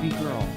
baby girl.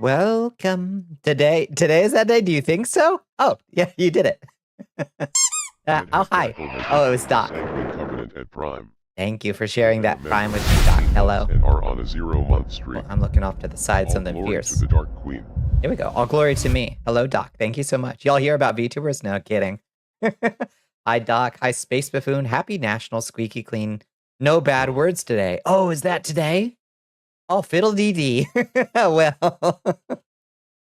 Welcome. Today is that day? Do you think so? Oh, yeah, you did it. Oh, hi. Oh, it was Doc. Covenant at Prime. Thank you for sharing that Prime with me, Doc. Hello. And are on a 0-month streak. Well, I'm looking off to the side, something All glory fierce. to the Dark Queen. Here we go. All glory to me. Hello, Doc. Thank you so much. Y'all hear about VTubers? No kidding. Hi, Doc. Hi, Space Buffoon. Happy National Squeaky Clean. No bad words today. Oh, is that today? Oh, fiddle dee dee. Well.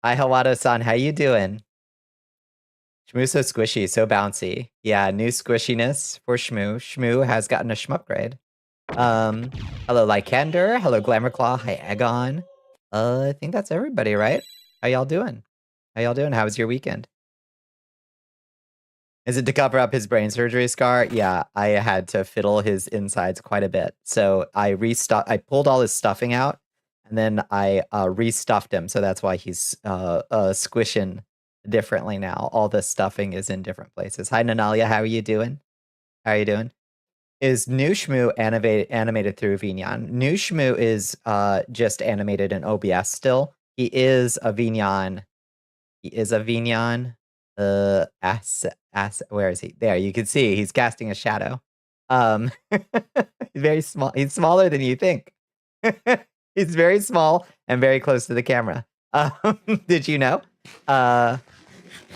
Hi, Hawado-san. How you doing? Shmoo's so squishy, so bouncy. Yeah, new squishiness for Shmoo. Shmoo has gotten a shmupgrade. Hello, Lycander. Hello, Glamourclaw. Hi, Egon. I think that's everybody, right? How y'all doing? How y'all doing? How was your weekend? Is it to cover up his brain surgery scar? Yeah, I had to fiddle his insides quite a bit. So I pulled all his stuffing out, and then I restuffed him. So that's why he's squishing differently now. All the stuffing is in different places. Hi, Nanalia. How are you doing? How are you doing? Is New Shmoo animated through Vignon? New Shmoo is just animated in OBS still. He is a Vignon. He is a Vignon. Where is he? There, you can see he's casting a shadow. He's very small. He's smaller than you think. He's very small and very close to the camera. Did you know? But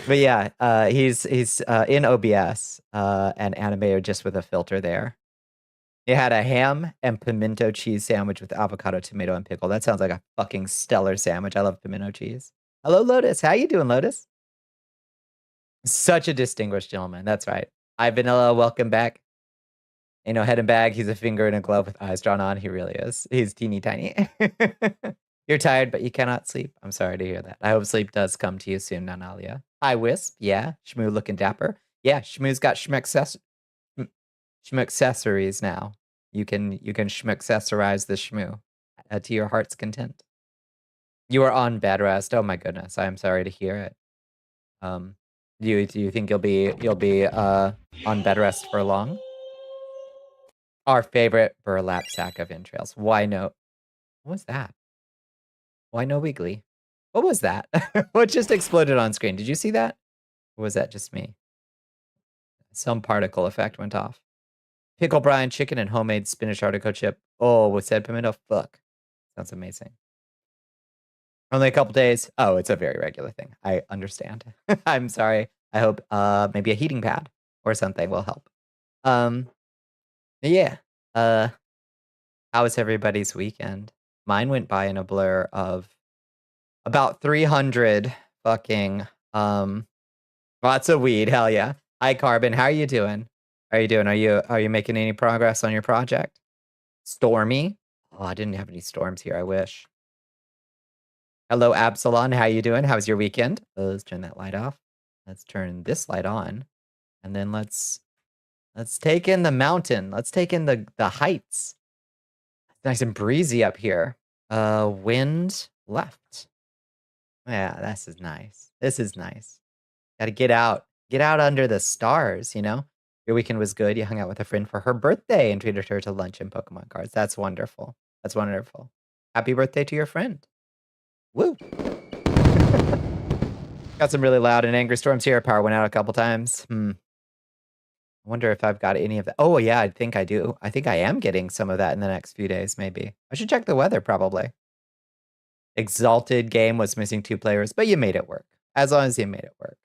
yeah, he's in OBS and animated just with a filter there. He had a ham and pimento cheese sandwich with avocado, tomato, and pickle. That sounds like a fucking stellar sandwich. I love pimento cheese. Hello, Lotus. How you doing, Lotus? Such a distinguished gentleman. That's right. Hi, Vanilla. Welcome back. Ain't no head and bag. He's a finger in a glove with eyes drawn on. He really is. He's teeny tiny. You're tired, but you cannot sleep. I'm sorry to hear that. I hope sleep does come to you soon, Nanalia. Hi, Wisp. Yeah. Shmoo looking dapper. Yeah, Shmoo's got Shmooccessories now. You can Shmooccessorize the Shmoo to your heart's content. You are on bed rest. Oh my goodness. I am sorry to hear it. Do you think you'll be on bed rest for long? Our favorite burlap sack of entrails. Why no? What was that? Why no wiggly? What was that? What just exploded on screen? Did you see that? Or was that just me? Some particle effect went off. Pickle brine, chicken, and homemade spinach artichoke chip. Oh, with said pimento? Fuck. Sounds amazing. Only a couple days. Oh, it's a very regular thing. I understand. I'm sorry. I hope maybe a heating pad or something will help. Yeah. How was everybody's weekend? Mine went by in a blur of about 300 fucking lots of weed. Hell yeah. Hi, Carbon. How are you doing? How are you doing? Are you making any progress on your project? Stormy? Oh, I didn't have any storms here. I wish. Hello, Absalon. How you doing? How's your weekend? Let's turn that light off. Let's turn this light on. And then let's take in the mountain. Let's take in the heights. It's nice and breezy up here. Wind left. Yeah, this is nice. This is nice. Gotta get out. Get out under the stars, you know? Your weekend was good. You hung out with a friend for her birthday and treated her to lunch and Pokemon cards. That's wonderful. That's wonderful. Happy birthday to your friend. Woo! Got some really loud and angry storms here. Power went out a couple times. I wonder if I've got any of that. Oh, yeah, I think I do. I think I am getting some of that in the next few days, maybe. I should check the weather, probably. Exalted game was missing 2 players, but you made it work. As long as you made it work.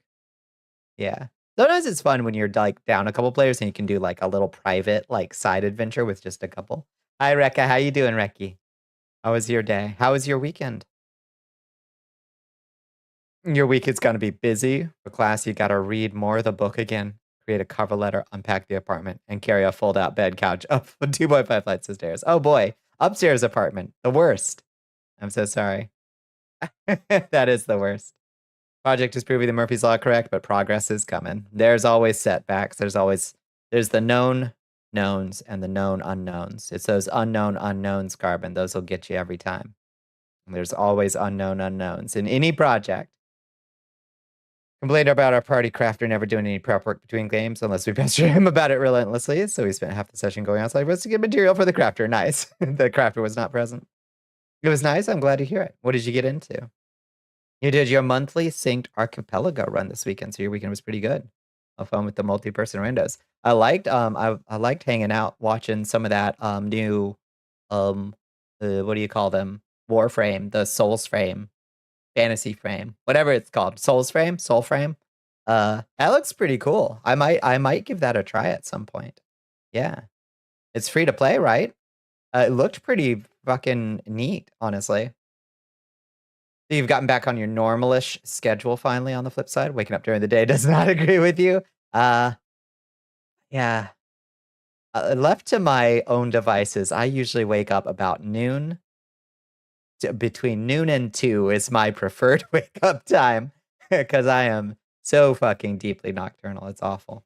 Yeah. Sometimes it's fun when you're like down a couple players and you can do like a little private like side adventure with just a couple. Hi, Rekka. How you doing, Rekky? How was your day? How was your weekend? Your week is going to be busy. For class, you got to read more of the book again, create a cover letter, unpack the apartment, and carry a fold-out bed couch up 2.5 flights of stairs. Oh boy, upstairs apartment, the worst. I'm so sorry. That is the worst. Project is proving the Murphy's Law correct, but progress is coming. There's always setbacks. There's the known knowns and the known unknowns. It's those unknown unknowns, Carbon. Those will get you every time. There's always unknown unknowns in any project. Complained about our party crafter never doing any prep work between games unless we pester him about it relentlessly. So we spent half the session going outside to get material for the crafter. Nice. The crafter was not present. It was nice. I'm glad to hear it. What did you get into? You did your monthly synced archipelago run this weekend, so your weekend was pretty good. Have fun with the multi-person randos. I liked hanging out, watching some of that new what do you call them? Warframe, the Souls frame, Fantasy frame, whatever it's called. Souls frame, Soul frame. That looks pretty cool. I might give that a try at some point. Yeah. It's free to play, right? It looked pretty fucking neat, honestly. So you've gotten back on your normalish schedule finally on the flip side. Waking up during the day does not agree with you. Yeah. Left to my own devices, I usually wake up about noon. Between noon and 2 is my preferred wake up time because I am so fucking deeply nocturnal. It's awful.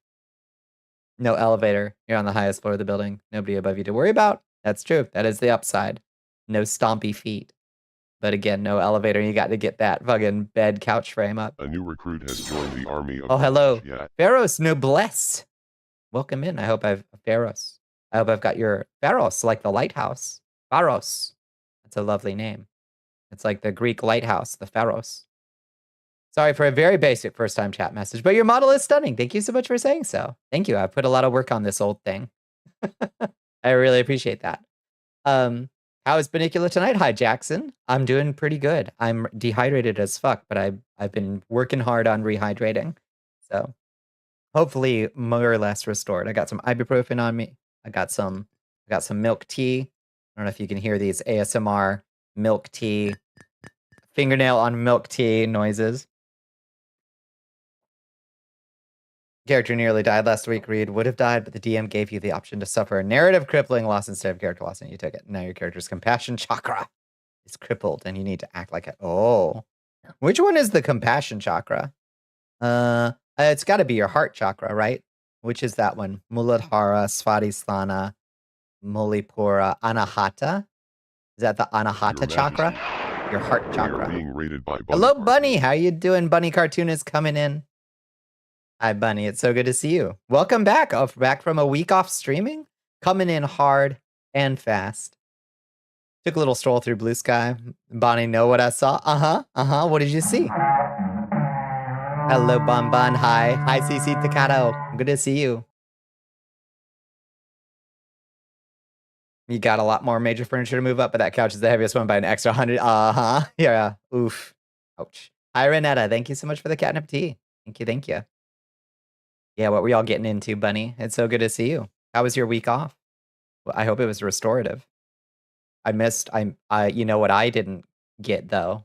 No elevator. You're on the highest floor of the building. Nobody above you to worry about. That's true. That is the upside. No stompy feet. But again, no elevator. You got to get that fucking bed couch frame up. A new recruit has joined the army of Oh, hello. Yeah. Pharaoh's noblesse. Welcome in. I hope I've Pharos. I hope I've got your Pharos, like the lighthouse. Pharos. That's a lovely name. It's like the Greek lighthouse, the Pharos. Sorry for a very basic first-time chat message, but your model is stunning. Thank you so much for saying so. Thank you. I put a lot of work on this old thing. I really appreciate that. How is Bonnicula tonight? Hi, Jackson. I'm doing pretty good. I'm dehydrated as fuck, but I've been working hard on rehydrating. So hopefully more or less restored. I got some ibuprofen on me. I got some milk tea. I don't know if you can hear these ASMR milk tea, fingernail on milk tea noises. Character nearly died last week. Reed would have died, but the DM gave you the option to suffer a narrative crippling loss instead of character loss, and you took it. Now your character's compassion chakra is crippled, and you need to act like it. Oh, which one is the compassion chakra? It's got to be your heart chakra, right? Which is that one? Muladhara, Svadhisthana, Mulipura, Anahata. Is that the Anahata chakra? Your heart chakra. Being rated by Hello, Bunny. How you doing? Bunny Cartoon is coming in. Hi, Bunny. It's so good to see you. Welcome back. Back from a week off streaming. Coming in hard and fast. Took a little stroll through Blue Sky. Bonnie, know what I saw? What did you see? Hello, Bon Bon. Hi. Hi, CC Takato. Good to see you. You got a lot more major furniture to move up, but that couch is the heaviest one by an extra 100. Yeah. Oof. Ouch. Hi, Renetta. Thank you so much for the catnip tea. Thank you. Yeah, what were y'all getting into, Bunny? It's so good to see you. How was your week off? Well, I hope it was restorative. You know what I didn't get though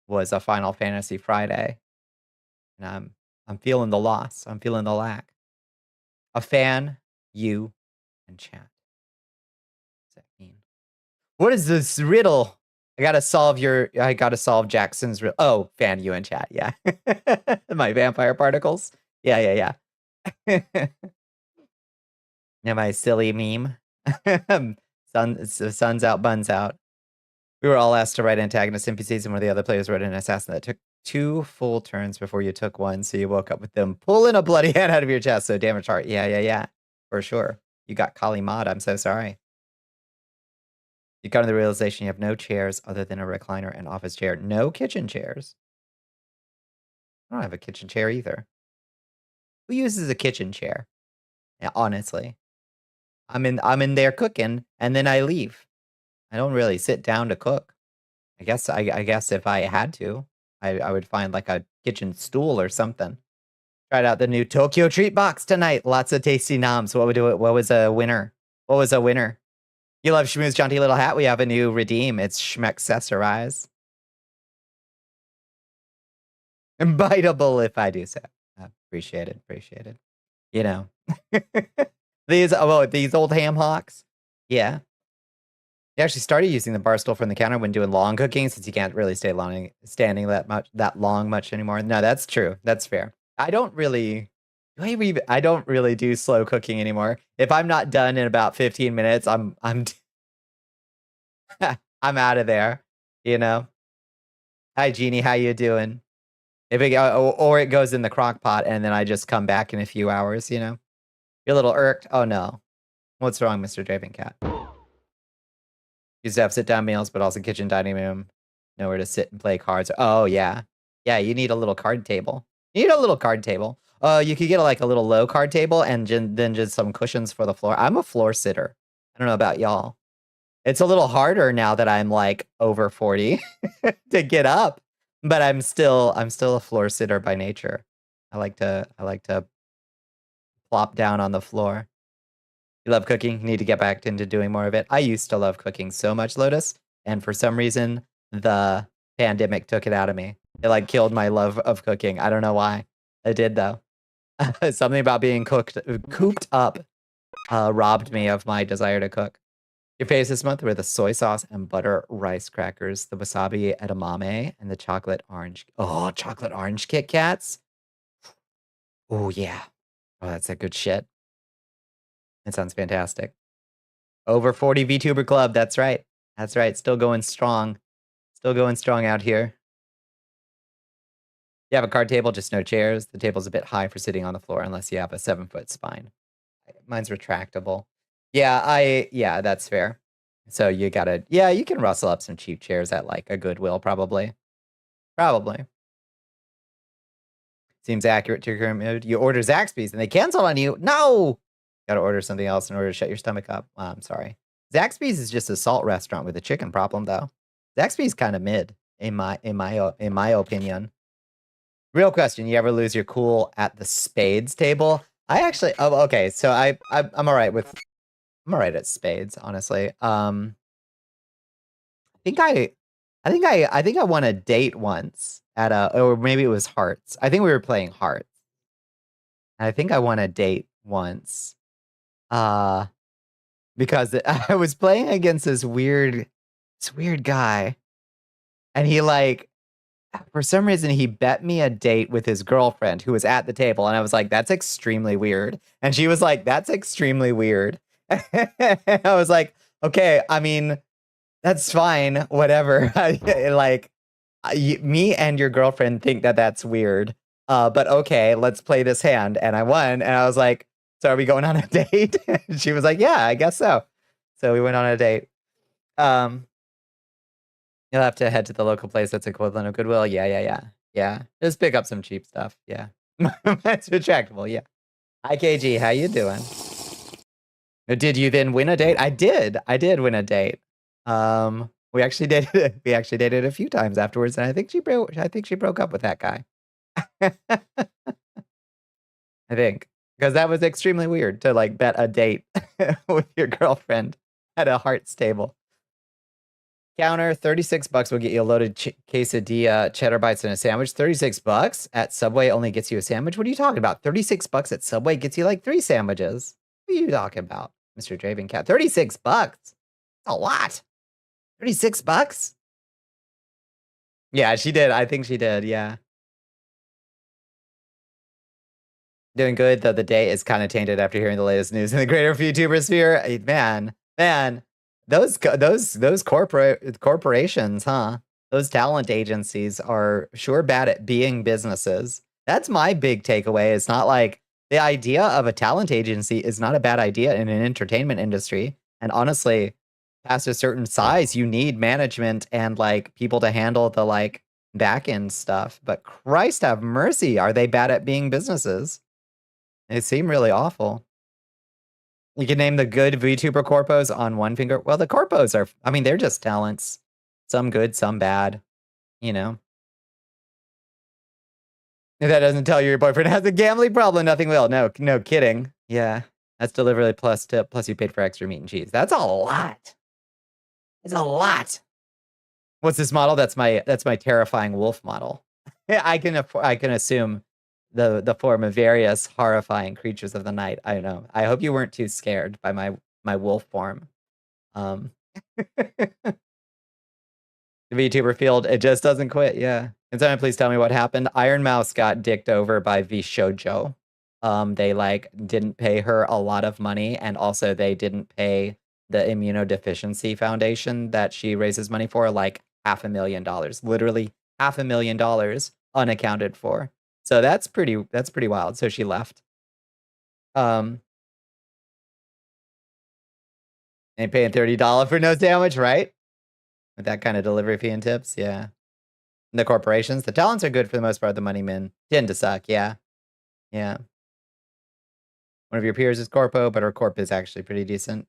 was a Final Fantasy Friday. And I'm feeling the loss. I'm feeling the lack. A fan, you, and chat. What does that mean? What is this riddle? I gotta solve Jackson's riddle. Oh, fan, you, and chat. Yeah. My vampire particles. Yeah. Am I a silly meme? Sun's out, buns out. We were all asked to write antagonist NPCs, and one of the other players wrote an assassin that took 2 full turns before you took one, so you woke up with them pulling a bloody hand out of your chest. So damage heart. Yeah. For sure. You got Kali Mod. I'm so sorry. You come to the realization you have no chairs other than a recliner and office chair. No kitchen chairs. I don't have a kitchen chair either. Who uses a kitchen chair? Yeah, honestly. I'm in there cooking, and then I leave. I don't really sit down to cook. I guess if I had to, I would find like a kitchen stool or something. Tried out the new Tokyo treat box tonight. Lots of tasty noms. What was a winner? You love Shmoo's jaunty little hat. We have a new redeem. It's Schmeccessorize. Biteable if I do so. Appreciate it. You know. These old ham hocks. Yeah. He actually started using the bar stool from the counter when doing long cooking, since you can't really standing that long much anymore. No, that's true. That's fair. I don't really do slow cooking anymore. If I'm not done in about 15 minutes, I'm I'm out of there, you know. Hi, Jeannie, how you doing? If it goes in the crock pot and then I just come back in a few hours, you know. You're a little irked. Oh no. What's wrong, Mr. Draven Cat? Used to have sit-down meals, but also kitchen dining room. Nowhere to sit and play cards. Oh, yeah. Yeah, you need a little card table. You need a little card table. You could get like a little low card table and then just some cushions for the floor. I'm a floor sitter. I don't know about y'all. It's a little harder now that I'm like over 40 to get up, but I'm still a floor sitter by nature. I like to plop down on the floor. You love cooking? Need to get back into doing more of it. I used to love cooking so much, Lotus, and for some reason, the pandemic took it out of me. It like killed my love of cooking. I don't know why. It did though. Something about being cooped up, robbed me of my desire to cook. Your face this month were the soy sauce and butter rice crackers, the wasabi edamame, and the chocolate orange. Oh, chocolate orange Kit Kats. Oh yeah. Oh, that's that good shit. That sounds fantastic. Over 40 VTuber Club. That's right. That's right. Still going strong. Still going strong out here. You have a card table, just no chairs. The table's a bit high for sitting on the floor unless you have a 7-foot spine. Mine's retractable. Yeah, that's fair. So you gotta, yeah, you can rustle up some cheap chairs at like a Goodwill, probably. Probably. Seems accurate to your current mood. You order Zaxby's and they cancel on you. No! Gotta order something else in order to shut your stomach up. I'm sorry. Zaxby's is just a salt restaurant with a chicken problem, though. Zaxby's kind of mid, in my opinion. Real question: you ever lose your cool at the spades table? I actually. Oh, okay. So I'm all right with. I'm all right at spades, honestly. I think I won a date once at or maybe it was hearts. I think we were playing hearts. And I think I won a date once. Because I was playing against this weird guy, and he like for some reason he bet me a date with his girlfriend who was at the table, and I was like, "That's extremely weird," and she was like, "That's extremely weird." I was like, "Okay, I mean, that's fine, whatever." Like, me and your girlfriend think that that's weird, but okay, let's play this hand, and I won, and I was like, "So are we going on a date?" And she was like, "Yeah, I guess so." So we went on a date. Um, you'll have to head to the local place that's equivalent of Goodwill. Yeah. Just pick up some cheap stuff. Yeah. That's retractable. Yeah. Hi, KG. How you doing? Did you then win a date? I did. I did win a date. We actually dated. We actually dated a few times afterwards, and I think she broke up with that guy. I think because that was extremely weird to like bet a date with your girlfriend at a hearts table. Counter, 36 bucks will get you a loaded quesadilla, cheddar bites, and a sandwich. 36 bucks at Subway only gets you a sandwich? What are you talking about? 36 bucks at Subway gets you like 3 sandwiches. What are you talking about, Mr. Draven Cat? 36 bucks? That's a lot. 36 bucks? Yeah, she did. I think she did, yeah. Doing good, though the day is kind of tainted after hearing the latest news in the greater VTuber sphere. Man, those corporations, huh? Those talent agencies are sure bad at being businesses. That's my big takeaway. It's not like the idea of a talent agency is not a bad idea in an entertainment industry. And honestly, past a certain size, you need management and like people to handle the like back end stuff. But Christ have mercy, are they bad at being businesses? They seem really awful. You can name the good VTuber corpos on one finger. Well, the corpos are, I mean, they're just talents. Some good, some bad, you know. If that doesn't tell you your boyfriend has a gambling problem, nothing will. No kidding. Yeah, that's delivery plus tip, plus you paid for extra meat and cheese. That's a lot. It's a lot. What's this model? That's my terrifying wolf model. I can assume the form of various horrifying creatures of the night. I don't know. I hope you weren't too scared by my wolf form. The VTuber field, it just doesn't quit. Yeah. Can someone please tell me what happened? Iron Mouse got dicked over by VShojo. They like didn't pay her a lot of money, and also they didn't pay the Immunodeficiency Foundation that she raises money for like $500,000. Literally $500,000 unaccounted for. So that's pretty wild. So she left. Ain't paying $30 for no sandwich, right? With that kind of delivery fee and tips, yeah. The corporations, the talents are good for the most part. The money men tend to suck. Yeah. Yeah. One of your peers is corpo, but her corp is actually pretty decent.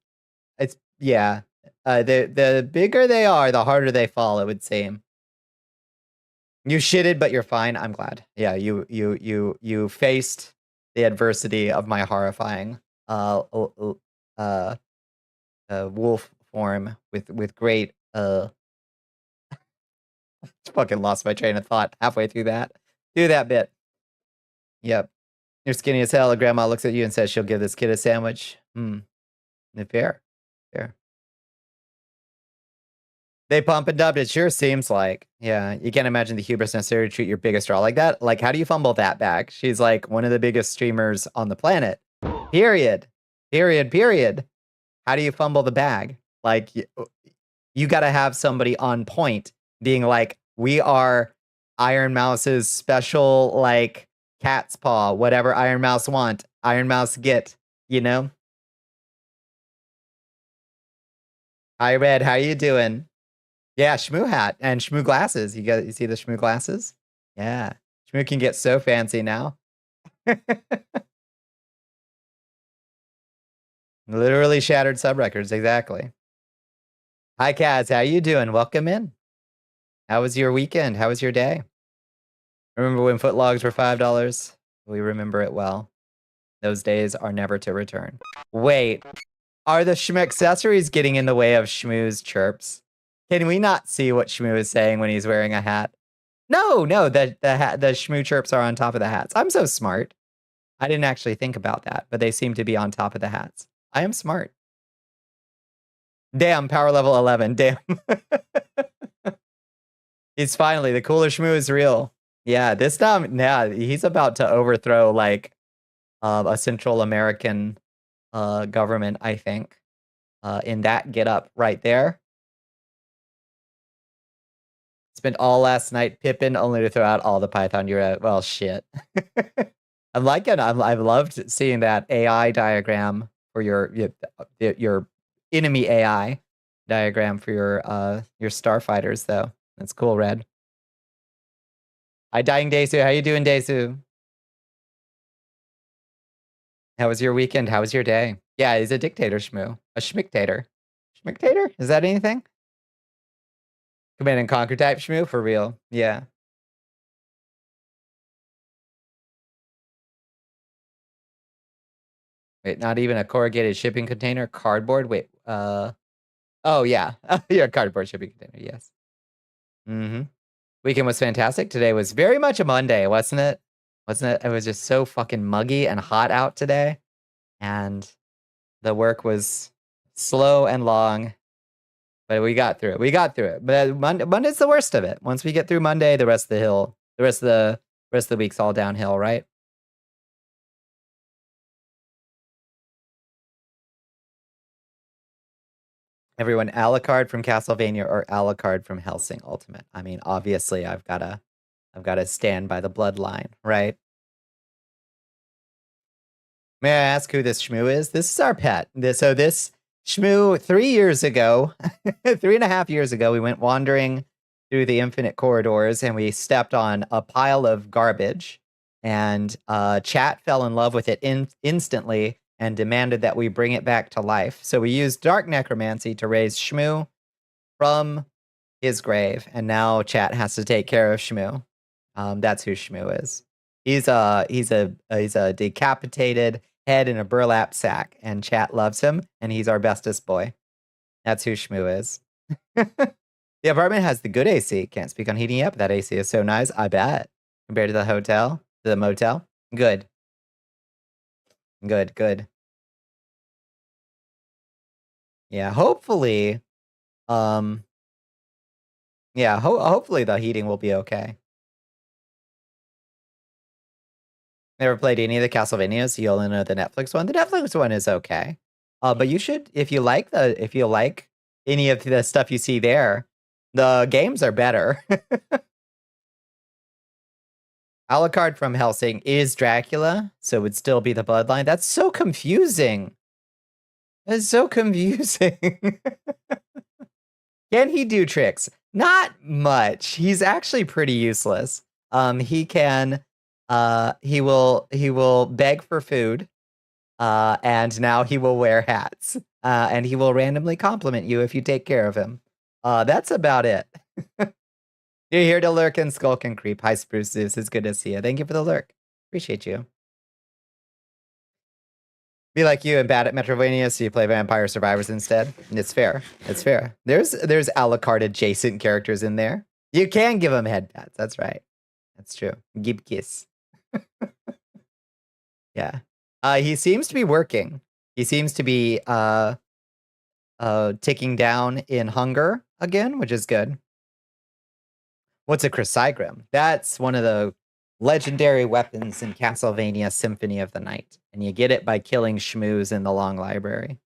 It's, yeah. The bigger they are, the harder they fall, it would seem. You shitted, but you're fine. I'm glad. Yeah, you faced the adversity of my horrifying wolf form with great fucking lost my train of thought halfway through that. Do that bit. Yep. You're skinny as hell. Grandma looks at you and says she'll give this kid a sandwich. Fair. Fair. They pump and dump. It sure seems like. Yeah, you can't imagine the hubris necessary to treat your biggest draw like that. Like, how do you fumble that back? She's like one of the biggest streamers on the planet. Period. Period. How do you fumble the bag? Like, you got to have somebody on point being like, we are Iron Mouse's special, like, cat's paw, whatever Iron Mouse want, Iron Mouse get, you know? Hi, Red. How you doing? Yeah, Shmoo hat and Shmoo glasses. You see the Shmoo glasses? Yeah. Shmoo can get so fancy now. Literally shattered sub records, exactly. Hi, Kaz. How you doing? Welcome in. How was your weekend? How was your day? Remember when footlogs were $5? We remember it well. Those days are never to return. Wait, are the Shmoo accessories getting in the way of Shmoo's chirps? Can we not see what Shmoo is saying when he's wearing a hat? No, the Shmoo chirps are on top of the hats. I'm so smart. I didn't actually think about that, but they seem to be on top of the hats. I am smart. Damn, power level 11. Damn. He's finally, the cooler Shmoo is real. Yeah, this time, yeah, he's about to overthrow, like, a Central American government, I think. In that get-up right there. Spent all last night pippin only to throw out all the Python you're at. Well, shit. I'm liking. I've loved seeing that AI diagram for your enemy AI diagram for your starfighters, though. That's cool, Red. Hi, Dying Desu. How you doing, Desu? How was your weekend? How was your day? Yeah, he's a dictator, Shmoo. A schmictator. Schmictator? Is that anything? Command and Conquer type Shmoo? For real. Yeah. Wait, not even a corrugated shipping container? Cardboard? Wait, oh, yeah. Yeah, cardboard shipping container, yes. Weekend was fantastic. Today was very much a Monday, wasn't it? Wasn't it? It was just so fucking muggy and hot out today. And the work was slow and long. But we got through it. We got through it. But Monday's the worst of it. Once we get through Monday, the rest of the week's all downhill, right? Everyone, Alucard from Castlevania or Alucard from Hellsing Ultimate. I mean, obviously, I've gotta stand by the bloodline, right? May I ask who this Shmoo is? This is our pet. This Shmoo, 3 years ago, 3.5 years ago, we went wandering through the infinite corridors and we stepped on a pile of garbage. And chat fell in love with it instantly and demanded that we bring it back to life. So we used dark necromancy to raise Shmoo from his grave, and now chat has to take care of Shmoo. That's who Shmoo is. He's a decapitated head in a burlap sack, and chat loves him, and he's our bestest boy. That's who Shmoo is. The apartment has the good AC. Can't speak on heating up. That AC is so nice. I bet. Compared to the hotel, to the motel. Good. Good. Yeah, hopefully, hopefully the heating will be okay. Never played any of the Castlevanias. You only know the Netflix one. The Netflix one is okay. But you should, if you like any of the stuff you see there, the games are better. Alucard from Hellsing is Dracula, so it would still be the bloodline. That's so confusing. That's so confusing. Can he do tricks? Not much. He's actually pretty useless. He can, he will beg for food, and now he will wear hats, and he will randomly compliment you if you take care of him. That's about it. You're here to lurk and skulk and creep. Hi, Spruce Zeus. It's good to see you. Thank you for the lurk. Appreciate you. Be like you and bad at Metrovania, so you play Vampire Survivors instead. It's fair. It's fair. There's a la carte adjacent characters in there. You can give them head pats. That's right. That's true. Give kiss. Yeah. He seems to be working. He seems to be ticking down in hunger again, which is good. What's a Chrysygrim? That's one of the legendary weapons in Castlevania Symphony of the Night. And you get it by killing shmoos in the Long Library.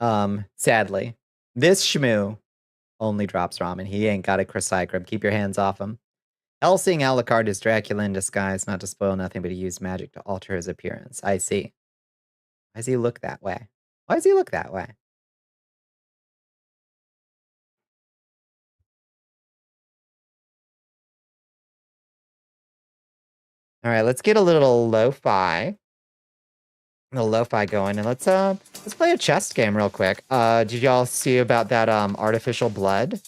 Sadly, this shmoo only drops ramen. He ain't got a Chrysygrim. Keep your hands off him. Helsing Alucard is Dracula in disguise, not to spoil nothing, but he used magic to alter his appearance. I see. Why does he look that way? Why does he look that way? All right, let's get a little lo-fi. Going, and let's play a chess game real quick. Did y'all see about that artificial blood?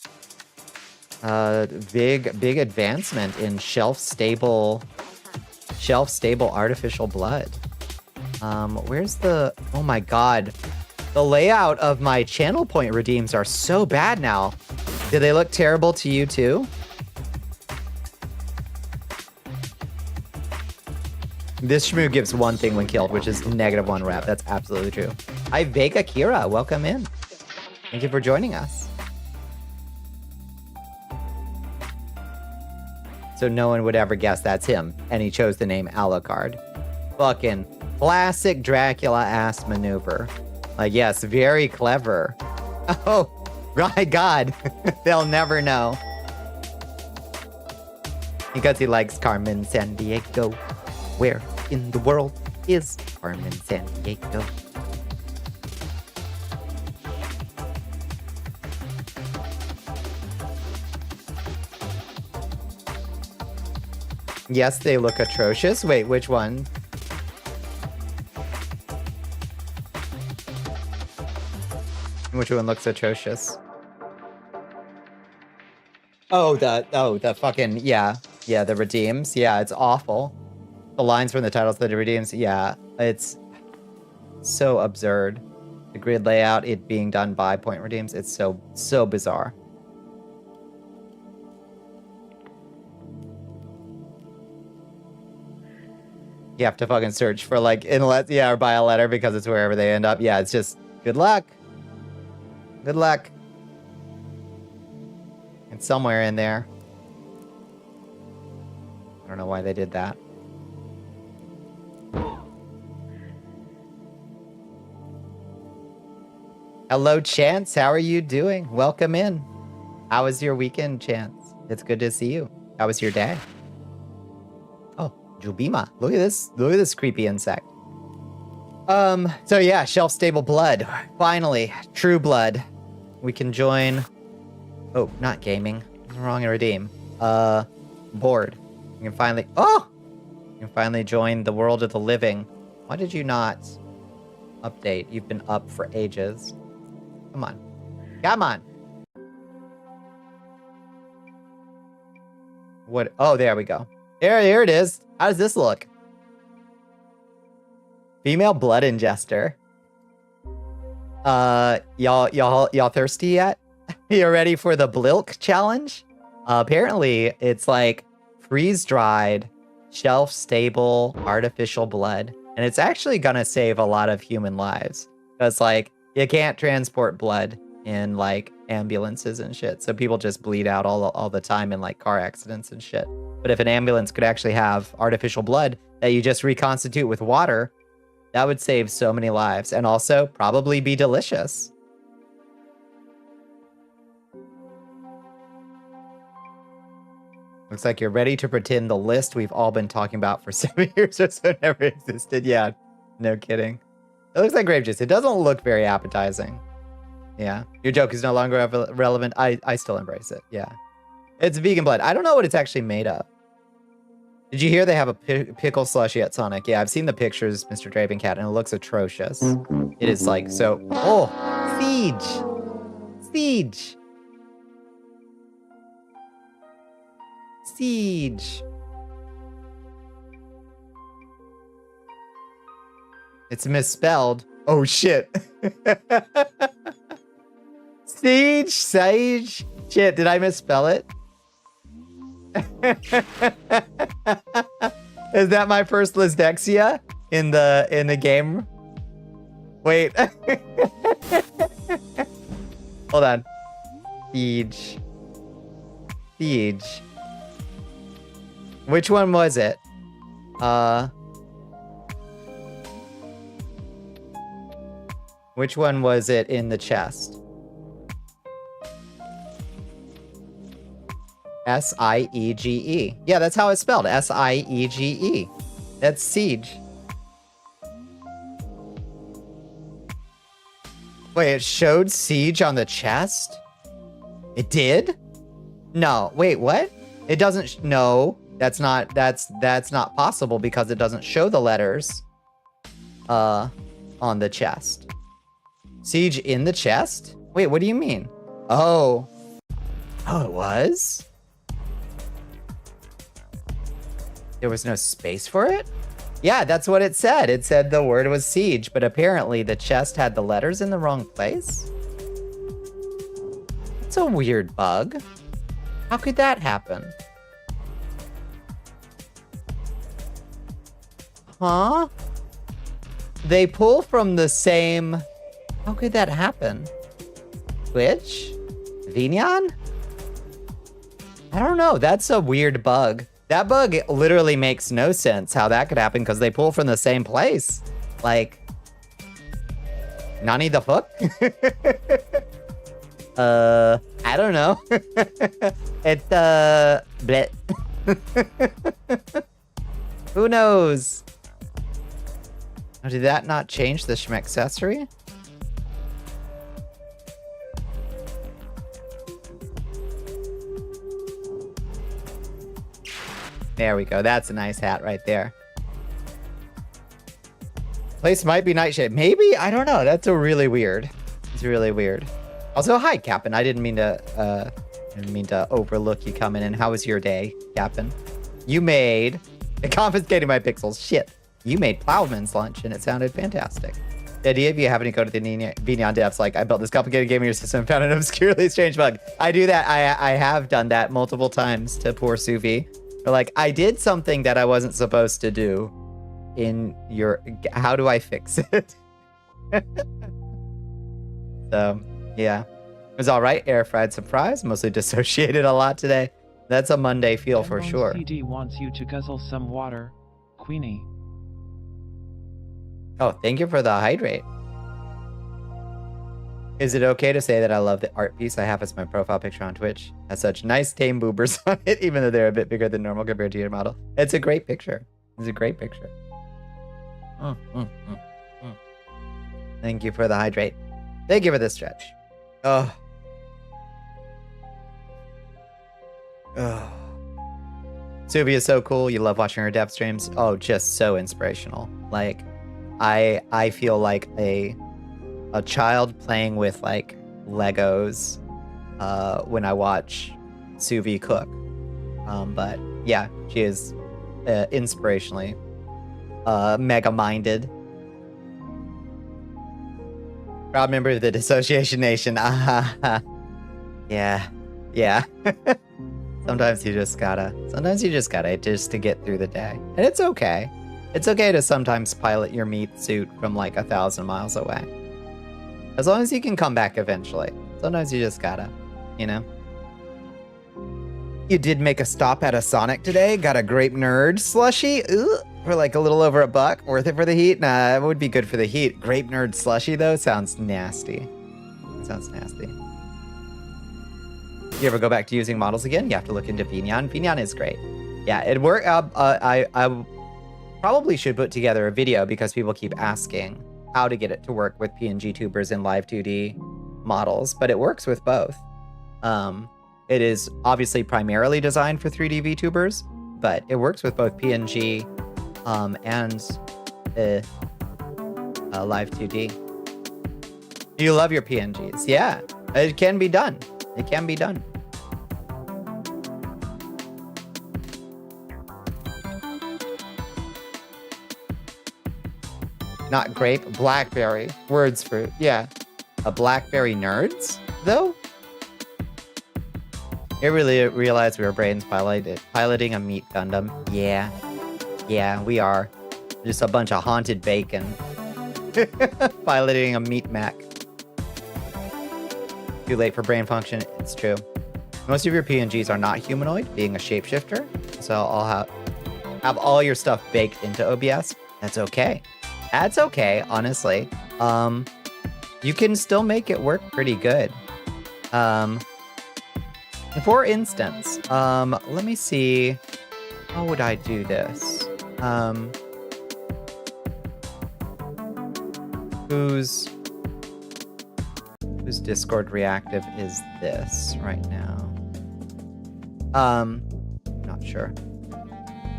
Big advancement in shelf stable artificial blood. Where's the, oh my god, the layout of my channel point redeems are so bad now. Do they look terrible to you too? This shmoo gives one thing when killed, which is -1 rep. That's absolutely true. Hi, Vega Kira. Welcome in. Thank you for joining us. So no one would ever guess that's him, and he chose the name Alucard. Fucking classic Dracula-ass maneuver. Like, yes, very clever. Oh, my god. They'll never know. Because he likes Carmen Sandiego. Where in the world is Carmen Sandiego? Yes, they look atrocious. Wait, which one? Which one looks atrocious? Oh, the fucking, yeah, the redeems. Yeah, it's awful. The lines from the titles of the redeems, yeah, it's so absurd. The grid layout, it being done by point redeems, it's so bizarre. You have to fucking search for like or buy a letter because it's wherever they end up. Yeah, it's just good luck. Good luck. It's somewhere in there. I don't know why they did that. Hello, Chance. How are you doing? Welcome in. How was your weekend, Chance? It's good to see you. How was your day? Oh, Jubima. Look at this. Look at this creepy insect. So yeah, shelf-stable blood. Finally, true blood. We can join... Oh, not gaming. What's wrong in redeem? Board. You can finally... Oh! You can finally join the world of the living. Why did you not update? You've been up for ages. Come on. Come on. What? Oh, there we go. Here it is. How does this look? Female blood ingester. Y'all thirsty yet? You ready for the Blilk challenge? Apparently, it's like freeze-dried, shelf-stable, artificial blood. And it's actually gonna save a lot of human lives. Because, like, you can't transport blood in, like, ambulances and shit. So people just bleed out all the time in, like, car accidents and shit. But if an ambulance could actually have artificial blood that you just reconstitute with water, that would save so many lives. And also probably be delicious. Looks like you're ready to pretend the list we've all been talking about for 7 years or so never existed. Yeah, no kidding. It looks like grape juice. It doesn't look very appetizing. Yeah. Your joke is no longer relevant. I still embrace it. Yeah. It's vegan blood. I don't know what it's actually made of. Did you hear they have a pickle slushie at Sonic? Yeah, I've seen the pictures, Mr. Draven Cat, and it looks atrocious. It is like so. Oh, Siege. Siege. Siege. It's misspelled. Oh shit. Siege, Sage. Shit, did I misspell it? Is that my first dyslexia in the game? Wait. Hold on. Siege. Siege. Which one was it? Which one was it in the chest? S-I-E-G-E. Yeah, that's how it's spelled. S-I-E-G-E. That's siege. Wait, it showed siege on the chest? It did? No. Wait, what? It doesn't. No, that's not possible because it doesn't show the letters on the chest. Siege in the chest? Wait, what do you mean? Oh. Oh, it was? There was no space for it? Yeah, that's what it said. It said the word was siege, but apparently the chest had the letters in the wrong place. It's a weird bug. How could that happen? Huh? They pull from the same... How could that happen? Twitch? Vignon? I don't know. That's a weird bug. That bug literally makes no sense how that could happen because they pull from the same place. Like, Nani the fuck? I don't know. It's, bleh. Who knows? Oh, did that not change the schmexessory? There we go. That's a nice hat right there. Place might be nightshade. Maybe? I don't know. That's a really weird. It's really weird. Also, hi, Captain. I didn't mean to overlook you coming in. How was your day, Captain? You made... Confiscating my pixels. Shit. You made Plowman's lunch, and it sounded fantastic. The idea of you having to go to the Vignon devs, like, I built this complicated game in your system and found an obscurely strange bug. I do that. I have done that multiple times to poor Suvi. Or like, I did something that I wasn't supposed to do in your... How do I fix it? So, yeah. It was all right. Air fried some fries. Mostly dissociated a lot today. That's a Monday feel for sure. CD wants you to guzzle some water, Queenie. Oh, thank you for the hydrate. Is it okay to say that I love the art piece I have as my profile picture on Twitch? Has such nice tame boobers on it, even though they're a bit bigger than normal compared to your model. It's a great picture. It's a great picture. Thank you for the hydrate. Thank you for the stretch. Oh. Oh. Suvi is so cool. You love watching her dev streams. Oh, just so inspirational. Like, I feel like a child playing with like Legos when I watch Suvi cook. But yeah, she is inspirationally mega-minded. Proud member of the Dissociation Nation. Yeah. Sometimes you just gotta just to get through the day. And it's okay. It's okay to sometimes pilot your meat suit from like 1,000 miles away. As long as you can come back eventually. Sometimes you just gotta, you know? You did make a stop at a Sonic today. Got a grape nerd slushie. Ugh, for like a little over $1. Worth it for the heat? Nah, it would be good for the heat. Grape nerd slushie though sounds nasty. Sounds nasty. You ever go back to using models again? You have to look into Vignon. Vignon is great. Yeah, it worked. I probably should put together a video because people keep asking how to get it to work with PNG tubers in Live 2D. models, but it works with both. It is obviously primarily designed for 3D VTubers, but it works with both PNG and live 2D. You love your PNGs. Yeah, it can be done. It can be done. Not grape, blackberry. Words for, yeah. A blackberry nerds, though? I really realized we were brains piloting a meat Gundam. Yeah. Yeah, we are. Just a bunch of haunted bacon. Piloting a meat mech. Too late for brain function, it's true. Most of your PNGs are not humanoid, being a shapeshifter. So I'll have all your stuff baked into OBS. That's okay. That's okay, honestly. You can still make it work pretty good. For instance, let me see. How would I do this? Whose Discord reactive is this right now? Not sure.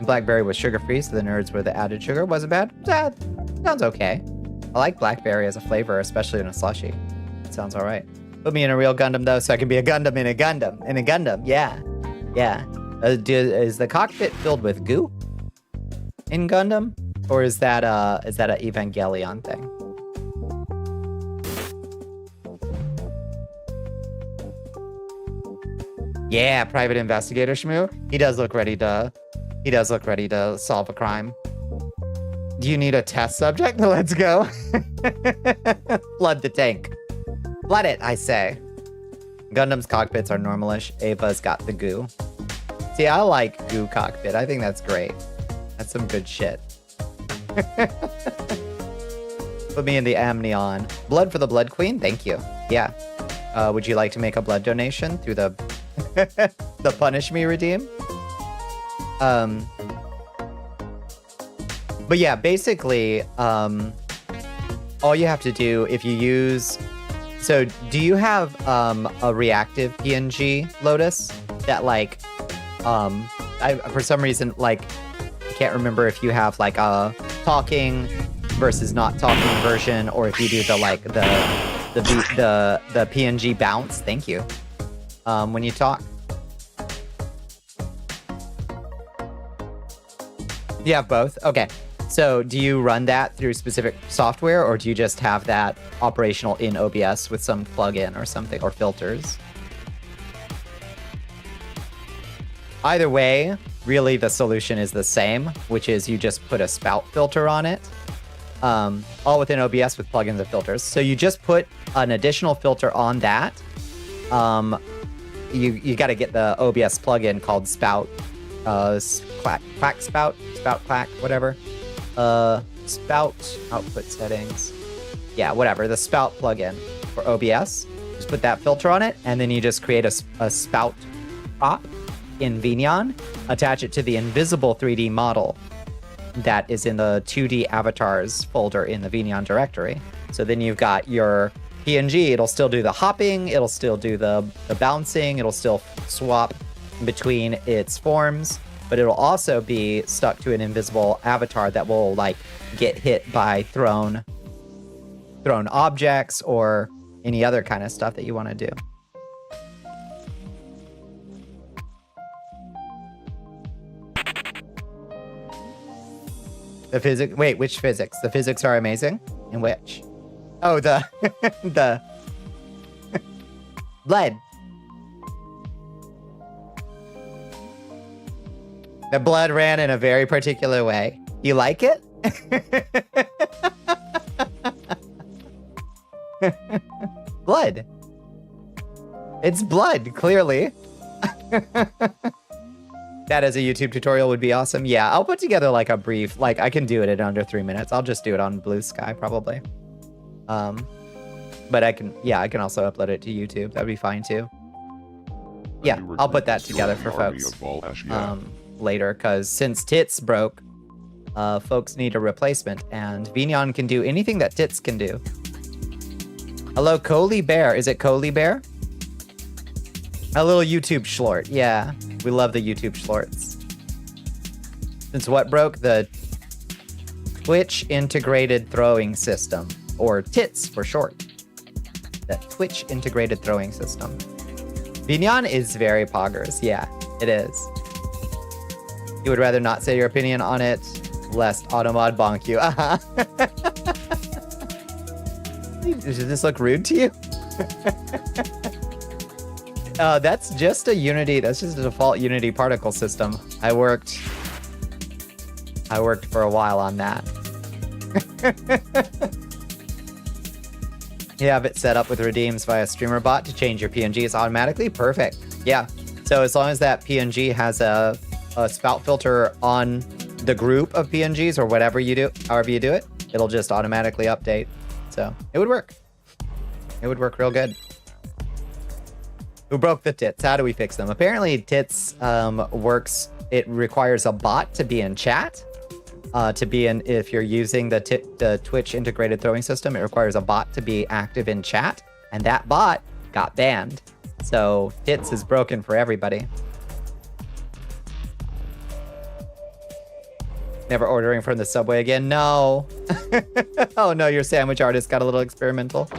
Blackberry was sugar-free, so the nerds were the added sugar. Wasn't bad. Sounds okay. I like blackberry as a flavor, especially in a slushie. It sounds all right. Put me in a real Gundam, though, so I can be a Gundam in a Gundam. In a Gundam, yeah. Yeah. Is the cockpit filled with goo in Gundam? Or is that a Evangelion thing? Yeah, private investigator Shmoo. He does look ready to solve a crime. Do you need a test subject? Let's go. Flood the tank. Flood it, I say. Gundam's cockpits are normalish. Ava's got the goo. See, I like goo cockpit. I think that's great. That's some good shit. Put me in the amnion. Blood for the Blood Queen? Thank you. Yeah. Would you like to make a blood donation through the the Punish Me redeem? But yeah, basically, all you have to do if you use... So, do you have a reactive PNG, Lotus? That, like, for some reason, like, I can't remember if you have, like, a talking versus not talking version, or if you do the, like, the PNG bounce. Thank you. When you talk. You have both? Okay. So do you run that through specific software, or do you just have that operational in OBS with some plugin or something, or filters? Either way, really the solution is the same, which is you just put a spout filter on it, all within OBS with plugins and filters. So you just put an additional filter on that. You got to get the OBS plugin called Spout, Quack Spout, Quack, whatever. Spout output settings. Yeah, whatever. The Spout plugin for OBS. Just put that filter on it, and then you just create a Spout prop in Vneon, attach it to the invisible 3D model that is in the 2D avatars folder in the Vneon directory. So then you've got your PNG, it'll still do the hopping, it'll still do the bouncing, it'll still swap between its forms, but it'll also be stuck to an invisible avatar that will, like, get hit by thrown objects or any other kind of stuff that you want to do. The physics, wait, which physics? The physics are amazing? In which? Oh, the the blood. The blood ran in a very particular way. You like it? Blood. It's blood, clearly. That as a YouTube tutorial would be awesome. Yeah, I'll put together like a brief, like I can do it in under 3 minutes. I'll just do it on Blue Sky probably. But I can also upload it to YouTube. That'd be fine too. Yeah, I'll put that together for folks later, because since Tits broke, folks need a replacement, and Vneon can do anything that Tits can do. Hello, Coley Bear. Is it Coley Bear? A little YouTube shlort. Yeah, we love the YouTube shlorts. Since what broke? The Twitch integrated throwing system, or TITS for short. The Twitch integrated throwing system. Vignon is very poggers. Yeah, it is. You would rather not say your opinion on it, lest Automod bonk you. Does this look rude to you? That's just a Unity. That's just a default Unity particle system. I worked for a while on that. You have it set up with redeems via streamer bot to change your PNGs automatically. Perfect. Yeah. So as long as that PNG has a spout filter on the group of PNGs or whatever you do, however you do it, it'll just automatically update. So it would work. It would work real good. Who broke the tits? How do we fix them? Apparently tits works. It requires a bot to be in chat. If you're using the Twitch integrated throwing system, it requires a bot to be active in chat, and that bot got banned. So tits is broken for everybody. Never ordering from the Subway again? No. Oh no, your sandwich artist got a little experimental.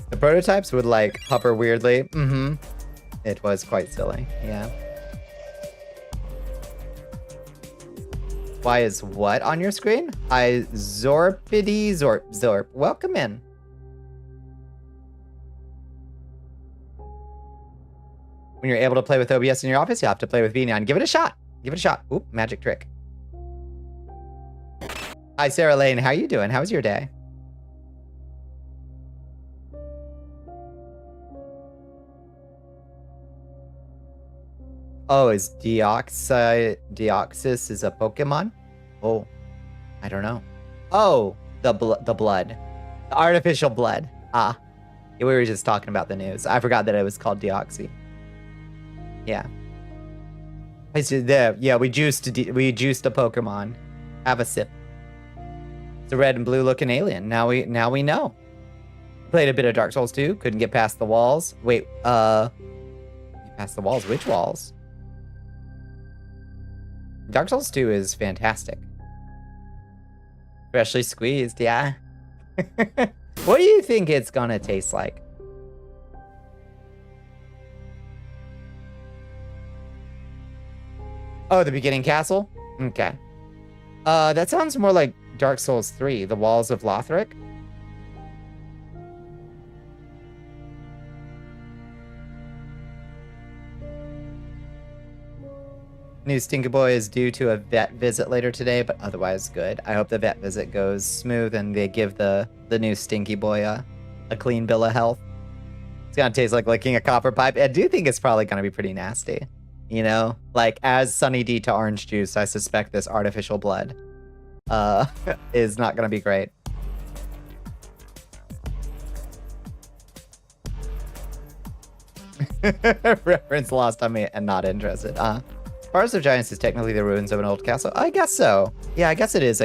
The prototypes would like hover weirdly. Mm-hmm. It was quite silly. Yeah. Why is what on your screen? Zorpity Zorp. Welcome in. When you're able to play with OBS in your office, you'll have to play with Vignon. Give it a shot. Give it a shot. Oop, magic trick. Hi, Sarah Lane. How you doing? How was your day? Oh, is Deoxys is a Pokemon? Oh, I don't know. Oh, the blood. The artificial blood. Ah. Yeah, we were just talking about the news. I forgot that it was called Deoxy. Yeah. Yeah, we juiced a Pokemon. Have a sip. It's a red and blue looking alien. Now we know. Played a bit of Dark Souls 2. Couldn't get past the walls. Wait, past the walls? Which walls? Dark Souls 2 is fantastic. Freshly squeezed, yeah. What do you think it's gonna taste like? Oh, the beginning castle? Okay. That sounds more like Dark Souls 3, the Walls of Lothric. New Stinky Boy is due to a vet visit later today, but otherwise good. I hope the vet visit goes smooth and they give the new Stinky Boy a clean bill of health. It's gonna taste like licking a copper pipe. I do think it's probably gonna be pretty nasty. You know? Like, as Sunny D to orange juice, I suspect this artificial blood is not gonna be great. Reference lost on me and not interested. Forest of Giants is technically the ruins of an old castle. I guess so. Yeah, I guess it is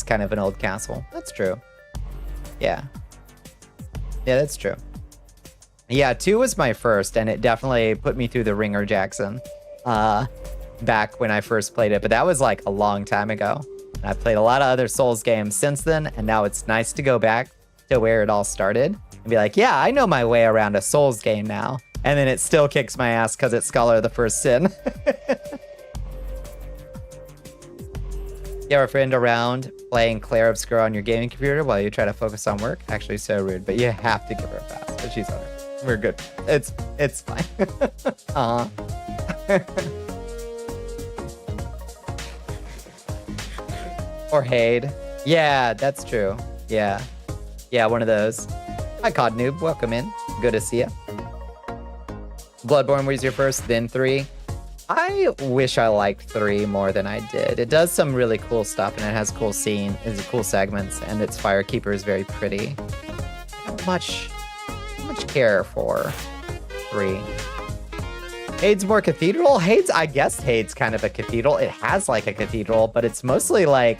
kind of an old castle. That's true. Yeah. Yeah, that's true. Yeah, 2 was my first, and it definitely put me through the ringer, Jackson. Back when I first played it, but that was like a long time ago. And I've played a lot of other Souls games since then, and now it's nice to go back to where it all started and be like, yeah, I know my way around a Souls game now. And then it still kicks my ass because it's Scholar of the First Sin. You have a friend around playing Claire Obscura on your gaming computer while you try to focus on work? Actually, so rude, but you have to give her a pass. But she's on her. We're good. It's fine. Or Hade. Yeah, that's true. Yeah. Yeah, one of those. Hi, COD Noob. Welcome in. Good to see you. Bloodborne was your first, then 3. I wish I liked 3 more than I did. It does some really cool stuff, and it has cool cool segments, and its Firekeeper is very pretty. Not much care for 3. Hade's more cathedral? I guess Hade's kind of a cathedral. It has like a cathedral, but it's mostly like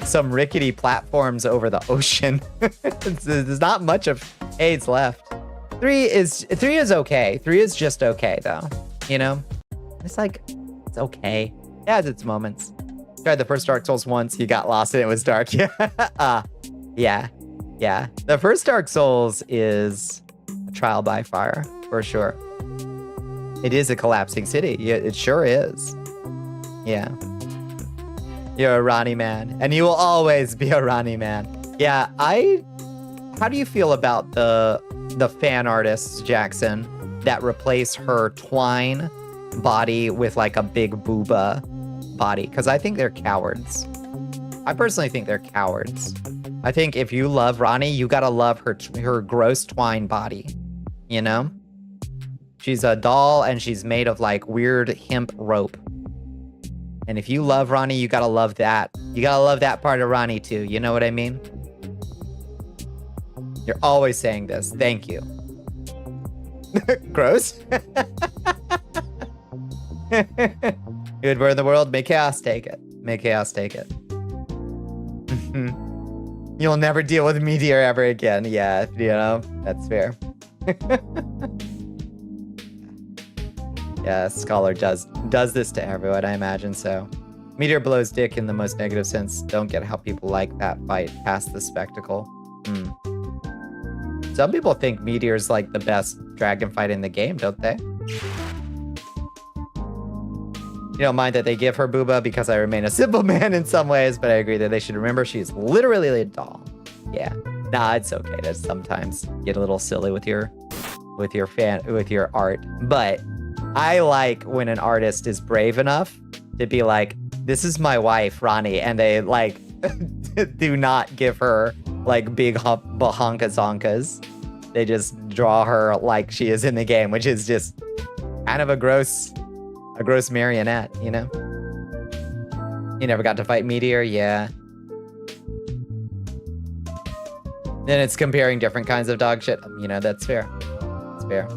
some rickety platforms over the ocean. There's not much of AIDS left. 3 is okay. 3 is just okay though. You know? It's like, it's okay. It has its moments. Tried the first Dark Souls once, you got lost and it was dark. Yeah. Yeah. The first Dark Souls is a trial by fire, for sure. It is a collapsing city. Yeah, it sure is. Yeah. You're a Ronnie man, and you will always be a Ronnie man. Yeah, how do you feel about the fan artists, Jackson, that replace her twine body with like a big booba body? Because I think they're cowards. I personally think they're cowards. I think if you love Ronnie, you gotta love her gross twine body, you know? She's a doll and she's made of like weird hemp rope. And if you love Ronnie, you gotta love that. You gotta love that part of Ronnie too, you know what I mean? You're always saying this, thank you. Gross? You would burn the world, may chaos take it. May chaos take it. You'll never deal with Meteor ever again. Yeah, you know, that's fair. Yeah, Scholar does this to everyone, I imagine so. Meteor blows dick in the most negative sense. Don't get how people like that fight past the spectacle. Some people think Meteor's like the best dragon fight in the game, don't they? You don't mind that they give her booba because I remain a simple man in some ways, but I agree that they should remember she's literally a doll. Yeah. Nah, it's okay to sometimes get a little silly with your art. But I like when an artist is brave enough to be like, this is my wife, Ronnie, and they like do not give her like big bahonka zonkas. They just draw her like she is in the game, which is just kind of a gross marionette, you know? You never got to fight Meteor? Yeah. Then it's comparing different kinds of dog shit. You know, that's fair. That's fair.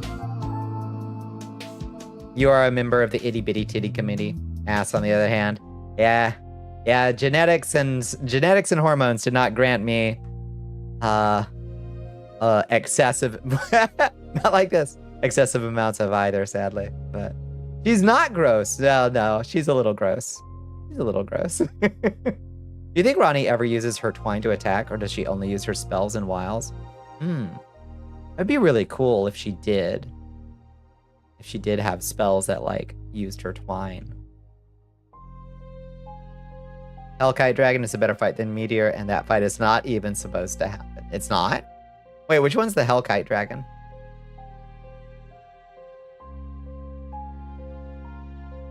You are a member of the itty bitty titty committee. Ass, on the other hand. Yeah. Yeah, genetics and hormones did not grant me excessive not like this. Excessive amounts of either, sadly. But she's not gross. No, she's a little gross. She's a little gross. Do you think Ronnie ever uses her twine to attack, or does she only use her spells and wiles? It'd be really cool if she did. If she did have spells that, like, used her twine. Hellkite Dragon is a better fight than Meteor, and that fight is not even supposed to happen. It's not? Wait, which one's the Hellkite Dragon?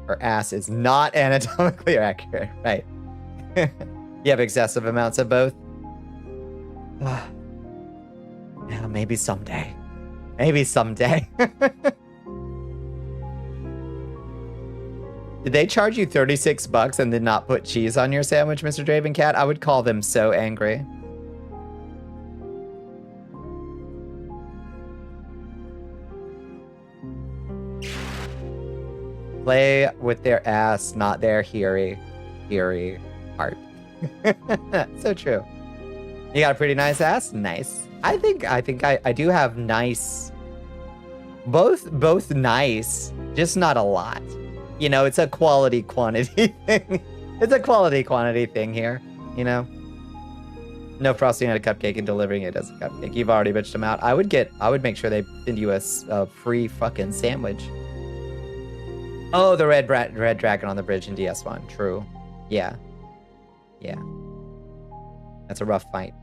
Her ass is not anatomically accurate, right? You have excessive amounts of both? Yeah, maybe someday. Maybe someday. Did they charge you $36 and did not put cheese on your sandwich, Mr. Dravencat? I would call them so angry. Play with their ass, not their hairy heart. So true. You got a pretty nice ass? Nice. I think I do have nice. Both nice, just not a lot. You know, it's a quality quantity thing. It's a quality quantity thing here, you know? No frosting on a cupcake and delivering it as a cupcake. You've already bitched them out. I would make sure they send you a free fucking sandwich. Oh, the red dragon on the bridge in DS1. True. Yeah. Yeah. That's a rough fight.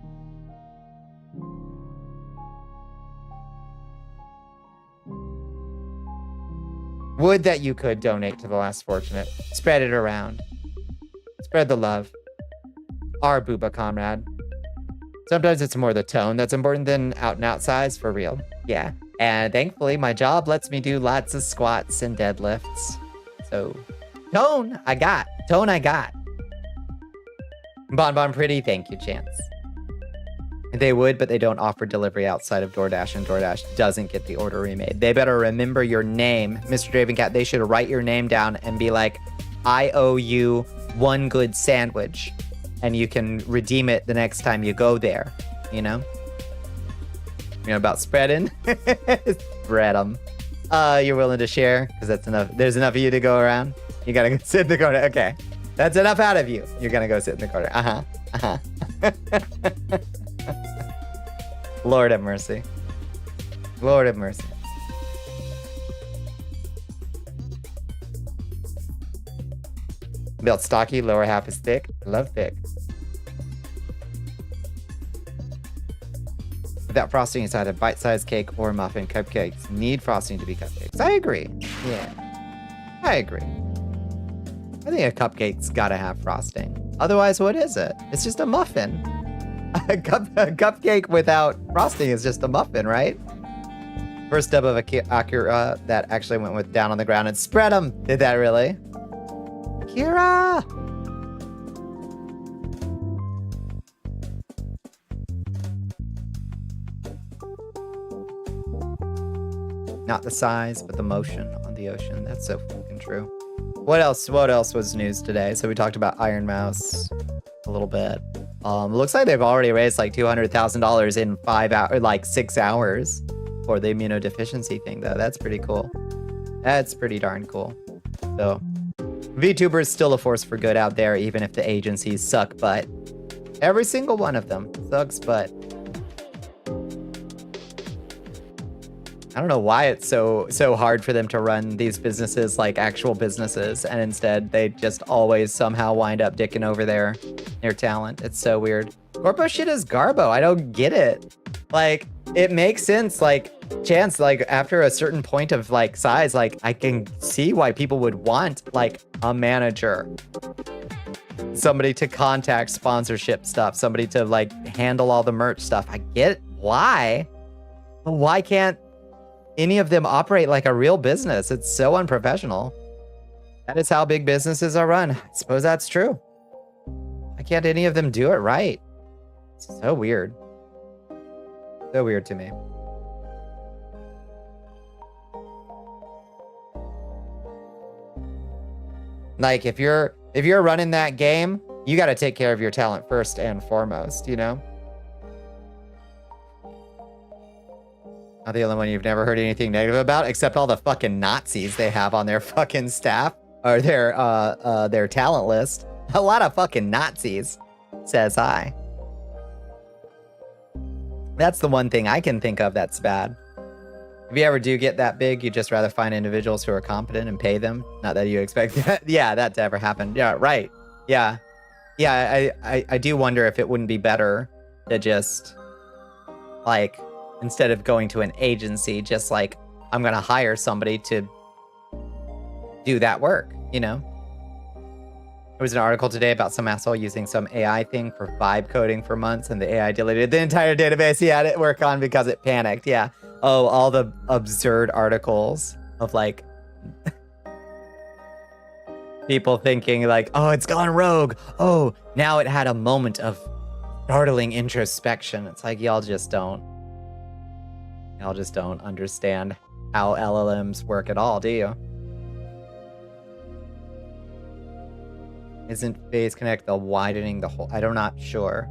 Would that you could donate to the less fortunate. Spread it around. Spread the love. Our booba comrade. Sometimes it's more the tone that's important than out and out size, for real. Yeah. And thankfully, my job lets me do lots of squats and deadlifts. So, tone I got. Tone I got. Bon Pretty, thank you, Chance. They would, but they don't offer delivery outside of DoorDash, and DoorDash doesn't get the order remade. They better remember your name, Mr. Dravencat. They should write your name down and be like, I owe you one good sandwich. and you can redeem it the next time you go there, you know? You know about spreading? Spread them. You're willing to share? Because that's enough. There's enough of you to go around. You gotta go sit in the corner. Okay. That's enough out of you. You're gonna go sit in the corner. Lord have mercy. Lord have mercy. Built stocky, lower half is thick. Love thick. Without frosting, it's either bite-sized cake or muffin. Cupcakes need frosting to be cupcakes. I agree. Yeah. I agree. I think a cupcake's gotta have frosting. Otherwise, what is it? It's just a muffin. A cupcake without frosting is just a muffin, right? First dub of Akira that actually went with down on the ground and spread them. Did that really? Akira! Not the size, but the motion on the ocean. That's so fucking true. What else? What else was news today? So we talked about Iron Mouse a little bit. Looks like they've already raised like $200,000 in 5 hours, like 6 hours for the immunodeficiency thing, though. That's pretty cool. That's pretty darn cool. So VTuber is still a force for good out there, even if the agencies suck butt. Every single one of them sucks butt. I don't know why it's so hard for them to run these businesses like actual businesses, and instead they just always somehow wind up dicking over their talent. It's so weird. Corpo shit is garbo. I don't get it. Like, it makes sense, like, Chance, like, after a certain point of, like, size, like, I can see why people would want, like, a manager. Somebody to contact sponsorship stuff. Somebody to, like, handle all the merch stuff. I get why. But why can't any of them operate like a real business? It's so unprofessional. That is how big businesses are run. I suppose that's true. Why can't any of them do it right? It's so weird. So weird to me. Like, if you're running that game, you got to take care of your talent first and foremost, you know? Not the only one you've never heard anything negative about, except all the fucking Nazis they have on their fucking staff or their talent list. A lot of fucking Nazis, says I. That's the one thing I can think of that's bad. If you ever do get that big, you'd just rather find individuals who are competent and pay them. Not that you expect that. Yeah, that to ever happen. Yeah, right. Yeah. Yeah, I do wonder if it wouldn't be better to just, like, instead of going to an agency, just like, I'm going to hire somebody to do that work, you know? There was an article today about some asshole using some AI thing for vibe coding for months, and the AI deleted the entire database he had it work on because it panicked. Yeah. Oh, all the absurd articles of, like, people thinking, like, oh, it's gone rogue. Oh, now it had a moment of startling introspection. It's like, y'all just don't understand how LLMs work at all, do you? Isn't Phase Connect the widening the whole? I'm not sure.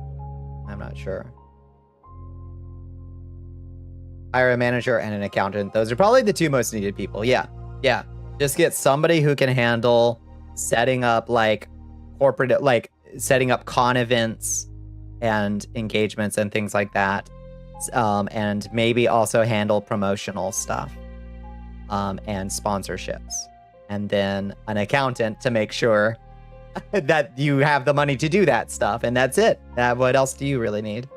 Hire a manager and an accountant. Those are probably the two most needed people. Yeah. Yeah. Just get somebody who can handle setting up, like, corporate, like, setting up con events and engagements and things like that. And maybe also handle promotional stuff and sponsorships. And then an accountant to make sure that you have the money to do that stuff, and that's it. What else do you really need?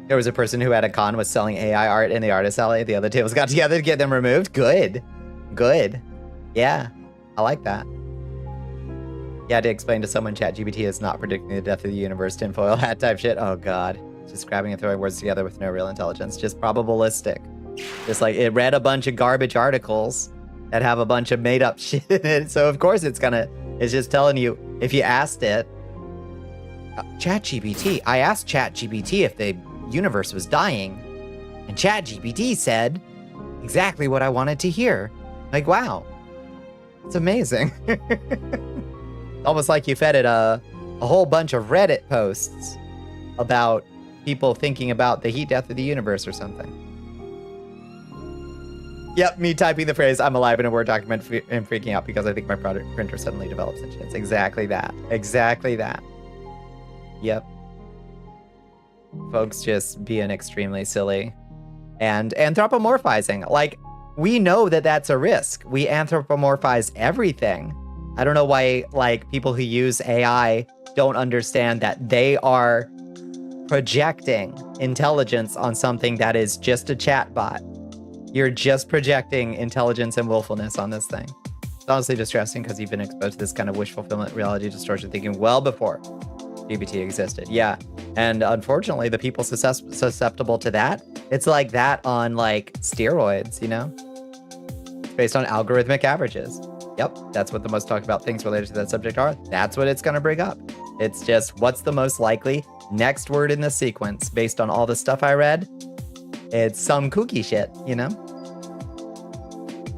There was a person who had a con was selling AI art in the artist alley. The other tables got together to get them removed. Good. Yeah, I like that. You had to explain to someone ChatGPT is not predicting the death of the universe, tinfoil hat type shit. Oh god, just grabbing and throwing words together with no real intelligence, just probabilistic. Just like, it read a bunch of garbage articles that have a bunch of made up shit in it. So of course it's just telling you, if you asked it, ChatGPT, I asked ChatGPT if the universe was dying, and ChatGPT said exactly what I wanted to hear. Like, wow, it's amazing. Almost like you fed it a whole bunch of Reddit posts about people thinking about the heat death of the universe or something. Yep, me typing the phrase, I'm alive in a Word document and freaking out because I think my printer suddenly develops sentience. Exactly that. Exactly that. Yep. Folks just being extremely silly and anthropomorphizing. Like, we know that that's a risk. We anthropomorphize everything. I don't know why, like, people who use AI don't understand that they are projecting intelligence on something that is just a chatbot. You're just projecting intelligence and willfulness on this thing. It's honestly distressing because you've been exposed to this kind of wish fulfillment reality distortion thinking well before GPT existed. Yeah. And unfortunately, the people susceptible to that, it's like that on like steroids, you know? It's based on algorithmic averages. Yep. That's what the most talked about things related to that subject are. That's what it's going to bring up. It's just what's the most likely next word in the sequence based on all the stuff I read. It's some kooky shit, you know?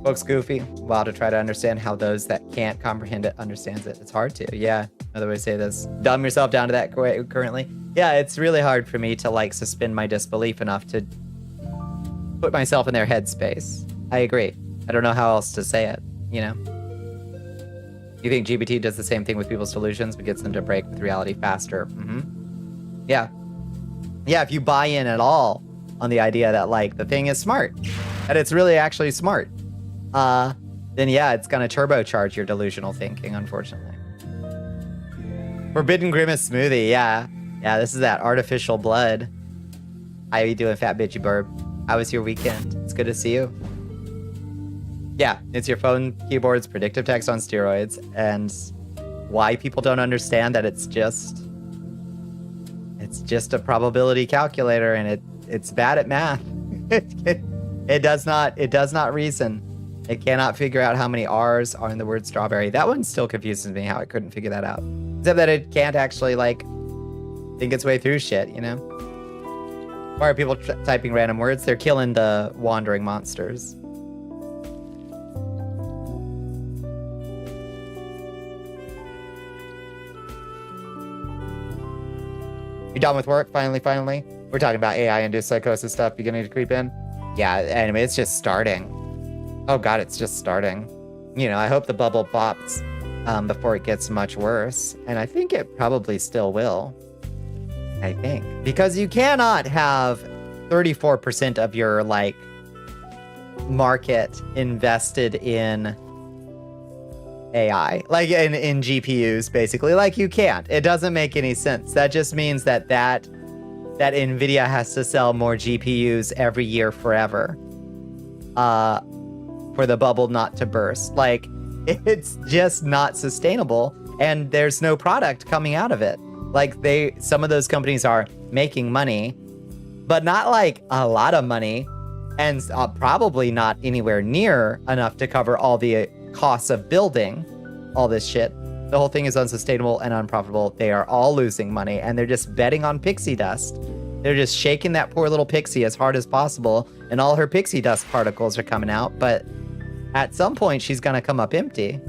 Folks goofy. Wow, to try to understand how those that can't comprehend it understands it. It's hard to, yeah. Another way to say this. Dumb yourself down to that currently. Yeah, it's really hard for me to like suspend my disbelief enough to put myself in their headspace. I agree. I don't know how else to say it, you know? You think GPT does the same thing with people's delusions but gets them to break with reality faster? Mm-hmm. Yeah. Yeah, if you buy in at all on the idea that like the thing is smart, that it's really actually smart, then yeah, it's gonna turbocharge your delusional thinking, unfortunately. Forbidden Grimace smoothie, yeah. Yeah, this is that artificial blood. How you doing, fat bitchy burb? How was your weekend? It's good to see you. Yeah, it's your phone keyboard's predictive text on steroids, and why people don't understand that it's just a probability calculator, and it's bad at math. It does not reason. It cannot figure out how many R's are in the word strawberry. That one still confuses me how it couldn't figure that out. Except that it can't actually like think its way through shit, you know? Why are people typing random words? They're killing the wandering monsters. You done with work? Finally. We're talking about AI-induced psychosis stuff beginning to creep in. Yeah, anyway, it's just starting. Oh god, it's just starting. You know, I hope the bubble pops before it gets much worse. And I think it probably still will. I think. Because you cannot have 34% of your, like, market invested in AI, like in GPUs, basically. Like, you can't. It doesn't make any sense. That just means that NVIDIA has to sell more GPUs every year forever for the bubble not to burst. Like, it's just not sustainable, and there's no product coming out of it. Like, some of those companies are making money, but not like a lot of money, and probably not anywhere near enough to cover all the costs of building all this shit. The whole thing is unsustainable and unprofitable. They are all losing money, and they're just betting on pixie dust. They're just shaking that poor little pixie as hard as possible, and all her pixie dust particles are coming out, but at some point she's gonna come up empty,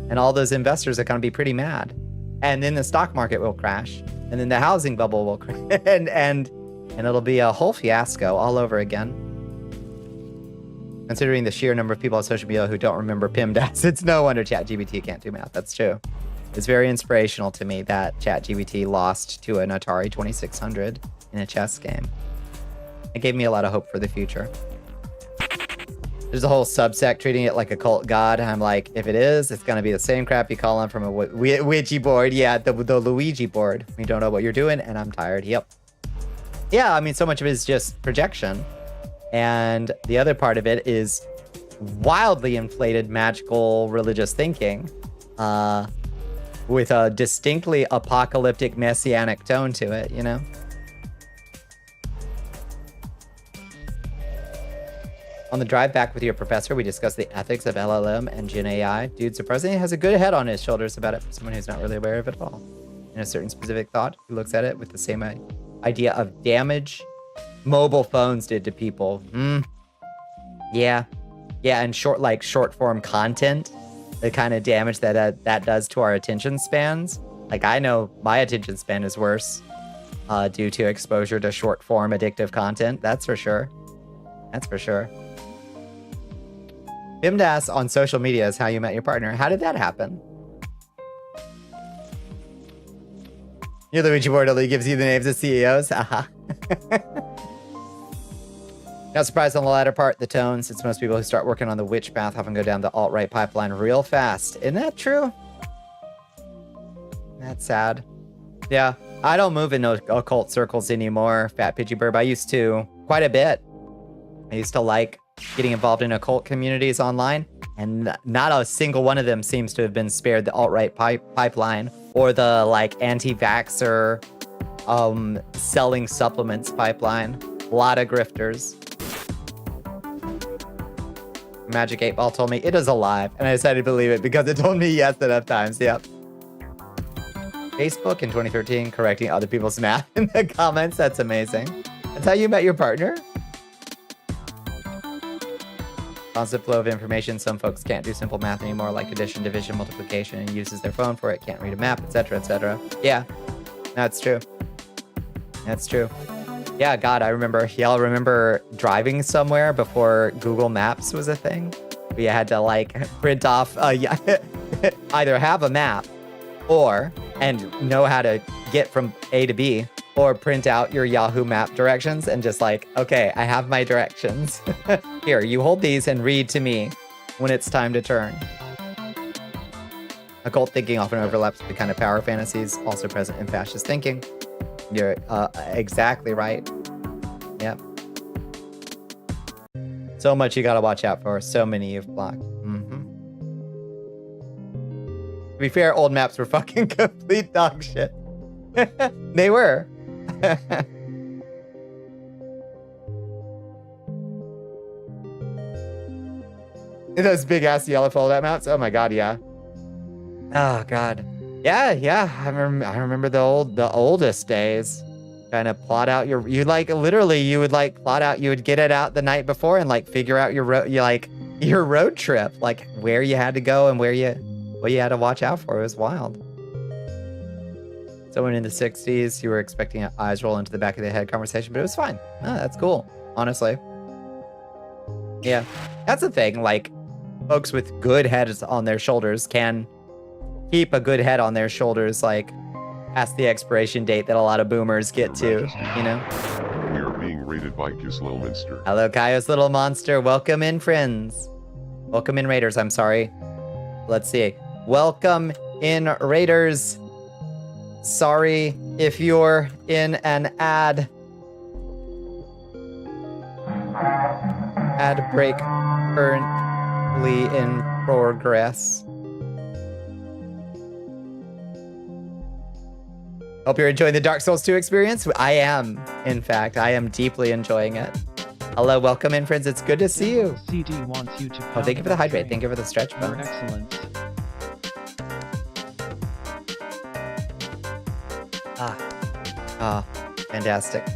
and all those investors are gonna be pretty mad. And then the stock market will crash, and then the housing bubble will crash, and it'll be a whole fiasco all over again. Considering the sheer number of people on social media who don't remember PIMDAS, it's no wonder ChatGPT can't do math. That's true. It's very inspirational to me that ChatGPT lost to an Atari 2600 in a chess game. It gave me a lot of hope for the future. There's a whole subsect treating it like a cult god. I'm like, if it is, it's going to be the same crap you call on from a Ouija board. Yeah, the Luigi board. You don't know what you're doing, and I'm tired. Yep. Yeah, I mean, so much of it is just projection. And the other part of it is wildly inflated magical religious thinking with a distinctly apocalyptic messianic tone to it, you know? On the drive back with your professor, we discussed the ethics of LLM and Gen AI. Dude, surprisingly, has a good head on his shoulders about it for someone who's not really aware of it at all. In a certain specific thought, he looks at it with the same idea of damage mobile phones did to people. Yeah, and short form content the kind of damage that does to our attention spans. Like, I know my attention span is worse due to exposure to short form addictive content. That's for sure. That's for sure. Bimdas on social media is how you met your partner. How did that happen? Your Luigi board only gives you the names of CEOs. Haha. Not surprised on the latter part, the tone, since most people who start working on the witch path often go down the alt-right pipeline real fast. Isn't that true? That's sad. Yeah, I don't move in occult circles anymore, Fat Pidgey Burb. I used to quite a bit. I used to like getting involved in occult communities online, and not a single one of them seems to have been spared the alt-right pipeline or the like anti-vaxxer selling supplements pipeline. A lot of grifters. Magic 8 Ball told me it is alive, and I decided to believe it because it told me yes enough times. Yep. Facebook in 2013 correcting other people's math in the comments. That's amazing. That's how you met your partner? Constant flow of information. Some folks can't do simple math anymore, like addition, division, multiplication, and uses their phone for it. Can't read a map, etc., etc. Yeah, that's true. That's true. Yeah, God, I remember. Y'all remember driving somewhere before Google Maps was a thing? We had to like print off, either have a map and know how to get from A to B, or print out your Yahoo Map directions and just like, okay, I have my directions. Here, you hold these and read to me when it's time to turn. Occult thinking often overlaps with the kind of power fantasies also present in fascist thinking. You're exactly right. Yep. So much you gotta watch out for. So many you've blocked. To be fair, old maps were fucking complete dog shit. They were. Those big ass yellow fold-out maps. Oh my god, yeah. Oh god. Yeah. I remember the oldest days. Trying to plot out you would like plot out. You would get it out the night before and like figure out your road trip, like where you had to go and what you had to watch out for. It was wild. Someone in the 60s, you were expecting an eyes roll into the back of the head conversation, but it was fine. No, that's cool, honestly. Yeah, that's the thing. Like, folks with good heads on their shoulders can keep a good head on their shoulders, like, past the expiration date that a lot of boomers get to, you know? We are being raided by Kiss Little Monster. Hello, Kaios Little Monster. Welcome in, friends. Welcome in, Raiders. I'm sorry. Let's see. Welcome in, Raiders. Sorry if you're in an ad. Ad break currently in progress. Hope you're enjoying the Dark Souls 2 experience. I am, in fact. I am deeply enjoying it. Hello, welcome in, friends. It's good to see you. CD wants you to Oh, thank you for the hydrate. Thank you for the stretch Your bones. excellence. Fantastic.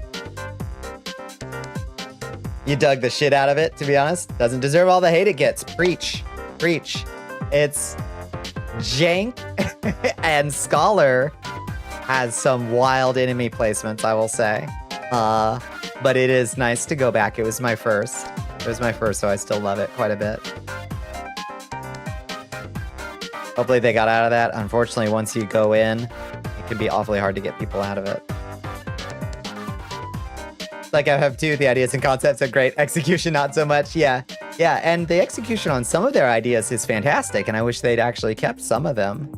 You dug the shit out of it, to be honest. Doesn't deserve all the hate it gets. Preach. Preach. It's jank, and Scholar has some wild enemy placements, I will say. But it is nice to go back. It was my first. So I still love it quite a bit. Hopefully they got out of that. Unfortunately, once you go in, it can be awfully hard to get people out of it. Like I have too, the ideas and concepts are great. Execution, not so much. Yeah, and the execution on some of their ideas is fantastic, and I wish they'd actually kept some of them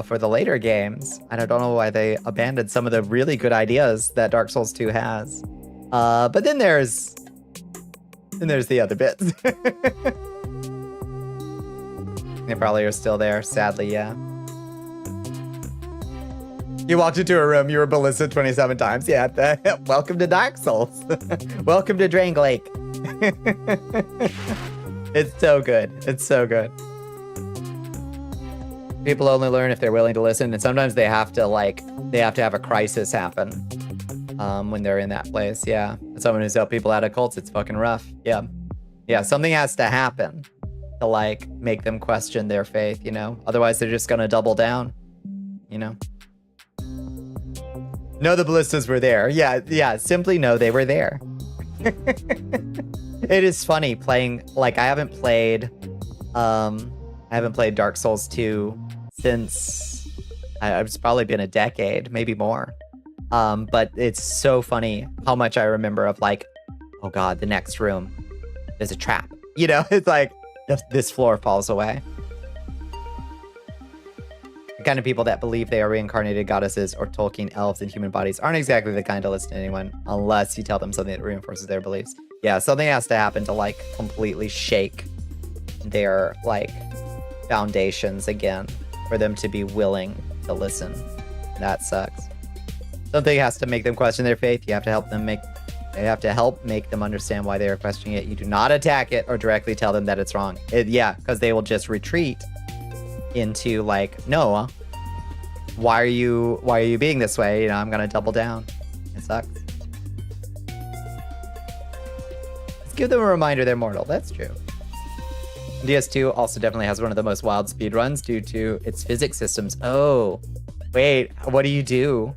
for the later games. And I don't know why they abandoned some of the really good ideas that Dark Souls 2 has. But then there's the other bits. They probably are still there, sadly, yeah. You walked into a room, you were ballisted 27 times. Yeah, welcome to Dark Souls. Welcome to Drain Lake. It's so good. It's so good. People only learn if they're willing to listen, and sometimes they have to have a crisis happen when they're in that place. Yeah. As someone who's helped people out of cults, it's fucking rough. Yeah. Yeah, something has to happen to like make them question their faith, you know? Otherwise they're just gonna double down, you know? No, the ballistas were there. Yeah, simply no, they were there. It is funny playing, like I haven't played Dark Souls 2 since it's probably been a decade, maybe more. But it's so funny how much I remember of like, oh god, the next room, there's a trap. You know, it's like this floor falls away. The kind of people that believe they are reincarnated goddesses or Tolkien elves in human bodies aren't exactly the kind to listen to anyone unless you tell them something that reinforces their beliefs. Yeah, something has to happen to like completely shake their like foundations again for them to be willing to listen. That sucks. Something has to make them question their faith. You have to help them make them understand why they are questioning it. You do not attack it or directly tell them that it's wrong. Yeah, because they will just retreat into like, no, why are you being this way? You know, I'm gonna double down. It sucks. Let's give them a reminder they're mortal. That's true. DS2 also definitely has one of the most wild speedruns due to its physics systems. Oh, wait, what do you do?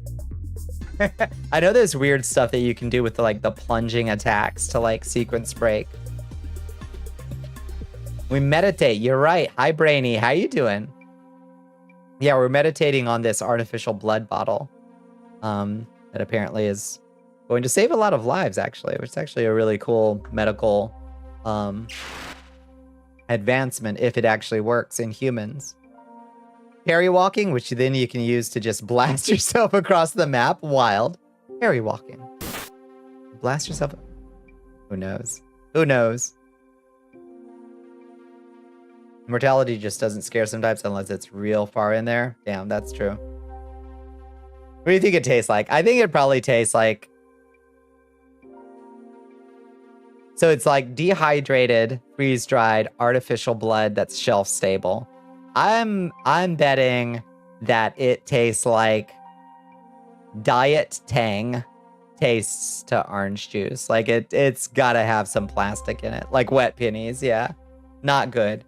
I know there's weird stuff that you can do with the plunging attacks to like sequence break. We meditate. You're right. Hi, Brainy. How you doing? Yeah, we're meditating on this artificial blood bottle that apparently is going to save a lot of lives, actually, which is actually a really cool medical advancement if it actually works in humans. Harry walking, which then you can use to just blast yourself across the map. Wild. Harry walking. Blast yourself. Who knows? Who knows? Mortality just doesn't scare sometimes unless it's real far in there. Damn, that's true. What do you think it tastes like? I think it probably tastes like... So it's like dehydrated, freeze-dried, artificial blood that's shelf-stable. I'm betting that it tastes like Diet Tang tastes to orange juice. Like it's gotta have some plastic in it. Like wet pennies, yeah. Not good.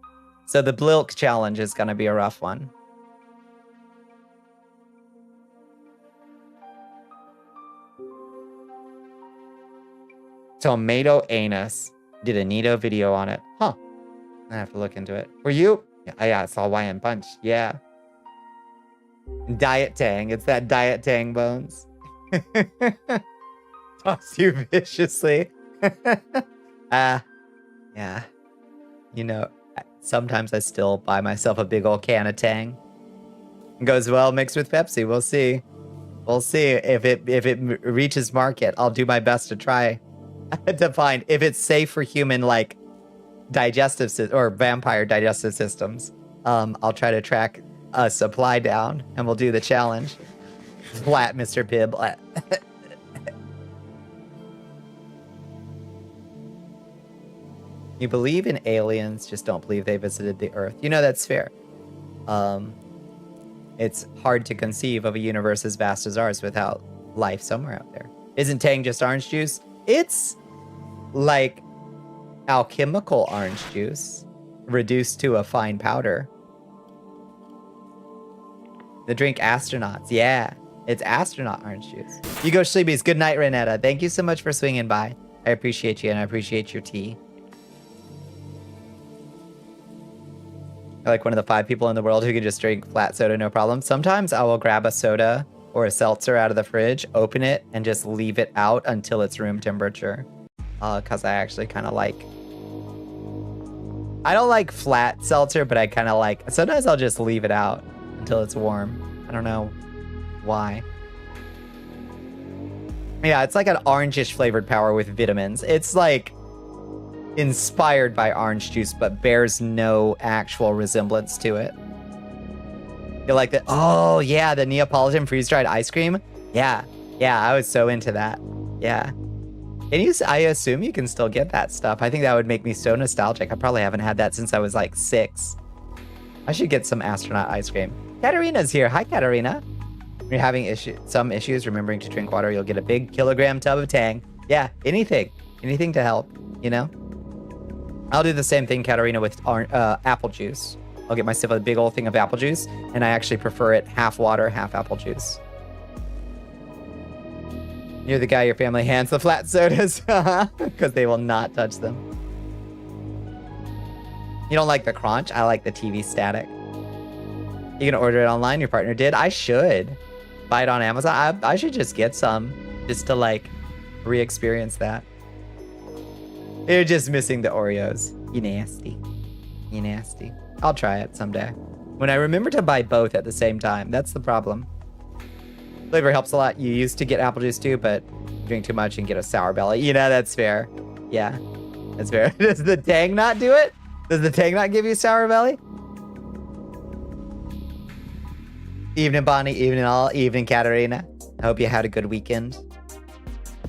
So the Blilk challenge is gonna be a rough one. Tomato anus. Did a neato video on it. Huh. I have to look into it. Were you? Yeah, it's all Hawaiian punch. Yeah. Diet Tang. It's that Diet Tang bones. Toss you viciously. Yeah. You know, sometimes I still buy myself a big old can of Tang. It goes well mixed with Pepsi. We'll see. We'll see if it reaches market. I'll do my best to try to find if it's safe for human like digestive or vampire digestive systems. I'll try to track a supply down and we'll do the challenge. Flat, Mr. Pibb. You believe in aliens, just don't believe they visited the Earth. You know, that's fair. It's hard to conceive of a universe as vast as ours without life somewhere out there. Isn't Tang just orange juice? It's like alchemical orange juice reduced to a fine powder. The drink astronauts. Yeah, it's astronaut orange juice. You go sleepies. Good night, Renetta. Thank you so much for swinging by. I appreciate you and I appreciate your tea. I'm like one of the 5 people in the world who can just drink flat soda no problem. Sometimes I will grab a soda or a seltzer out of the fridge, open it, and just leave it out until it's room temperature. Because I actually kind of like... I don't like flat seltzer, but I kind of like... Sometimes I'll just leave it out until it's warm. I don't know why. Yeah, it's like an orangish flavored power with vitamins. It's like inspired by orange juice, but bears no actual resemblance to it. You like that? Oh, yeah, the Neapolitan freeze-dried ice cream? Yeah, I was so into that. Yeah. And I assume you can still get that stuff. I think that would make me so nostalgic. I probably haven't had that since I was like 6. I should get some astronaut ice cream. Katarina's here. Hi, Katarina. When you're having some issues remembering to drink water, you'll get a big kilogram tub of Tang. Yeah, anything to help, you know? I'll do the same thing, Katarina, with apple juice. I'll get myself a big old thing of apple juice, and I actually prefer it half water, half apple juice. You're the guy your family hands the flat sodas, because they will not touch them. You don't like the crunch? I like the TV static. You can order it online. Your partner did. I should buy it on Amazon. I should just get some just to like re-experience that. You're just missing the Oreos. You nasty. You nasty. I'll try it someday. When I remember to buy both at the same time. That's the problem. Flavor helps a lot. You used to get apple juice too, but you drink too much and get a sour belly. You know, that's fair. Yeah, that's fair. Does the Tang not do it? Does the Tang not give you sour belly? Evening, Bonnie. Evening, all. Evening, Katarina. I hope you had a good weekend.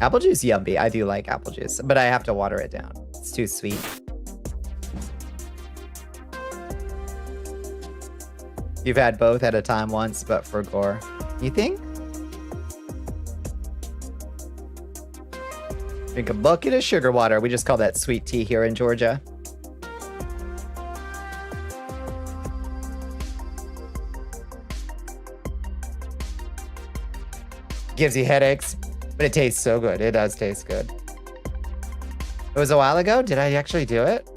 Apple juice, yummy. I do like apple juice, but I have to water it down. It's too sweet. You've had both at a time once, but for gore. You think? Drink a bucket of sugar water. We just call that sweet tea here in Georgia. Gives you headaches, but it tastes so good. It does taste good. It was a while ago. Did I actually do it?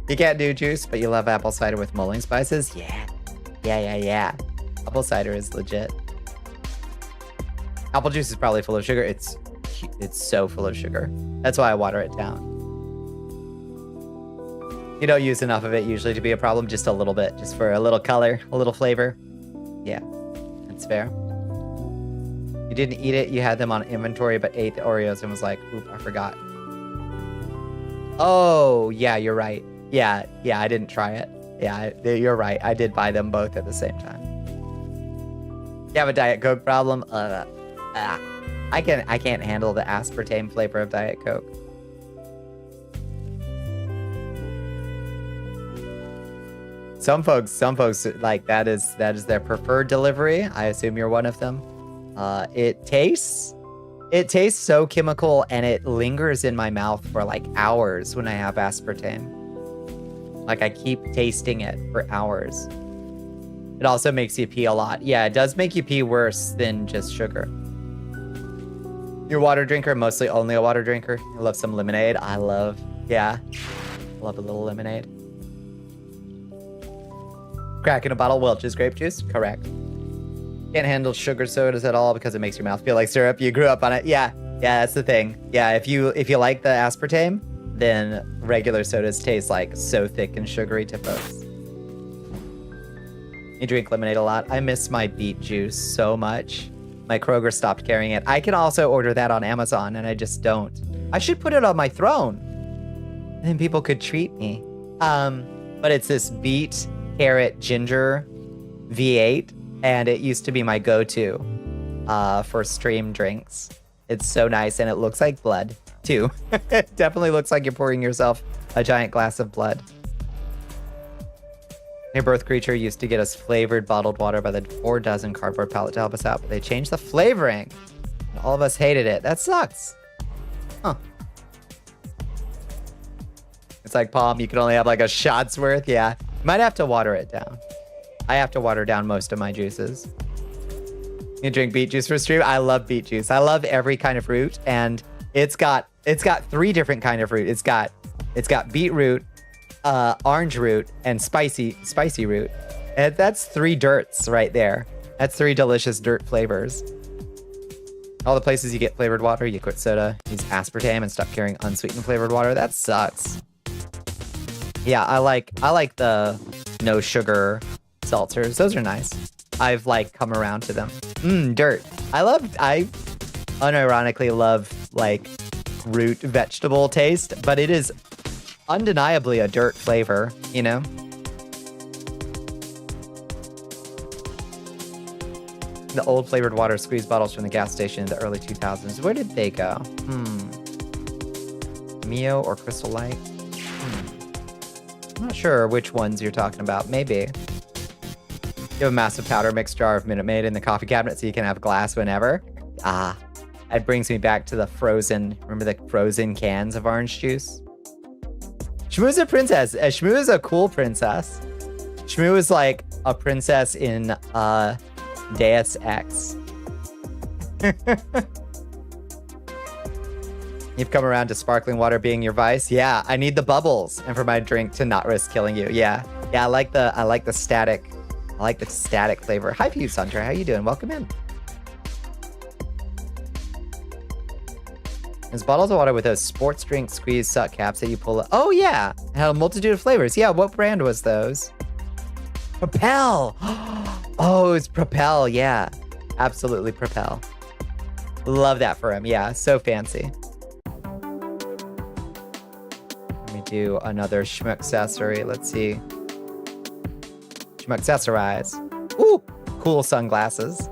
You can't do juice, but you love apple cider with mulling spices? Yeah. Yeah. Apple cider is legit. Apple juice is probably full of sugar. It's so full of sugar. That's why I water it down. You don't use enough of it usually to be a problem. Just a little bit, just for a little color, a little flavor. Yeah, that's fair. You didn't eat it. You had them on inventory, but ate the Oreos and was like, oop, I forgot. Oh, yeah, you're right. Yeah, I didn't try it. Yeah, you're right. I did buy them both at the same time. You have a Diet Coke problem? I can't handle the aspartame flavor of Diet Coke. Some folks like that is their preferred delivery. I assume you're one of them. It tastes so chemical and it lingers in my mouth for like hours when I have aspartame. Like I keep tasting it for hours. It also makes you pee a lot. Yeah, it does make you pee worse than just sugar. You're a water drinker, mostly only a water drinker. You love some lemonade. I love a little lemonade. Cracking a bottle Welch's grape juice, correct. Can't handle sugar sodas at all because it makes your mouth feel like syrup. You grew up on it. Yeah, that's the thing. Yeah, if you like the aspartame, then regular sodas taste like so thick and sugary to folks. You drink lemonade a lot. I miss my beet juice so much. My Kroger stopped carrying it. I can also order that on Amazon, and I just don't. I should put it on my throne. And then people could treat me. But it's this beet, carrot, ginger V8, and it used to be my go-to for stream drinks. It's so nice, and it looks like blood, too. It definitely looks like you're pouring yourself a giant glass of blood. Your birth creature used to get us flavored bottled water by the 4 dozen cardboard pallet to help us out, but they changed the flavoring. And all of us hated it. That sucks. Huh. It's like Palm, you can only have like a shot's worth. Yeah. Might have to water it down. I have to water down most of my juices. You drink beet juice for stream? I love beet juice. I love every kind of fruit, and it's got 3 different kind of fruit. It's got beetroot, orange root, and spicy root. And that's 3 dirts right there. That's 3 delicious dirt flavors. All the places you get flavored water, you quit soda, use aspartame, and stop carrying unsweetened flavored water. That sucks. Yeah, I like the no sugar seltzers. Those are nice. I've like come around to them. Dirt. I unironically love like root vegetable taste, but it is undeniably a dirt flavor, you know? The old flavored water squeeze bottles from the gas station in the early 2000s. Where did they go? Mio or Crystal Light? I'm not sure which ones you're talking about. Maybe. You have a massive powder mix jar of Minute Maid in the coffee cabinet so you can have glass whenever. That brings me back to the frozen, remember the frozen cans of orange juice? Shmoo's a princess. Shmoo is a cool princess. Shmoo is like a princess in Deus Ex. You've come around to sparkling water being your vice. Yeah, I need the bubbles and for my drink to not risk killing you. Yeah. Yeah, I like the static. I like the static flavor. Hi Fuse Hunter, how you doing? Welcome in. There's bottles of water with those sports drink squeeze suck caps that you pull up. Oh yeah, it had a multitude of flavors. Yeah, what brand was those? Propel. Oh, it's Propel. Yeah, absolutely Propel. Love that for him. Yeah, so fancy. Let me do another schmuccessory. Let's see. Schmuccessorize. Ooh, cool sunglasses.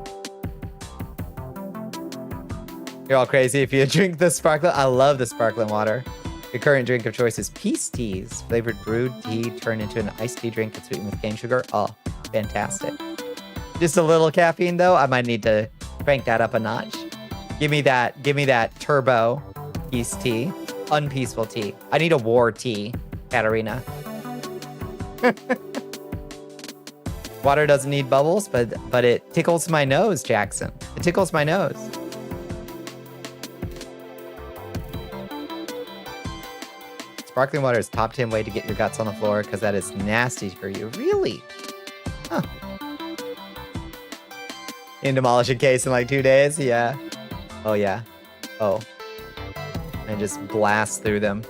You're all crazy if you drink the sparkling. I love the sparkling water. Your current drink of choice is Peace Teas. Flavored brewed tea turned into an iced tea drink that's sweetened with cane sugar. Oh, fantastic. Just a little caffeine though. I might need to crank that up a notch. Give me that turbo peace tea. Unpeaceful tea. I need a war tea, Katarina. Water doesn't need bubbles, but it tickles my nose, Jackson. It tickles my nose. Sparkling water is top 10 way to get your guts on the floor because that is nasty for you. Really? Huh. You can demolish a case in like 2 days? Yeah. Oh, yeah. Oh. And just blast through them.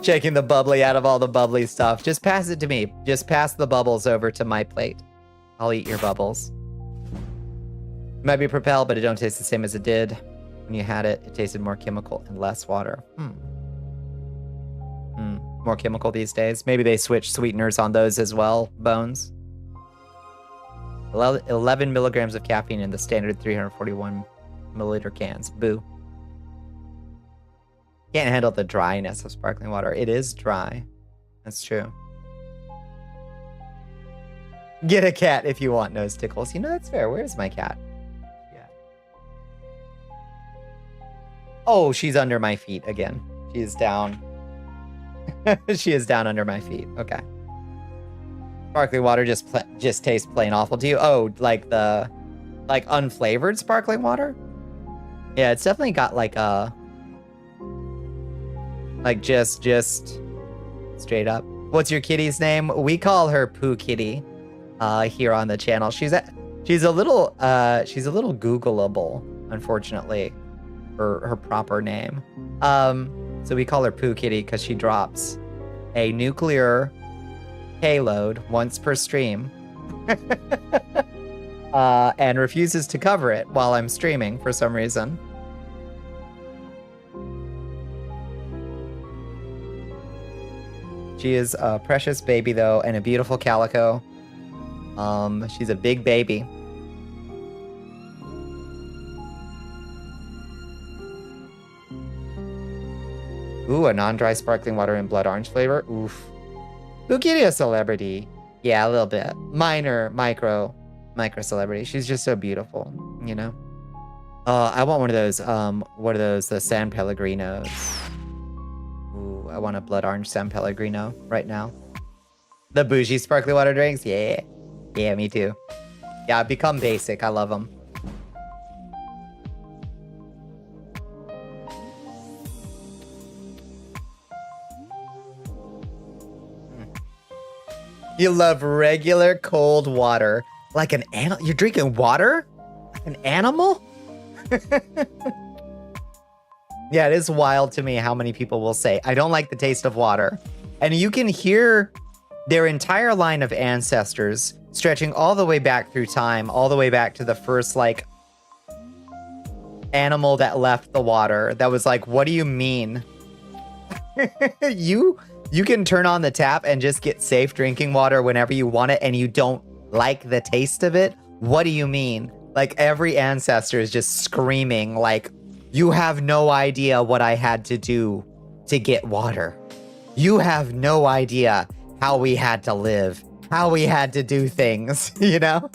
Shaking the bubbly out of all the bubbly stuff. Just pass it to me. Just pass the bubbles over to my plate. I'll eat your bubbles. It might be Propel, but it don't taste the same as it did. When you had it, it tasted more chemical and less water. More chemical these days. Maybe they switch sweeteners on those as well, Bones. 11 milligrams of caffeine in the standard 341 milliliter cans. Boo. Can't handle the dryness of sparkling water. It is dry. That's true. Get a cat if you want nose tickles. You know, that's fair. Where's my cat? Yeah. Oh, she's under my feet again. She's down. She is down under my feet. Okay. Sparkling water just tastes plain awful to you. Oh, like unflavored sparkling water? Yeah, it's definitely got like a just straight up. What's your kitty's name? We call her Pooh Kitty here on the channel. She's a little Googleable, unfortunately, for her proper name. So we call her Pooh Kitty because she drops a nuclear payload once per stream and refuses to cover it while I'm streaming for some reason. She is a precious baby though, and a beautiful calico. She's a big baby. Ooh, a non-dry sparkling water in blood orange flavor. Oof. Who give you a celebrity? Yeah, a little bit. Micro celebrity. She's just so beautiful, you know? I want one of those, what are those? The San Pellegrinos. Ooh, I want a blood orange San Pellegrino right now. The bougie sparkling water drinks? Yeah. Yeah, me too. Yeah, become basic. I love them. You love regular cold water. Like an animal? You're drinking water? Like an animal? Yeah, it is wild to me how many people will say, I don't like the taste of water. And you can hear their entire line of ancestors stretching all the way back through time, all the way back to the first, like, animal that left the water. That was like, what do you mean? You can turn on the tap and just get safe drinking water whenever you want it and you don't like the taste of it? What do you mean? Like every ancestor is just screaming like, you have no idea what I had to do to get water. You have no idea how we had to live, how we had to do things, you know?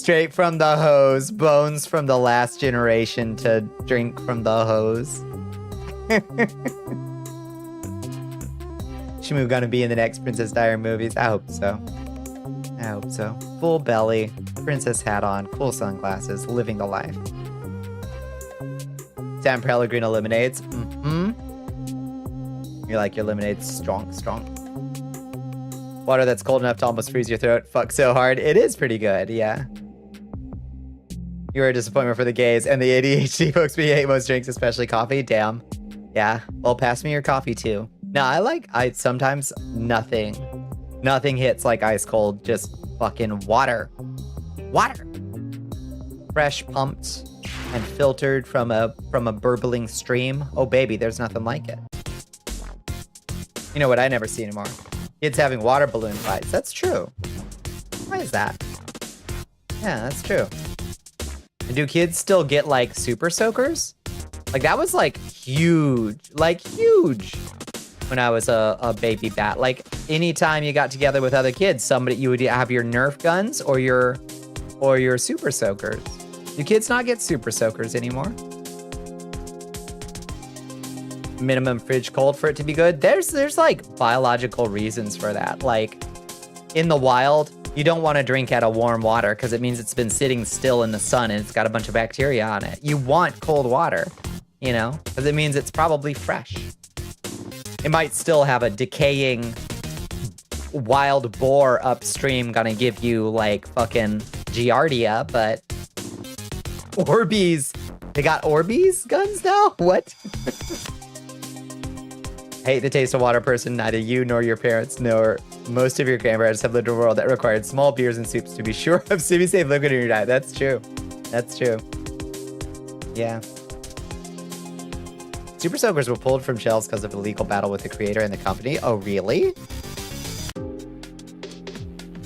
Straight from the hose. Bones from the last generation to drink from the hose. Shmoo gonna be in the next Princess Diary movies? I hope so. I hope so. Full belly, princess hat on, cool sunglasses, living the life. San Pellegrino lemonades. You like your lemonades strong, strong. Water that's cold enough to almost freeze your throat. Fuck so hard. It is pretty good, yeah. You were a disappointment for the gays, and the ADHD folks we hate most drinks, especially coffee. Damn. Yeah. Well, pass me your coffee too. No, I sometimes nothing hits like ice cold. Just fucking water. Water. Fresh, pumped, and filtered from a burbling stream. Oh baby, there's nothing like it. You know what I never see anymore? Kids having water balloon fights. That's true. Why is that? Yeah, that's true. And do kids still get like super soakers? Like that was like huge. Like huge. When I was a baby bat. Like anytime you got together with other kids, you would have your Nerf guns or your super soakers. Do kids not get super soakers anymore? Minimum fridge cold for it to be good. There's like biological reasons for that. Like in the wild, you don't want to drink out of warm water because it means it's been sitting still in the sun and it's got a bunch of bacteria on it. You want cold water, you know, because it means it's probably fresh. It might still have a decaying wild boar upstream gonna give you like fucking Giardia, but Orbeez. They got Orbeez guns now? What? Hate the taste of water person. Neither you nor your parents nor most of your grandparents have lived in a world that required small beers and soups to be sure of semi-safe liquid in your diet. That's true. That's true. Yeah. Super soakers were pulled from shelves because of a legal battle with the creator and the company. Oh, really?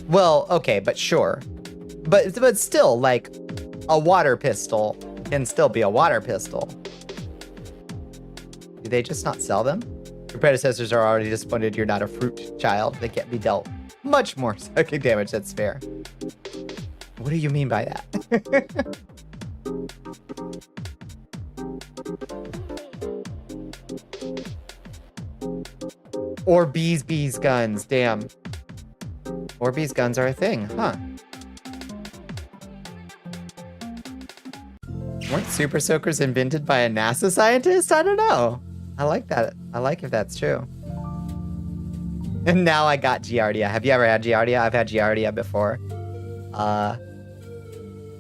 Well, okay, but sure. But still, like, a water pistol can still be a water pistol. Do they just not sell them? Your predecessors are already disappointed you're not a fruit child. They can't be dealt much more psychic damage. That's fair. What do you mean by that? Orbeez guns, damn. Orbeez guns are a thing, huh? Weren't super soakers invented by a NASA scientist? I don't know. I like that. I like if that's true. And now I got Giardia. Have you ever had Giardia? I've had Giardia before.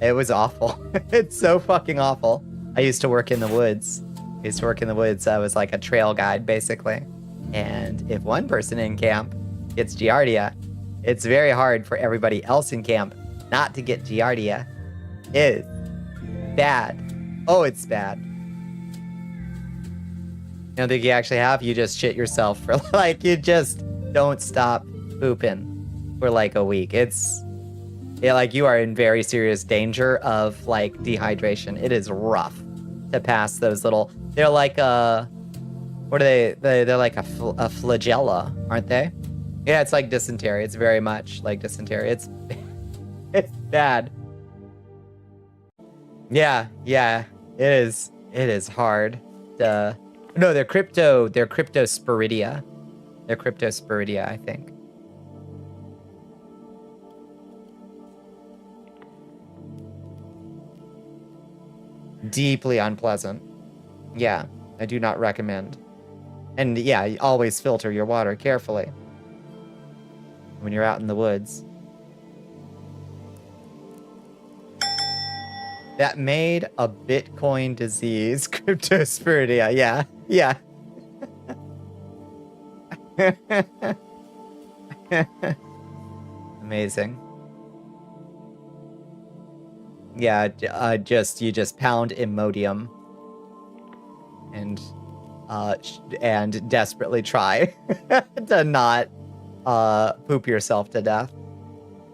It was awful. It's so fucking awful. I used to work in the woods. I was like a trail guide, basically. And if one person in camp gets Giardia, it's very hard for everybody else in camp not to get Giardia. It's bad. Oh, it's bad. You don't think you actually have? You just shit yourself for like, you just don't stop pooping for like a week. Like you are in very serious danger of like dehydration. It is rough to pass those little, they're like what are they? They're like a flagella, aren't they? Yeah, it's like dysentery. It's very much like dysentery. It's bad. Yeah, it is. It is hard. No, they're cryptosporidia. They're cryptosporidia, I think. Deeply unpleasant. Yeah, I do not recommend. And yeah, always filter your water carefully when you're out in the woods. That made a Bitcoin disease, cryptosporidia. Yeah. Amazing. Yeah, you just pound Imodium and desperately try to not poop yourself to death.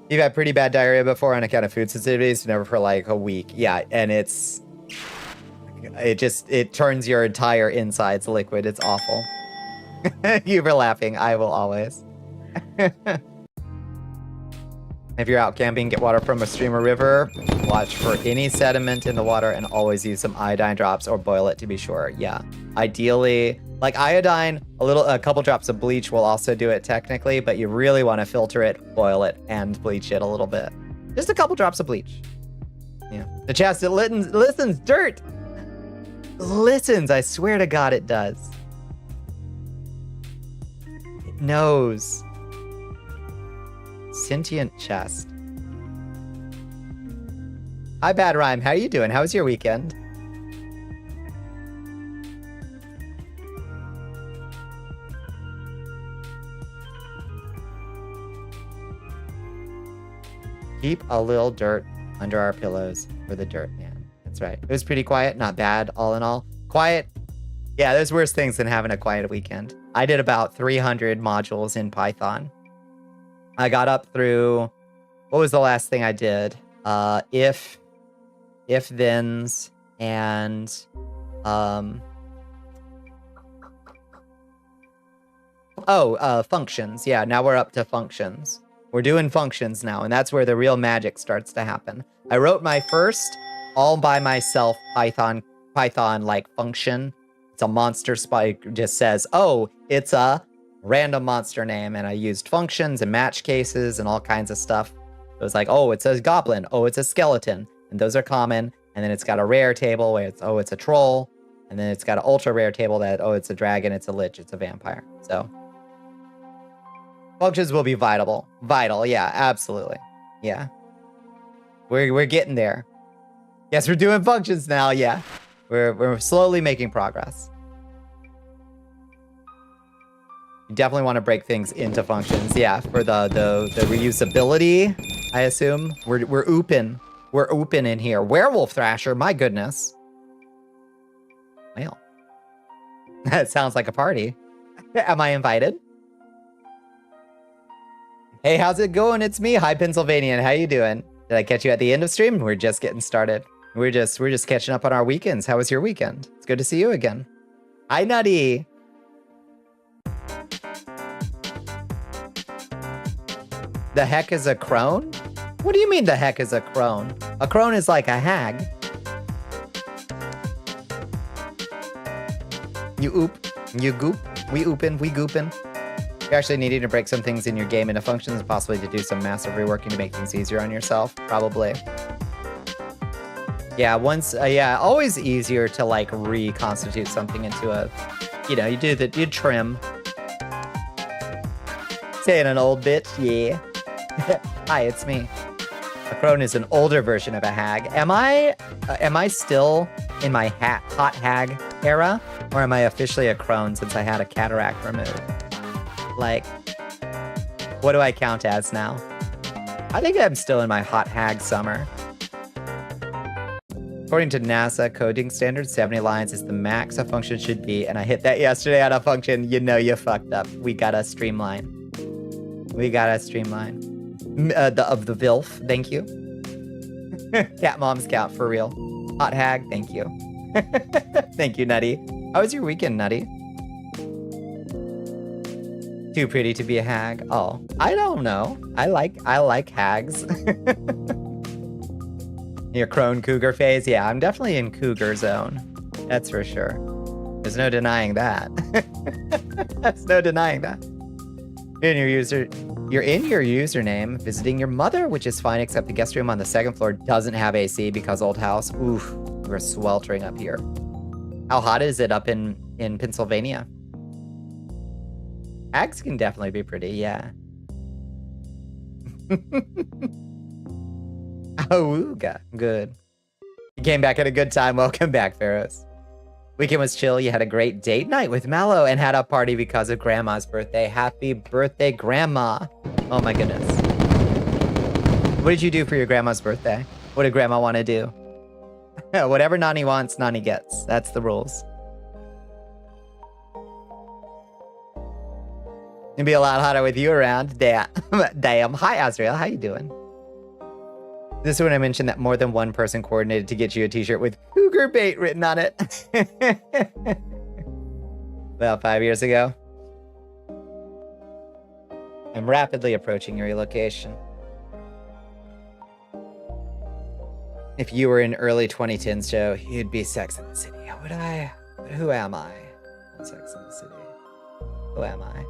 You've had pretty bad diarrhea before on account of food sensitivities, never for like a week. Yeah, and it turns your entire insides liquid. It's awful. You were laughing. I will always. If you're out camping, get water from a stream or river. Watch for any sediment in the water and always use some iodine drops or boil it to be sure. Yeah. Ideally, like iodine, a couple drops of bleach will also do it technically, but you really want to filter it, boil it, and bleach it a little bit. Just a couple drops of bleach. Yeah. The chest, it listens, dirt. Listens, I swear to God it does. It knows. Sentient chest. Hi, Bad Rhyme. How you doing? How was your weekend? Keep a little dirt under our pillows for the dirt man. That's right. It was pretty quiet. Not bad, all in all. Quiet. Yeah, there's worse things than having a quiet weekend. I did about 300 modules in Python. I got up through, what was the last thing I did? If, thens, and, functions. Yeah, now we're up to functions. We're doing functions now, and that's where the real magic starts to happen. I wrote my first all by myself Python like function. It's a monster spike, just says, oh, it's a random monster name, and I used functions and match cases and all kinds of stuff. It was like, oh, it's a goblin, oh, it's a skeleton, and those are common. And then it's got a rare table where it's, oh, it's a troll, and then it's got an ultra rare table that, oh, it's a dragon, it's a lich, it's a vampire. So functions will be vital, yeah, absolutely, yeah. We're getting there. Yes, we're doing functions now, yeah. We're slowly making progress. You definitely want to break things into functions, yeah, for the reusability, I assume. We're open. We're open in here. Werewolf Thrasher, my goodness. Well, that sounds like a party. Am I invited? Hey, how's it going? It's me, Hi Pennsylvanian. How you doing? Did I catch you at the end of stream? We're just getting started. We're just catching up on our weekends. How was your weekend? It's good to see you again. Hi, Nutty. The heck is a crone? What do you mean the heck is a crone? A crone is like a hag. You oop, you goop, we oopin', we goopin'. You're actually needing to break some things in your game into functions, possibly to do some massive reworking to make things easier on yourself, probably. Yeah, always easier to like reconstitute something into a, you trim. Saying an old bitch, yeah. Hi, it's me. A crone is an older version of a hag. Am I still in my hot hag era, or am I officially a crone since I had a cataract removed? Like, what do I count as now? I think I'm still in my hot hag summer. According to NASA coding standards, 70 lines is the max a function should be, and I hit that yesterday on a function. You know you fucked up. We gotta streamline. Of the VILF, thank you. Cat moms count for real. Hot hag, thank you. Thank you, Nutty. How was your weekend, Nutty? Too pretty to be a hag. Oh, I don't know. I like hags. Your crone cougar phase? Yeah, I'm definitely in cougar zone. That's for sure. There's no denying that. There's no denying that. You're in your username visiting your mother, which is fine, except the guest room on the second floor doesn't have AC because old house. Oof, we're sweltering up here. How hot is it up in Pennsylvania? Hags can definitely be pretty, yeah. Awooga, good. You came back at a good time. Welcome back, Pharaohs. Weekend was chill. You had a great date night with Mello and had a party because of Grandma's birthday. Happy birthday, Grandma. Oh my goodness. What did you do for your grandma's birthday? What did Grandma want to do? Whatever Nani wants, Nani gets. That's the rules. It'd be a lot hotter with you around. Damn. Hi, Azrael. How you doing? This is when I mentioned that more than one person coordinated to get you a t-shirt with cougar bait written on it. About 5 years ago. I'm rapidly approaching your relocation. If you were in early 2010s, Joe, you'd be Sex in the City. Would I? Who am I? Sex in the City. Who am I?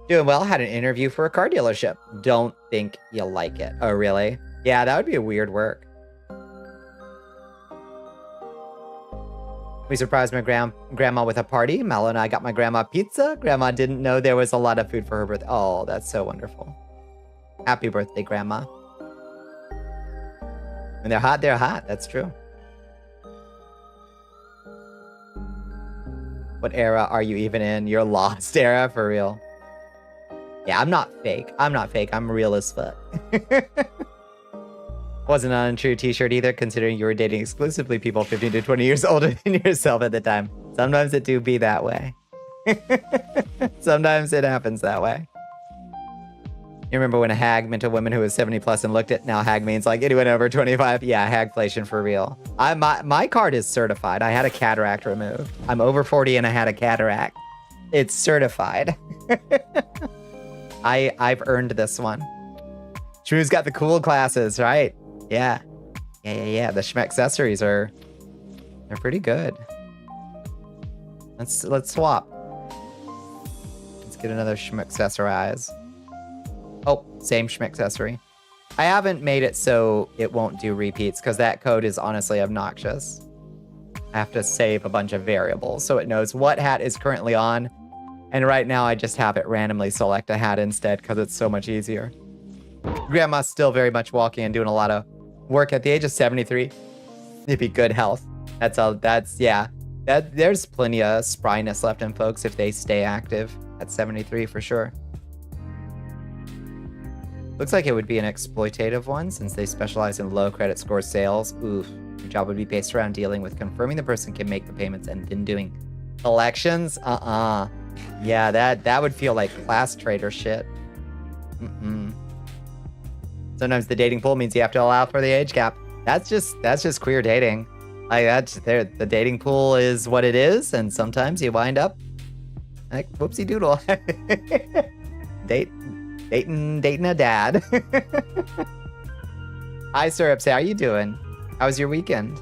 Doing well. Had an interview for a car dealership. Don't think you'll like it. Oh, really? Yeah, that would be a weird work. We surprised my grandma with a party. Mallow and I got my grandma pizza. Grandma didn't know there was a lot of food for her birthday. Oh, that's so wonderful. Happy birthday, Grandma. When they're hot, they're hot. That's true. What era are you even in? You're lost era, for real. Yeah, I'm not fake. I'm not fake. I'm real as fuck. Wasn't an untrue t-shirt either, considering you were dating exclusively people 15 to 20 years older than yourself at the time. Sometimes it do be that way. Sometimes it happens that way. You remember when a hag meant a woman who was 70 plus and looked at, now hag means like anyone over 25. Yeah, hagflation for real. My card is certified. I had a cataract removed. I'm over 40 and I had a cataract. It's certified. I've earned this one. Drew's got the cool glasses, right? Yeah. Yeah. The schmaccessories they're pretty good. Let's swap. Let's get another schmaccessorize. Oh, same schmaccessory. I haven't made it so it won't do repeats because that code is honestly obnoxious. I have to save a bunch of variables so it knows what hat is currently on. And right now I just have it randomly select a hat instead because it's so much easier. Grandma's still very much walking and doing a lot of work at the age of 73. It'd be good health. There's plenty of spryness left in folks if they stay active at 73 for sure. Looks like it would be an exploitative one since they specialize in low credit score sales. Oof. Your job would be based around dealing with confirming the person can make the payments and then doing collections. Yeah, that would feel like class trader shit. Sometimes the dating pool means you have to allow for the age gap. That's just queer dating. Like the dating pool is what it is, and sometimes you wind up like whoopsie doodle. Dating a dad. Hi, Syrups. How you doing? How was your weekend?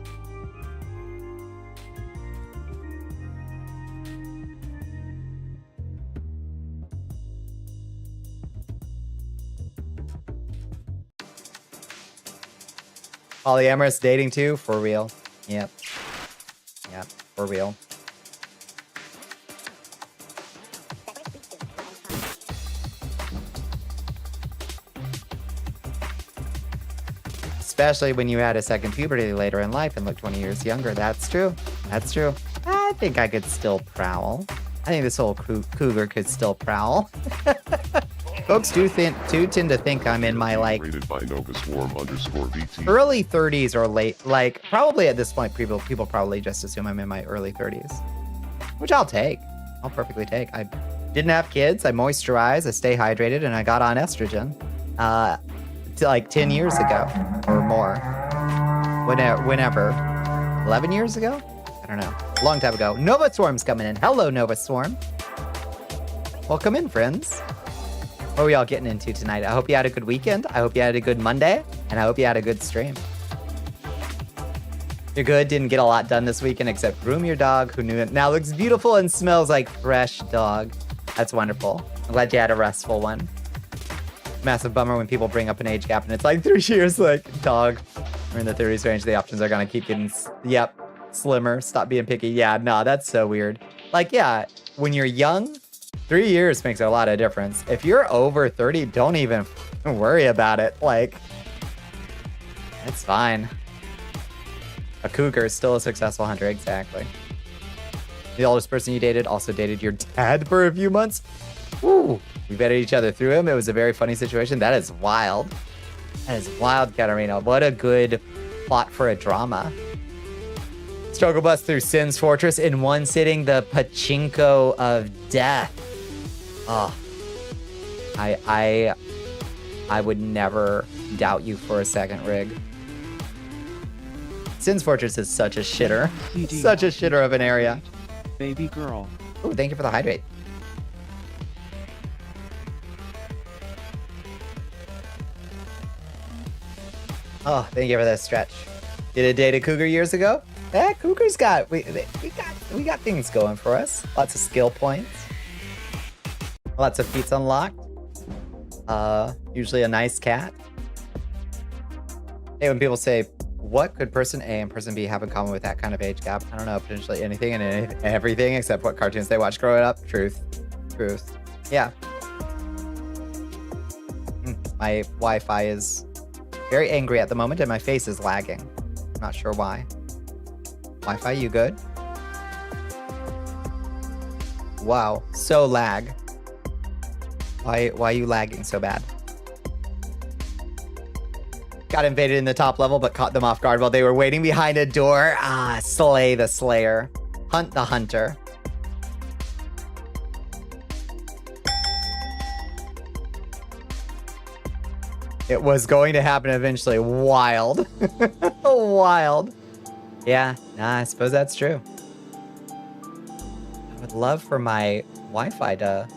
Polyamorous dating too? For real. Yep, for real. Especially when you had a second puberty later in life and look 20 years younger. That's true. That's true. I think I could still prowl. I think this whole cougar could still prowl. Folks do tend to think I'm in my like Rated by NovaSwarm_VT. early 30s or late, like probably at this point people probably just assume I'm in my early 30s, which I'll take. I'll perfectly take. I didn't have kids. I moisturize. I stay hydrated, and I got on estrogen. Like 10 years ago or more. Whenever. 11 years ago? I don't know. A long time ago. Nova Swarm's coming in. Hello, Nova Swarm. Welcome in, friends. What are we all getting into tonight? I hope you had a good weekend. I hope you had a good Monday. And I hope you had a good stream. You're good. Didn't get a lot done this weekend except groom your dog, who now looks beautiful and smells like fresh dog. That's wonderful. I'm glad you had a restful one. Massive bummer when people bring up an age gap and it's like 3 years, like, dog. We're in the 30s range. The options are going to keep getting, slimmer. Stop being picky. Yeah, no, that's so weird. Like, yeah, when you're young, 3 years makes a lot of difference. If you're over 30, don't even worry about it. Like, it's fine. A cougar is still a successful hunter. Exactly. The oldest person you dated also dated your dad for a few months. Woo. We vetted each other through him. It was a very funny situation. That is wild. That is wild, Katarina. What a good plot for a drama. Struggle bus through Sin's Fortress in one sitting. The pachinko of death. Oh. I would never doubt you for a second, Rig. Sin's Fortress is such a shitter. Such a shitter of an area. Baby girl. Oh, thank you for the hydrate. Oh, thank you for that stretch. Did a date a cougar years ago? Yeah, cougars got we got things going for us. Lots of skill points. Lots of feats unlocked. Usually a nice cat. Hey, when people say, what could person A and person B have in common with that kind of age gap? I don't know, potentially anything and everything except what cartoons they watched growing up. Truth. Truth. Yeah. My Wi-Fi is very angry at the moment and my face is lagging. Not sure why. Wi-Fi, you good? Wow, so lag. Why are you lagging so bad? Got invaded in the top level, but caught them off guard while they were waiting behind a door. Ah, slay the slayer. Hunt the hunter. It was going to happen eventually. Wild. Wild. Yeah, nah, I suppose that's true. I would love for my Wi-Fi to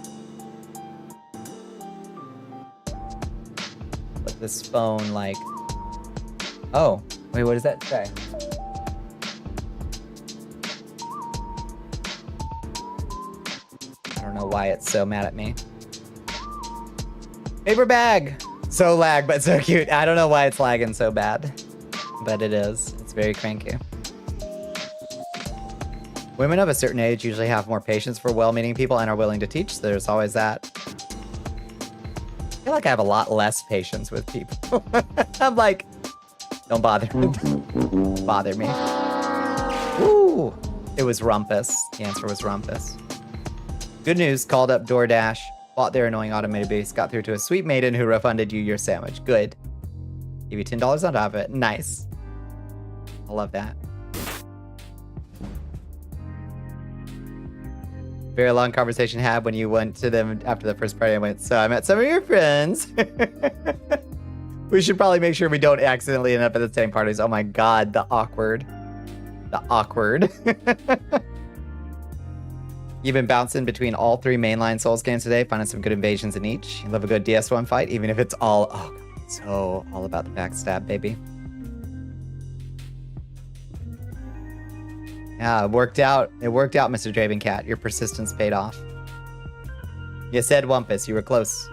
put this phone like... Oh, wait, what does that say? I don't know why it's so mad at me. Paper bag! So lag, but so cute. I don't know why it's lagging so bad, but it is. It's very cranky. Women of a certain age usually have more patience for well-meaning people and are willing to teach. So there's always that. I feel like I have a lot less patience with people. I'm like, don't bother. Bother me. Ooh, it was Rumpus. The answer was Rumpus. Good news, called up DoorDash. Bought their annoying automated base, got through to a sweet maiden who refunded you your sandwich. Good. Give you $10 on top of it. Nice. I love that. Very long conversation had when you went to them after the first party. I went, so I met some of your friends. We should probably make sure we don't accidentally end up at the same parties. Oh my God, the awkward. The awkward. You've been bouncing between all 3 mainline Souls games today, finding some good invasions in each. You love a good DS1 fight, even if it's all... Oh, God, so all about the backstab, baby. Yeah, it worked out. It worked out, Mr. Dravencat. Your persistence paid off. You said Wumpus. You were close.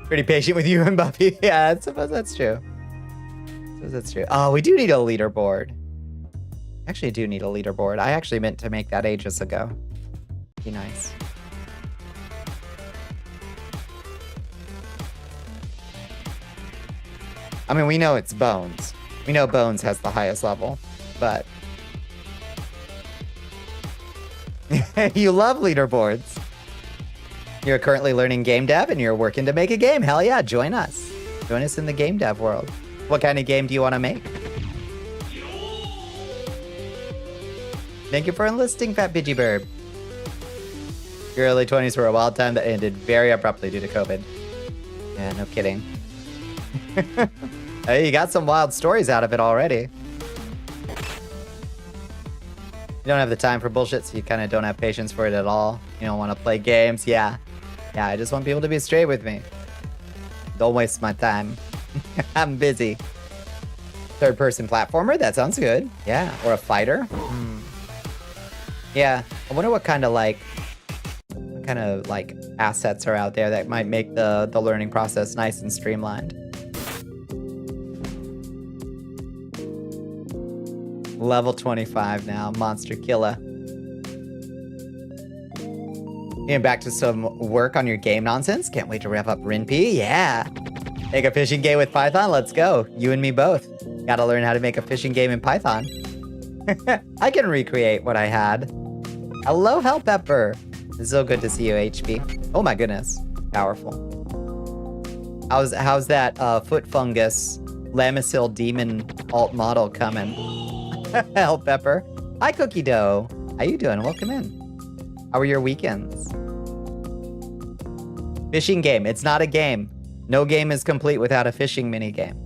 Pretty patient with you and Buffy. Yeah, I suppose that's true. I suppose that's true. Oh, we do need a leaderboard. Actually do need a leaderboard. I actually meant to make that ages ago. Be nice. I mean, we know it's Bones. We know Bones has the highest level, but... You love leaderboards. You're currently learning game dev and you're working to make a game. Hell yeah, join us. Join us in the game dev world. What kind of game do you want to make? Thank you for enlisting, Fat Pidgey Burb. Your early 20s were a wild time that ended very abruptly due to COVID. Yeah, no kidding. Hey, you got some wild stories out of it already. You don't have the time for bullshit, so you kind of don't have patience for it at all. You don't want to play games. Yeah. Yeah, I just want people to be straight with me. Don't waste my time. I'm busy. Third-person platformer? That sounds good. Yeah, or a fighter. Yeah, I wonder what kind of assets are out there that might make the learning process nice and streamlined. Level 25 now, monster killer. Getting back to some work on your game nonsense. Can't wait to rev up Rinpy. Yeah. Make a fishing game with Python. Let's go. You and me both. Gotta learn how to make a fishing game in Python. I can recreate what I had. Hello, Hellpepper. It's so good to see you, HP. Oh my goodness. Powerful. How's that foot fungus Lamisil demon alt model coming? Hellpepper. Hi, Cookie Dough. How you doing? Welcome in. How were your weekends? Fishing game. It's not a game. No game is complete without a fishing minigame.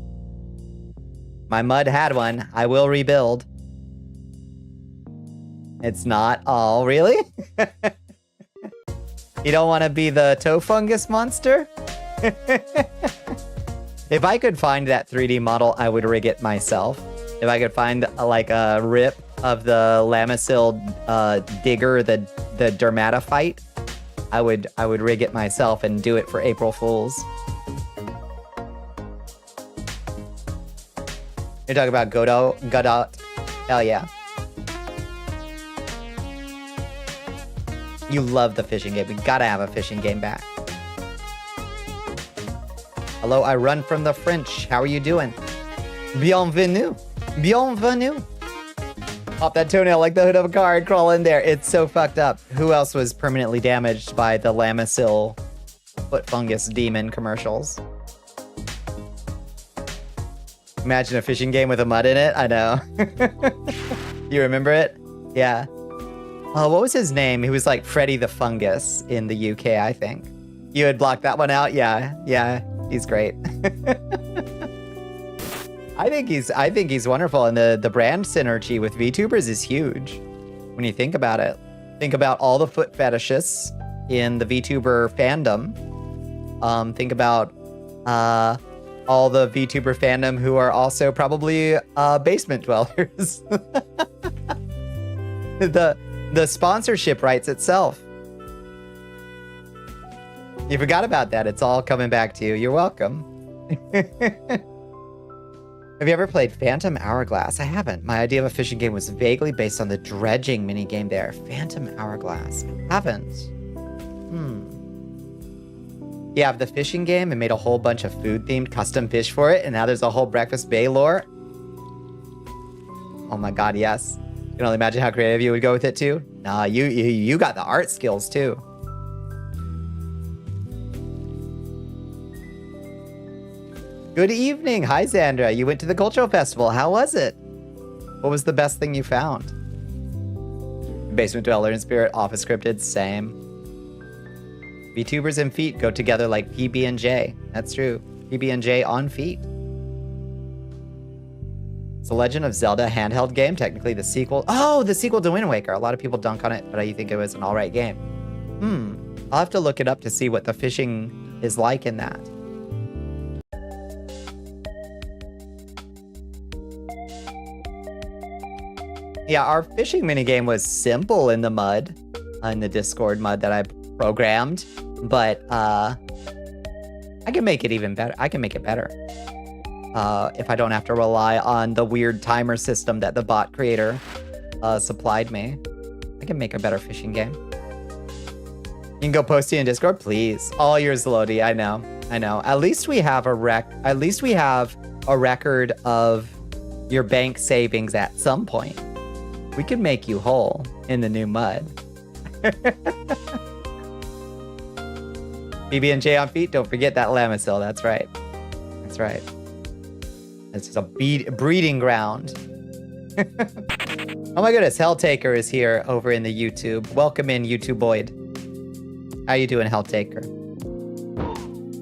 My mud had one. I will rebuild. It's not all, really? You don't want to be the toe fungus monster? If If I could find that 3D model, I would rig it myself. If I could find like a rip of the Lamisil digger, the dermatophyte, I would rig it myself and do it for April Fools. You're talking about Godot? Hell yeah. You love the fishing game. We gotta have a fishing game back. Hello, I run from the French. How are you doing? Bienvenue. Bienvenue. Pop that toenail like the hood of a car and crawl in there. It's so fucked up. Who else was permanently damaged by the Lamisil foot fungus demon commercials? Imagine a fishing game with a mud in it. I know. You remember it? Yeah. Oh, what was his name? He was like Freddy the Fungus in the UK, I think. You had blocked that one out? Yeah. Yeah. He's great. I think he's wonderful, and the brand synergy with VTubers is huge. When you think about it, think about all the foot fetishists in the VTuber fandom. Think about all the VTuber fandom who are also probably basement dwellers. The sponsorship writes itself. You forgot about that. It's all coming back to you. You're welcome. Have you ever played Phantom Hourglass? I haven't. My idea of a fishing game was vaguely based on the dredging minigame there. Phantom Hourglass. Haven't. You have the fishing game and made a whole bunch of food-themed custom fish for it, and now there's a whole Breakfast Bay lore? Oh my god, yes. You can only imagine how creative you would go with it too. Nah, you got the art skills too. Good evening. Hi, Xandra. You went to the cultural festival. How was it? What was the best thing you found? Basement Dweller in Spirit, Office Scripted, same. VTubers and feet go together like PB&J. That's true. PB&J on feet. It's a Legend of Zelda handheld game, technically the sequel. Oh, the sequel to Wind Waker. A lot of people dunk on it, but I think it was an alright game. I'll have to look it up to see what the fishing is like in that. Yeah, our fishing minigame was simple in the mud, in the Discord mud that I programmed, but I can make it even better. I can make it better. If I don't have to rely on the weird timer system that the bot creator supplied me. I can make a better fishing game. You can go post it in Discord, please. All yours, Lodi. I know. At least we have a record of your bank savings at some point. We could make you whole in the new mud. BB&J on feet. Don't forget that Lamisil. That's right. That's right. This is a breeding ground. Oh my goodness, Helltaker is here over in the YouTube. Welcome in, YouTube Boyd. How you doing, Helltaker?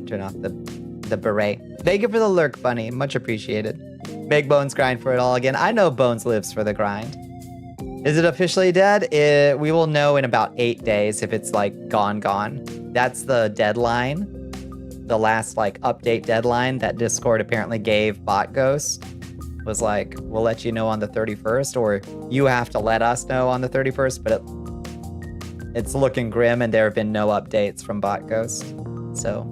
Turn off the beret. Thank you for the lurk, Bunny. Much appreciated. Make Bones grind for it all again. I know Bones lives for the grind. Is it officially dead? We will know in about 8 days if it's like gone. That's the deadline. The last like update deadline that Discord apparently gave Bot Ghost was like, we'll let you know on the 31st, or you have to let us know on the 31st, but it's looking grim and there have been no updates from Bot Ghost. So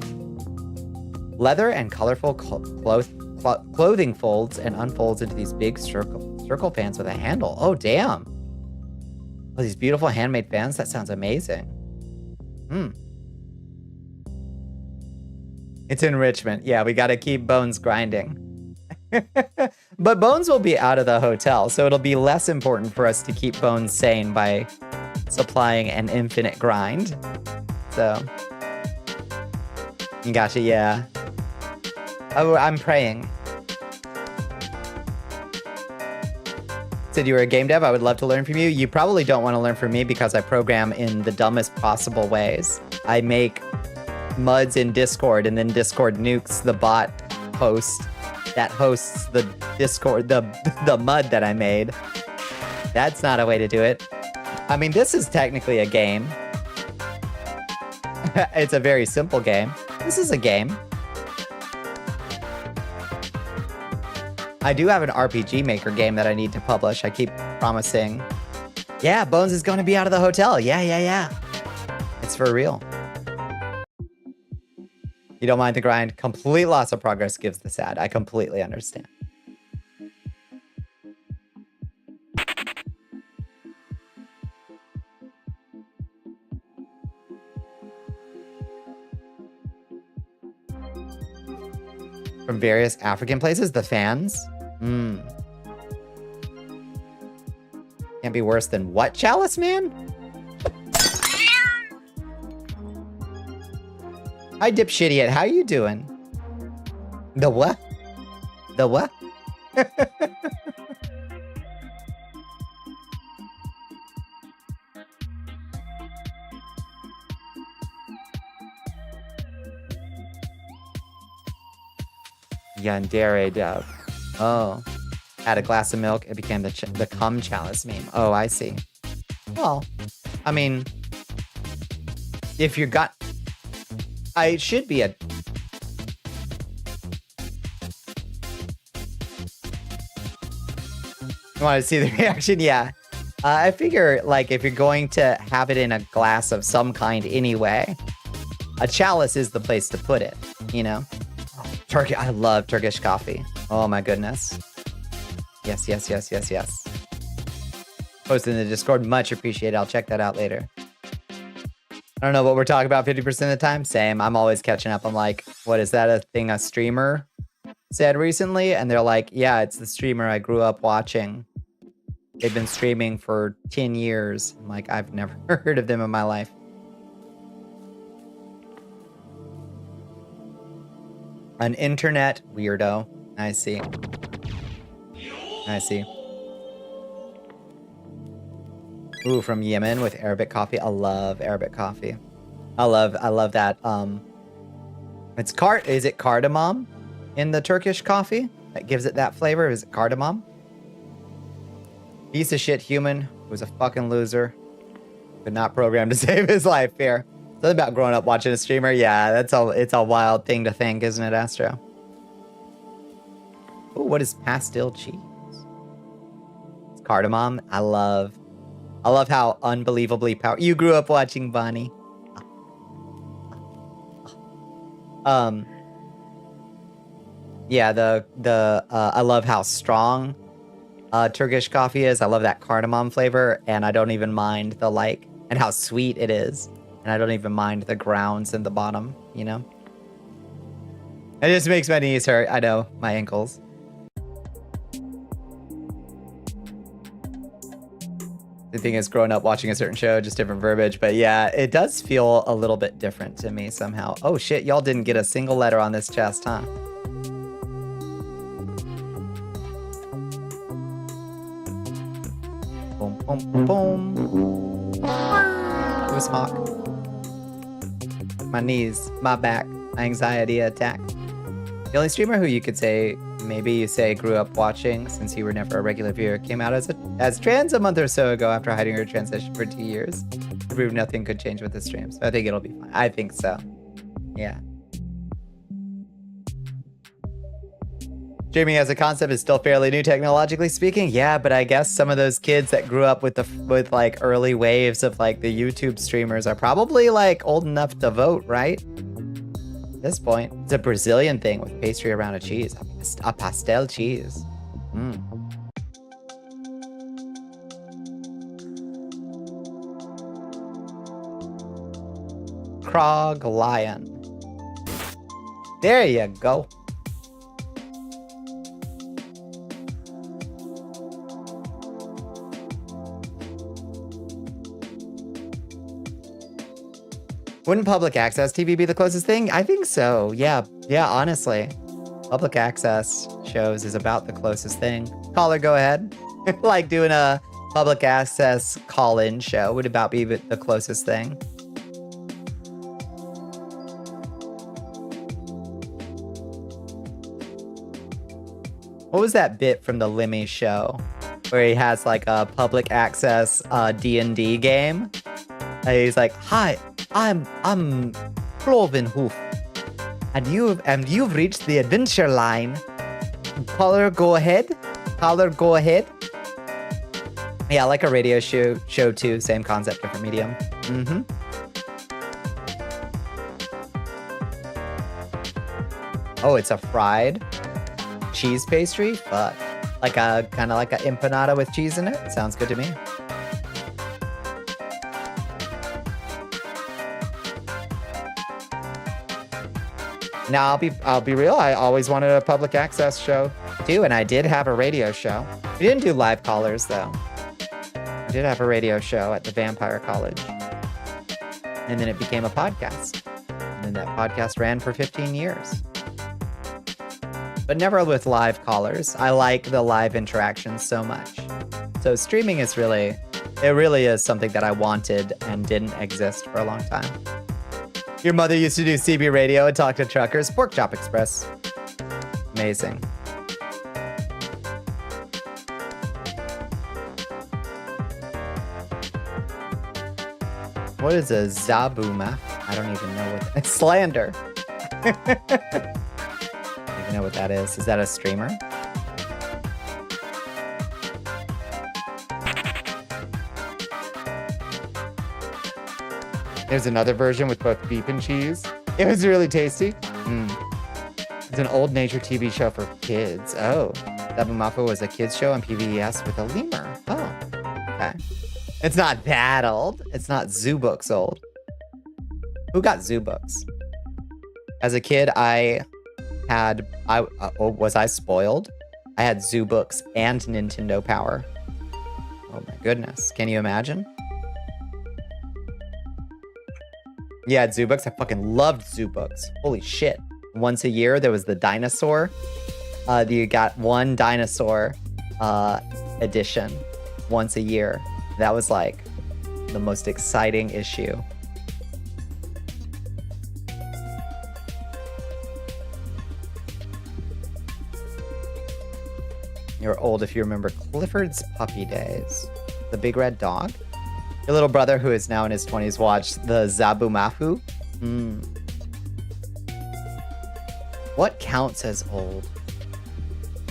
leather and colorful clothing folds and unfolds into these big circle fans with a handle. Oh, damn. Oh, these beautiful handmade fans. That sounds amazing. It's enrichment. Yeah, we got to keep Bones grinding. But Bones will be out of the hotel, so it'll be less important for us to keep Bones sane by supplying an infinite grind. So, you gotcha, yeah. Oh, I'm praying. Said you were a game dev. I would love to learn from you. You probably don't want to learn from me because I program in the dumbest possible ways. I make muds in Discord, and then Discord nukes the bot host that hosts the Discord, the mud that I made. That's not a way to do it. I mean, this is technically a game. It's a very simple game. This is a game. I do have an RPG Maker game that I need to publish. I keep promising. Yeah, Bones is going to be out of the hotel. Yeah. It's for real. You don't mind the grind. Complete loss of progress gives the sad. I completely understand. From various African places, the fans? Can't be worse than what, Chalice Man? Hi, Dipshitiot. How you doing? The what? The what? Yandere Dove. Oh. Add a glass of milk, it became the cum chalice meme. Oh, I see. Well, I mean, if you got... it should be a... You want to see the reaction? Yeah. I figure, like, if you're going to have it in a glass of some kind anyway, a chalice is the place to put it, you know? Turkey, I love Turkish coffee. Oh my goodness. Yes. Post in the Discord, much appreciated. I'll check that out later. I don't know what we're talking about 50% of the time. Same, I'm always catching up. I'm like, what is that a thing a streamer said recently? And they're like, yeah, it's the streamer I grew up watching. They've been streaming for 10 years. I'm like, I've never heard of them in my life. An internet weirdo. I see. Ooh, from Yemen with Arabic coffee. I love Arabic coffee. I love that. Is it cardamom in the Turkish coffee that gives it that flavor? Is it cardamom? Piece of shit human who's a fucking loser. Could not program to save his life here. Something about growing up watching a streamer. Yeah, it's a wild thing to think, isn't it, Astro? Ooh, what is pastel cheese? It's cardamom. I love how unbelievably powerful. You grew up watching Bonnie. Yeah, I love how strong Turkish coffee is. I love that cardamom flavor, and I don't even mind and how sweet it is. And I don't even mind the grounds in the bottom, you know? It just makes my knees hurt. I know, my ankles. The thing is, growing up watching a certain show, just different verbiage. But yeah, it does feel a little bit different to me somehow. Oh shit, y'all didn't get a single letter on this chest, huh? Boom, boom, boom. It was Hawk. My knees, my back, my anxiety attack. The only streamer who you could say, maybe you say grew up watching since you were never a regular viewer, came out as trans a month or so ago after hiding her transition for 2 years. To prove nothing could change with the stream. So I think it'll be fine. I think so. Yeah. Streaming as a concept is still fairly new technologically speaking. Yeah, but I guess some of those kids that grew up with like early waves of like the YouTube streamers are probably like old enough to vote, right? At this point, it's a Brazilian thing with pastry around a cheese. A pastel cheese. Krog Lion. There you go. Wouldn't public access TV be the closest thing? I think so. Yeah, honestly. Public access shows is about the closest thing. Caller, go ahead. Like doing a public access call-in show would about be the closest thing. What was that bit from the Lemmy show where he has like a public access D&D game? And he's like, "Hi, I'm Clovenhoof, and you've reached the adventure line. Caller, go ahead. Caller, go ahead. Yeah, like a radio show too. Same concept, different medium. Mm-hmm. Oh, it's a fried cheese pastry? Fuck. Like a kind of like a empanada with cheese in it? Sounds good to me. Now I'll be real. I always wanted a public access show too, and I did have a radio show. We didn't do live callers though. I did have a radio show at the Vampire College, and then it became a podcast, and then that podcast ran for 15 years. But never with live callers. I like the live interactions so much. So streaming is really is something that I wanted and didn't exist for a long time. Your mother used to do CB radio and talk to truckers. Pork Chop Express. Amazing. What is a Zabuma? I don't even know what that is. Slander. I don't even know what that is. Is that a streamer? There's another version with both beef and cheese. It was really tasty. It's an old nature TV show for kids. Oh, Zabumafu was a kids show on PBS with a lemur. Oh, okay. It's not that old. It's not Zoo Books old. Who got Zoo Books? As a kid, was I spoiled? I had Zoo Books and Nintendo Power. Oh my goodness. Can you imagine? Yeah, Zoo Books. I fucking loved Zoo Books. Holy shit. Once a year, there was the dinosaur. You got one dinosaur edition once a year. That was like the most exciting issue. You're old if you remember Clifford's Puppy Days. The Big Red Dog? Your little brother, who is now in his 20s, watched the Zabumafu. What counts as old?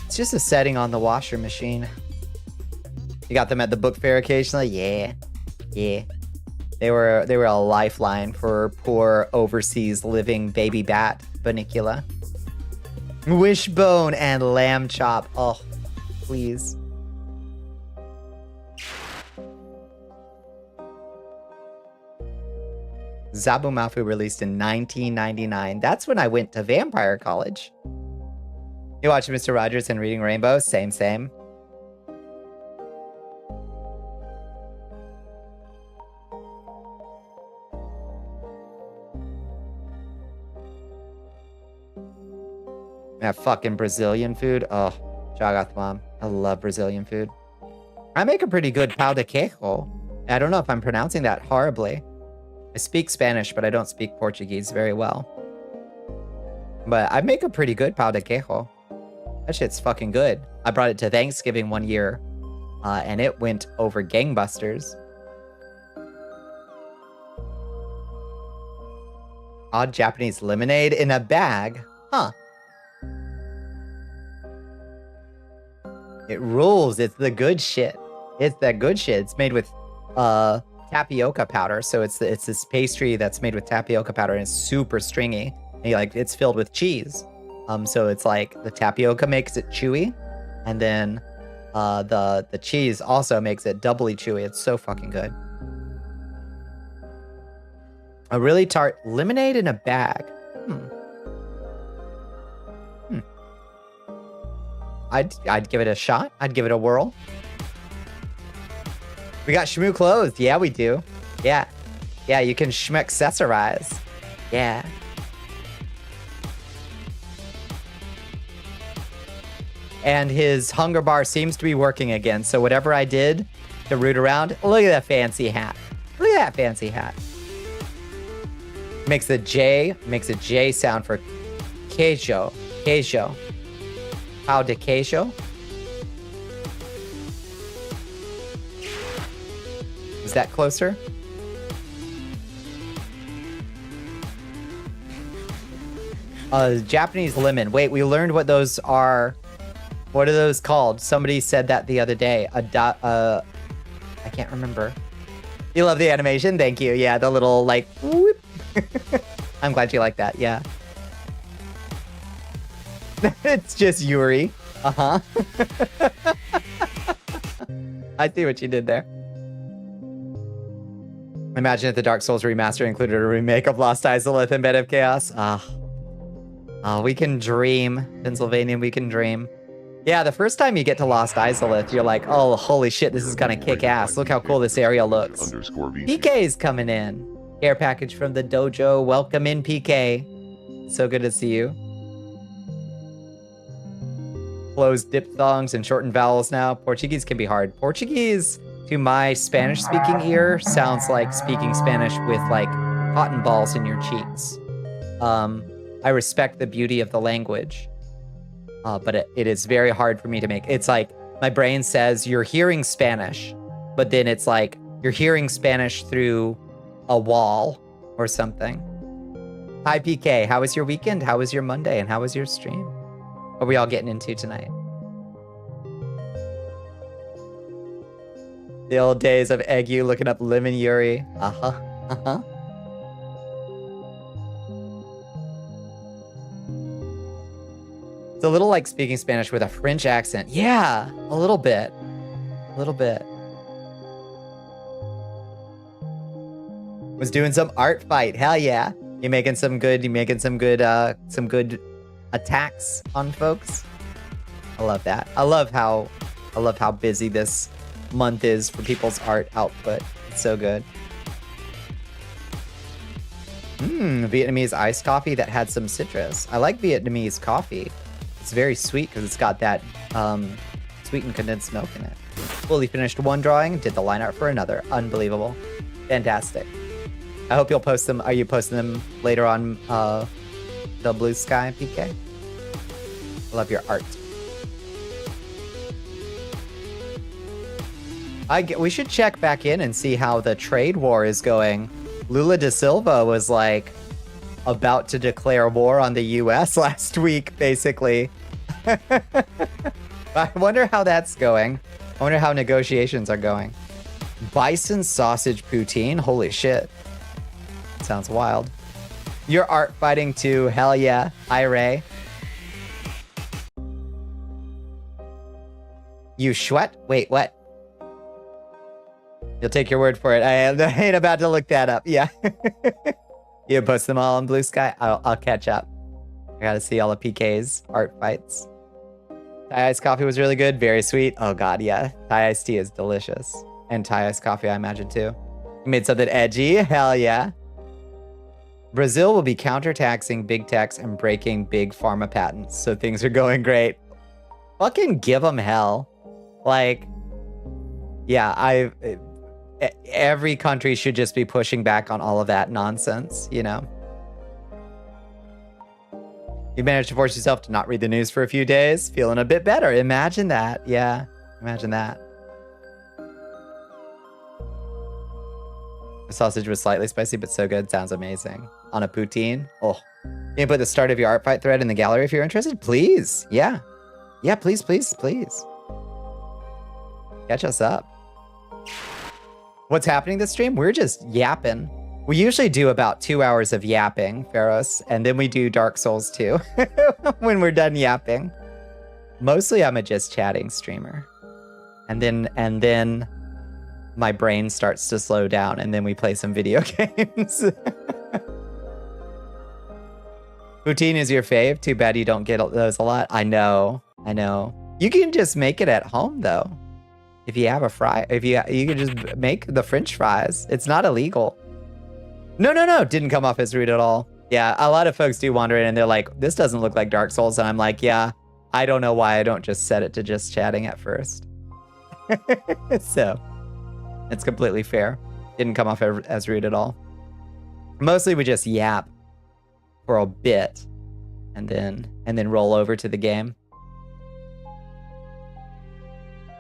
It's just a setting on the washer machine. You got them at the book fair occasionally? Yeah. They were a lifeline for poor overseas living baby bat, Bonnicula. Wishbone and lamb chop. Oh, please. Zabumafu released in 1999. That's when I went to Vampire College. You watch Mr. Rogers and Reading Rainbow? Same. That fucking Brazilian food. Oh, Jagath Mom. I love Brazilian food. I make a pretty good pão de queijo. I don't know if I'm pronouncing that horribly. I speak Spanish, but I don't speak Portuguese very well. But I make a pretty good pão de queijo. That shit's fucking good. I brought it to Thanksgiving one year, and it went over gangbusters. Odd Japanese lemonade in a bag? Huh. It rules. It's the good shit. It's that good shit. It's made with tapioca powder. So it's this pastry that's made with tapioca powder and it's super stringy. And it's filled with cheese. So it's like the tapioca makes it chewy, and then the cheese also makes it doubly chewy. It's so fucking good. A really tart lemonade in a bag. I'd give it a shot. I'd give it a whirl. We got Shmoo clothes. Yeah, we do. Yeah, you can schmuccessorize. Yeah. And his hunger bar seems to be working again. So whatever I did to root around, look at that fancy hat. Look at that fancy hat. Makes a J sound for queijo. Queijo. Pão de queijo. Is that closer? Japanese lemon. Wait, we learned what those are What are those called? Somebody said that the other day. I can't remember. You love the animation? Thank you. Yeah, the little like whoop. I'm glad you like that. Yeah. It's just Yuri. Uh-huh. I see what you did there. Imagine if the Dark Souls remaster included a remake of Lost Izalith and Bed of Chaos. Oh, we can dream. Pennsylvania, we can dream. Yeah, the first time you get to Lost Izalith, you're like, oh, holy shit, this is gonna kick ass. Look how cool this area looks. PK's coming in. Care package from the dojo. Welcome in, PK. So good to see you. Closed diphthongs and shortened vowels now. Portuguese can be hard. Portuguese, to my Spanish-speaking ear, sounds like speaking Spanish with, like, cotton balls in your cheeks. I respect the beauty of the language. But it is very hard for me to make. It's like, my brain says, you're hearing Spanish, but then it's like, you're hearing Spanish through a wall or something. Hi, PK. How was your weekend? How was your Monday? And how was your stream? What are we all getting into tonight? The old days of Eggu looking up Lemon Yuri. Uh-huh. Uh-huh. It's a little like speaking Spanish with a French accent. Yeah, a little bit. A little bit. Was doing some art fight. Hell yeah. You making some good attacks on folks. I love that. I love how busy this month is for people's art output. It's so good. Vietnamese iced coffee that had some citrus. I like Vietnamese coffee. It's very sweet because it's got that sweetened condensed milk in it. Fully finished one drawing, did the line art for another. Unbelievable. Fantastic. I hope you'll post them. Are you posting them later on the Blue Sky, PK? I love your art. We should check back in and see how the trade war is going. Lula da Silva was like about to declare war on the US last week, basically. I wonder how that's going. I wonder how negotiations are going. Bison sausage poutine? Holy shit. Sounds wild. You're art fighting too. Hell yeah. Hi, Ray. You sweat? Wait, what? You'll take your word for it. I ain't about to look that up. Yeah. You post them all on Blue Sky? I'll catch up. I gotta see all the PK's art fights. Thai iced coffee was really good. Very sweet. Oh god, yeah. Thai iced tea is delicious. And Thai iced coffee, I imagine, too. You made something edgy? Hell yeah. Brazil will be counter-taxing big techs and breaking big pharma patents. So things are going great. Fucking give them hell. Like, yeah, every country should just be pushing back on all of that nonsense, you know? You managed to force yourself to not read the news for a few days, feeling a bit better. Imagine that. Yeah, imagine that. The sausage was slightly spicy, but so good. Sounds amazing. On a poutine. Oh, you can put the start of your art fight thread in the gallery if you're interested. Please. Yeah. Yeah, please, please, please. Catch us up. What's happening this stream? We're just yapping. We usually do about 2 hours of yapping, Pharos, and then we do Dark Souls 2 when we're done yapping. Mostly I'm a just chatting streamer. And then my brain starts to slow down and then we play some video games. Poutine is your fave. Too bad you don't get those a lot. I know. You can just make it at home though. If you have a fry, you can just make the French fries. It's not illegal. No. Didn't come off as rude at all. Yeah, a lot of folks do wander in and they're like, this doesn't look like Dark Souls. And I'm like, yeah, I don't know why I don't just set it to just chatting at first. So it's completely fair. Didn't come off as rude at all. Mostly we just yap for a bit and then roll over to the game.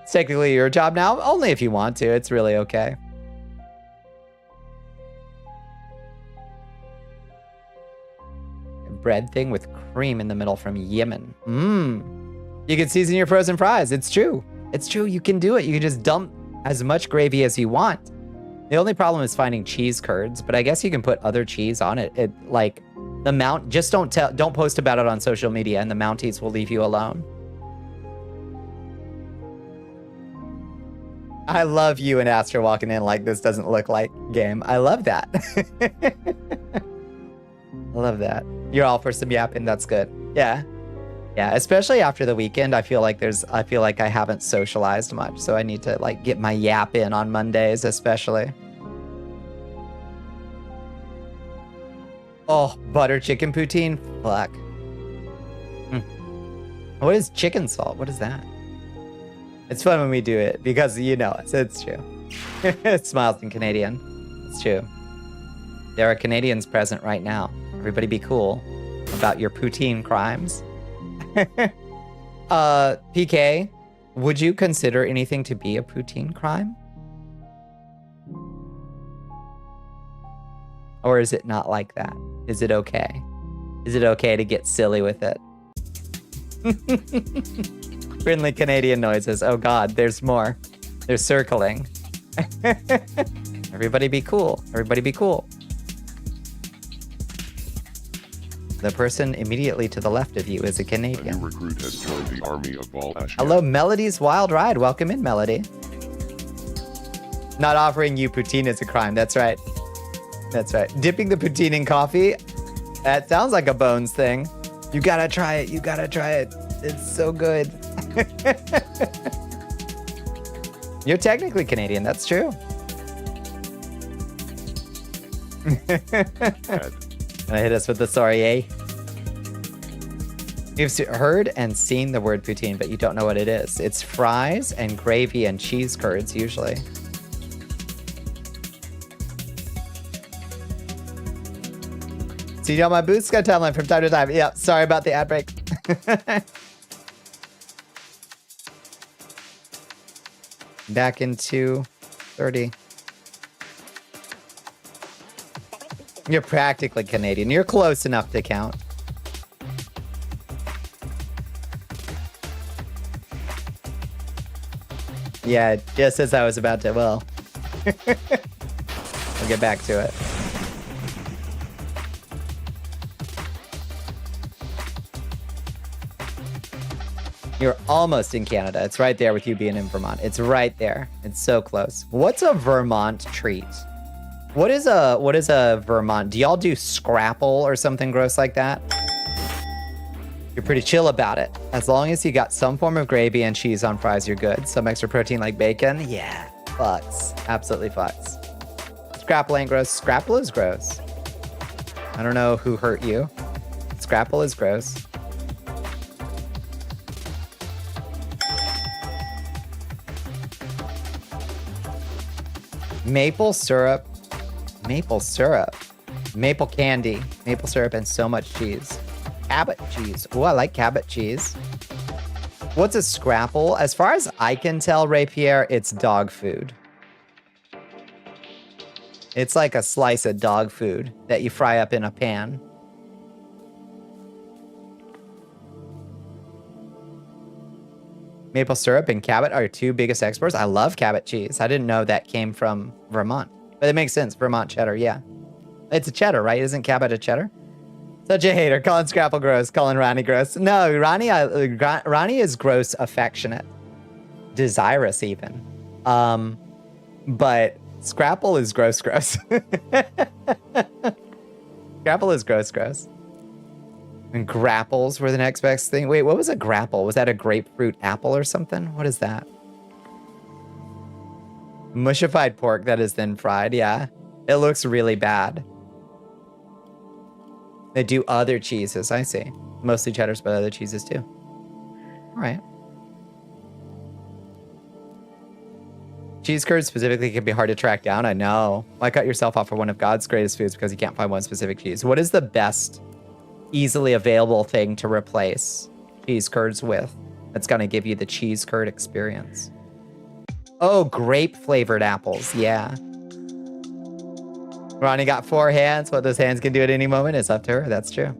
It's technically your job now, only if you want to. It's really okay. Bread thing with cream in the middle from Yemen. You can season your frozen fries. It's true. It's true. You can do it. You can just dump as much gravy as you want. The only problem is finding cheese curds, but I guess you can put other cheese on it. Like the mount. Just don't post about it on social media, and the Mounties will leave you alone. I love you and Astra walking in like this doesn't look like game. I love that. I love that. You're all for some yapping. That's good. Yeah. Yeah, especially after the weekend, I feel like I haven't socialized much, so I need to like get my yap in on Mondays, especially. Oh, butter chicken poutine? Fuck. What is chicken salt? What is that? It's fun when we do it because you know it, so it's true. Smiles in Canadian. It's true. There are Canadians present right now. Everybody be cool about your poutine crimes. PK, would you consider anything to be a poutine crime? Or is it not like that? Is it okay? Is it okay to get silly with it? Friendly Canadian noises. Oh God, there's more. They're circling. Everybody be cool. Everybody be cool. The person immediately to the left of you is a Canadian. A new recruit has joined the army of Ball-Ash. Hello, Melody's Wild Ride. Welcome in, Melody. Not offering you poutine is a crime. That's right. That's right. Dipping the poutine in coffee. That sounds like a Bones thing. You gotta try it. You gotta try it. It's so good. You're technically Canadian. That's true. Gonna hit us with the sorry, eh? You've heard and seen the word poutine, but you don't know what it is. It's fries and gravy and cheese curds, usually. See you on my Bootska timeline from time to time. Yeah, sorry about the ad break. Back into 30. You're practically Canadian. You're close enough to count. Yeah, just as I was about to, well. We'll get back to it. You're almost in Canada. It's right there with you being in Vermont. It's right there. It's so close. What's a Vermont treat? What is a Vermont? Do y'all do scrapple or something gross like that? You're pretty chill about it. As long as you got some form of gravy and cheese on fries, you're good. Some extra protein like bacon. Yeah, fucks. Absolutely fucks. Scrapple ain't gross. Scrapple is gross. I don't know who hurt you. Scrapple is gross. Maple syrup. Maple syrup. Maple candy. Maple syrup and so much cheese. Cabot cheese. Oh, I like Cabot cheese. What's a scrapple? As far as I can tell, Ray Pierre, it's dog food. It's like a slice of dog food that you fry up in a pan. Maple syrup and Cabot are your two biggest exports. I love Cabot cheese. I didn't know that came from Vermont. But it makes sense. Vermont cheddar, yeah. It's a cheddar, right? Isn't Cabot a cheddar? Such a hater. Calling Scrapple gross. Calling Ronnie gross. No, Ronnie is gross affectionate. Desirous even. But Scrapple is gross. Scrapple is gross. And grapples were the next best thing. Wait, what was a grapple? Was that a grapefruit apple or something? What is that? Mushified pork that is then fried, yeah. It looks really bad. They do other cheeses, I see. Mostly cheddars, but other cheeses too. All right. Cheese curds specifically can be hard to track down, I know. Why cut yourself off for one of God's greatest foods because you can't find one specific cheese? What is the best easily available thing to replace cheese curds with that's going to give you the cheese curd experience? Oh, grape flavored apples. Yeah. Ronnie got 4 hands. What those hands can do at any moment is up to her. That's true.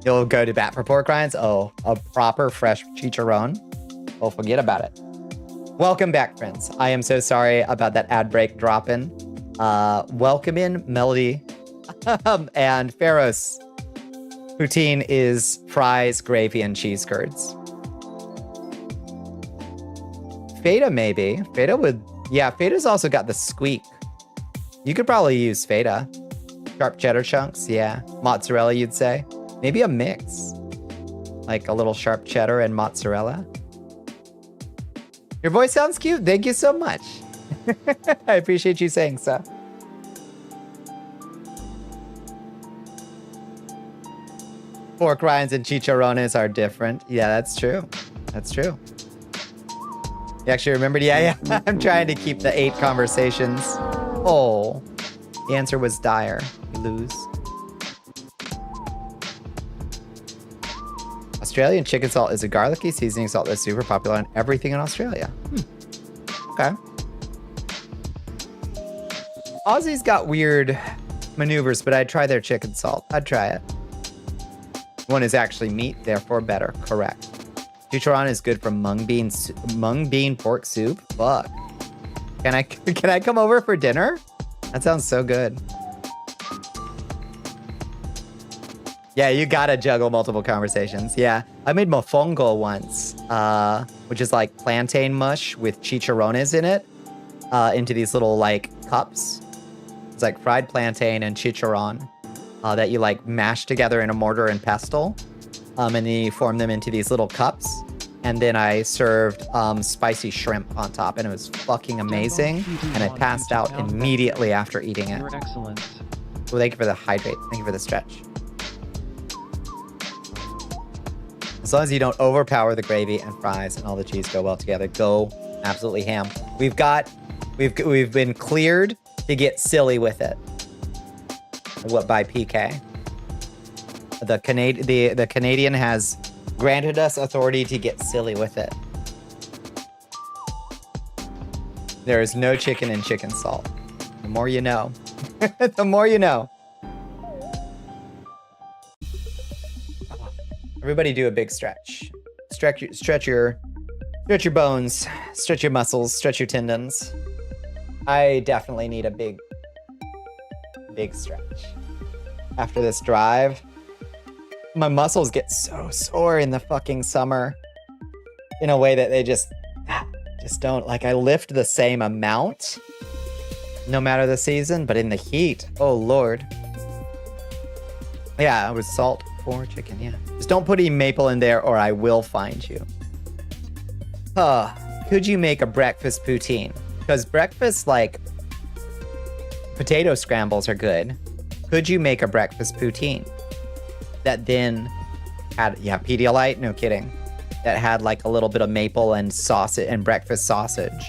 You'll go to bat for pork rinds? Oh, a proper fresh chicharron? Oh, forget about it. Welcome back, friends. I am so sorry about that ad break drop-in. Welcome in, Melody. And Pharaoh's poutine is fries, gravy, and cheese curds. Feta, maybe. Feta would... Yeah, Feta's also got the squeak. You could probably use feta. Sharp cheddar chunks, yeah. Mozzarella, you'd say. Maybe a mix. Like a little sharp cheddar and mozzarella. Your voice sounds cute. Thank you so much. I appreciate you saying so. Pork rinds and chicharrones are different. Yeah, that's true. That's true. You actually remembered? Yeah. I'm trying to keep the 8 conversations. Oh, the answer was dire. You lose. Australian chicken salt is a garlicky seasoning salt that's super popular on everything in Australia. Okay. Aussie's got weird maneuvers, but I'd try their chicken salt. I'd try it. One is actually meat, therefore better. Correct. Chicharron is good for mung bean pork soup. Fuck. Can I come over for dinner? That sounds so good. Yeah, you gotta juggle multiple conversations. Yeah, I made mofongo once, which is like plantain mush with chicharrones in it, into these little like cups. It's like fried plantain and chicharron that you like mash together in a mortar and pestle, and then you form them into these little cups. And then I served spicy shrimp on top, and it was fucking amazing. And I passed out immediately after eating it. You're excellent. Well, thank you for the hydrate. Thank you for the stretch. As long as you don't overpower the gravy and fries and all the cheese go well together, go absolutely ham. We've been cleared to get silly with it. What, by PK? The Canadian has granted us authority to get silly with it. There is no chicken in chicken salt. The more you know. The more you know. Everybody do a big stretch. Stretch your bones, stretch your muscles, stretch your tendons. I definitely need a big stretch. After this drive, my muscles get so sore in the fucking summer in a way that they just don't. Like, I lift the same amount no matter the season, but in the heat, oh Lord. Yeah, it was salt for chicken, yeah. Just don't put any maple in there or I will find you. Could you make a breakfast poutine? Because breakfast, like, potato scrambles are good. Could you make a breakfast poutine that then had, yeah, Pedialyte? No kidding. That had like a little bit of maple and sausage and breakfast sausage.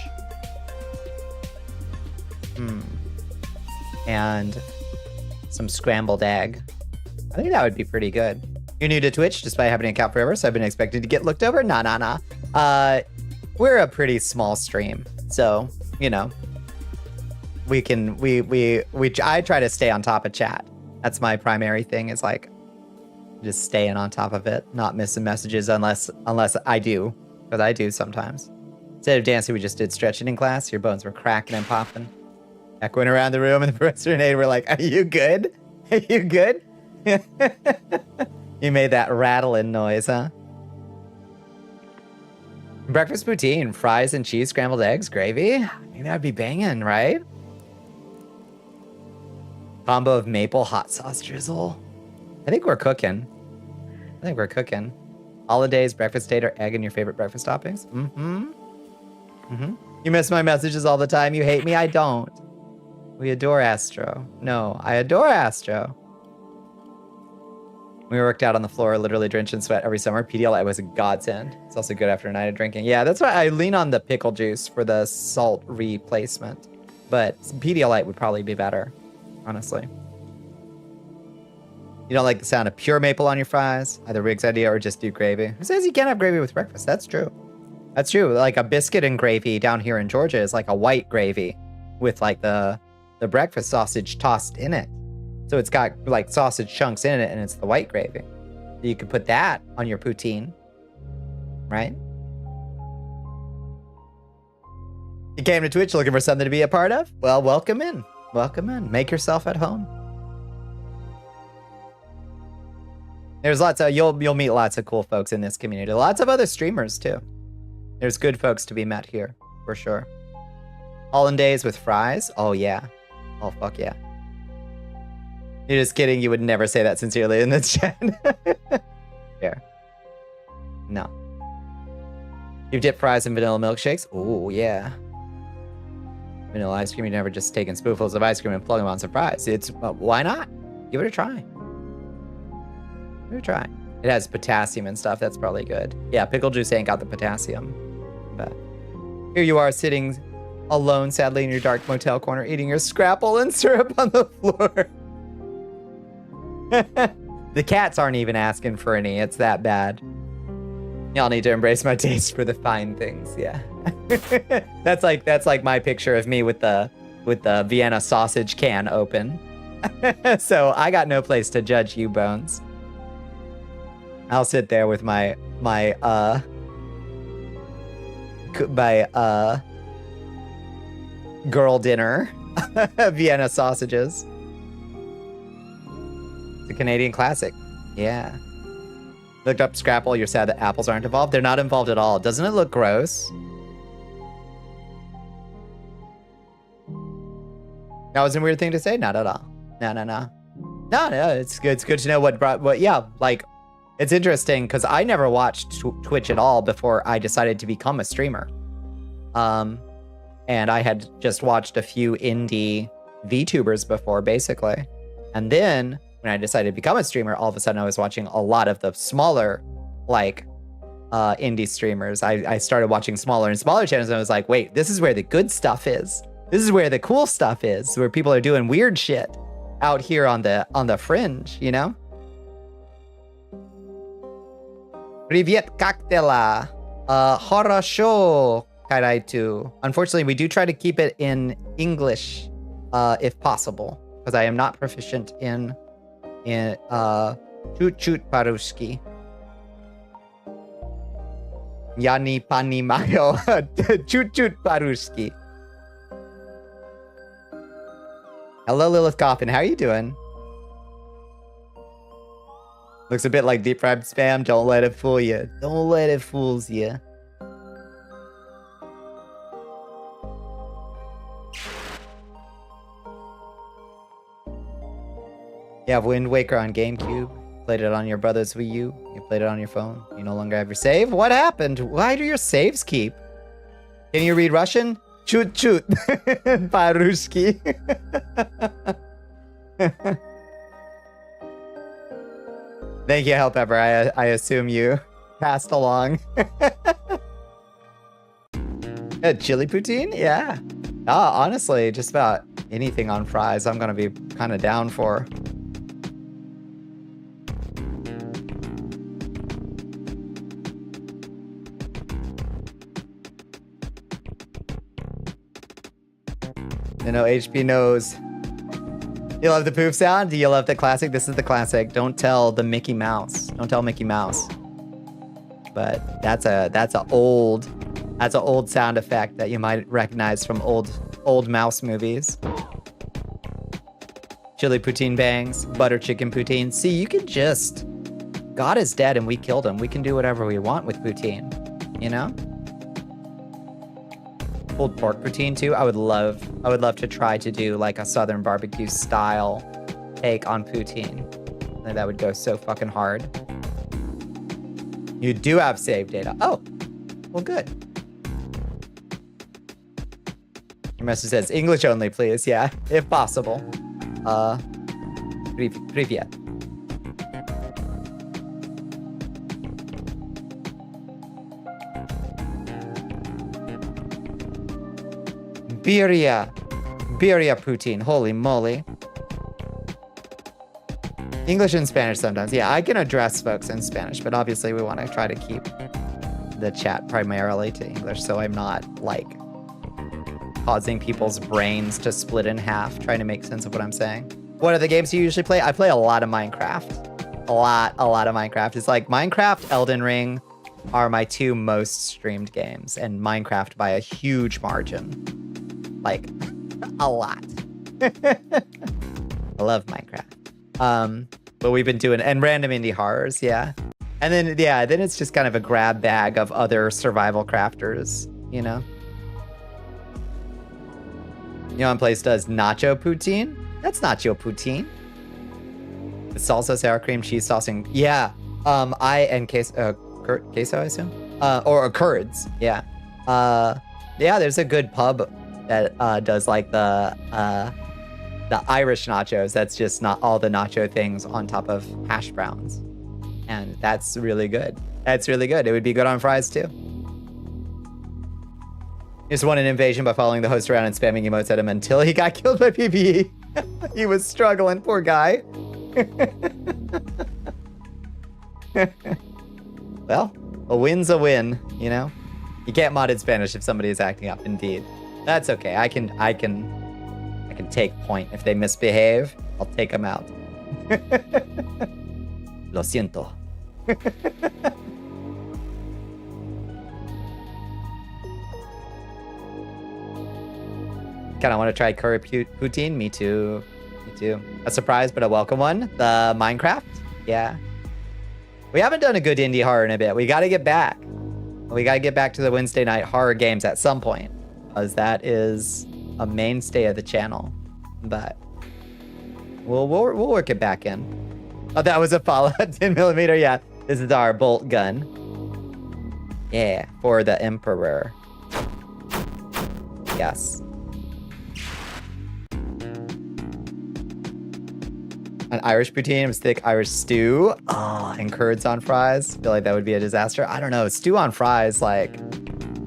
And some scrambled egg. I think that would be pretty good. You're new to Twitch despite having an account forever, so I've been expecting to get looked over. Nah. We're a pretty small stream, so, you know, I try to stay on top of chat. That's my primary thing, is like just staying on top of it, not missing messages unless I do, because I do sometimes. Instead of dancing, we just did stretching in class. Your bones were cracking and popping, echoing around the room, and the professor and Ada were like, "Are you good? Are you good?" You made that rattling noise, huh? Breakfast poutine, fries and cheese, scrambled eggs, gravy. I think that'd be banging, right? Combo of maple hot sauce drizzle. I think we're cooking. Holidays, breakfast tater, egg, and your favorite breakfast toppings. You miss my messages all the time. You hate me. I don't. We adore Astro. No, I adore Astro. We worked out on the floor, literally drenched in sweat every summer. Pedialyte was a godsend. It's also good after a night of drinking. Yeah, that's why I lean on the pickle juice for the salt replacement. But Pedialyte would probably be better, honestly. You don't like the sound of pure maple on your fries? Either Rig's idea or just do gravy. Who says you can't have gravy with breakfast? That's true. That's true. Like a biscuit and gravy down here in Georgia is like a white gravy with like the breakfast sausage tossed in it. So it's got like sausage chunks in it and it's the white gravy. You could put that on your poutine, right? You came to Twitch looking for something to be a part of? Well, welcome in. Welcome in. Make yourself at home. There's lots of you'll meet lots of cool folks in this community. Lots of other streamers too. There's good folks to be met here, for sure. Hollandaise with fries? Oh yeah. Oh fuck yeah. You're just kidding. You would never say that sincerely in the chat. Here. No. You dip fries in vanilla milkshakes? Oh yeah. Vanilla ice cream. You never just taken spoonfuls of ice cream and plug them on some fries. It's why not? Give it a try. Give it a try. It has potassium and stuff. That's probably good. Yeah, pickle juice ain't got the potassium. But here you are sitting alone, sadly, in your dark motel corner, eating your scrapple and syrup on the floor. The cats aren't even asking for any. It's that bad. Y'all need to embrace my taste for the fine things. Yeah. that's like my picture of me with the Vienna sausage can open. So I got no place to judge you, Bones. I'll sit there with my girl dinner Vienna sausages. It's a Canadian classic. Yeah. Looked up Scrapple. You're sad that apples aren't involved. They're not involved at all. Doesn't it look gross? That was a weird thing to say. Not at all. No. It's good. It's good to know what. Yeah, like it's interesting because I never watched Twitch at all before I decided to become a streamer. And I had just watched a few indie VTubers before, basically, and then when I decided to become a streamer, all of a sudden I was watching a lot of the smaller, like, indie streamers. I started watching smaller and smaller channels, and I was like, wait, this is where the good stuff is. This is where the cool stuff is, where people are doing weird shit out here on the fringe, you know? Привет, как дела? Хорошо, Karaitu. Unfortunately, we do try to keep it in English, if possible, because I am not proficient in chut paruski. Yani pani mayo. Chut paruski. Hello, Lilith Coffin. How are you doing? Looks a bit like deep fried spam. Don't let it fool you. Don't let it fool you. You have Wind Waker on GameCube. Played it on your brother's Wii U. You played it on your phone. You no longer have your save. What happened? Why do your saves keep? Can you read Russian? Chut. Paruski. Thank you, Hellpepper. I assume you passed along. A chili poutine? Yeah. Honestly, just about anything on fries I'm gonna be kind of down for. You know, HP knows. You love the poof sound? Do you love the classic? This is the classic. Don't tell the Mickey Mouse. Don't tell Mickey Mouse. But that's a old sound effect that you might recognize from old mouse movies. Chili poutine bangs, butter chicken poutine. See, you can just, God is dead and we killed him. We can do whatever we want with poutine, you know? Pulled pork poutine too. I would love to try to do like a southern barbecue style take on poutine. I think that would go so fucking hard. You do have save data. Oh, well, good. Your message says English only, please. Yeah, if possible. Привет. Birria poutine. Holy moly. English and Spanish sometimes. Yeah, I can address folks in Spanish, but obviously we want to try to keep the chat primarily to English, so I'm not like causing people's brains to split in half trying to make sense of what I'm saying. What are the games you usually play? I play a lot of Minecraft. A lot of Minecraft. It's like Minecraft, Elden Ring are my 2 most streamed games, and Minecraft by a huge margin. Like, a lot. I love Minecraft. But we've been doing, and random indie horrors, yeah. And then, yeah, then it's just kind of a grab bag of other survival crafters, you know? You know, one place does nacho poutine? That's nacho poutine. It's salsa, sour cream, cheese saucing. Yeah. Queso, I assume? Or curds, yeah. Yeah, there's a good pub that does like the Irish nachos. That's just not all the nacho things on top of hash browns. And that's really good. That's really good. It would be good on fries too. Just won an invasion by following the host around and spamming emotes at him until he got killed by PvE. He was struggling, poor guy. Well, a win's a win, you know? You can't mod in Spanish if somebody is acting up, indeed. That's okay. I can take point. If they misbehave, I'll take them out. Lo siento. Kind of want to try curry poutine. Me too. Me too. A surprise, but a welcome one. The Minecraft. Yeah. We haven't done a good indie horror in a bit. We got to get back. We got to get back to the Wednesday night horror games at some point, because that is a mainstay of the channel. But we'll work it back in. Oh, that was a Fallout 10mm. Yeah, this is our bolt gun. Yeah, for the Emperor. Yes. An Irish poutine with thick Irish stew. Oh, and curds on fries. I feel like that would be a disaster. I don't know. Stew on fries, like,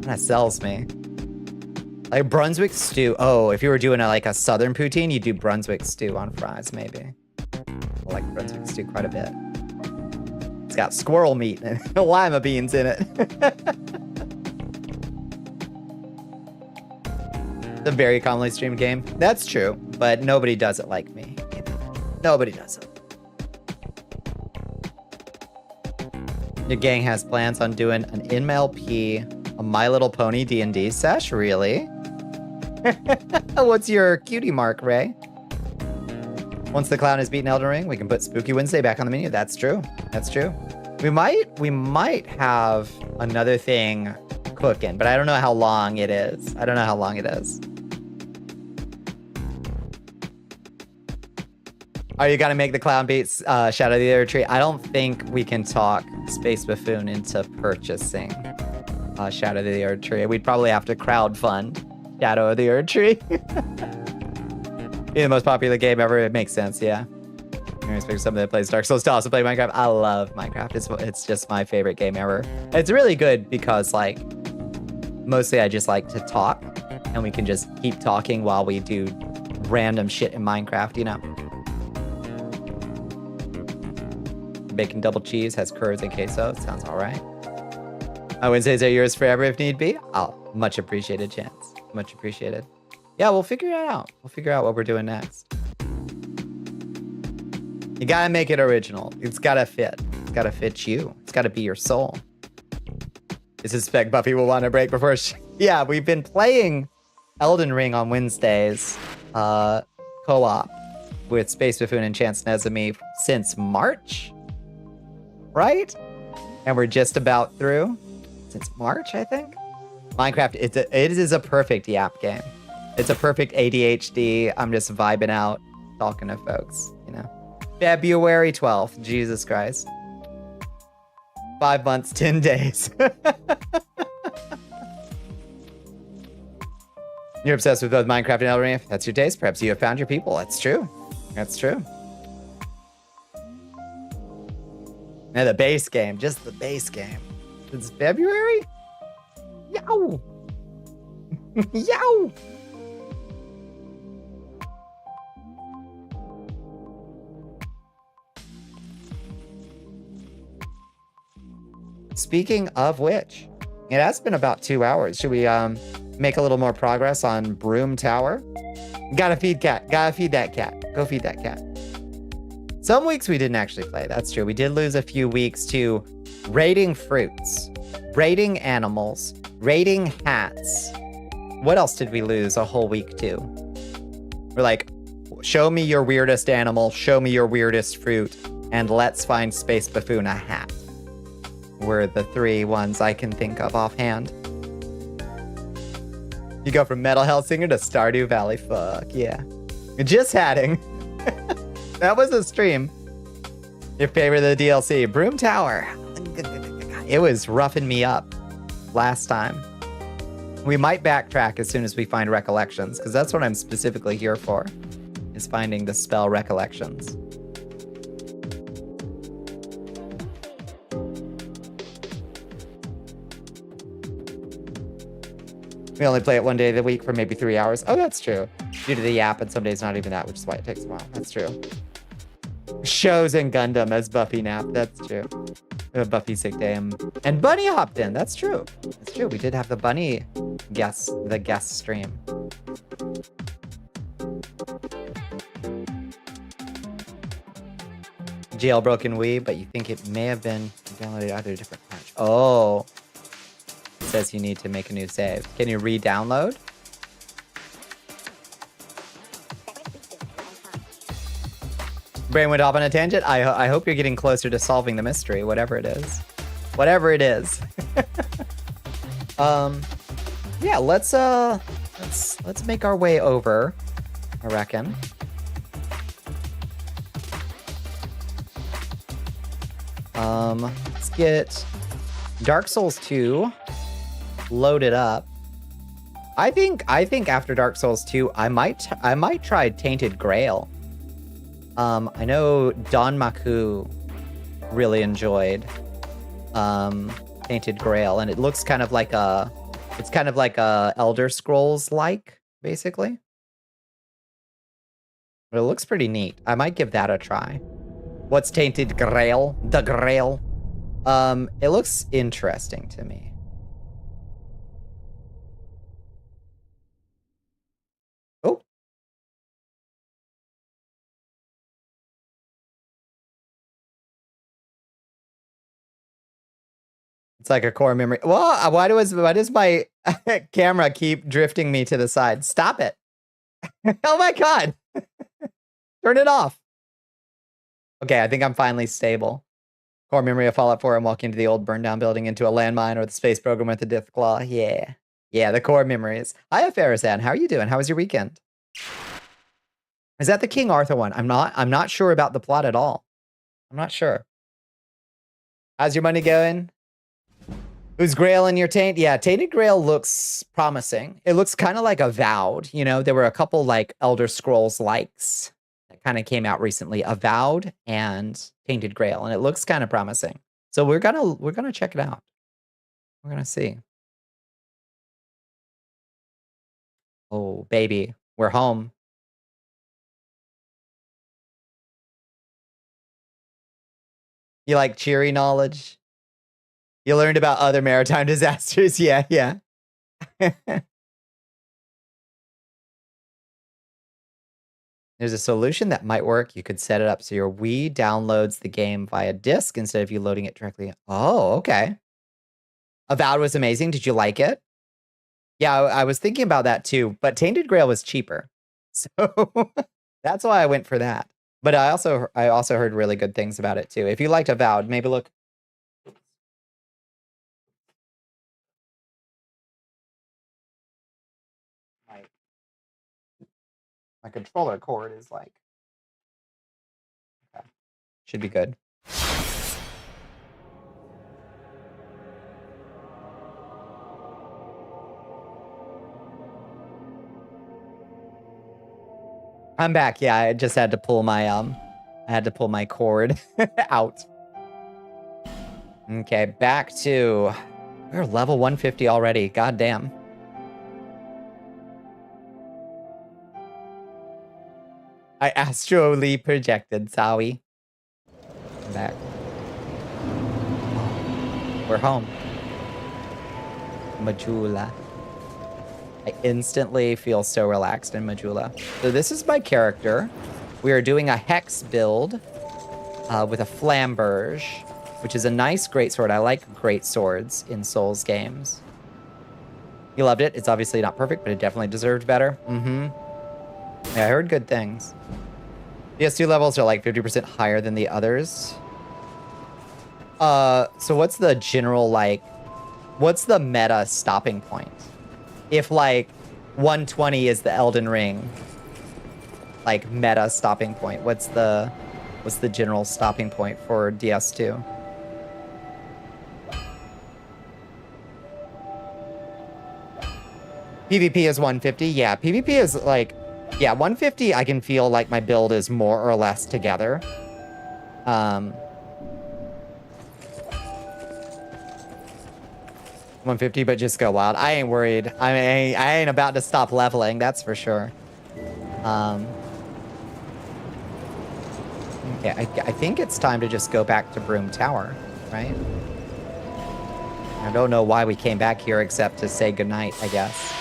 that sells me. Like Brunswick stew. Oh, if you were doing like a southern poutine, you'd do Brunswick stew on fries, maybe. I like Brunswick stew quite a bit. It's got squirrel meat and lima beans in it. It's a very commonly streamed game. That's true, but nobody does it like me. Nobody does it. Your gang has plans on doing an MLP, a My Little Pony D&D sesh? Really? What's your cutie mark, Ray? Once the clown has beaten Elden Ring, we can put Spooky Wednesday back on the menu. That's true. That's true. We might have another thing cooking, but I don't know how long it is. I don't know how long it is. Are you gonna make the clown beats Shadow of the Other Tree? I don't think we can talk Space Buffoon into purchasing Shadow of the Other Tree. We'd probably have to crowdfund Shadow of the Other Tree. Be the most popular game ever. It makes sense, yeah. I expect somebody that plays Dark Souls to also play Minecraft. I love Minecraft. It's just my favorite game ever. It's really good because, like, mostly I just like to talk, and we can just keep talking while we do random shit in Minecraft, you know? Bacon double cheese has curds and queso. Sounds all right. Wednesdays are yours forever if need be. Oh, much appreciated, Chance. Much appreciated. Yeah, we'll figure it out. We'll figure out what we're doing next. You gotta make it original. It's gotta fit. It's gotta fit you. It's gotta be your soul. I suspect Buffy will want a break before yeah, we've been playing Elden Ring on Wednesdays, co-op with Space Buffoon and Chance Nezumi since March, right? And we're just about through since March, I think. Minecraft, it is a perfect yap game. It's a perfect ADHD. I'm just vibing out, talking to folks, you know. February 12th, Jesus Christ. 5 months, 10 days. You're obsessed with both Minecraft and Elden Ring. If that's your taste, perhaps you have found your people. That's true. That's true. And the base game, just the base game. It's February? Yow! Yow! Speaking of which, it has been about 2 hours. Should we make a little more progress on Broom Tower? Gotta feed cat. Gotta feed that cat. Go feed that cat. Some weeks we didn't actually play. That's true. We did lose a few weeks to raiding fruits, raiding animals, raiding hats. What else did we lose a whole week to? We're like, show me your weirdest animal, show me your weirdest fruit, and let's find Space Buffoon a hat. Were the 3 ones I can think of offhand. You go from Metal Hellsinger to Stardew Valley. Fuck yeah. Just hatting. That was a stream. Your favorite of the DLC. Broom Tower. It was roughing me up last time. We might backtrack as soon as we find Recollections, because that's what I'm specifically here for, is finding the spell Recollections. We only play it one day of the week for maybe 3 hours. Oh, that's true. Due to the app, and some days not even that, which is why it takes a while. That's true. Shows and Gundam as Buffy nap. That's true. Buffy sick day. And Bunny hopped in. That's true. That's true. We did have the Bunny guest stream. Jailbroken Wii, but you think it may have been downloaded out of a different patch. Oh. It says you need to make a new save. Can you re-download? Brain went off on a tangent. I hope you're getting closer to solving the mystery, whatever it is. Whatever it is. Yeah, let's make our way over, I reckon. Let's get Dark Souls 2 loaded up. I think after Dark Souls 2, I might try Tainted Grail. I know Don Maku really enjoyed Tainted Grail, and it looks kind of like a Elder Scrolls like, basically. But it looks pretty neat. I might give that a try. What's Tainted Grail? The Grail. It looks interesting to me. Oh. It's like a core memory. Well, why does my camera keep drifting me to the side? Stop it. Oh my God. Turn it off. Okay, I think I'm finally stable. Core memory of Fallout 4. I'm walking into the old burned down building into a landmine or the space program with the Death Claw. Yeah. Yeah, the core memories. Hi, Farazan. How are you doing? How was your weekend? Is that the King Arthur one? I'm not sure about the plot at all. I'm not sure. How's your money going? Who's Grail in your taint? Yeah, Tainted Grail looks promising. It looks kind of like Avowed. You know, there were a couple like Elder Scrolls likes that kind of came out recently. Avowed and Tainted Grail, and it looks kind of promising. So we're gonna check it out. We're gonna see. Oh, baby, we're home. You like cheery knowledge? You learned about other maritime disasters? Yeah, yeah. There's a solution that might work. You could set it up so your Wii downloads the game via disk instead of you loading it directly. Oh, okay. Avowed was amazing. Did you like it? Yeah, I was thinking about that too, but Tainted Grail was cheaper. So that's why I went for that. But I also heard really good things about it too. If you liked Avowed, maybe look. My controller cord is like, okay. Should be good. I'm back. Yeah, I just had to pull my cord out. Okay, back to, we're level 150 already. God damn. I astrally projected, sorry. I'm back. We're home. Majula. I instantly feel so relaxed in Majula. So this is my character. We are doing a hex build with a flamberge, which is a nice greatsword. I like great swords in Souls games. You loved it. It's obviously not perfect, but it definitely deserved better. Mm-hmm. Yeah, I heard good things. DS2 levels are like 50% higher than the others. So what's the general, like, what's the meta stopping point? If, like, 120 is the Elden Ring, like, meta stopping point, what's the general stopping point for DS2? PvP is 150. Yeah, PvP is like, yeah, 150. I can feel like my build is more or less together. 150, but just go wild. I ain't worried. I ain't about to stop leveling. That's for sure. Okay, I think it's time to just go back to Broom Tower, right? I don't know why we came back here except to say goodnight, I guess.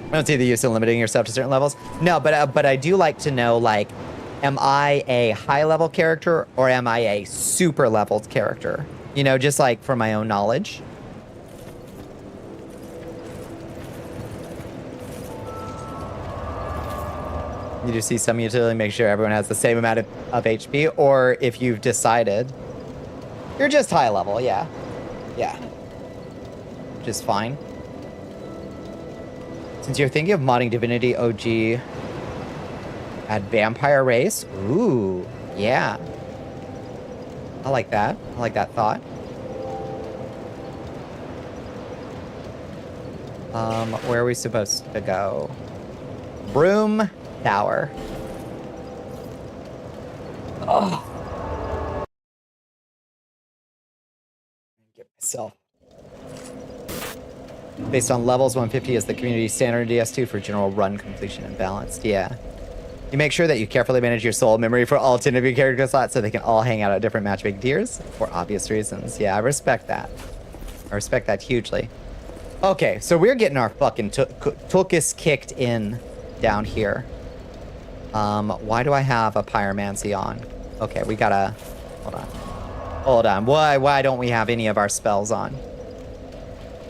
I don't see the use of limiting yourself to certain levels. No, but I do like to know, like, am I a high-level character or am I a super-leveled character? You know, just, like, for my own knowledge. You just see some utility, make sure everyone has the same amount of HP, or if you've decided you're just high-level, yeah. Yeah. Just fine. Since you're thinking of modding Divinity OG, add Vampire Race. Ooh, yeah. I like that. I like that thought. Where are we supposed to go? Broom Tower. Oh. Get myself. Based on levels, 150 is the community standard in DS2 for general run completion and balanced. Yeah. You make sure that you carefully manage your soul memory for all 10 of your character slots so they can all hang out at different matchmaking tiers for obvious reasons. Yeah, I respect that. I respect that hugely. Okay, so we're getting our fucking tuchus kicked in down here. Why do I have a pyromancy on? Okay, we gotta... Hold on. Hold on. Why don't we have any of our spells on?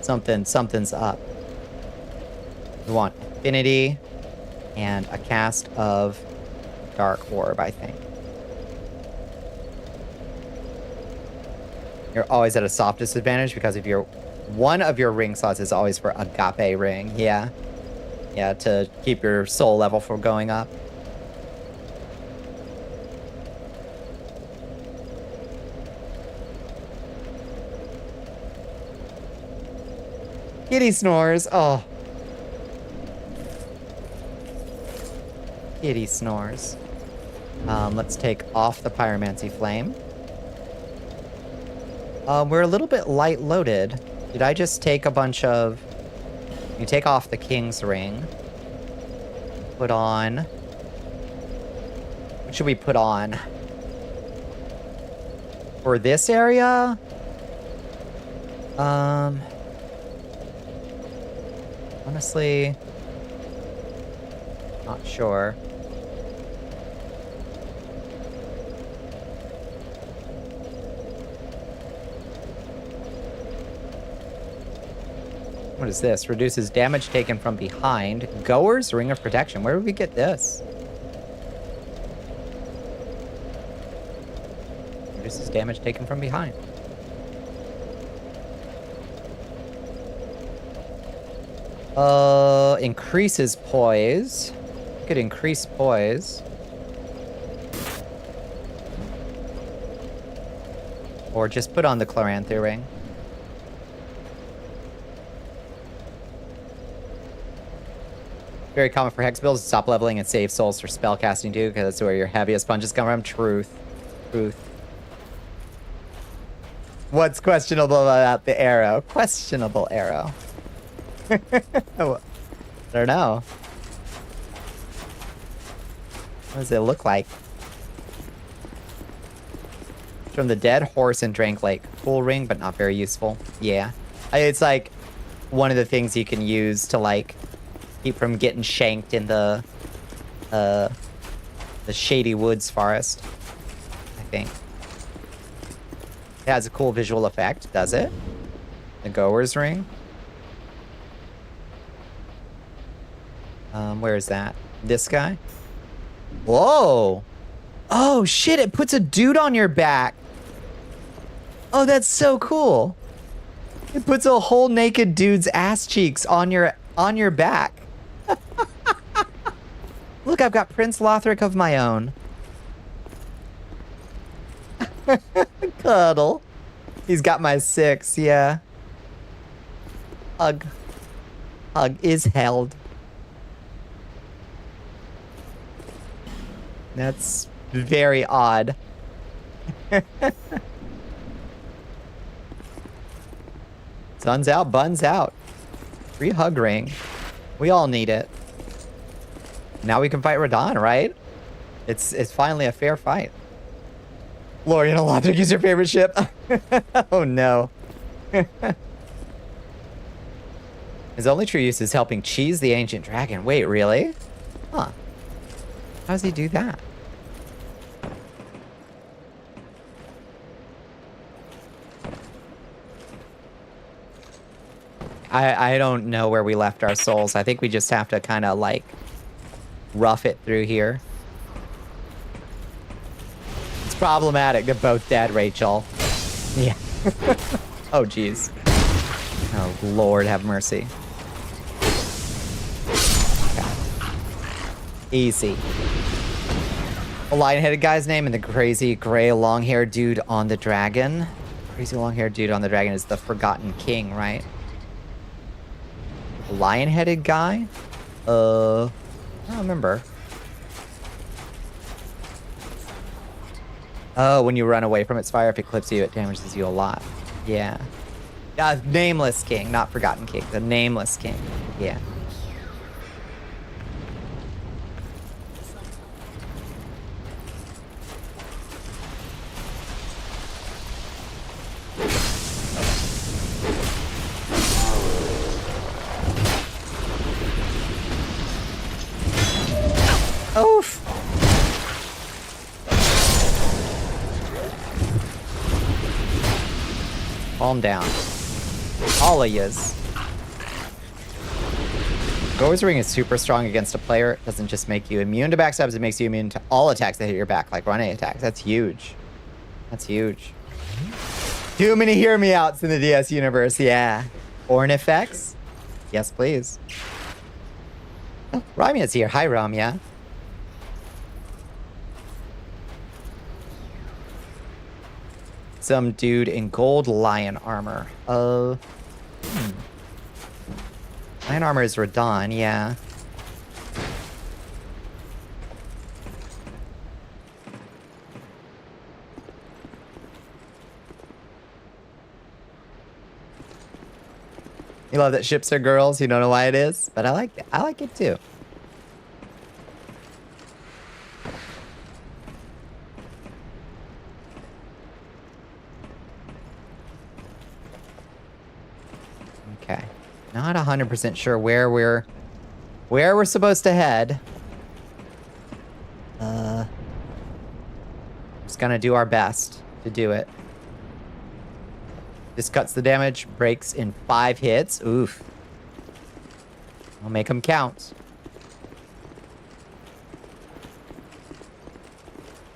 Something's up. We want Affinity and a cast of Dark Orb, I think. You're always at a soft disadvantage because of your... One of your ring slots is always for Agape Ring. Yeah. Yeah, to keep your soul level from going up. Kitty snores. Oh. Kitty snores. Let's take off the Pyromancy Flame. We're a little bit light loaded. Did I just take a bunch of... You take off the King's Ring. Put on... What should we put on? For this area? Honestly... Not sure. What is this? Reduces damage taken from behind. Goer's Ring of Protection. Where did we get this? Reduces damage taken from behind. Increases poise. Could increase poise. Or just put on the Chloranthy Ring. Very common for hex builds to stop leveling and save souls for spell casting too, because that's where your heaviest punches come from. Truth. Truth. What's questionable about the arrow? Questionable arrow. I don't know. What does it look like? From the Dead Horse and Drank Lake. Cool ring, but not very useful. Yeah. It's like one of the things you can use to like keep from getting shanked in the the Shady Woods Forest, I think. It has a cool visual effect, does it? The Goer's Ring. Where is that? This guy? Whoa! Oh shit, it puts a dude on your back. Oh, that's so cool. It puts a whole naked dude's ass cheeks on your back. Look, I've got Prince Lothric of my own. Cuddle. He's got my 6, yeah. Hug. Hug is held. That's very odd. Sun's out, buns out. Free hug ring. We all need it. Now we can fight Radahn, right? It's finally a fair fight. Lorian Lothric is your favorite ship? Oh no. His only true use is helping cheese the ancient dragon. Wait, really? Huh. How does he do that? I don't know where we left our souls. I think we just have to kind of like rough it through here. It's problematic. They're both dead, Rachel. Yeah. Oh, jeez. Oh, Lord, have mercy. Okay. Easy. The lion-headed guy's name and the crazy gray long-haired dude on the dragon. Crazy long-haired dude on the dragon is the Forgotten King, right? Lion-headed guy? I don't remember. Oh, when you run away from its fire, if it clips you, it damages you a lot. Yeah. Nameless King, not Forgotten King. The Nameless King. Yeah. Oof. Calm down. All of yous. Goer's Ring is super strong against a player. It doesn't just make you immune to backstabs, it makes you immune to all attacks that hit your back, like running attacks. That's huge. That's huge. Too many hear me outs in the DS universe, yeah. Ornifex? Yes, please. Oh, Ramia's here. Hi, Ramia. Some dude in gold lion armor. Lion armor is Radahn, yeah. You love that ships are girls. You don't know why it is, but I like it. I like it too. Okay. Not 100% sure where we're supposed to head. Just gonna do our best to do it. This cuts the damage, breaks in 5 hits. Oof. I'll make them count.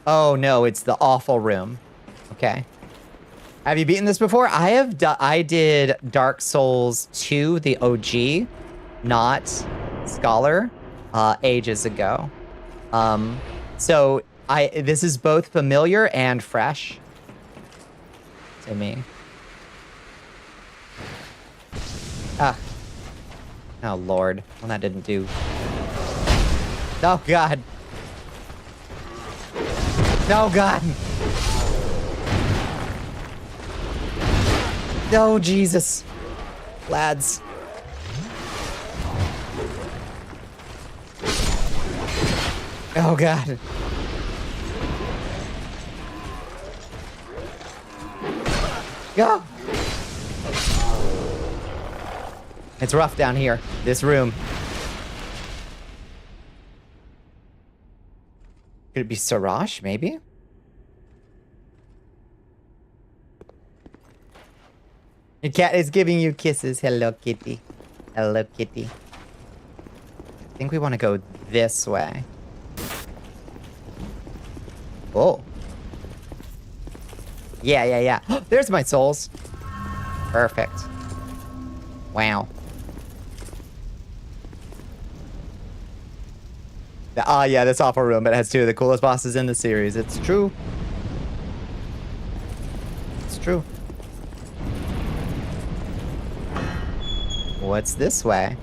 Oh no, it's the awful room. Okay. Have you beaten this before? I did Dark Souls 2, the OG, not Scholar, ages ago. So this is both familiar and fresh to me. Ah. Oh, Lord. Well, that didn't do... Oh, God. Oh, God. Oh, Jesus. Lads. Oh, God. Go. It's rough down here. This room. Could it be Siraj, maybe? Your cat is giving you kisses. Hello, kitty. Hello, kitty. I think we want to go this way. Oh. Yeah, yeah, yeah. There's my souls. Perfect. Wow. Ah, yeah, this awful room, but it has two of the coolest bosses in the series. It's true. It's true. What's this way?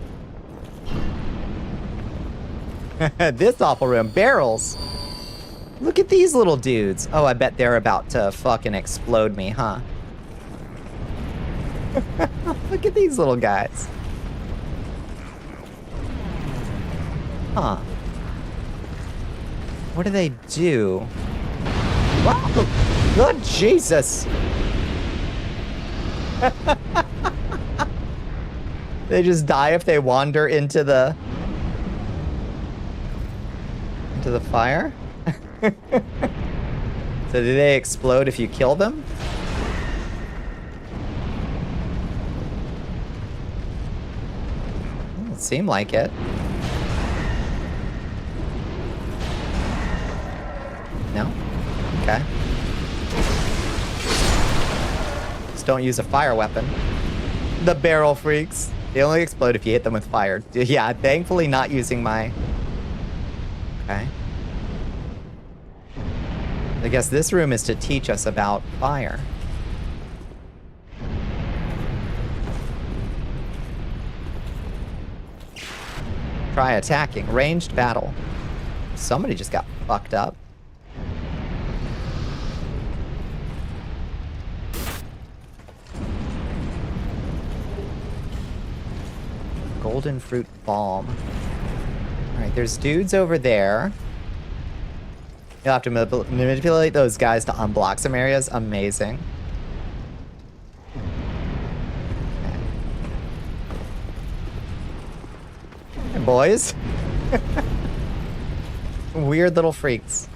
This awful room. Barrels. Look at these little dudes. Oh, I bet they're about to fucking explode me, huh? Look at these little guys. Huh. What do they do? Whoa! Good Jesus! They just die if they wander into the fire? So do they explode if you kill them? Doesn't seem like it. No? Okay. Just don't use a fire weapon. The barrel freaks. They only explode if you hit them with fire. Yeah, thankfully not using my... Okay. I guess this room is to teach us about fire. Try attacking. Ranged battle. Somebody just got fucked up. Golden fruit balm. Alright, there's dudes over there. You'll have to manipulate those guys to unblock some areas. Amazing. Okay. Hey, boys. Weird little freaks.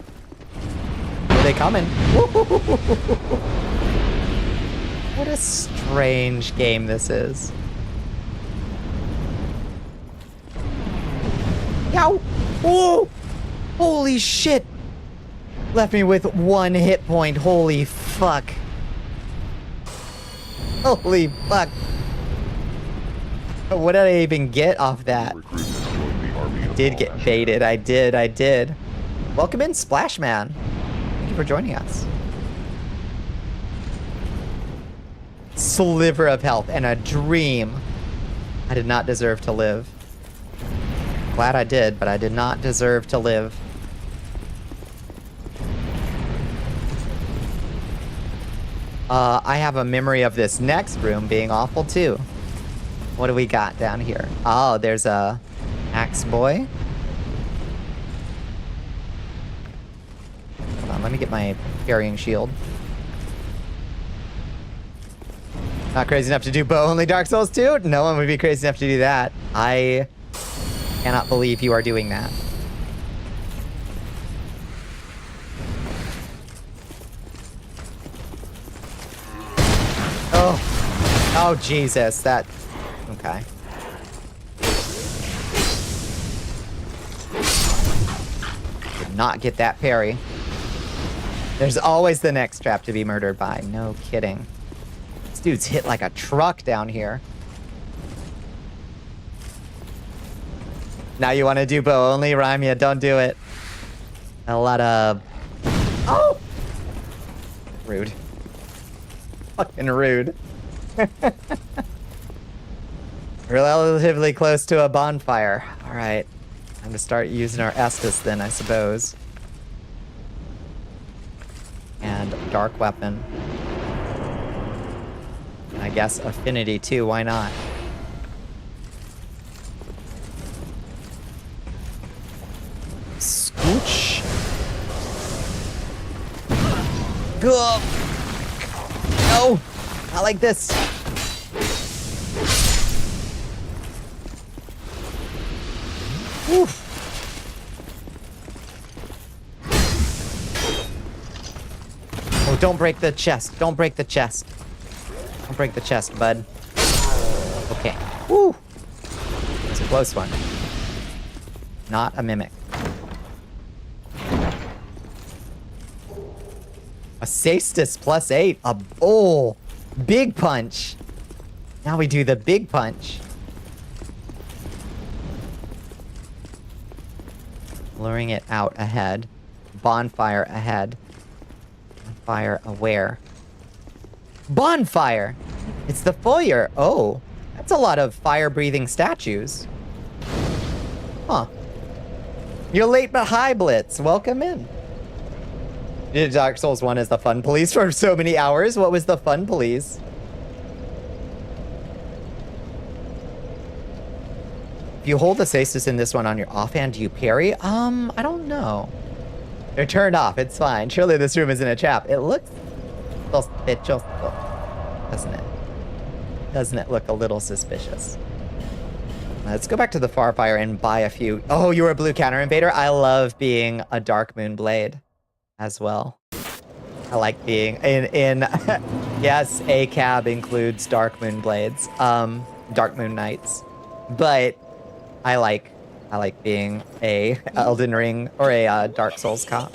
Are they coming? What a strange game this is. Yow! Oh! Holy shit! Left me with 1 hit point. Holy fuck. Holy fuck. What did I even get off that? Did get baited. I did. Welcome in, Splash Man. Thank you for joining us. Sliver of health and a dream. I did not deserve to live. Glad I did, but I did not deserve to live. I have a memory of this next room being awful too. What do we got down here? Oh, there's a axe boy. Hold on, let me get my carrying shield. Not crazy enough to do bow only Dark Souls 2? No one would be crazy enough to do that. I cannot believe you are doing that. Oh, Jesus, that... Okay. Did not get that parry. There's always the next trap to be murdered by. No kidding. This dude's hit like a truck down here. Now you want to do bow only, Rymia? Don't do it. A lot of... Oh! Rude. Fucking rude. Relatively close to a bonfire. Alright. Time to start using our Estus then, I suppose. And dark weapon. And I guess affinity too, why not? Scooch. Go. No, not like this. Oof. don't break the chest. Don't break the chest. Don't break the chest, bud. Okay. Woo! It's a close one. Not a mimic. A Cestus +8. Oh, big punch. Now we do the big punch. Luring it out ahead. Bonfire ahead. Bonfire aware. Bonfire! It's the foyer. Oh, that's a lot of fire-breathing statues. Huh. You're late but hi, Blitz. Welcome in. Did Dark Souls 1 as the fun police for so many hours? What was the fun police? If you hold the Cestus in this one on your offhand, do you parry? I don't know. They're turned off. It's fine. Surely this room isn't a trap. It looks suspicious, doesn't it? Doesn't it look a little suspicious? Let's go back to the Farfire and buy a few. Oh, you were a blue counter invader? I love being a Dark Moon Blade as well. I like being in yes, ACAB includes Dark Moon Blades, Dark Moon Knights, but I like being a Elden Ring or a Dark Souls cop.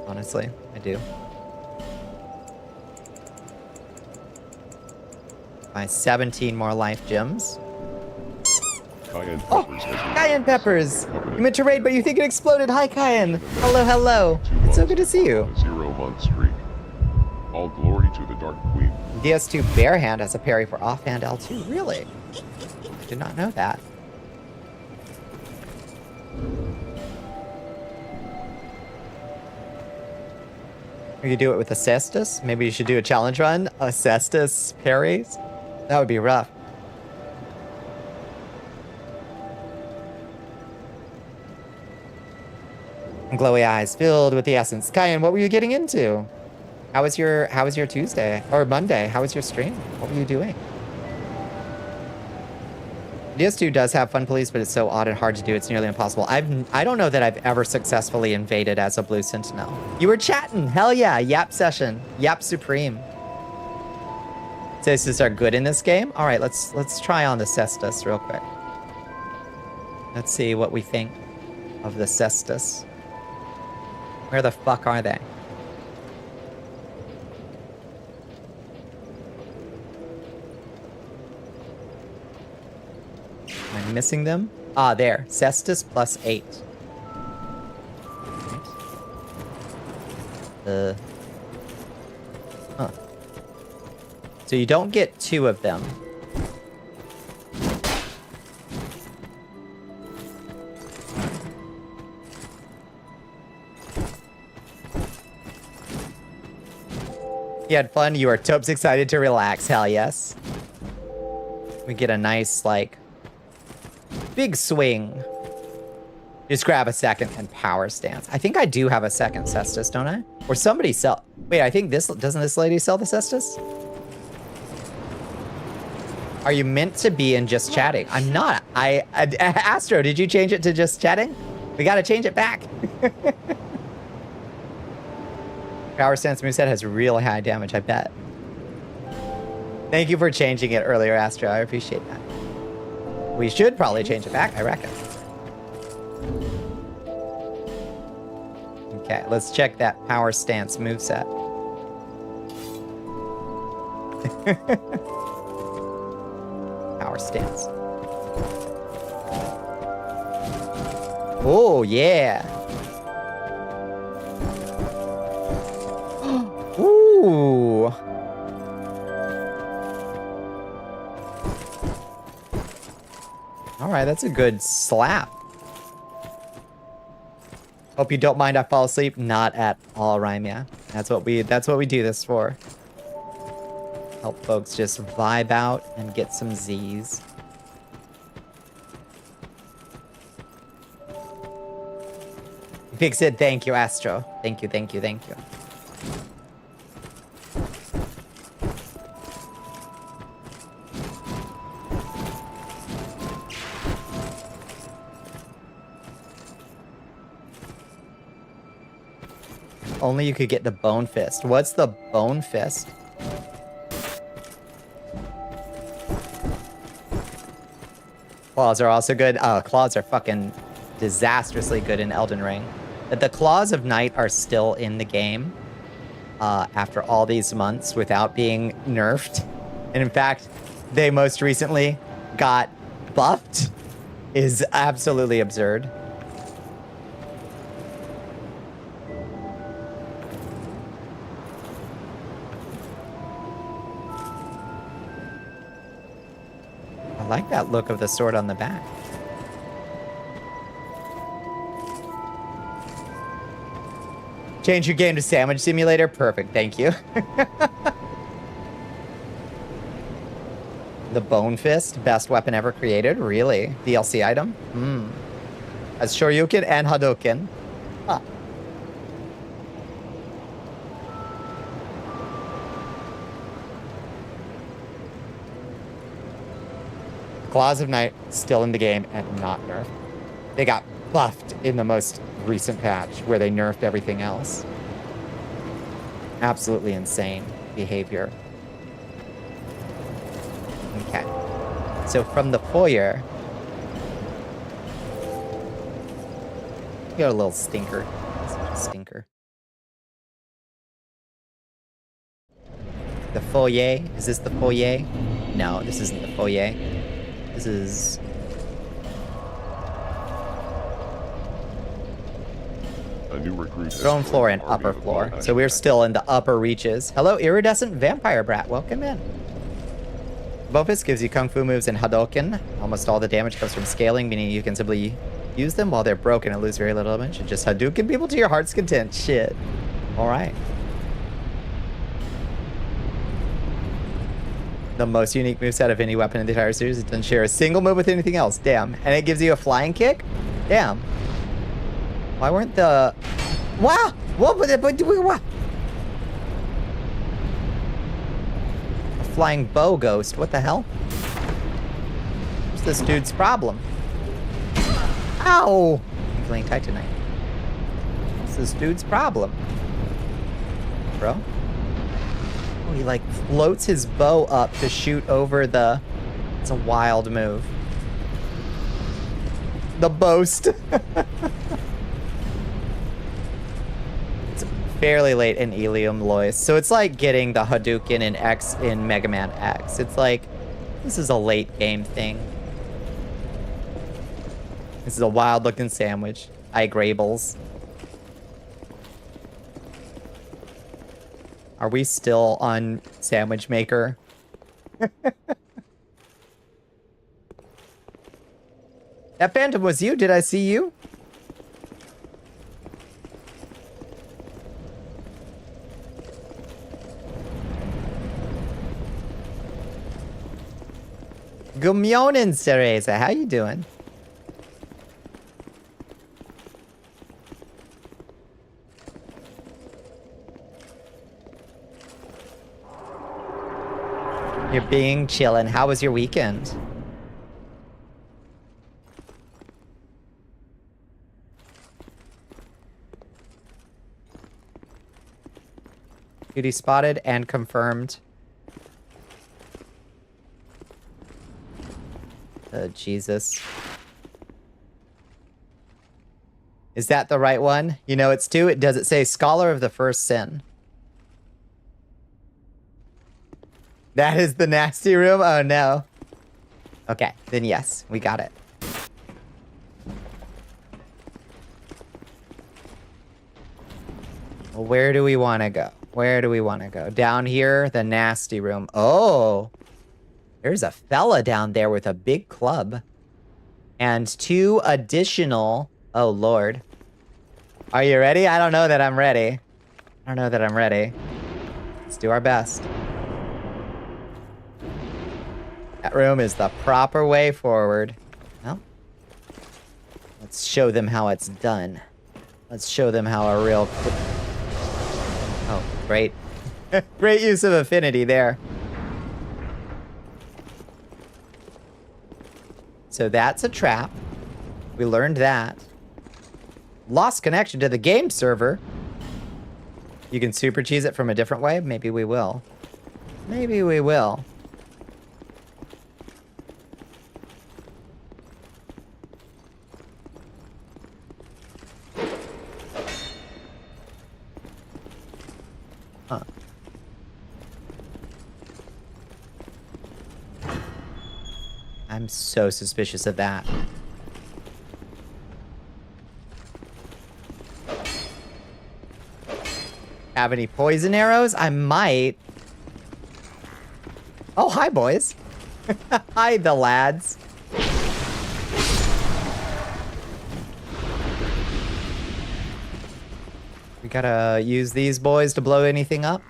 Honestly, I do. My 17 more life gems. Cayenne Oh, Peppers has Cayenne Peppers! You meant to raid, but you think it exploded. Hi, Cayenne. Hello, hello. It's so good to see you. on a 0-month streak. All glory to the Dark Queen. DS2 Barehand has a parry for offhand L2. Really? I did not know that. Or you do it with a Cestus? Maybe you should do a challenge run? A Cestus parries? That would be rough. Glowy eyes filled with the essence. Cayenne, what were you getting into? How was your Tuesday or Monday? How was your stream? What were you doing? DS2 does have fun police, but it's so odd and hard to do. It's nearly impossible. I don't know that I've ever successfully invaded as a blue sentinel. You were chatting. Hell yeah. Yap session. Yap supreme. Cestus are good in this game. All right, let's try on the Cestus real quick. Let's see what we think of the Cestus. Where the fuck are they? Am I missing them? Ah, there. Cestus +8. Huh. So you don't get 2 of them. You had fun? You are tops excited to relax. Hell yes. We get a nice, like, big swing. Just grab a second and power stance. I think I do have a second Cestus, don't I? Or somebody sell... Wait, I think this... Doesn't this lady sell the Cestus? Are you meant to be in just chatting? I'm not. Astro, did you change it to just chatting? We gotta change it back. Power stance moveset has really high damage, I bet. Thank you for changing it earlier, Astro. I appreciate that. We should probably change it back, I reckon. Okay, let's check that power stance moveset. Power stance. Oh, yeah. Ooh. All right, that's a good slap. Hope you don't mind I fall asleep. Not at all, Rymia. That's what we do this for. Help folks just vibe out and get some Z's. Fix it. Thank you, Astro. Thank you, thank you, thank you. Only you could get the Bone Fist. What's the Bone Fist? Claws are also good. Claws are fucking disastrously good in Elden Ring. The Claws of Night are still in the game after all these months without being nerfed. And in fact, they most recently got buffed. Is absolutely absurd. I like that look of the sword on the back. Change your game to Sandwich Simulator? Perfect, thank you. The Bone Fist, best weapon ever created? Really? DLC item? As Shoryuken and Hadouken. Huh. Claws of Night still in the game and not nerfed. They got buffed in the most recent patch where they nerfed everything else. Absolutely insane behavior. Okay. So from the foyer, you got a little stinker. Such a stinker. The foyer? Is this the foyer? No, this isn't the foyer. This is... A new recruit. ground floor and upper floor. So we're still in the upper reaches. Hello, iridescent vampire brat. Welcome in. Bofus gives you kung fu moves and Hadouken. Almost all the damage comes from scaling, meaning you can simply use them while they're broken and lose very little damage. And just Hadouken people to your heart's content. Shit. All right. The most unique moveset of any weapon in the entire series. It doesn't share a single move with anything else. Damn. And it gives you a flying kick? Damn. Why weren't the... Wow! What? What? A flying bow ghost. What the hell? What's this dude's problem? Ow! I'm playing Titanite. What's this dude's problem? Bro? Oh, he like floats his bow up to shoot over the... It's a wild move. The boast. It's fairly late in Ilium Lois. So it's like getting the Hadouken in X in Mega Man X. It's like, this is a late game thing. This is a wild looking sandwich. I Grables. Are we still on Sandwich Maker? That Phantom was you? Did I see you? Good morning, Cereza. How you doing? You're being chillin'. How was your weekend? Duty spotted and confirmed. Jesus. Is that the right one? You know it's two. Does it say Scholar of the First Sin? That is the nasty room? Oh no. Okay, then yes, we got it. Well, where do we want to go? Where do we want to go? Down here, the nasty room. Oh, there's a fella down there with a big club. And 2 additional... Oh, Lord. Are you ready? I don't know that I'm ready. I don't know that I'm ready. Let's do our best. That room is the proper way forward. Well, let's show them how it's done. Let's show them how a real... Oh, great. Great use of affinity there. So that's a trap. We learned that. Lost connection to the game server. You can super cheese it from a different way? Maybe we will. Maybe we will. Huh. I'm so suspicious of that. Have any poison arrows? I might. Oh, hi, boys. Hi, the lads. We gotta use these boys to blow anything up.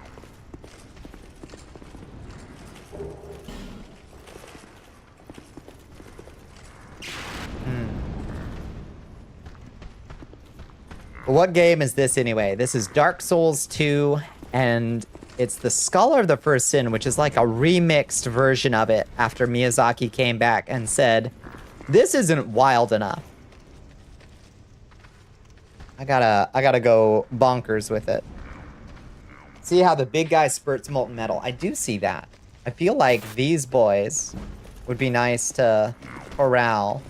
What game is this anyway? This is Dark Souls 2, and it's the Scholar of the First Sin, which is like a remixed version of it after Miyazaki came back and said, this isn't wild enough. I gotta go bonkers with it. See how the big guy spurts molten metal. I do see that. I feel like these boys would be nice to corral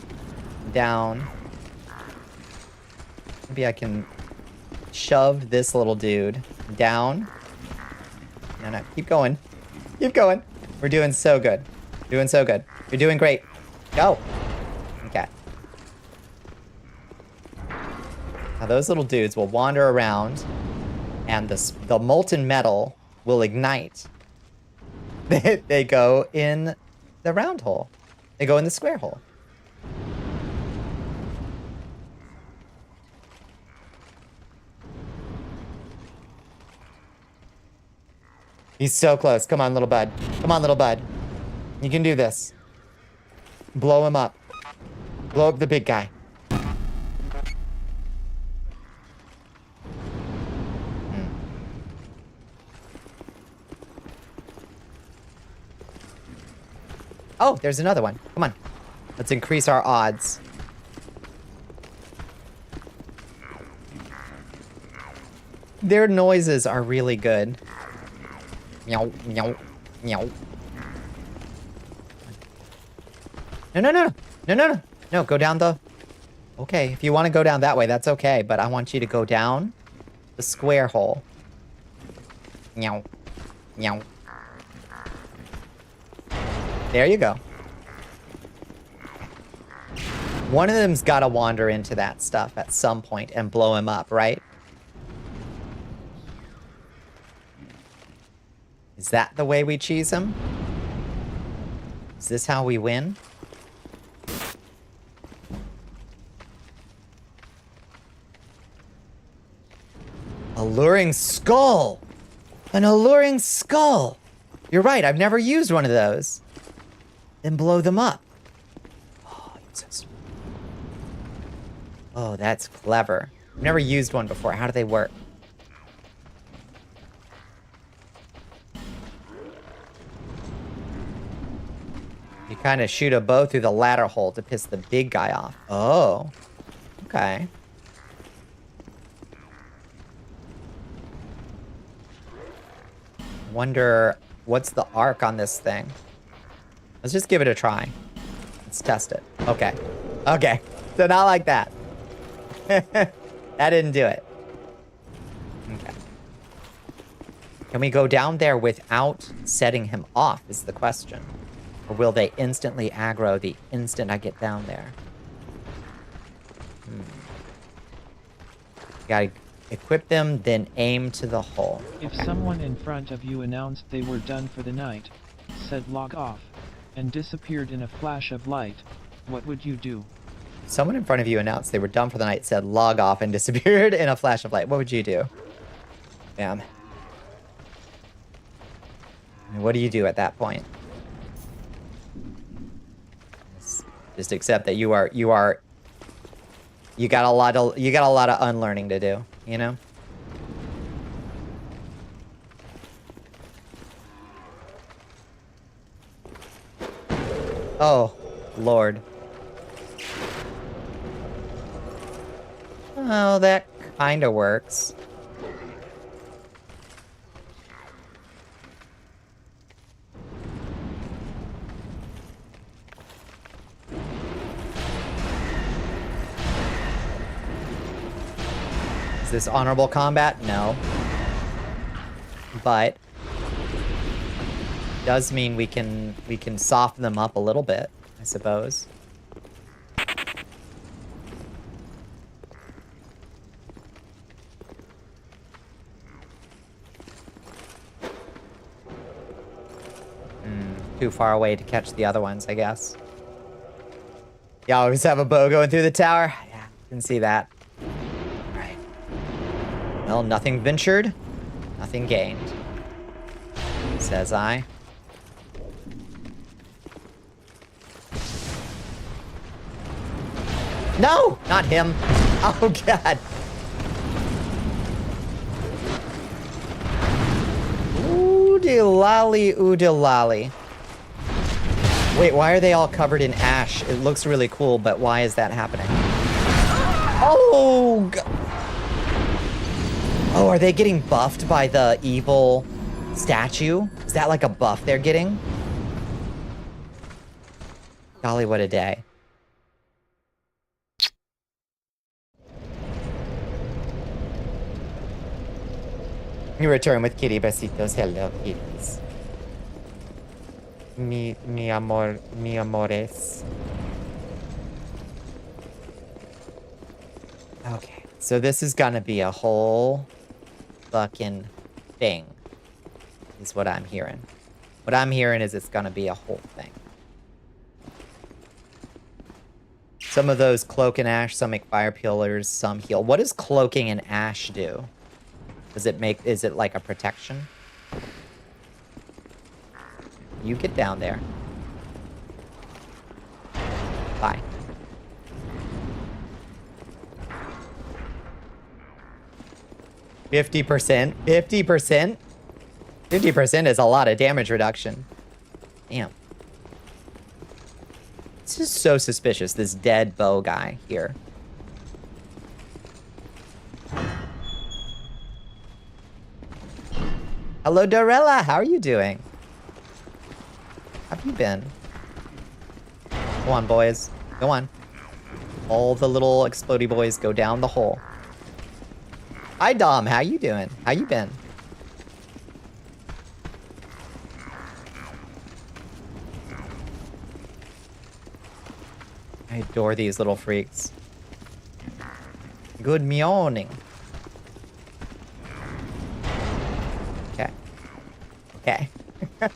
down. Maybe I can shove this little dude down. No, keep going. Keep going. We're doing so good. Doing so good. You're doing great. Go. Okay. Now those little dudes will wander around, and the molten metal will ignite. They go in the round hole. They go in the square hole. He's so close. Come on, little bud. Come on, little bud. You can do this. Blow him up. Blow up the big guy. Oh, there's another one. Come on. Let's increase our odds. Their noises are really good. Meow, meow, meow. No, No, go down the... Okay, if you want to go down that way, that's okay. But I want you to go down the square hole. Meow. Meow. There you go. One of them's got to wander into that stuff at some point and blow him up, right? Is that the way we cheese him? Is this how we win? Alluring skull! An alluring skull! You're right, I've never used one of those. Then blow them up. Oh, that's clever. I've never used one before. How do they work? You kind of shoot a bow through the ladder hole to piss the big guy off. Oh. Okay. Wonder what's the arc on this thing. Let's just give it a try. Let's test it. Okay. Okay. So not like that. That didn't do it. Okay. Can we go down there without setting him off is the question. Or will they instantly aggro the instant I get down there? Gotta equip them, then aim to the hole. If someone in front of you announced they were done for the night, said log off, and disappeared in a flash of light, what would you do? Someone in front of you announced they were done for the night, said log off, and disappeared in a flash of light. What would you do? Bam. And what do you do at that point? Just accept that you got a lot of unlearning to do, you know? Oh, Lord. Oh, that kind of works. Is this honorable combat? No. But does mean we can soften them up a little bit, I suppose. Too far away to catch the other ones, I guess. You always have a bow going through the tower? Yeah, can see that. Alright. Well, nothing ventured, nothing gained. Says I. No! Not him! Oh, God! Oodie-lolly, oodie-lolly. Wait, why are they all covered in ash? It looks really cool, but why is that happening? Oh! Oh, are they getting buffed by the evil statue? Is that like a buff they're getting? Golly, what a day. You return with kitty besitos. Hello, kitties. Mi amores. Okay, so this is gonna be a whole fucking thing, is what I'm hearing. What I'm hearing is it's gonna be a whole thing. Some of those cloak and ash, some make fire pillars, some heal. What does cloaking and ash do? Does it make, is it like a protection? You get down there. Bye. %? 50%? 50% is a lot of damage reduction. Damn. This is so suspicious, this dead bow guy here. Hello, Dorella. How are you doing? How have you been? Go on, boys. Go on. All the little explodey boys go down the hole. Hi, Dom. How you doing? How you been? I adore these little freaks. Good morning. Okay. Okay. I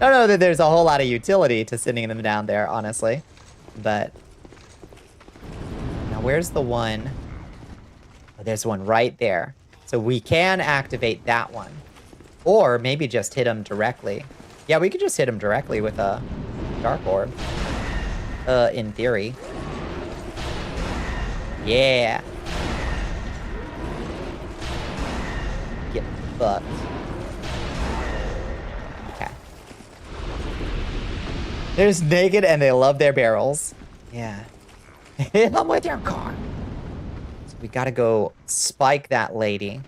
don't know that there's a whole lot of utility to sending them down there, honestly. But... now, where's the one? Oh, there's one right there. So we can activate that one. Or maybe just hit him directly. Yeah, we could just hit him directly with a Dark Orb. In theory. Yeah. Get fucked. Okay. They're just naked and they love their barrels. Yeah. Hit them with your car. So we gotta go spike that lady.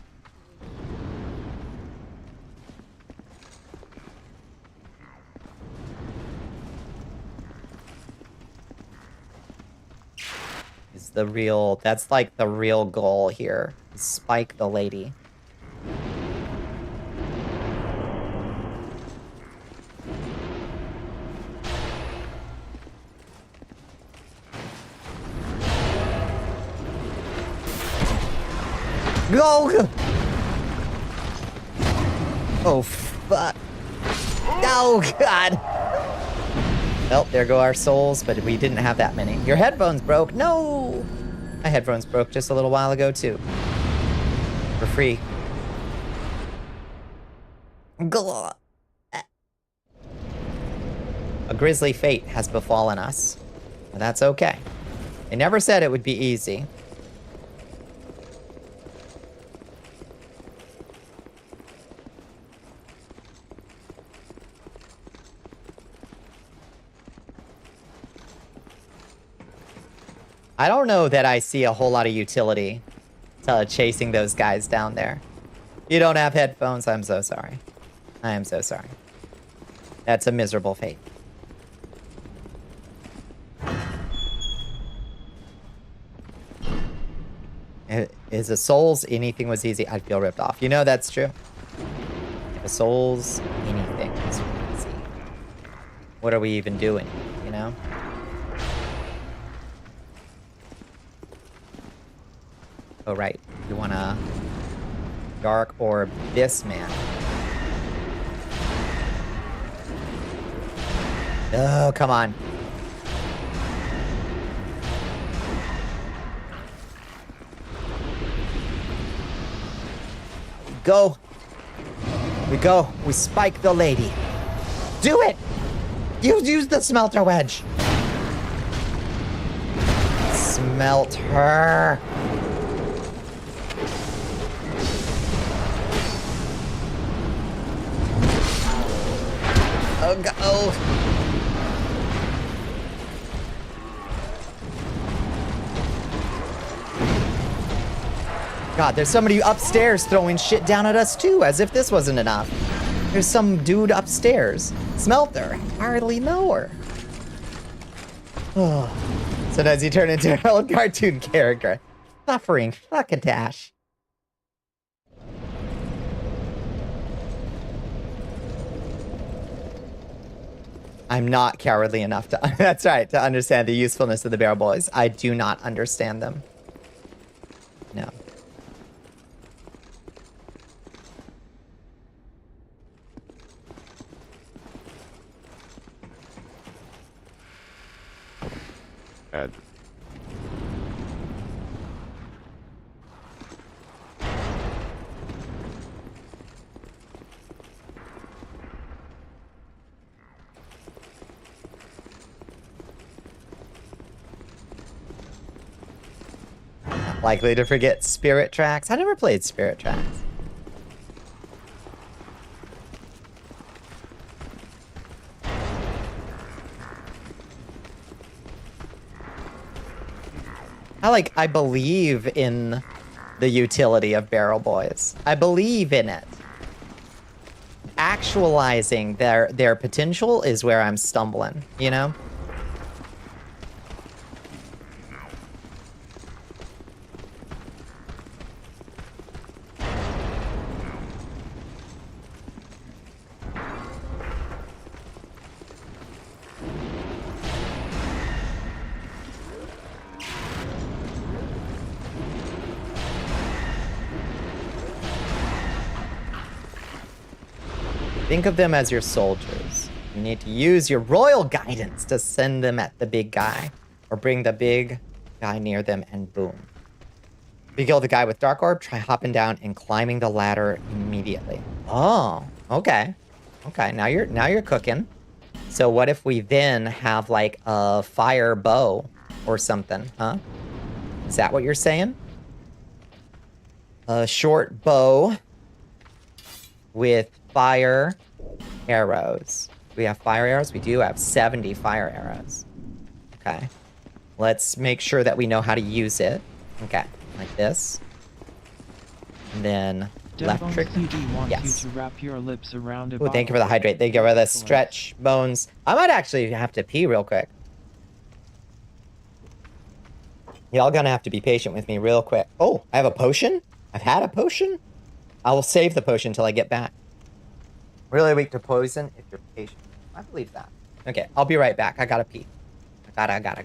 Is the real, that's like the real goal here. Spike the lady. Go! Oh, fuck. Oh, God. Well, there go our souls, but we didn't have that many. Your headphones broke. No! My headphones broke just a little while ago, too. For free. Gah. A grisly fate has befallen us. But that's okay. They never said it would be easy. I don't know that I see a whole lot of utility to chasing those guys down there. You don't have headphones? I'm so sorry. I am so sorry. That's a miserable fate. Is a Souls anything was easy, I'd feel ripped off. You know that's true. If a Souls anything was easy, what are we even doing? You know. Oh right, you wanna dark orb this man. Oh come on. Go. We go. We spike the lady. Do it! Use the smelter wedge. Smelt her. Oh, go. God, there's somebody upstairs throwing shit down at us too, as if this wasn't enough. There's some dude upstairs. Smelter. I hardly know her. Oh. Sometimes you turn into an old cartoon character. Suffering fucking dash. I'm not cowardly enough to, that's right, to understand the usefulness of the Bear Boys. I do not understand them. No. Add. Likely to forget Spirit Tracks. I never played Spirit Tracks. I believe in the utility of Barrel Boys. I believe in it. Actualizing their potential is where I'm stumbling, you know? Think of them as your soldiers. You need to use your royal guidance to send them at the big guy. Or bring the big guy near them and boom. If you kill the guy with Dark Orb, try hopping down and climbing the ladder immediately. Oh, okay. Okay, now you're cooking. So what if we then have like a fire bow or something, huh? Is that what you're saying? A short bow with fire arrows. We have fire arrows? We do have 70 fire arrows. Okay. Let's make sure that we know how to use it. Okay, like this. And then left trick. Yes. You to wrap your lips around Oh, thank you for the hydrate. Thank you for the stretch bones. I might actually have to pee real quick. Y'all gonna have to be patient with me real quick. Oh, I have a potion? I've had a potion? I will save the potion until I get back. Really weak to poison if you're patient. I believe that. Okay, I'll be right back. I gotta pee. I gotta.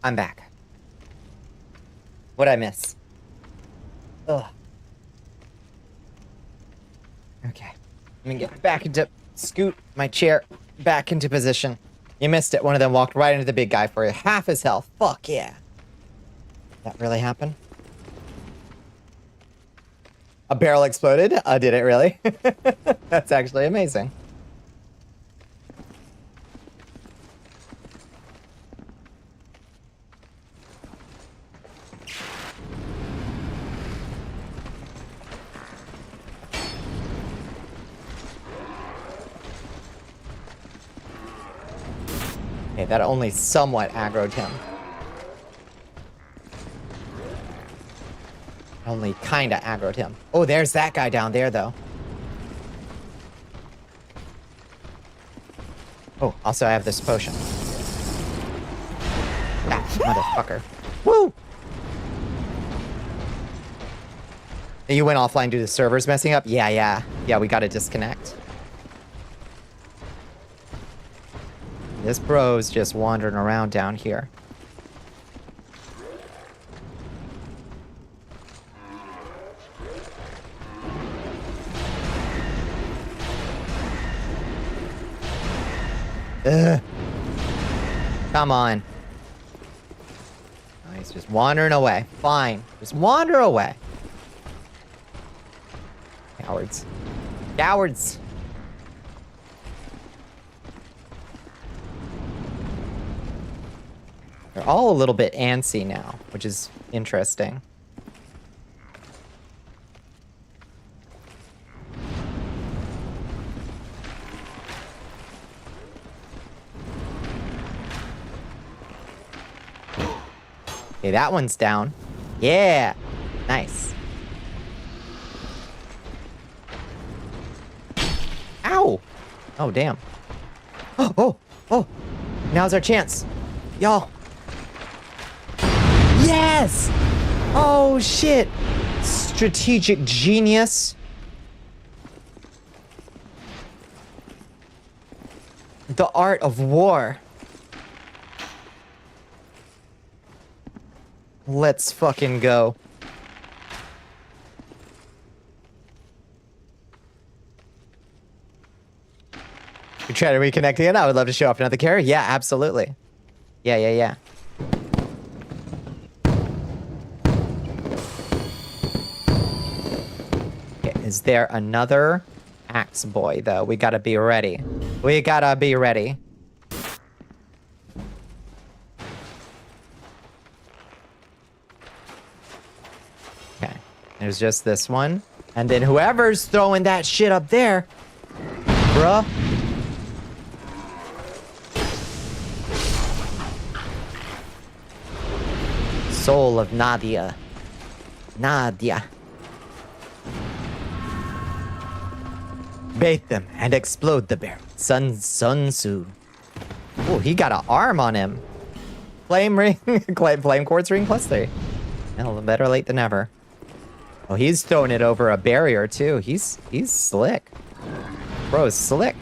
I'm back. What'd I miss? Ugh. Okay. Let me get back into... Scoot my chair back into position. You missed it. One of them walked right into the big guy for half his health. Fuck yeah. That really happened? A barrel exploded? Did it really? That's actually amazing. Okay, that only somewhat aggroed him. Only kinda aggroed him. Oh, there's that guy down there, though. Oh, also I have this potion. That motherfucker. Woo! You went offline due to the servers messing up? Yeah, we gotta disconnect. This bro's just wandering around down here. Ugh. Come on. Oh, he's just wandering away. Fine. Just wander away. Cowards. Cowards. They're all a little bit antsy now, which is interesting. Okay, that one's down. Yeah. Nice. Ow. Oh, damn. Oh. Now's our chance. Y'all. Yes! Oh, shit. Strategic genius. The art of war. Let's fucking go. You try to reconnect again? I would love to show off another carry. Yeah, absolutely. Yeah. Okay, is there another axe boy, though? We gotta be ready. We gotta be ready. Okay, there's just this one. And then whoever's throwing that shit up there, bruh. Soul of Nadia. Nadia. Bait them and explode the barrel. Sun Tzu. Oh, he got an arm on him. Flame ring, flame quartz ring +3. Well, better late than never. Oh, he's throwing it over a barrier too. He's slick. Bro's slick.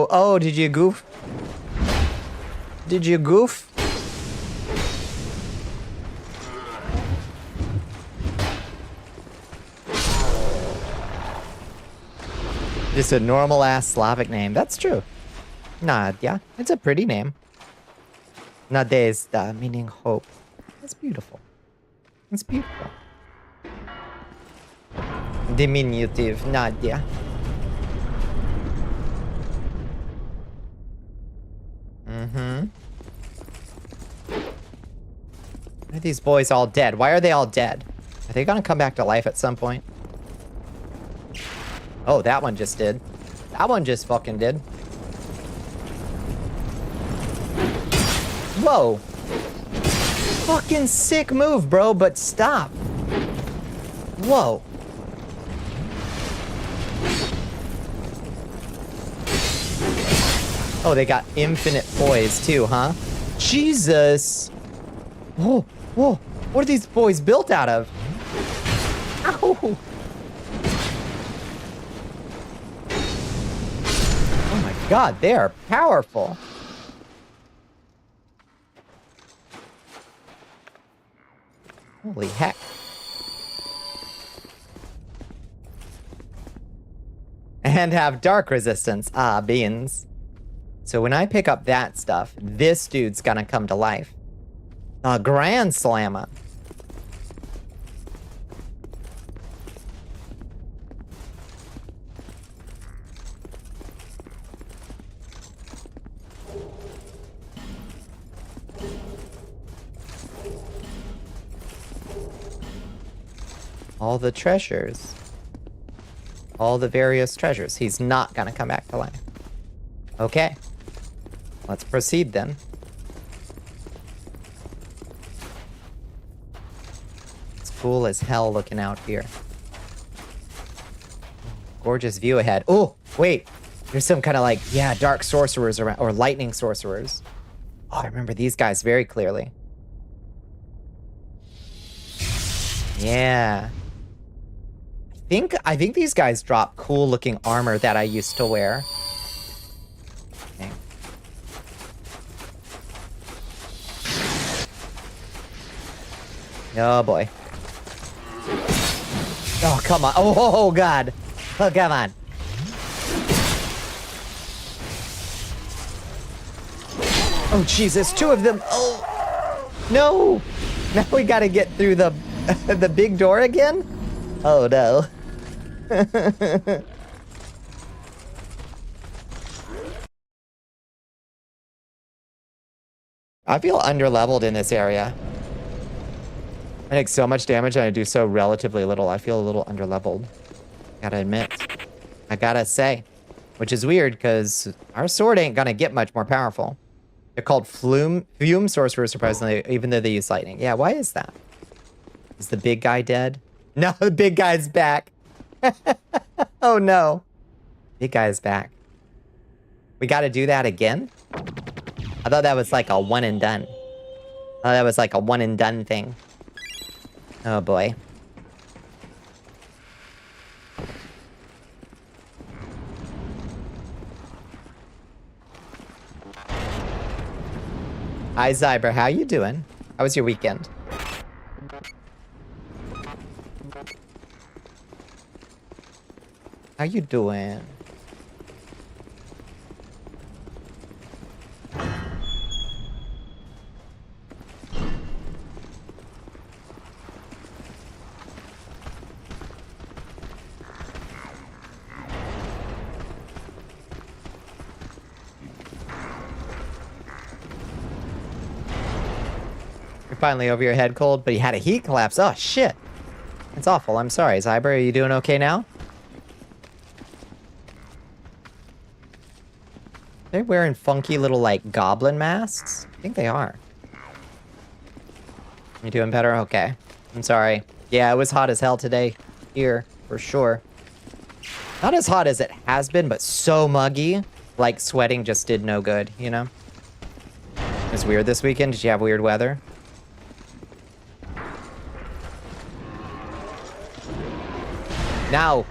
Oh, did you goof? Did you goof? Just a normal ass Slavic name. That's true. Nadia. It's a pretty name. Nadezhda, meaning hope. That's beautiful. It's beautiful. Diminutive, Nadia. Why are these boys all dead? Why are they all dead? Are they gonna come back to life at some point? Oh, that one just did. That one just fucking did. Whoa. Fucking sick move, bro, but stop. Whoa. Oh, they got infinite poise too, huh? Jesus. Whoa. What are these boys built out of? Oh my god, they are powerful. Holy heck. And have dark resistance. Ah, beans. So when I pick up that stuff, this dude's gonna come to life. A Grand Slammer. All the treasures. All the various treasures. He's not gonna come back to life. Okay. Let's proceed then. It's cool as hell looking out here. Gorgeous view ahead. Oh, wait. There's some kind of like, yeah, dark sorcerers around, or lightning sorcerers. Oh, I remember these guys very clearly. Yeah. I think these guys drop cool looking armor that I used to wear. Okay. Oh boy. Oh, come on. Oh, God. Oh, come on. Oh, Jesus. Two of them. Oh, no. Now we gotta get through the the big door again? Oh, no. I feel underleveled in this area. I take so much damage and I do so relatively little. I feel a little underleveled. Gotta admit. I gotta say. Which is weird, because our sword ain't gonna get much more powerful. They're called fume sorcerers, surprisingly, even though they use lightning. Yeah, why is that? Is the big guy dead? No, the big guy's back. Oh no. Big guy's back. We gotta do that again? I thought that was like a one and done. I thought that was like a one and done thing. Oh boy. Hi Zyber, how you doing? How was your weekend? How you doing? You're finally over your head cold, but you had a heat collapse. Oh shit. That's awful. I'm sorry. Zyber, are you doing okay now? They're wearing funky little, like, goblin masks? I think they are. You doing better? Okay. I'm sorry. Yeah, it was hot as hell today. Here, for sure. Not as hot as it has been, but so muggy. Like, sweating just did no good, you know? It was weird this weekend. Did you have weird weather? Now!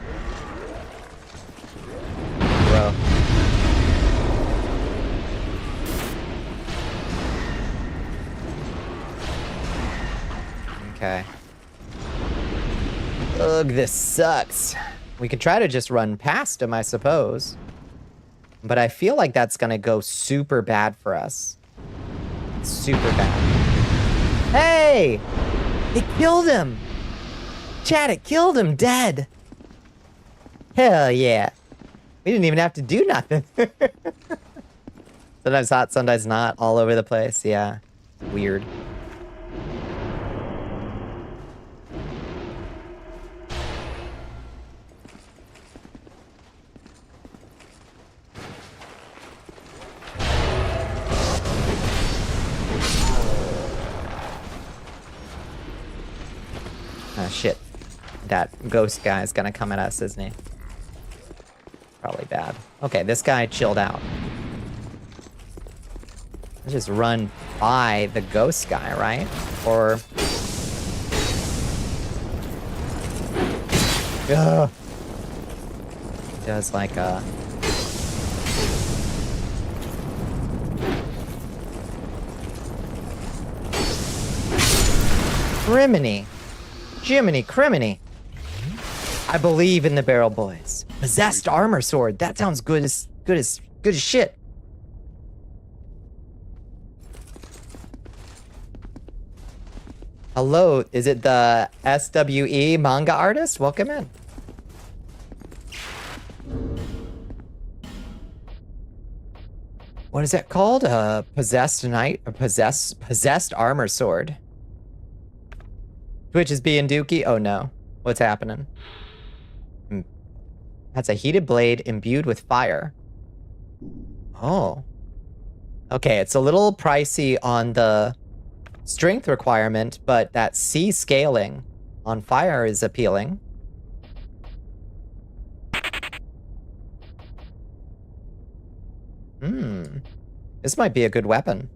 Bro. Okay. Ugh, this sucks. We could try to just run past him, I suppose. But I feel like that's gonna go super bad for us. Super bad. Hey! It killed him! Chad, it killed him dead! Hell yeah. We didn't even have to do nothing. Sometimes hot, sometimes not. All over the place. Yeah. Weird. Oh, shit. That ghost guy is gonna come at us, isn't he? Probably bad. Okay, this guy chilled out. Let's just run by the ghost guy, right? Or... Ugh. He does like a... Criminy. Jiminy criminy. I believe in the Barrel Boys. Possessed armor sword. That sounds good as shit. Hello, is it the SWE manga artist? Welcome in. What is that called? Possessed knight? Or possessed armor sword. Twitch is being dookie? Oh no. What's happening? That's a heated blade imbued with fire. Oh. Okay, it's a little pricey on the strength requirement, but that C scaling on fire is appealing. This might be a good weapon.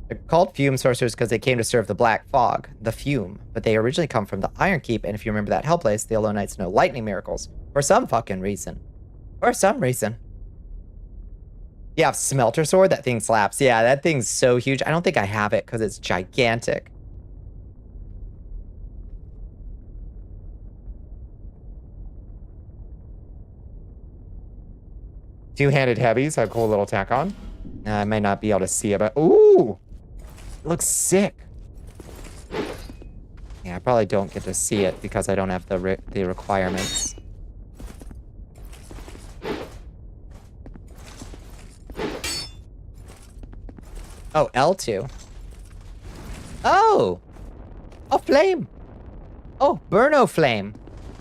They're called Fume Sorcerers because they came to serve the Black Fog, the Fume, but they originally come from the Iron Keep, and if you remember that hell place, the Yellow Knights know lightning miracles. For some fucking reason. For some reason. Yeah, Smelter Sword, that thing slaps. Yeah, that thing's so huge. I don't think I have it because it's gigantic. Two-handed heavies, a cool little tack on. I may not be able to see it, but ooh! It looks sick. Yeah, I probably don't get to see it because I don't have the requirements. Oh, L2. Oh! A flame! Oh, Burno Flame.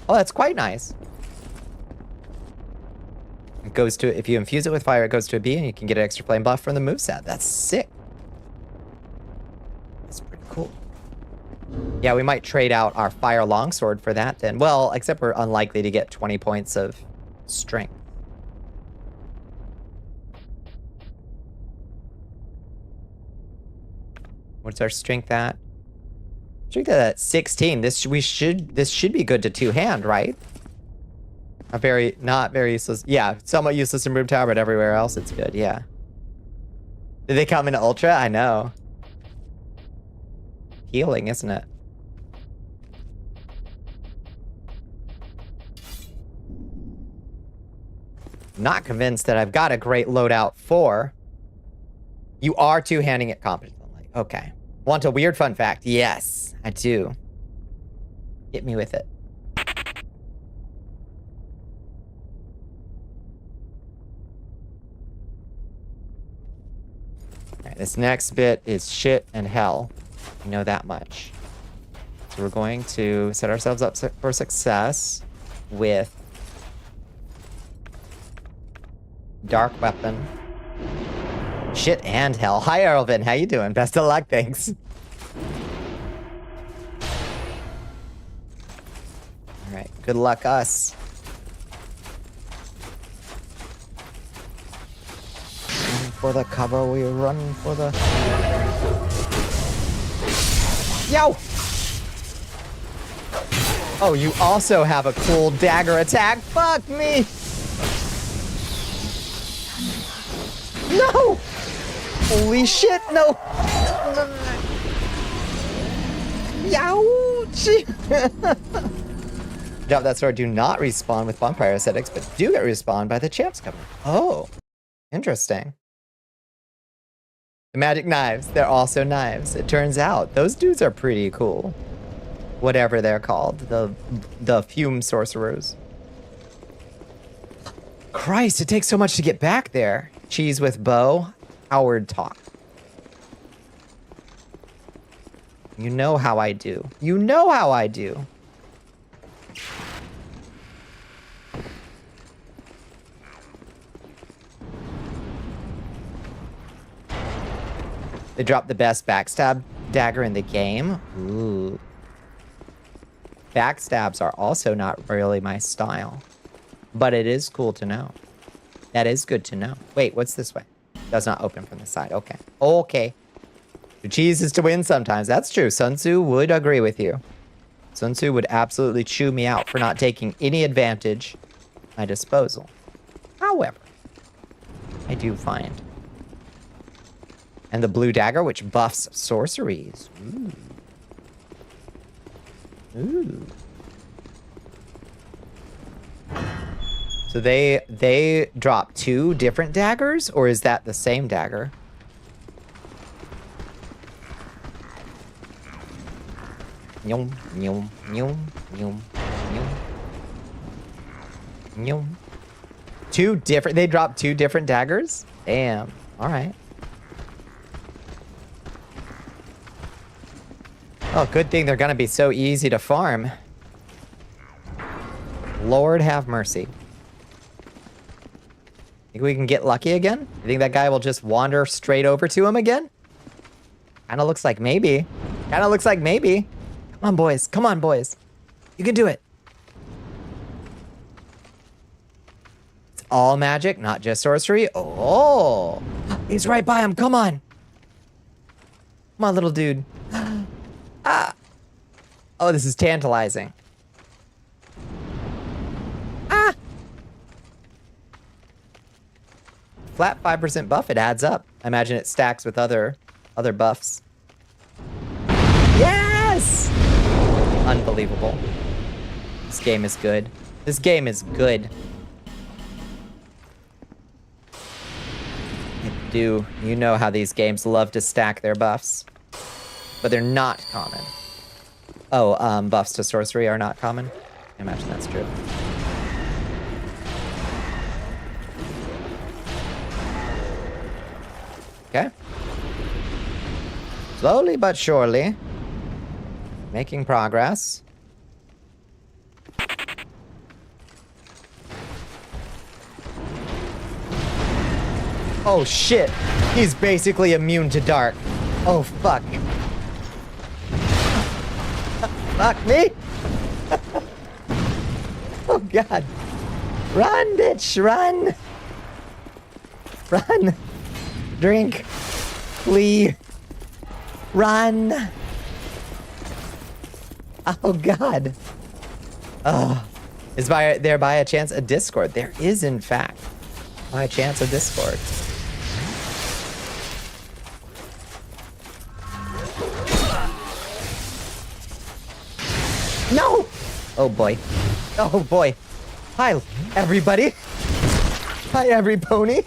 Oh, that's quite nice. It goes to, if you infuse it with fire, it goes to a B and you can get an extra flame buff from the moveset. That's sick. That's pretty cool. Yeah, we might trade out our fire longsword for that then. Well, except we're unlikely to get 20 points of strength. What's our strength at? Strength at 16. This should be good to two-hand, right? Not very useless. Yeah, somewhat useless in Broom Tower, but everywhere else it's good, yeah. Did they come in Ultra? I know. Healing, isn't it? Not convinced that I've got a great loadout for. You are two-handing it competently. Okay. Want a weird fun fact? Yes, I do. Hit me with it. Alright, this next bit is shit and hell. You know that much. So we're going to set ourselves up for success with Dark Weapon. Shit and hell. Hi, Erlvin. How you doing? Best of luck. Thanks. All right. Good luck, us. Running for the cover. We're running for the... Yo! Oh, you also have a cool dagger attack. Fuck me! No! Holy shit, no! Youch! Drop that sword, do not respawn with bonfire aesthetics, but do get respawned by the champ's cover. Oh, interesting. The magic knives, they're also knives. It turns out, those dudes are pretty cool. Whatever they're called, the fume sorcerers. Christ, it takes so much to get back there. Cheese with bow, Howard talk. You know how I do. You know how I do. They dropped the best backstab dagger in the game. Ooh. Backstabs are also not really my style. But it is cool to know. That is good to know. Wait, what's this way? Does not open from the side. Okay. Okay. The cheese is to win sometimes. That's true. Sun Tzu would agree with you. Sun Tzu would absolutely chew me out for not taking any advantage at my disposal. However, I do find. And the blue dagger, which buffs sorceries. Ooh. Ooh. So they drop 2 different daggers, or is that the same dagger? Nyum, nyum, nyum, nyum, nyum. Nyum. 2 different, they drop 2 different daggers? Damn. Alright. Oh, good thing they're gonna be so easy to farm. Lord have mercy. Think we can get lucky again? You think that guy will just wander straight over to him again? Kinda looks like maybe. Kinda looks like maybe. Come on, boys. Come on, boys. You can do it. It's all magic, not just sorcery. Oh, he's right by him. Come on. Come on, little dude. Ah. Oh, this is tantalizing. Ah. Flat 5% buff, it adds up. I imagine it stacks with other buffs. Yes! Unbelievable. This game is good. This game is good. You know how these games love to stack their buffs. But they're not common. Oh, buffs to sorcery are not common? I imagine that's true. Okay. Slowly but surely. Making progress. Oh shit! He's basically immune to dark. Oh fuck. Fuck me! Oh god. Run, bitch, run! Run! Drink! Flee! Run! Oh god. Oh. Is there by a chance a Discord? There is in fact by a chance a Discord. No! Oh boy. Oh boy. Hi, everybody. Hi, every pony.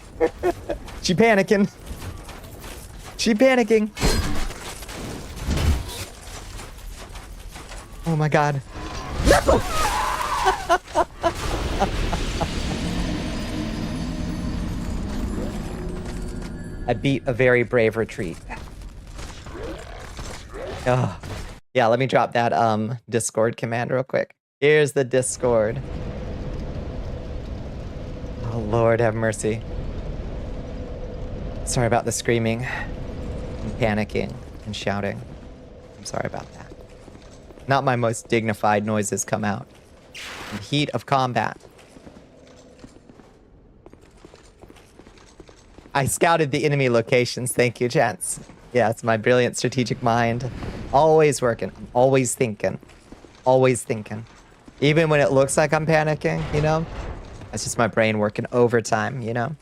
She panicking. She panicking. Oh my god. No! I beat a very brave retreat. Oh. Yeah, let me drop that Discord command real quick. Here's the Discord. Oh Lord have mercy. Sorry about the screaming and panicking and shouting. I'm sorry about that. Not my most dignified noises come out. In the heat of combat. I scouted the enemy locations. Thank you, Chance. Yeah, it's my brilliant strategic mind. Always working. Always thinking. Always thinking. Even when it looks like I'm panicking, you know? That's just my brain working overtime, you know?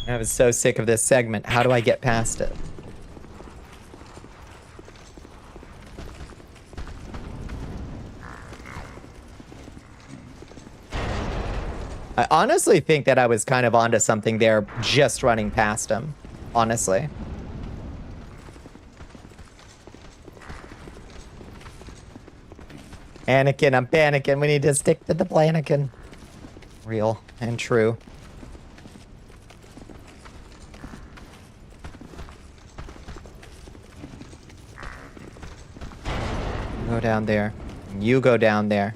I was so sick of this segment. How do I get past it? I honestly think that I was kind of onto something there just running past him. Honestly. Anakin, I'm panicking. We need to stick to the Planakin. Real and true. Go down there. You go down there.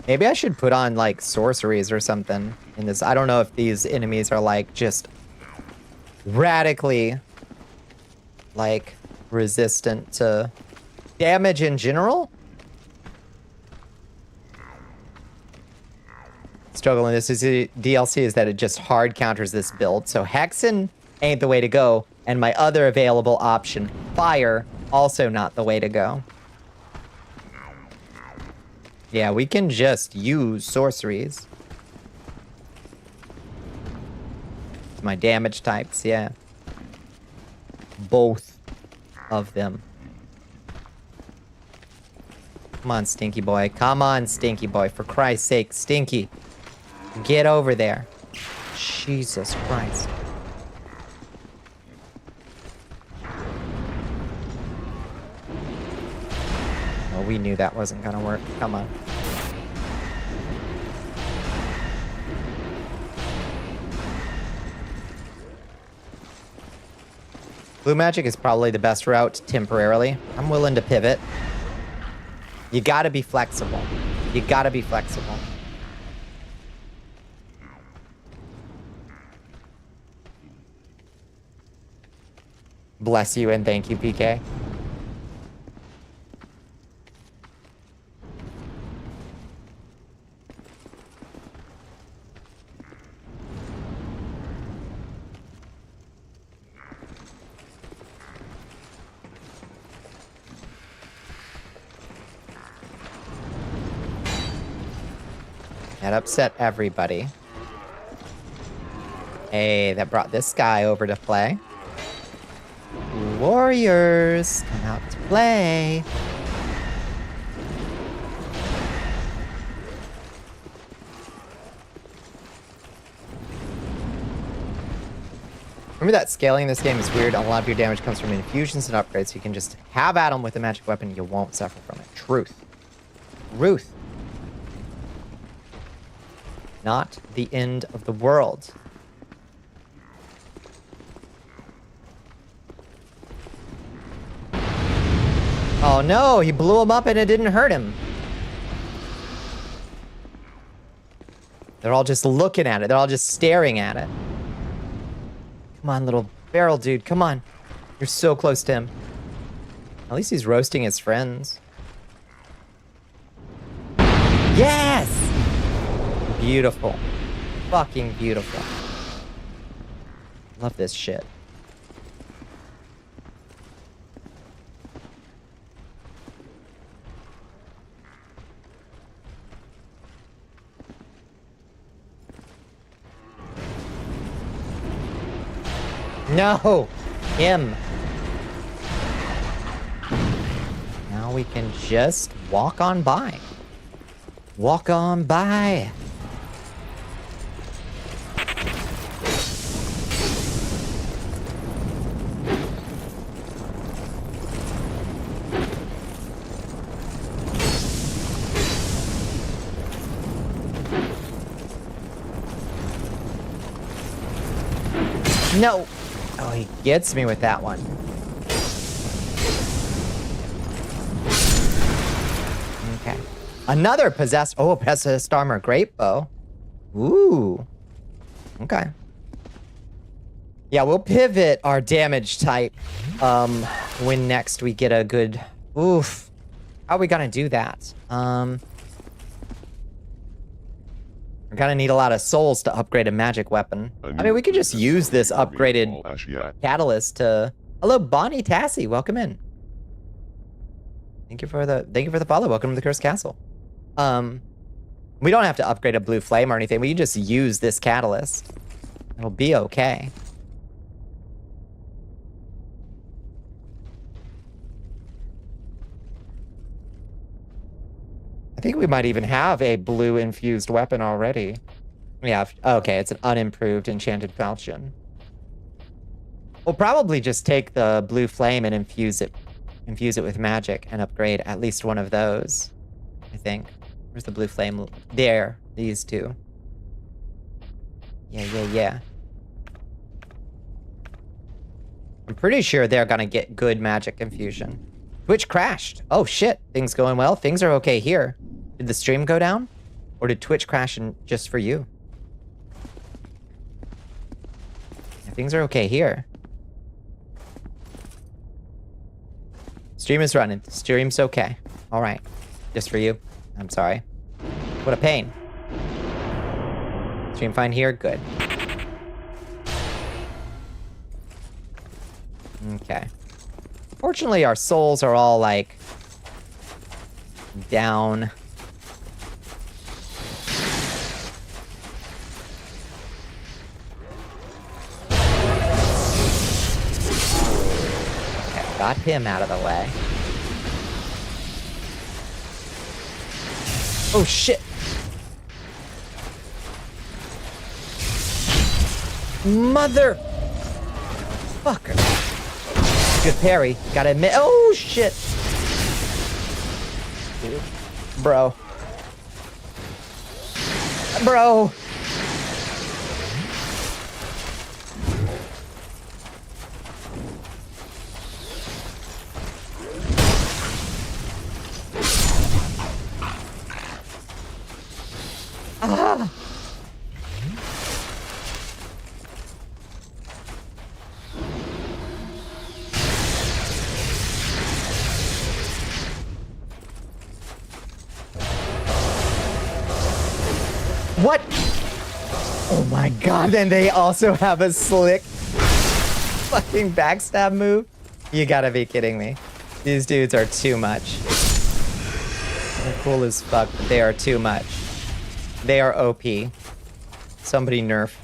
Maybe I should put on, like, sorceries or something in this. I don't know if these enemies are, like, just radically, like, resistant to damage in general. struggle in this is DLC is that it just hard counters this build. So Hexen ain't the way to go. And my other available option, Fire, also not the way to go. Yeah, we can just use sorceries. My damage types, yeah. Both of them. Come on, Stinky Boy. Come on, Stinky Boy. For Christ's sake, Stinky. Get over there. Jesus Christ. Oh, we knew that wasn't gonna work. Come on. Blue magic is probably the best route temporarily. I'm willing to pivot. You gotta be flexible. You gotta be flexible. Bless you and thank you, PK. That upset everybody. Hey, that brought this guy over to play. Warriors, come out to play. Remember that scaling in this game is weird. A lot of your damage comes from infusions and upgrades. You can just have at them with a magic weapon. You won't suffer from it. Truth. Truth. Not the end of the world. Oh no, he blew him up and it didn't hurt him. They're all just looking at it. They're all just staring at it. Come on, little barrel dude. Come on. You're so close to him. At least he's roasting his friends. Yes! Beautiful. Fucking beautiful. Love this shit. No! Him! Now we can just walk on by. Walk on by. No! Oh, he gets me with that one. Okay. Another possessed... Oh, possessed armor. Great bow. Ooh. Okay. Yeah, we'll pivot our damage type when next we get a good... Oof. How are we gonna do that? We're gonna need a lot of souls to upgrade a magic weapon. I mean, we could just use this upgraded catalyst to... Hello, Bonnie Tassie. Welcome in. Thank you for the follow. Welcome to the Cursed Castle. We don't have to upgrade a blue flame or anything. We can just use this catalyst. It'll be okay. I think we might even have a blue infused weapon already. Yeah, okay, it's an unimproved enchanted falchion. We'll probably just take the blue flame and infuse it with magic and upgrade at least one of those, I think. Where's the blue flame? There, these two. Yeah. I'm pretty sure they're gonna get good magic infusion. Twitch crashed. Oh shit, things going well? Things are okay here. Did the stream go down? Or did Twitch crash just for you? Yeah, things are okay here. Stream is running. Stream's okay. All right. Just for you. I'm sorry. What a pain. Stream fine here? Good. Okay. Fortunately, our souls are all, like, down. Okay, got him out of the way. Oh, shit! Mother... fucker. Good parry. Gotta admit... oh, shit! Dude. Bro. Bro! Ah! What? Oh my god, and they also have a slick fucking backstab move? You gotta be kidding me. These dudes are too much. They're cool as fuck, but they are too much. They are OP. Somebody nerf.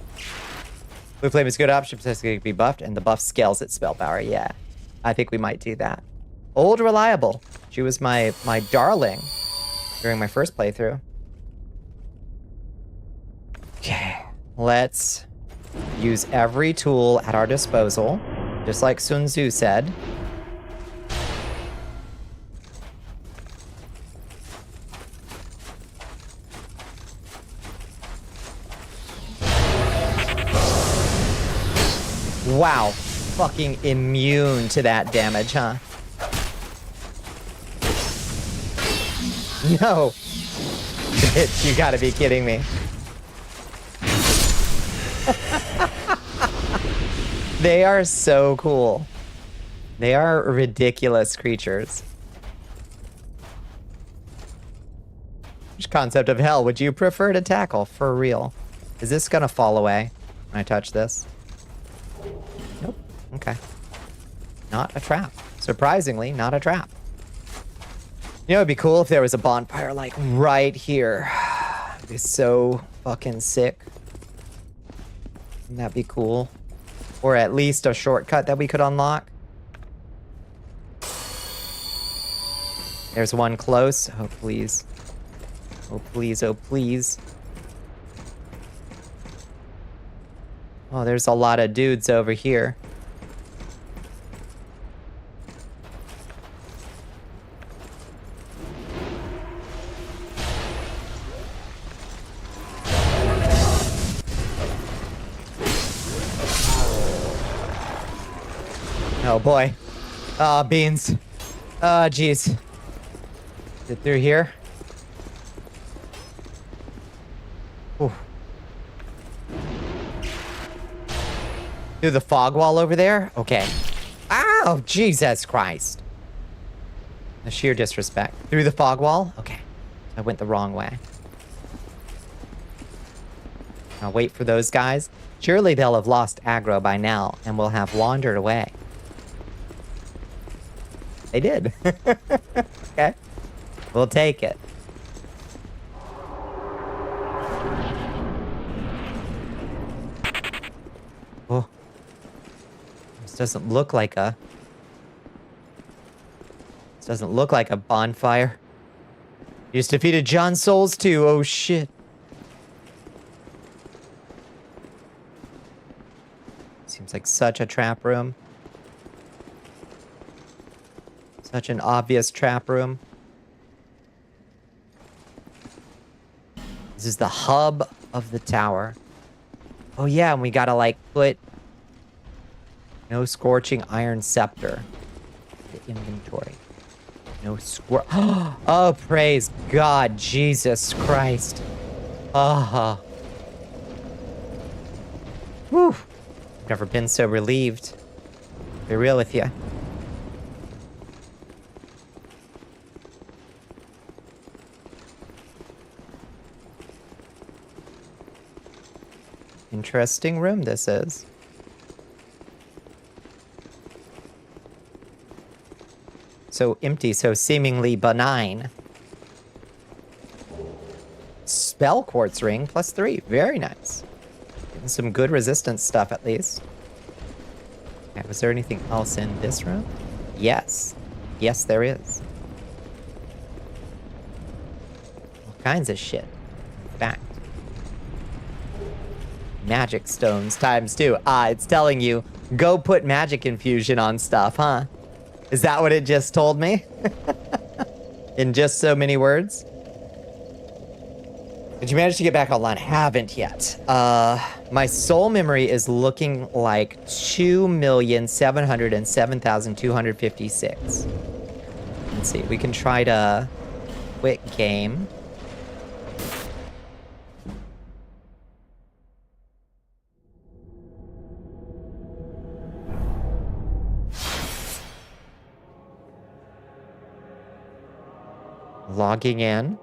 Blue Flame is a good option, because it can be buffed, and the buff scales its spell power. Yeah, I think we might do that. Old Reliable. She was my darling during my first playthrough. Okay, let's use every tool at our disposal, just like Sun Tzu said. Wow, fucking immune to that damage, huh? No. Bitch, you gotta be kidding me. They are so cool. They are ridiculous creatures. Which concept of hell would you prefer to tackle, for real? Is this gonna fall away when I touch this? Nope. Okay. Not a trap. Surprisingly, not a trap. You know, it'd be cool if there was a bonfire, like, right here. It'd be so fucking sick. Wouldn't that be cool? Or at least a shortcut that we could unlock. There's one close. Oh, please. Oh, please. Oh, please. Oh, there's a lot of dudes over here. Oh boy. Oh, beans. Oh, jeez. Get through here. Ooh. Through the fog wall over there? Okay. Ow, Jesus Christ. The sheer disrespect. Through the fog wall? Okay. I went the wrong way. I'll wait for those guys. Surely they'll have lost aggro by now and will have wandered away. They did. Okay. We'll take it. Oh. This doesn't look like a... This doesn't look like a bonfire. You just defeated John Souls too. Oh shit. Seems like such a trap room. Such an obvious trap room. This is the hub of the tower. Oh yeah, and we gotta like put no scorching iron scepter in the inventory. No oh, praise God, Jesus Christ. Ah. Whew. I've never been so relieved. To be real with you. interesting room this is. So empty, so seemingly benign. Spell quartz ring +3. Very nice. Getting some good resistance stuff at least. Okay, was there anything else in this room? Yes. Yes, there is. All kinds of shit. In fact. Magic stones ×2. Ah, it's telling you, go put magic infusion on stuff, huh? Is that what it just told me? In just so many words? Did you manage to get back online? Haven't yet. My soul memory is looking like 2,707,256. Let's see, we can try to quit game. Logging in.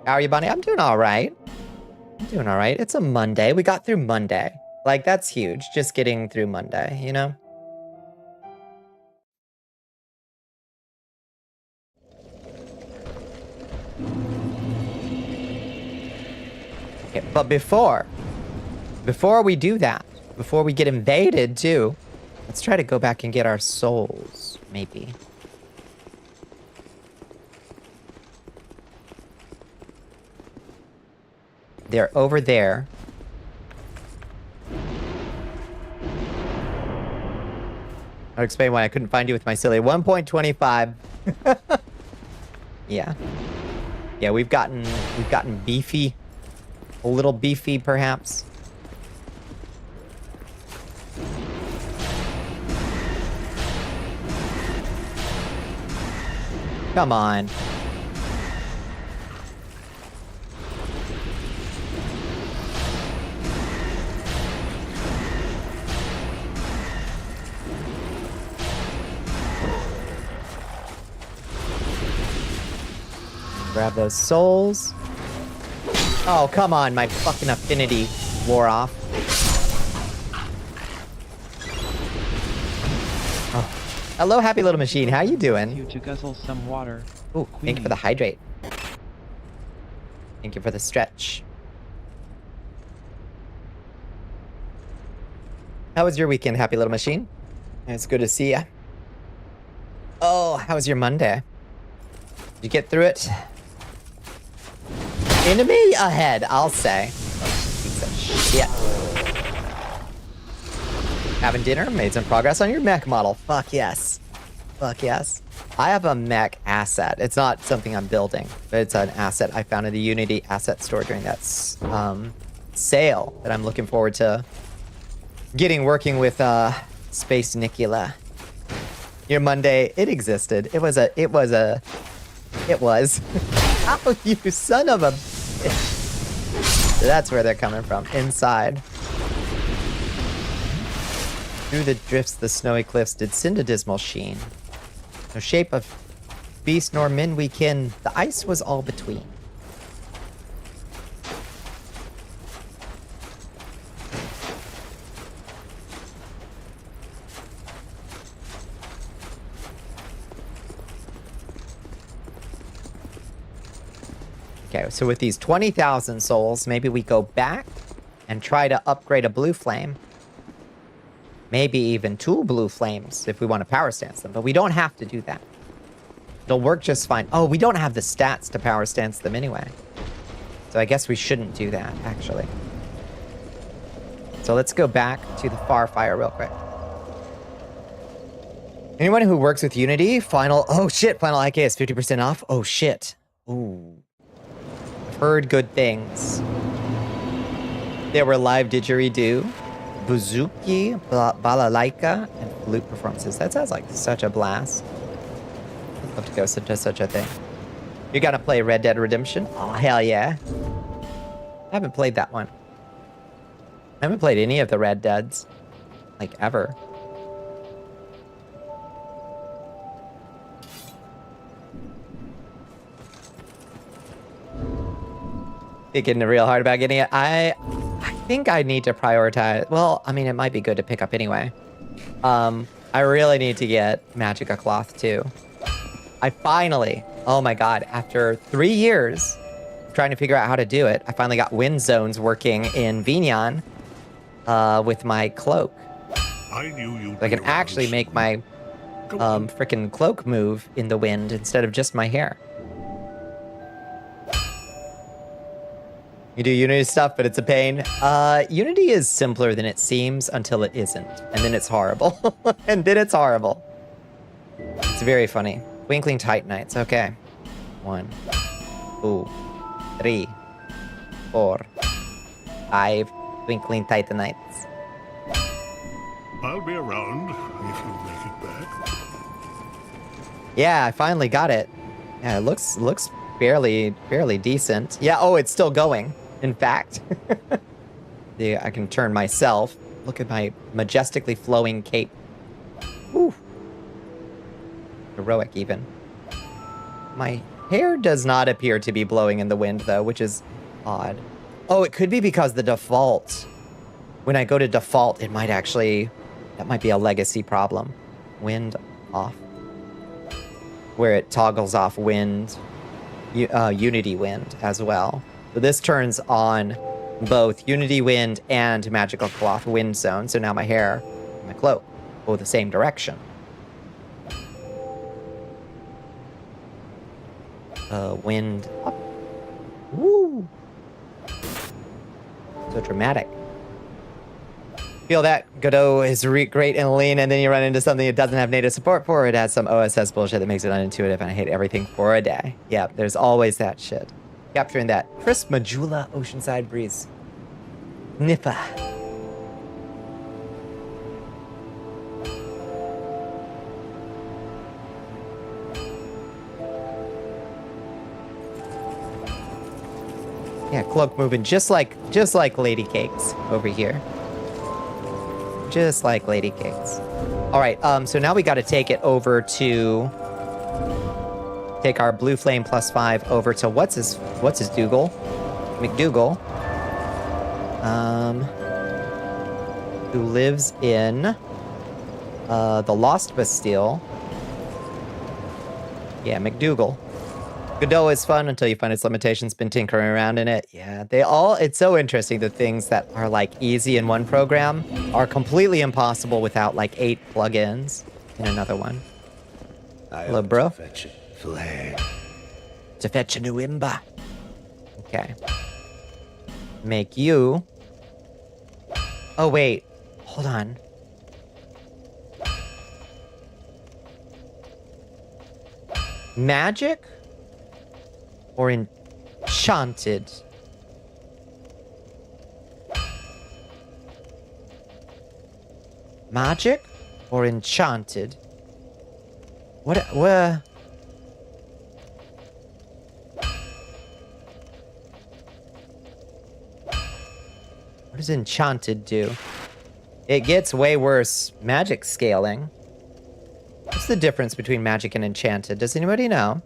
How are you, Bonnie? I'm doing all right. I'm doing all right. It's a Monday. We got through Monday. Like, that's huge. Just getting through Monday, you know? Okay, but before we do that, before we get invaded too, let's try to go back and get our souls, maybe. They're over there. I'll explain why I couldn't find you with my silly 1.25. Yeah. Yeah, we've gotten beefy. A little beefy, perhaps. Come on. Grab those souls. Oh, come on, my fucking affinity wore off. Oh. Hello, happy little machine. How you doing? You to guzzle some water. Ooh, thank you for the hydrate. Thank you for the stretch. How was your weekend, happy little machine? It's good to see ya. Oh, how was your Monday? Did you get through it? Enemy ahead, I'll say. Piece of shit. Having dinner? Made some progress on your mech model. Fuck yes. Fuck yes. I have a mech asset. It's not something I'm building, but it's an asset I found in the Unity asset store during that sale that I'm looking forward to working with Space Nicula. Your Monday, it existed. It was. Oh, you son of a bitch. That's where they're coming from. Inside. Through the drifts, the snowy cliffs did send a dismal sheen. No shape of beast nor men we ken. The ice was all between. Okay, so with these 20,000 souls, maybe we go back and try to upgrade a blue flame. Maybe even 2 blue flames if we want to power stance them, but we don't have to do that. It'll work just fine. Oh, we don't have the stats to power stance them anyway. So I guess we shouldn't do that, actually. So let's go back to the Farfire real quick. Anyone who works with Unity, oh shit, final IK is 50% off. Oh shit. Ooh. Heard good things. There were live didgeridoo, bouzouki, balalaika, and flute performances. That sounds like such a blast. I'd love to go to such a thing. You're gonna play Red Dead Redemption? Oh, hell yeah. I haven't played that one. I haven't played any of the Red Deads. Like, ever. Thinking real hard about getting it. I think I need to prioritize. Well, I mean, it might be good to pick up anyway. I really need to get Magica Cloth too. I finally, oh my god, after 3 years of trying to figure out how to do it, I finally got wind zones working in Vignan with my cloak. I knew you. So I can actually make my freaking cloak move in the wind instead of just my hair. You do Unity stuff, but it's a pain. Unity is simpler than it seems until it isn't. And then it's horrible. And then it's horrible. It's very funny. Twinkling Titanites. Okay. 1, 2, 3, 4, 5 Twinkling Titanites. I'll be around if you make it back. Yeah, I finally got it. Yeah, it looks fairly decent. Yeah, oh, it's still going. In fact, yeah, I can turn myself. Look at my majestically flowing cape. Woo. Heroic, even. My hair does not appear to be blowing in the wind, though, which is odd. Oh, it could be because the default. When I go to default, it might actually... That might be a legacy problem. Wind off. Where it toggles off wind, Unity wind as well. So this turns on both Unity wind and Magical Cloth wind zone. So now my hair and my cloak go the same direction. Wind up. Woo! So dramatic. Feel that Godot is great and lean, and then you run into something it doesn't have native support for. It has some OSS bullshit that makes it unintuitive, and I hate everything for a day. Yeah, there's always that shit. Capturing that crisp Majula oceanside breeze. Nippa. Yeah, cloak moving just like Lady Cakes over here. Just like Lady Cakes. All right, so now we got to take it over to take our blue flame +5 over to what's his Dougal, McDougal, who lives in the Lost Bastille. Yeah, McDougal. Godot is fun until you find its limitations. Been tinkering around in it. Yeah, it's so interesting. The things that are like easy in one program are completely impossible without like 8 plugins in another one. Hello, bro. To fetch a new imba. Okay. Make you. Oh, wait. Hold on. Magic? Or enchanted? Magic or enchanted? What? What does enchanted do? It gets way worse magic scaling. What's the difference between magic and enchanted? Does anybody know?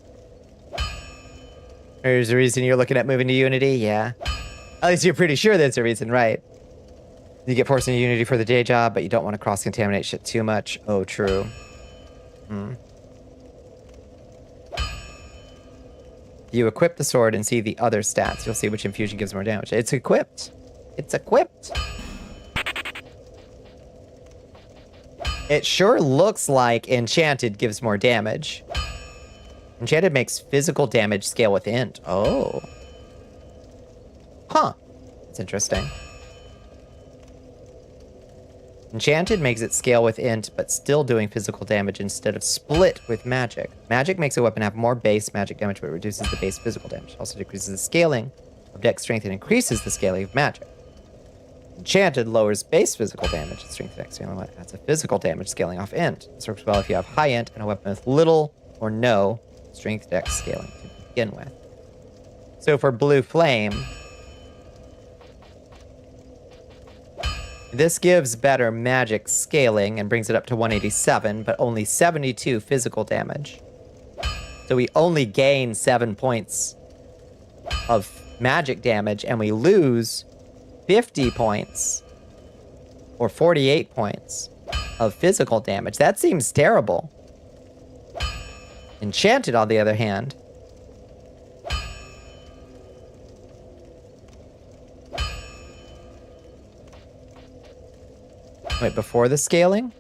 There's a reason you're looking at moving to Unity? Yeah. At least you're pretty sure there's a reason, right? You get forced into Unity for the day job, but you don't want to cross-contaminate shit too much. Oh, true. You equip the sword and see the other stats. You'll see which infusion gives more damage. It's equipped. It's equipped. It sure looks like enchanted gives more damage. Enchanted makes physical damage scale with int. Oh. Huh. That's interesting. Enchanted makes it scale with int, but still doing physical damage instead of split with magic. Magic makes a weapon have more base magic damage, but reduces the base physical damage. Also decreases the scaling of dex strength and increases the scaling of magic. Enchanted lowers base physical damage and strength dex scaling. That's a physical damage scaling off int. This works well if you have high int and a weapon with little or no strength dex scaling to begin with. So for blue flame, this gives better magic scaling and brings it up to 187, but only 72 physical damage. So we only gain 7 points of magic damage, and we lose 50 points or 48 points of physical damage. That seems terrible. Enchanted, on the other hand. Wait, before the scaling?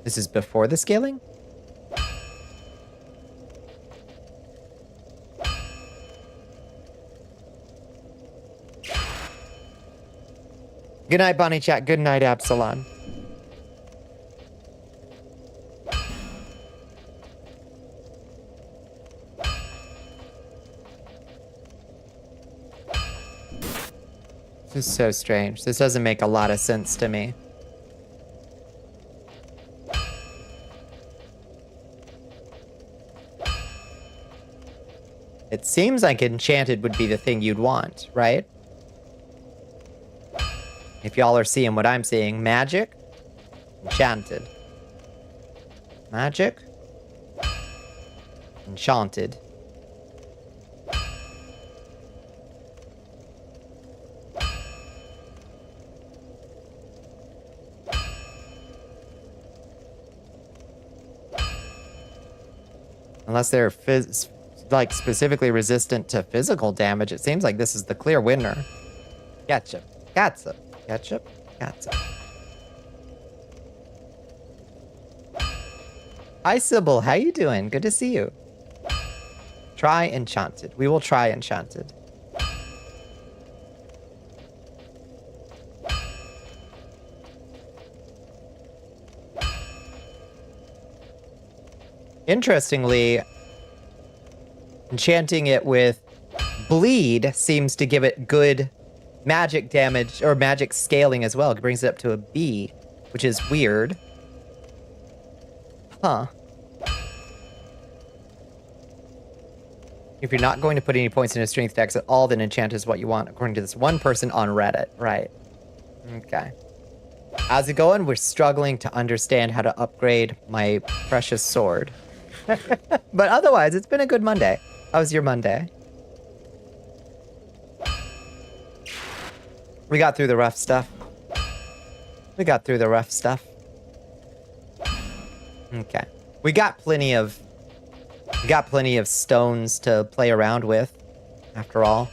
This is before the scaling? Good night, Bonnie Chat. Good night, Absalon. This is so strange. This doesn't make a lot of sense to me. It seems like enchanted would be the thing you'd want, right? If y'all are seeing what I'm seeing, magic, enchanted. Magic, enchanted. Unless they're like specifically resistant to physical damage, it seems like this is the clear winner. Ketchup, ketchup, ketchup, ketchup. Hi Sybil, how you doing? Good to see you. Try enchanted. We will try enchanted. Interestingly, enchanting it with bleed seems to give it good magic damage or magic scaling as well. It brings it up to a B, which is weird. Huh. If you're not going to put any points into strength decks at all, then enchant is what you want, according to this one person on Reddit. Right. Okay. How's it going? We're struggling to understand how to upgrade my precious sword. But otherwise, it's been a good Monday. How was your Monday? We got through the rough stuff. We got through the rough stuff. Okay. We got plenty of stones to play around with, after all.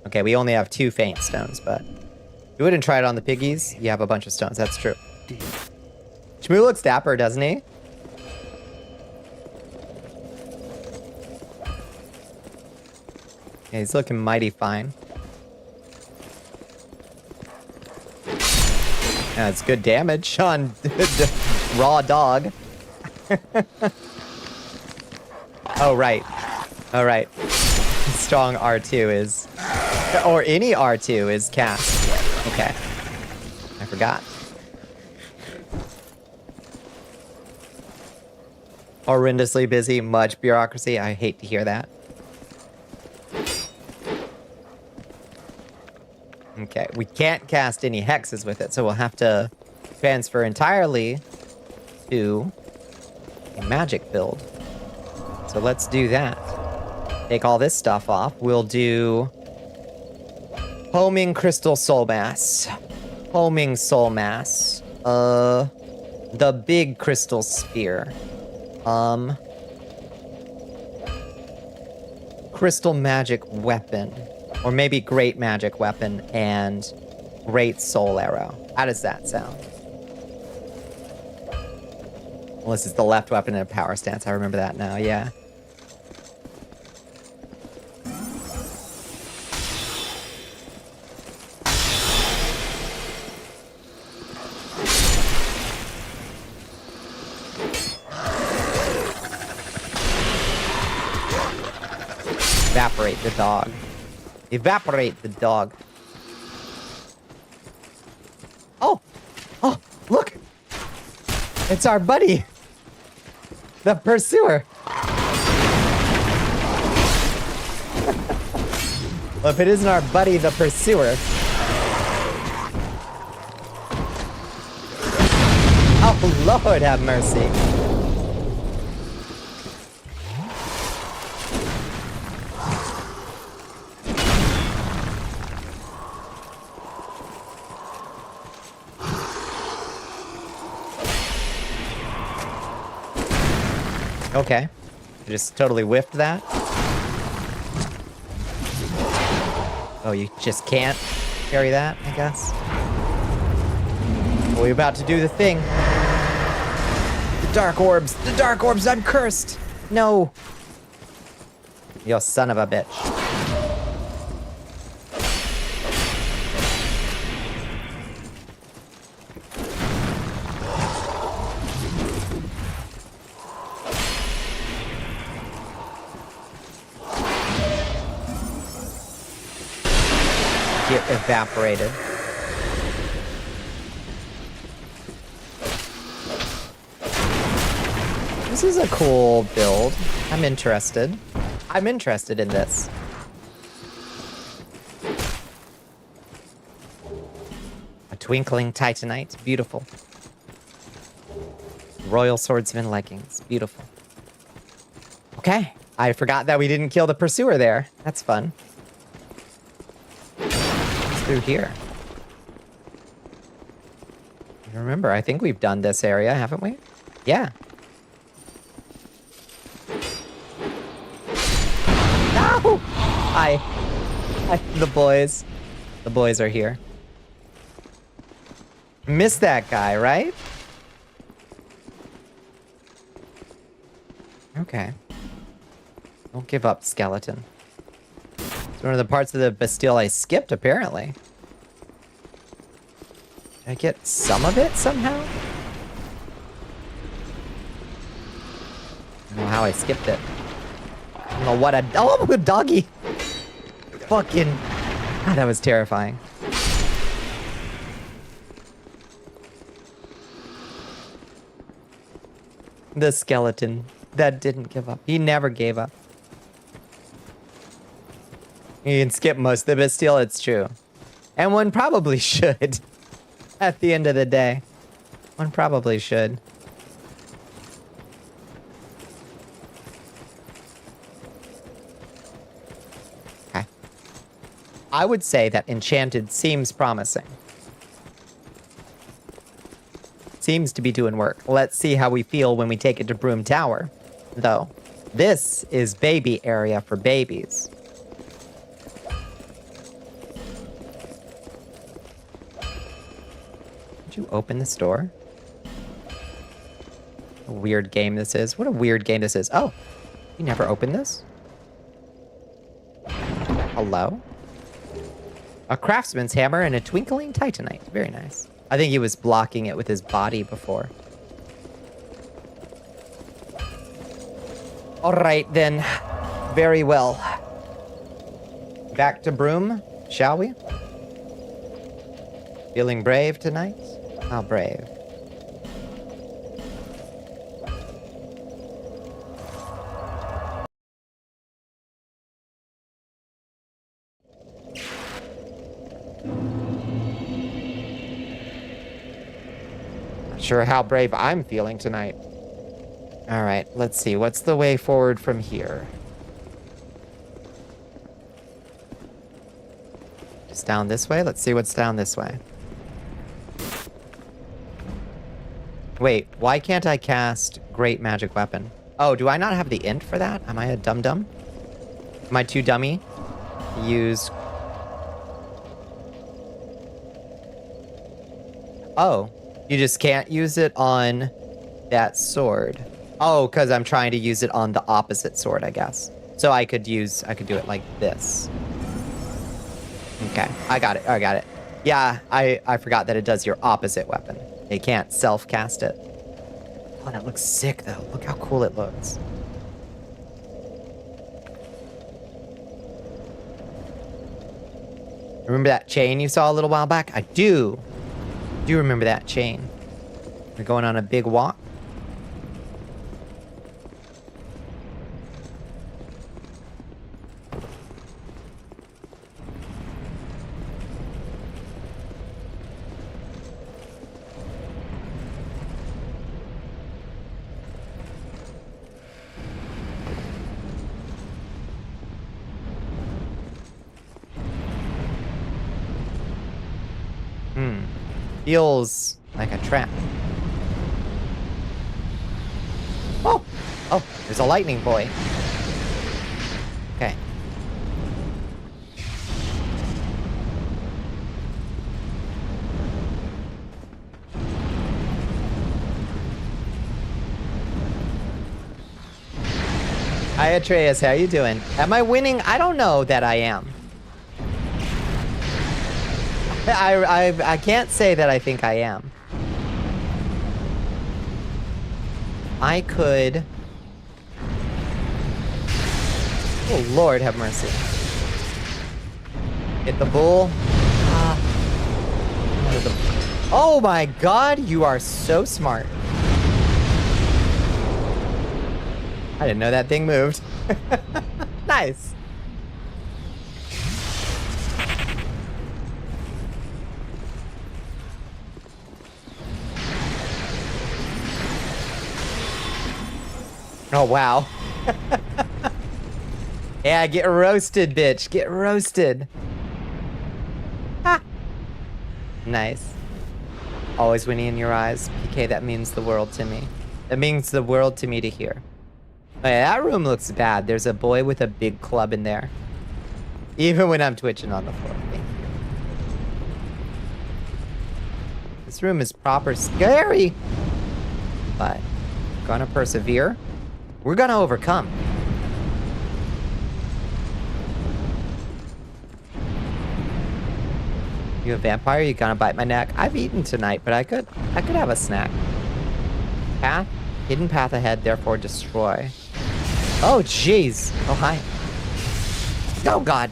Okay, we only have 2 faint stones, but you wouldn't try it on the piggies. You have a bunch of stones. That's true. Shmoo looks dapper, doesn't he? Yeah, he's looking mighty fine. Yeah, it's good damage on raw dog. Oh, right. Oh, right. Strong R2 is... Or any R2 is cast. Okay. I forgot. Horrendously busy, much bureaucracy. I hate to hear that. Okay, we can't cast any hexes with it, so we'll have to transfer entirely to a magic build. So let's do that. Take all this stuff off. We'll do homing crystal soul mass. Homing soul mass. The big crystal sphere. Crystal magic weapon. Or maybe great magic weapon and great soul arrow. How does that sound? Well, this is the left weapon in a power stance. I remember that now, yeah. Evaporate the dog. Evaporate the dog. Oh! Oh, look! It's our buddy! The pursuer! Well, if it isn't our buddy, the pursuer... Oh, Lord have mercy. Okay. I just totally whiffed that. Oh, you just can't carry that, I guess. Well, we're about to do the thing. The dark orbs. The dark orbs. I'm cursed. No. You son of a bitch. Get evaporated. This is a cool build. I'm interested. I'm interested in this. A twinkling titanite. Beautiful. Royal swordsman leggings. Beautiful. Okay. I forgot that we didn't kill the pursuer there. That's fun. Through here. Remember, I think we've done this area, haven't we? Yeah. No! Hi. The boys. The boys are here. Missed that guy, right? Okay. Don't give up, skeleton. It's one of the parts of the Bastille I skipped, apparently. Did I get some of it somehow? I don't know how I skipped it. I don't know what a... Oh, a doggy! Fucking... God, that was terrifying. The skeleton that didn't give up. He never gave up. You can skip most of the Bastille, it's true. And one probably should. At the end of the day. One probably should. Okay. I would say that Enchanted seems promising. Seems to be doing work. Let's see how we feel when we take it to Brume Tower, though. This is baby area for babies. Did you open this door? What a weird game this is. What a weird game this is. Oh, you never opened this? Hello? A craftsman's hammer and a twinkling titanite. Very nice. I think he was blocking it with his body before. All right, then. Very well. Back to Brume, shall we? Feeling brave tonight? How brave? Not sure how brave I'm feeling tonight. All right, let's see. What's the way forward from here? Just down this way? Let's see what's down this way. Wait, why can't I cast Great Magic Weapon? Oh, do I not have the int for that? Am I a dum-dum? Am I too dummy to use... Oh, you just can't use it on that sword. Oh, because I'm trying to use it on the opposite sword, I guess. So I could do it like this. Okay, I got it, I got it. Yeah, I forgot that it does your opposite weapon. You can't self-cast it. Oh, that looks sick, though. Look how cool it looks. Remember that chain you saw a little while back? I do. I do remember that chain. We're going on a big walk. Feels like a trap. Oh! Oh, there's a lightning boy. Okay. Hi, Atreus. How you doing? Am I winning? I don't know that I am. I can't say that I think I am. I could... Oh, Lord, have mercy. Hit the bull. Oh my God, you are so smart. I didn't know that thing moved. Nice. Oh, wow. Yeah, get roasted, bitch. Get roasted. Ha. Nice. Always winning in your eyes. PK, that means the world to me. That means the world to me to hear. Oh, yeah, that room looks bad. There's a boy with a big club in there. Even when I'm twitching on the floor. Thank you. This room is proper scary. But gonna persevere. We're gonna overcome. You a vampire? You gonna bite my neck? I've eaten tonight, but I could have a snack. Path? Hidden path ahead, therefore destroy. Oh, jeez. Oh, hi. Oh, God.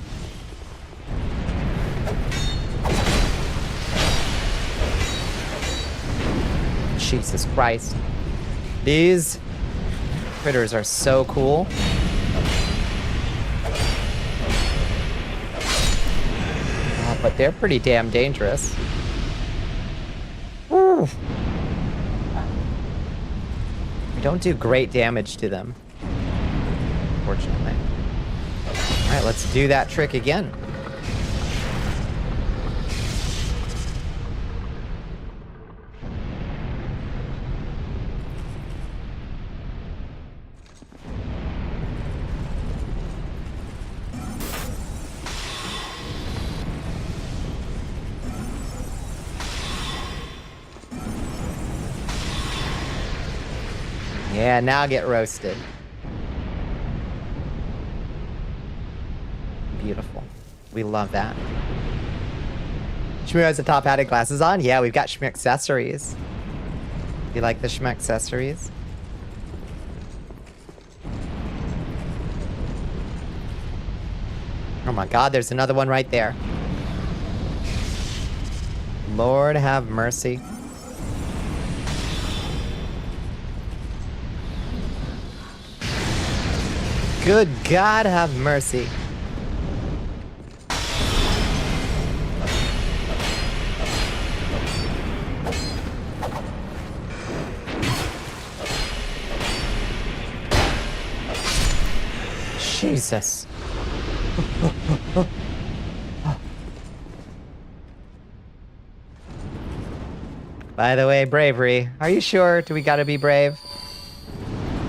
Jesus Christ. These critters are so cool. Oh, but they're pretty damn dangerous. Ooh. We don't do great damage to them, unfortunately. All right, let's do that trick again. Yeah, now get roasted. Beautiful. We love that. Shmoo has the top hat and glasses on. Yeah, we've got Shmoo accessories. You like the Shmoo accessories? Oh my God, there's another one right there. Lord have mercy. Good God, have mercy. Jesus. By the way, bravery. Are you sure? Do we gotta be brave?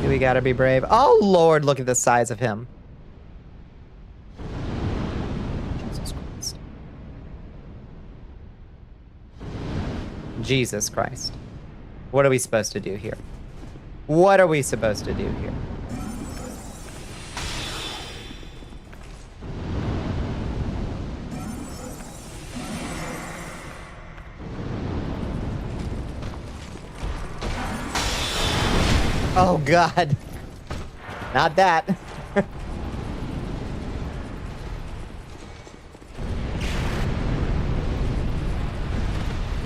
Do we gotta be brave? Oh, Lord, look at the size of him. Jesus Christ. Jesus Christ. What are we supposed to do here? What are we supposed to do here? Oh, God. Not that.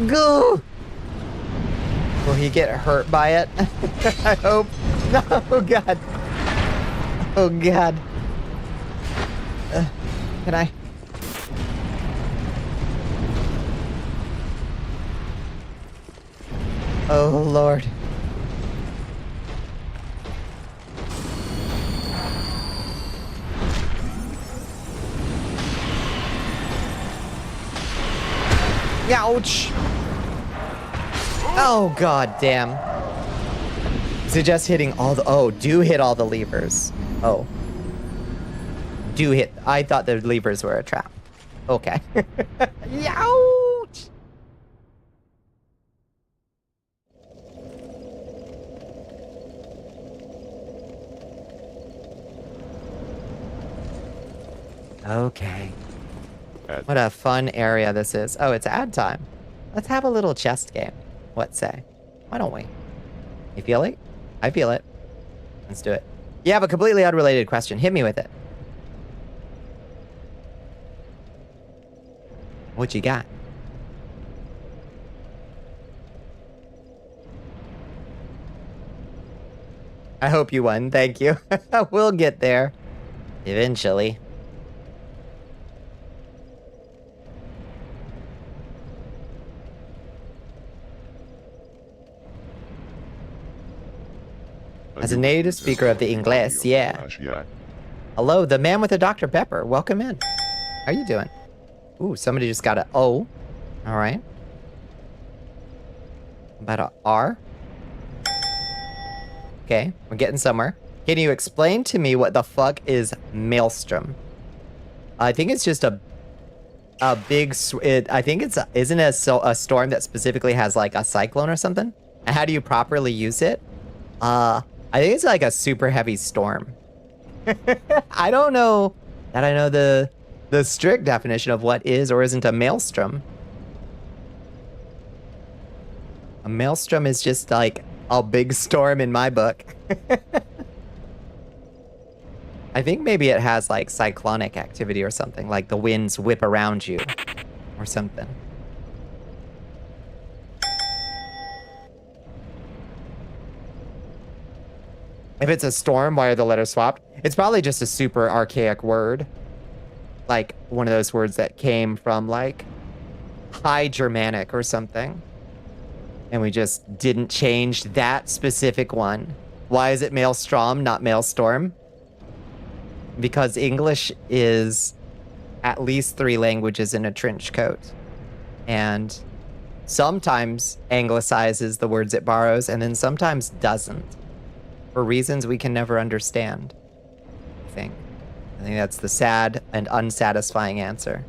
Go! Will he get hurt by it? I hope. No, oh, God. Oh, God. Can I? Oh, Lord. Ouch! Oh, God damn. Suggest hitting all the... Oh, do hit all the levers. Oh. Do hit... I thought the levers were a trap. Okay. Youch! Okay. What a fun area this is. Oh, it's ad time. Let's have a little chest game. What say? Why don't we? You feel it? I feel it. Let's do it. You have a completely unrelated question. Hit me with it. What you got? I hope you won. Thank you. We'll get there. Eventually. As a native speaker of the English, yeah. Hello, the man with the Dr. Pepper. Welcome in. How you doing? Ooh, somebody just got a O. All right. About a R. Okay, we're getting somewhere. Can you explain to me what the fuck is maelstrom? I think it's just a big. I think it's isn't it a storm that specifically has like a cyclone or something. And how do you properly use it? I think it's like a super heavy storm. I don't know that I know the strict definition of what is or isn't a maelstrom. A maelstrom is just like a big storm in my book. I think maybe it has like cyclonic activity or something, like the winds whip around you or something. If it's a storm, why are the letters swapped? It's probably just a super archaic word. Like one of those words that came from like High Germanic or something. And we just didn't change that specific one. Why is it maelstrom, not maelstorm? Because English is at least 3 languages in a trench coat. And sometimes anglicizes the words it borrows and then sometimes doesn't. For reasons we can never understand, I think. I think that's the sad and unsatisfying answer.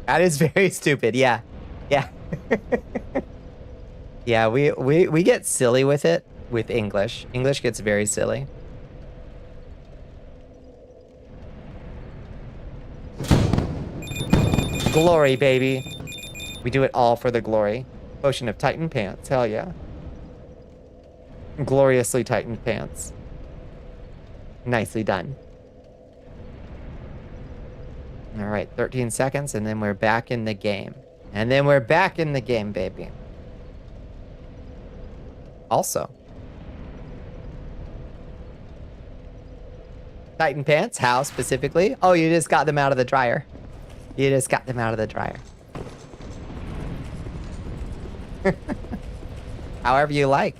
That is very stupid, yeah. Yeah. Yeah, we get silly with it, with English. English gets very silly. Glory, baby. We do it all for the glory. Potion of Titan Pants, hell yeah. Gloriously tightened pants. Nicely done. All right, 13 seconds, and then we're back in the game. And then we're back in the game, baby. Also. Titan Pants, how specifically? Oh, you just got them out of the dryer. You just got them out of the dryer. However you like.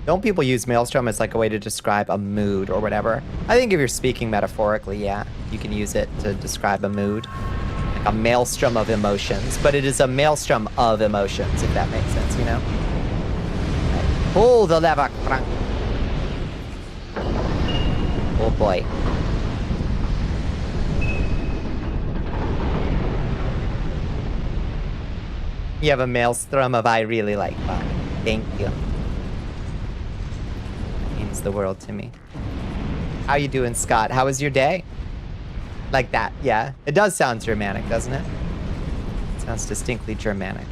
Don't people use maelstrom as like a way to describe a mood or whatever? I think if you're speaking metaphorically, yeah, you can use it to describe a mood. Like a maelstrom of emotions, but it is a maelstrom of emotions, if that makes sense, you know? Right. Pull the lever. Oh boy. You have a maelstrom of I really like fun. Thank you. Means the world to me. How you doing, Scott? How was your day? Like that, yeah. It does sound Germanic, doesn't it? It sounds distinctly Germanic.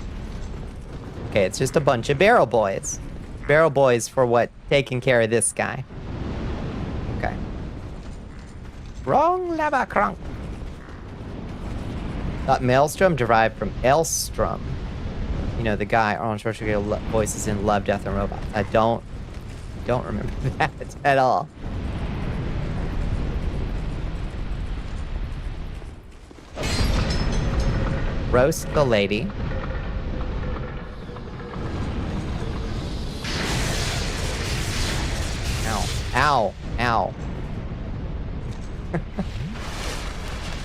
Okay, it's just a bunch of barrel boys. Barrel boys for what? Taking care of this guy. Okay. Wrong lava crunk. Maelstrom derived from Elstrom. You know, the guy, Arnold Schwarzenegger voices in Love, Death, and Robots. I don't remember that at all. Roast the lady. Ow. Ow. Ow.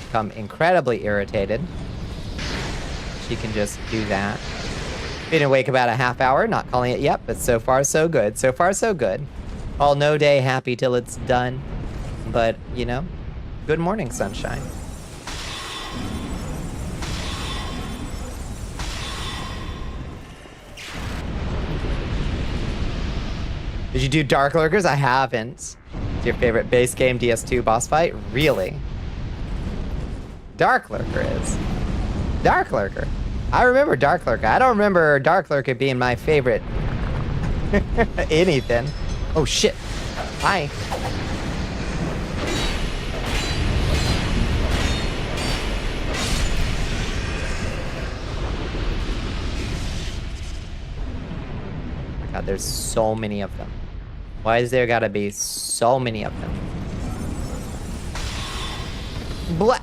Become incredibly irritated. She can just do that. Been awake about a half hour, not calling it yet, but so far so good. So far so good. All no day happy till it's done. But, you know, good morning, sunshine. Did you do Dark Lurkers? I haven't. It's your favorite base game DS2 boss fight? Really? Dark Lurker is. Dark Lurker. I remember Dark Lurker. I don't remember Dark Lurker being my favorite anything. Oh shit. Hi. God, there's so many of them. Why is there gotta be so many of them? Blah.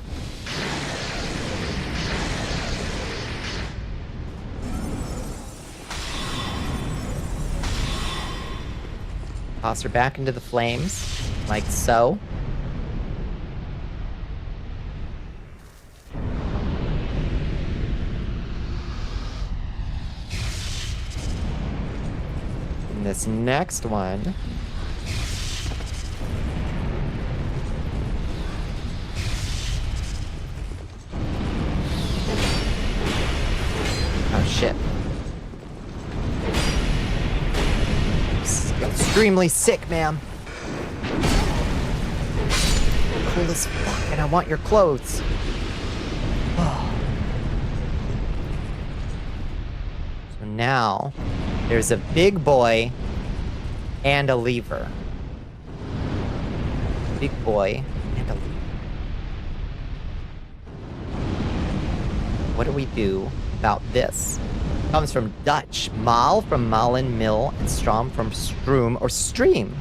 Toss her back into the flames, like so. And this next one. Oh shit. Extremely sick, ma'am. Cool as fuck, and I want your clothes. Oh. So now, there's a big boy and a lever. Big boy and a lever. What do we do about this? Comes from Dutch. Mal from Malen, Mill, and Strom from Stroom or Stream.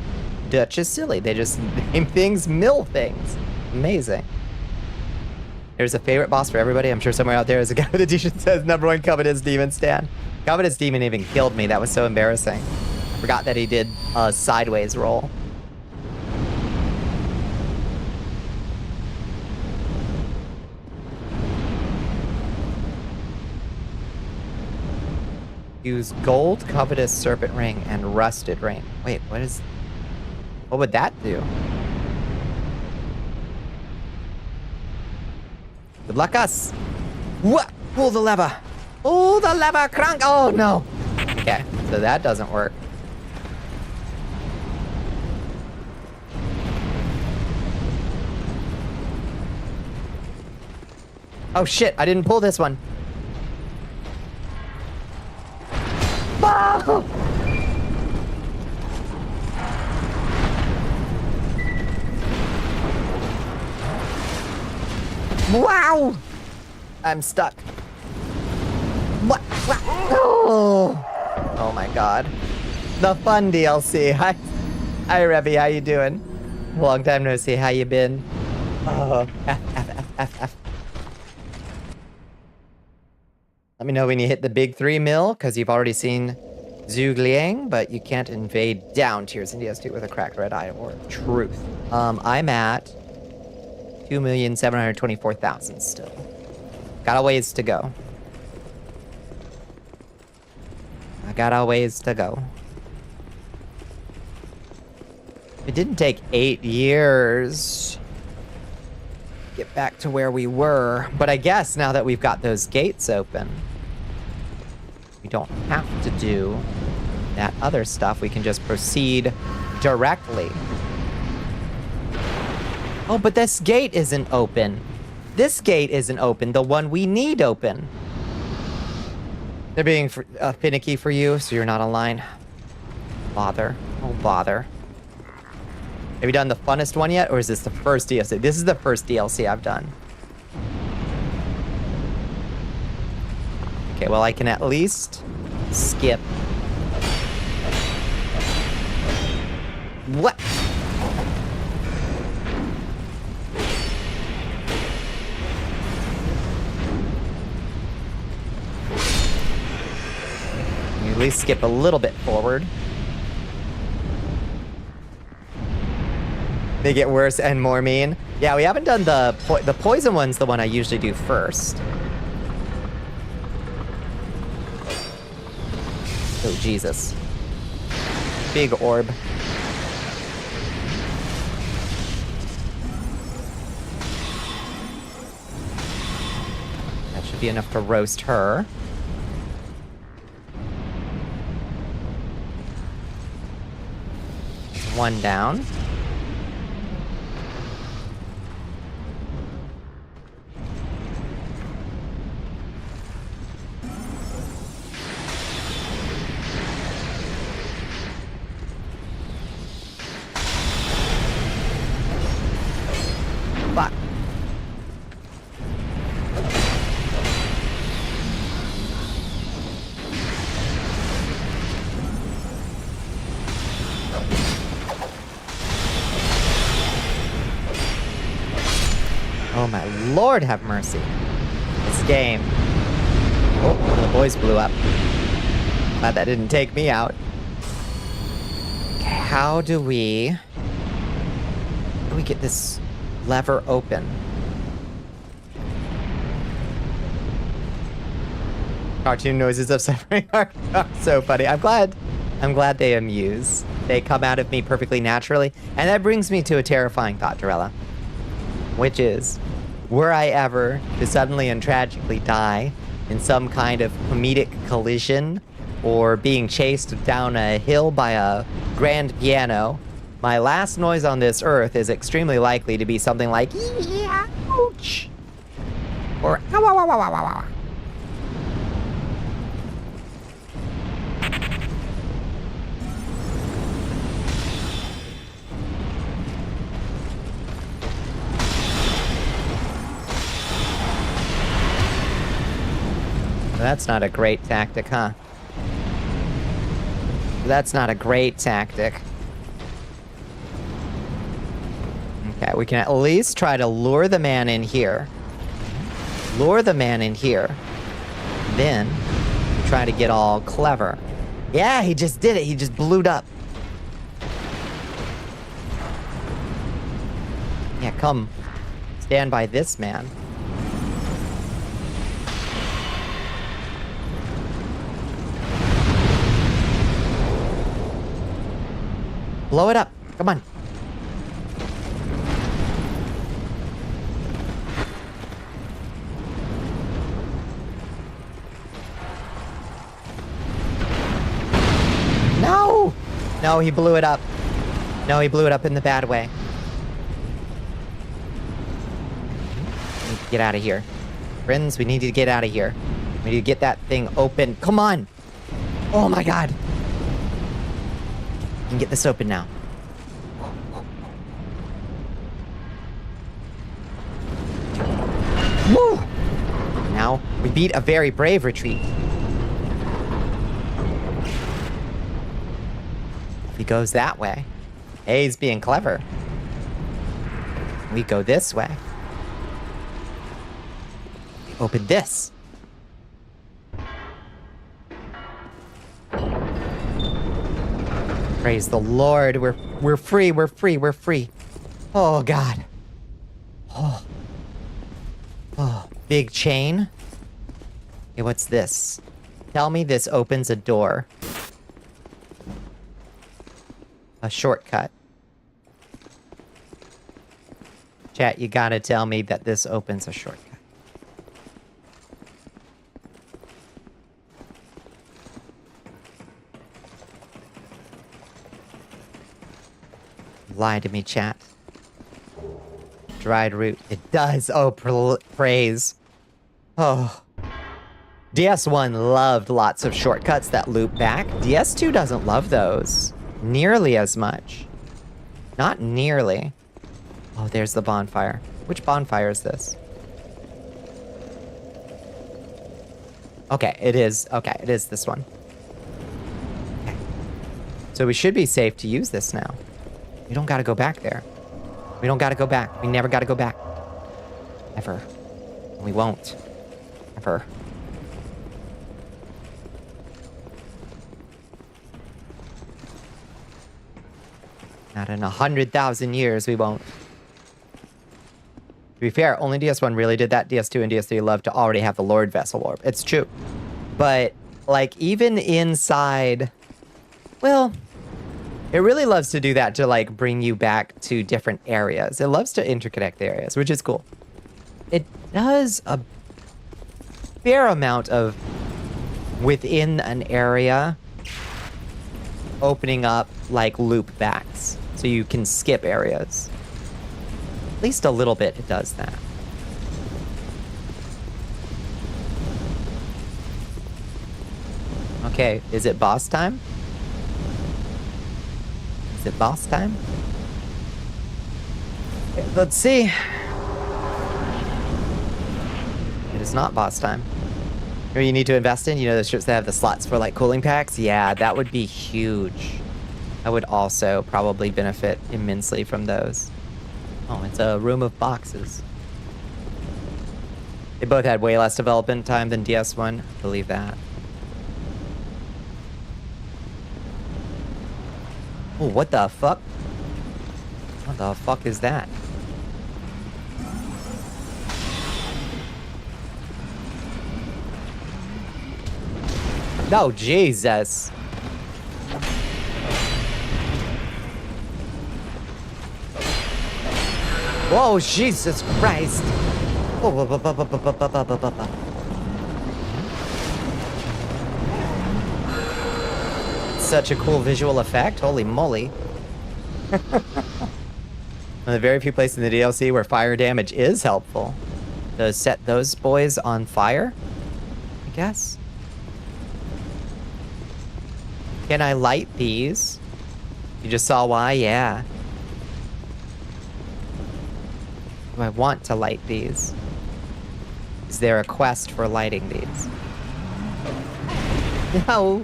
Dutch is silly. They just name things mill things. Amazing. There's a favorite boss for everybody. I'm sure somewhere out there is a guy with a t-shirt that says #1 Covetous Demon Stan. Covetous Demon even killed me. That was so embarrassing. Forgot that he did a sideways roll. Use gold, covetous serpent ring, and rusted ring. Wait, what would that do? Good luck us. What? Pull the lever. Pull the lever, crank. Oh no. Okay, so that doesn't work. Oh shit, I didn't pull this one. Oh! Wow! I'm stuck. What? Oh my god. The fun DLC. Hi, Revy, how you doing? Long time no see. How you been? Oh, F. Let me know when you hit the big 3 mil, because you've already seen Zhu Liang, but you can't invade down tiers in DS2 with a cracked red eye or truth. I'm at 2,724,000 still. Got a ways to go. I got a ways to go. It didn't take 8 years to get back to where we were, but I guess now that we've got those gates open, we don't have to do that other stuff. We can just proceed directly. Oh, but this gate isn't open. This gate isn't open. The one we need open. They're being finicky for you, so you're not online. Bother. Oh, bother. Have you done the funnest one yet, or is this the first DLC? This is the first DLC I've done. Okay, well, I can at least skip. What? You at least skip a little bit forward. They get worse and more mean. Yeah, we haven't done the poison one's the one I usually do first. Oh, Jesus. Big orb. That should be enough to roast her. One down. Fuck. Oh my lord, have mercy. This game. Oh, the boys blew up. Glad that didn't take me out. Okay, how do we get this lever open? Cartoon noises of suffering are so funny. I'm glad they amuse. They come out of me perfectly naturally. And that brings me to a terrifying thought, Dorella. Which is, were I ever to suddenly and tragically die in some kind of comedic collision or being chased down a hill by a grand piano, my last noise on this earth is extremely likely to be something like, ouch, or ow, ow, ow, ow, ow, ow. That's not a great tactic, huh? That's not a great tactic. Okay, we can at least try to lure the man in here. Lure the man in here. Then, try to get all clever. Yeah, he just did it. He just blew up. Yeah, come. Stand by this man. Blow it up. Come on. No! No, he blew it up. No, he blew it up in the bad way. We need to get out of here. Friends, we need to get out of here. We need to get that thing open. Come on! Oh my god! We can get this open now. Woo! Now, we beat a very brave retreat. If he goes that way, he's being clever. We go this way. Open this. Praise the Lord. We're free. We're free. We're free. Oh God. Oh. Oh, big chain. Okay, what's this? Tell me this opens a door. A shortcut. Chat, you gotta tell me that this opens a shortcut. Lie to me, chat. Dried root. It does. Oh, praise. Oh. DS1 loved lots of shortcuts that loop back. DS2 doesn't love those nearly as much. Not nearly. Oh, there's the bonfire. Which bonfire is this? Okay, it is. Okay, it is this one. Okay. So we should be safe to use this now. We don't gotta go back there. We don't gotta go back. We never gotta go back. Ever. We won't. Ever. Not in 100,000 years, we won't. To be fair, only DS1 really did that. DS2 and DS3 love to already have the Lord Vessel Warp. It's true. But, like, even inside... Well, it really loves to do that to, like, bring you back to different areas. It loves to interconnect the areas, which is cool. It does a fair amount of within an area opening up, like, loop backs. So you can skip areas. At least a little bit it does that. Okay, is it boss time? Is it boss time? Okay, let's see. It is not boss time. Or you need to invest in, you know, those ships that have the slots for like cooling packs? Yeah, that would be huge. I would also probably benefit immensely from those. Oh, it's a room of boxes. They both had way less development time than DS1. I believe that. Oh, what the fuck? What the fuck is that? No, Jesus. Whoa, Jesus Christ. Such a cool visual effect. Holy moly. One of the very few places in the DLC where fire damage is helpful. To set those boys on fire, I guess. Can I light these? You just saw why? Yeah. Do I want to light these? Is there a quest for lighting these? No.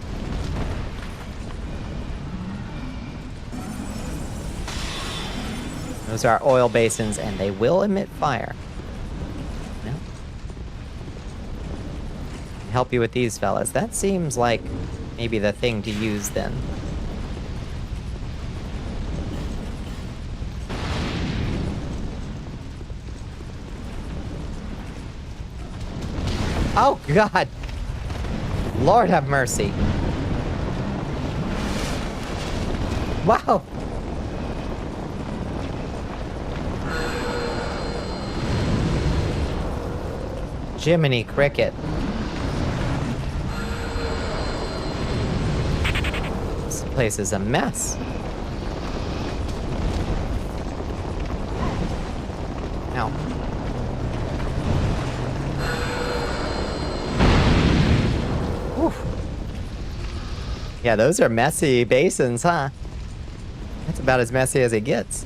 Those are oil basins and they will emit fire. No. Help you with these fellas. That seems like maybe the thing to use then. Oh, God. Lord have mercy. Wow. Jiminy Cricket. This place is a mess. Ow. Yeah, those are messy basins, huh? That's about as messy as it gets.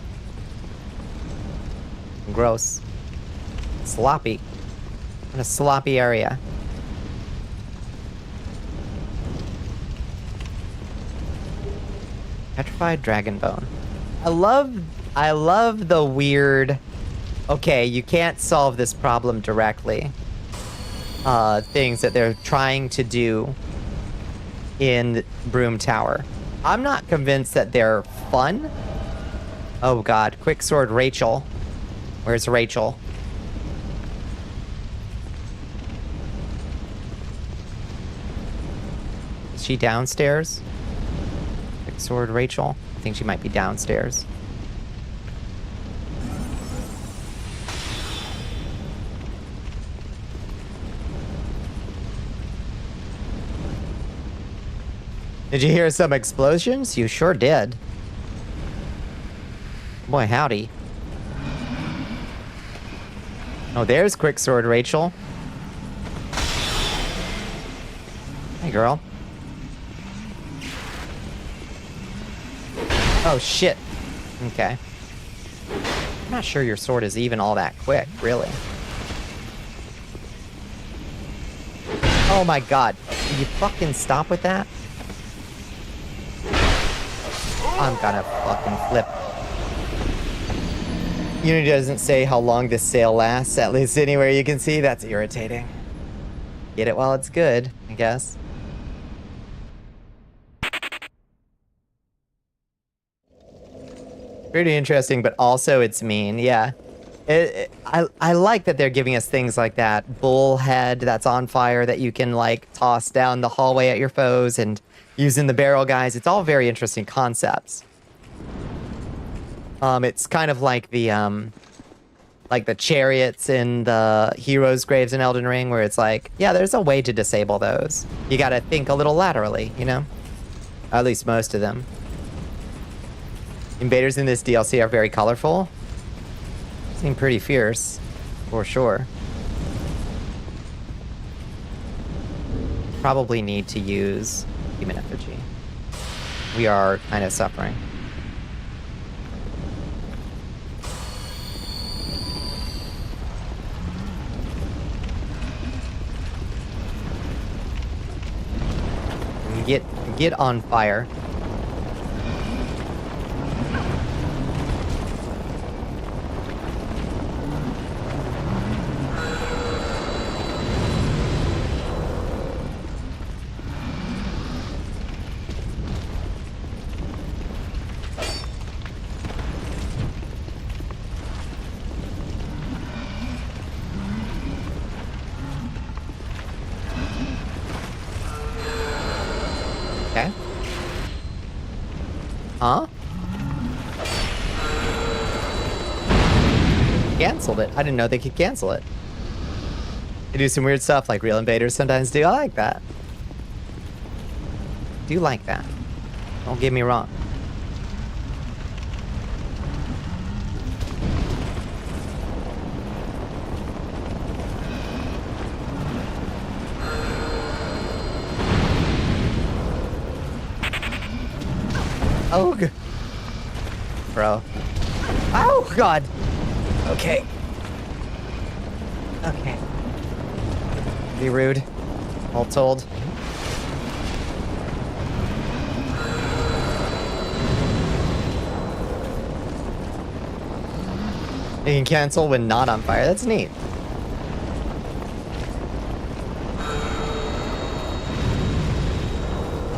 Gross. Sloppy. What a sloppy area. Petrified dragon bone. I love the weird... Okay, you can't solve this problem directly. Things that they're trying to do in Broom Tower. I'm not convinced that they're fun. Oh God, Quicksword Rachel. Where's Rachel? Is she downstairs? Quicksword Rachel? I think she might be downstairs. Did you hear some explosions? You sure did. Boy, howdy. Oh, there's Quicksword Rachel. Hey, girl. Oh, shit. Okay. I'm not sure your sword is even all that quick, really. Oh my God. Will you fucking stop with that? I'm gonna fucking flip. Unity doesn't say how long this sale lasts, at least anywhere you can see. That's irritating. Get it while it's good, I guess. Pretty interesting, but also it's mean. Yeah. I like that they're giving us things like that bullhead that's on fire that you can like toss down the hallway at your foes, and using the barrel guys. It's all very interesting concepts. It's kind of like the chariots in the heroes' graves in Elden Ring, where it's like, yeah, there's a way to disable those. You gotta think a little laterally, you know? At least most of them. Invaders in this DLC are very colorful. Seem pretty fierce, for sure. Probably need to use human effigy. We are kind of suffering. Get on fire. Okay. Huh? Canceled it. I didn't know they could cancel it. They do some weird stuff like real invaders sometimes do. I like that. Do like that. Don't get me wrong. Oh, bro. Oh, God. Okay. Okay. Be rude. All told. You can cancel when not on fire. That's neat.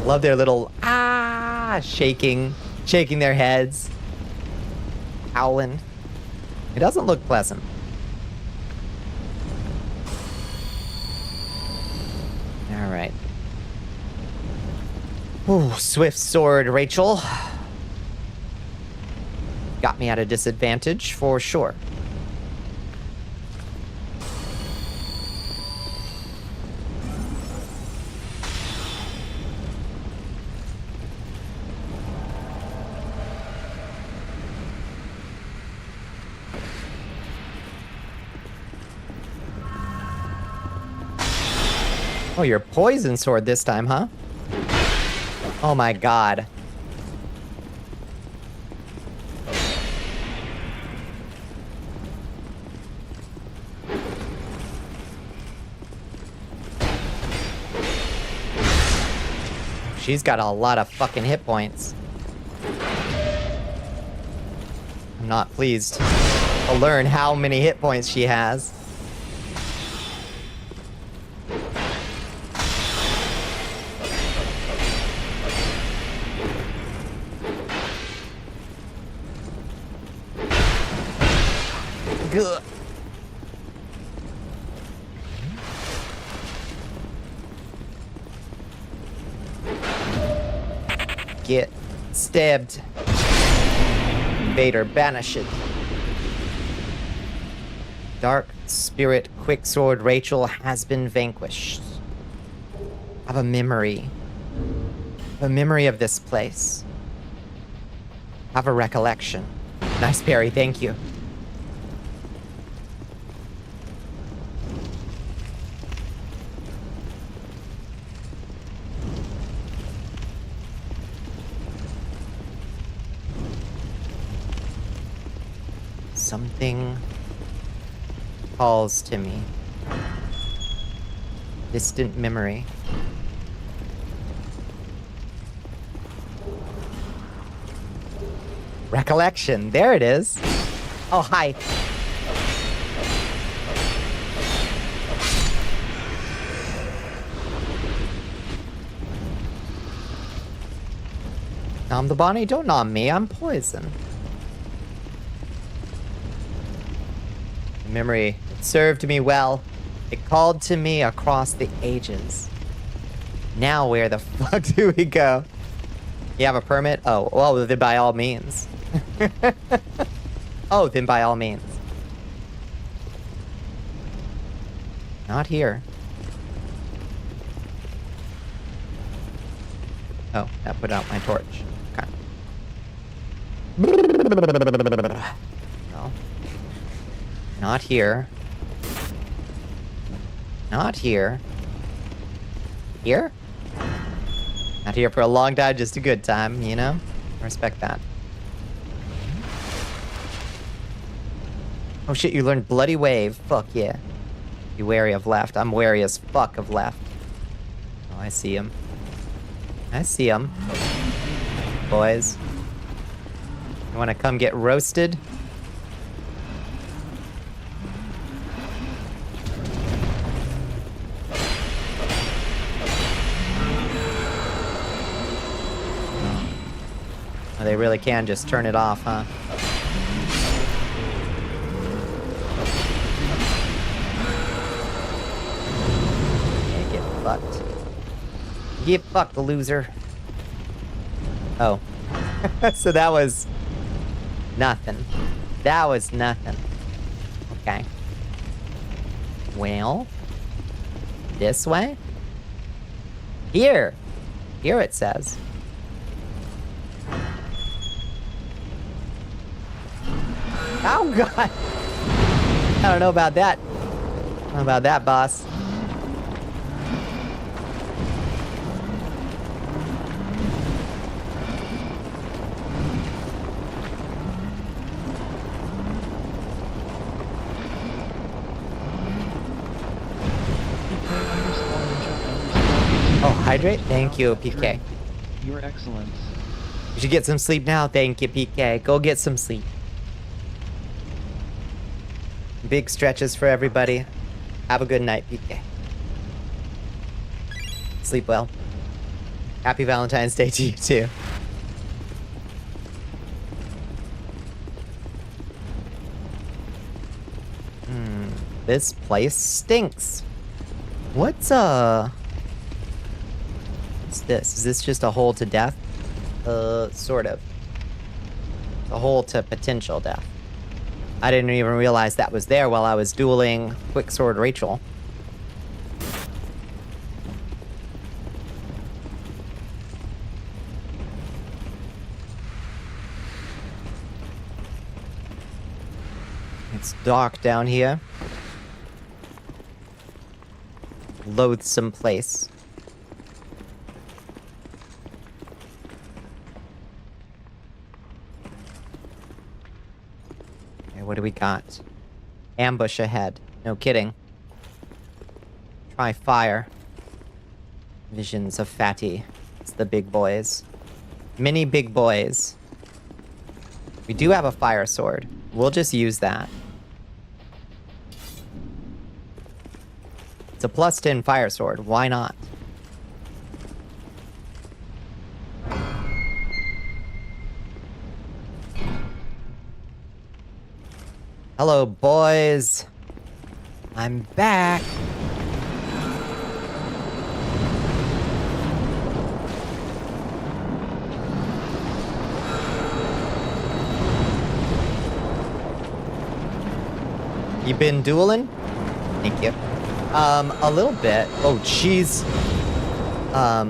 Love their little shaking their heads, howling. It doesn't look pleasant. All right. Ooh, swift sword, Rachel. Got me at a disadvantage for sure. Oh, your poison sword this time, huh? Oh my God. She's got a lot of fucking hit points. I'm not pleased to learn how many hit points she has. Good. Get stabbed. Vader banished. Dark spirit quicksword Rachel has been vanquished. I have a memory. A memory of this place. I have a recollection. Nice parry, thank you. Something calls to me. Distant memory. Recollection. There it is. Oh, hi. Nom the Bonnie, don't nom me. I'm poison. Memory, it served me well. It called to me across the ages. Now where the fuck do we go? You have a permit? Oh, well, then by all means. Oh, then by all means. Not here. Oh, that put out my torch. Okay. No. Not here. Not here. Here? Not here for a long time, just a good time, you know? Respect that. Oh shit, you learned Bloody Wave. Fuck yeah. Be wary of left. I'm wary as fuck of left. Oh, I see him. I see him. Boys. You wanna come get roasted? Oh, they really can just turn it off, huh? Yeah, get fucked. Get fucked, loser. Oh. So that was nothing. That was nothing. Okay. Well, this way? Here. Here it says. Oh god. I don't know about that. I don't know about that, boss. Oh, hydrate? Thank you, PK. Your excellence. You should get some sleep now. Thank you, PK. Go get some sleep. Big stretches for everybody. Have a good night, PK. Sleep well. Happy Valentine's Day to you, too. This place stinks. What's this? Is this just a hole to death? Sort of. It's a hole to potential death. I didn't even realize that was there while I was dueling Quicksword Rachel. It's dark down here. Loathsome place. What do we got? Ambush ahead. No kidding. Try fire. Visions of Fatty. It's the big boys. Mini big boys. We do have a fire sword. We'll just use that. It's a +10 fire sword. Why not? Hello, boys. I'm back. You been dueling? Thank you. A little bit. Oh, jeez. I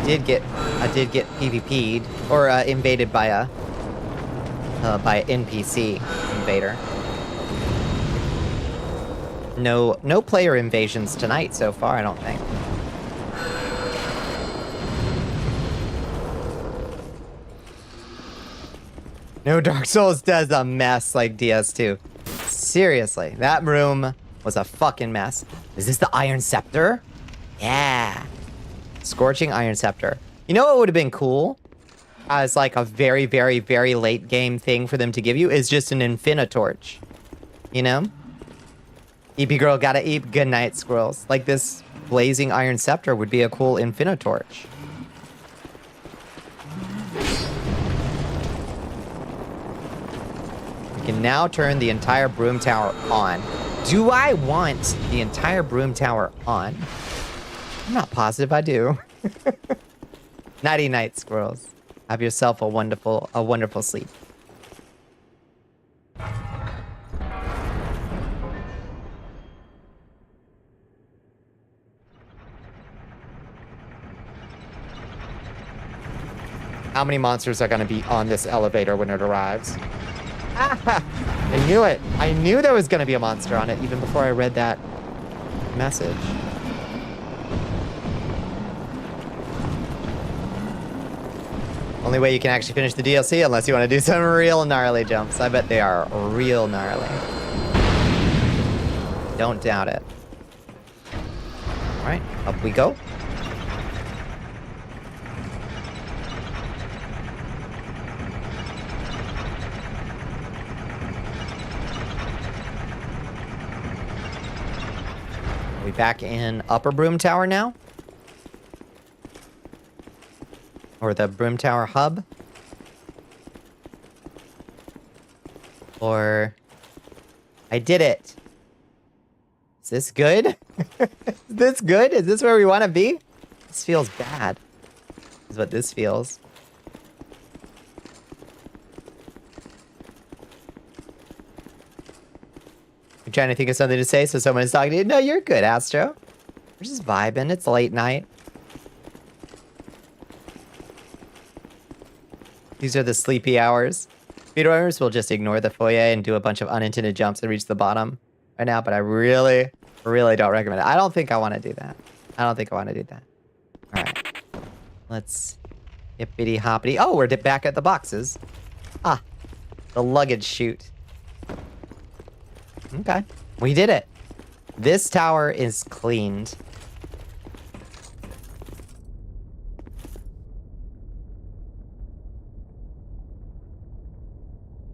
did get PvP'd or invaded by an NPC invader. No player invasions tonight so far, I don't think. No, Dark Souls does a mess like DS2. Seriously, that room was a fucking mess. Is this the Iron Scepter? Yeah. Scorching Iron Scepter. You know what would have been cool? As like a very, very, very late game thing for them to give you is just an Infinitorch. You know? EP girl gotta eat. Good night, squirrels. Like this blazing Iron Scepter would be a cool Infinitorch. can now turn the entire broom tower on. Do I want the entire broom tower on? I'm not positive I do. Nighty night, squirrels. Have yourself a wonderful sleep. How many monsters are going to be on this elevator when it arrives? Ah, I knew it. I knew there was going to be a monster on it even before I read that message. Only way you can actually finish the DLC unless you want to do some real gnarly jumps. I bet they are real gnarly. Don't doubt it. All right, up we go. Are we back in Upper Broom Tower now? Or the Broom Tower hub? Or... I did it! Is this good? Is this good? Is this where we want to be? This feels bad. Is what this feels. I'm trying to think of something to say so someone is talking to you. No, you're good, Astro. We're just vibing. It's late night. These are the sleepy hours. Speedrunners will just ignore the foyer and do a bunch of unintended jumps and reach the bottom right now, but I really don't recommend it. I don't think I want to do that. I don't think I want to do that. All right. Let's hippity hoppity. Oh, we're back at the boxes. Ah, the luggage chute. Okay, we did it. This tower is cleaned.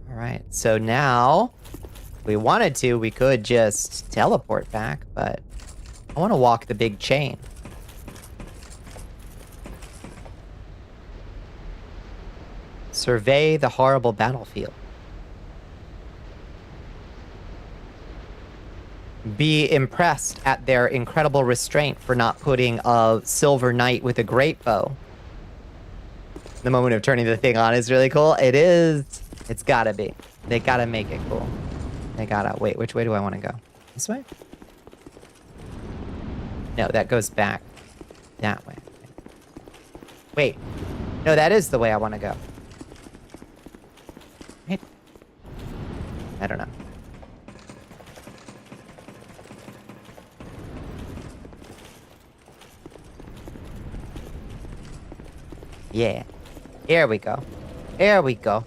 All right, so now, if we wanted to, we could just teleport back, but I want to walk the big chain. Survey the horrible battlefield. Be impressed at their incredible restraint for not putting a silver knight with a great bow. The moment of turning the thing on is really cool. It is. It's gotta be. They gotta make it cool. They gotta. Wait, which way do I want to go? This way? No, that goes back. That way. Wait. No, that is the way I want to go. Wait. I don't know. Yeah. Here we go. Here we go.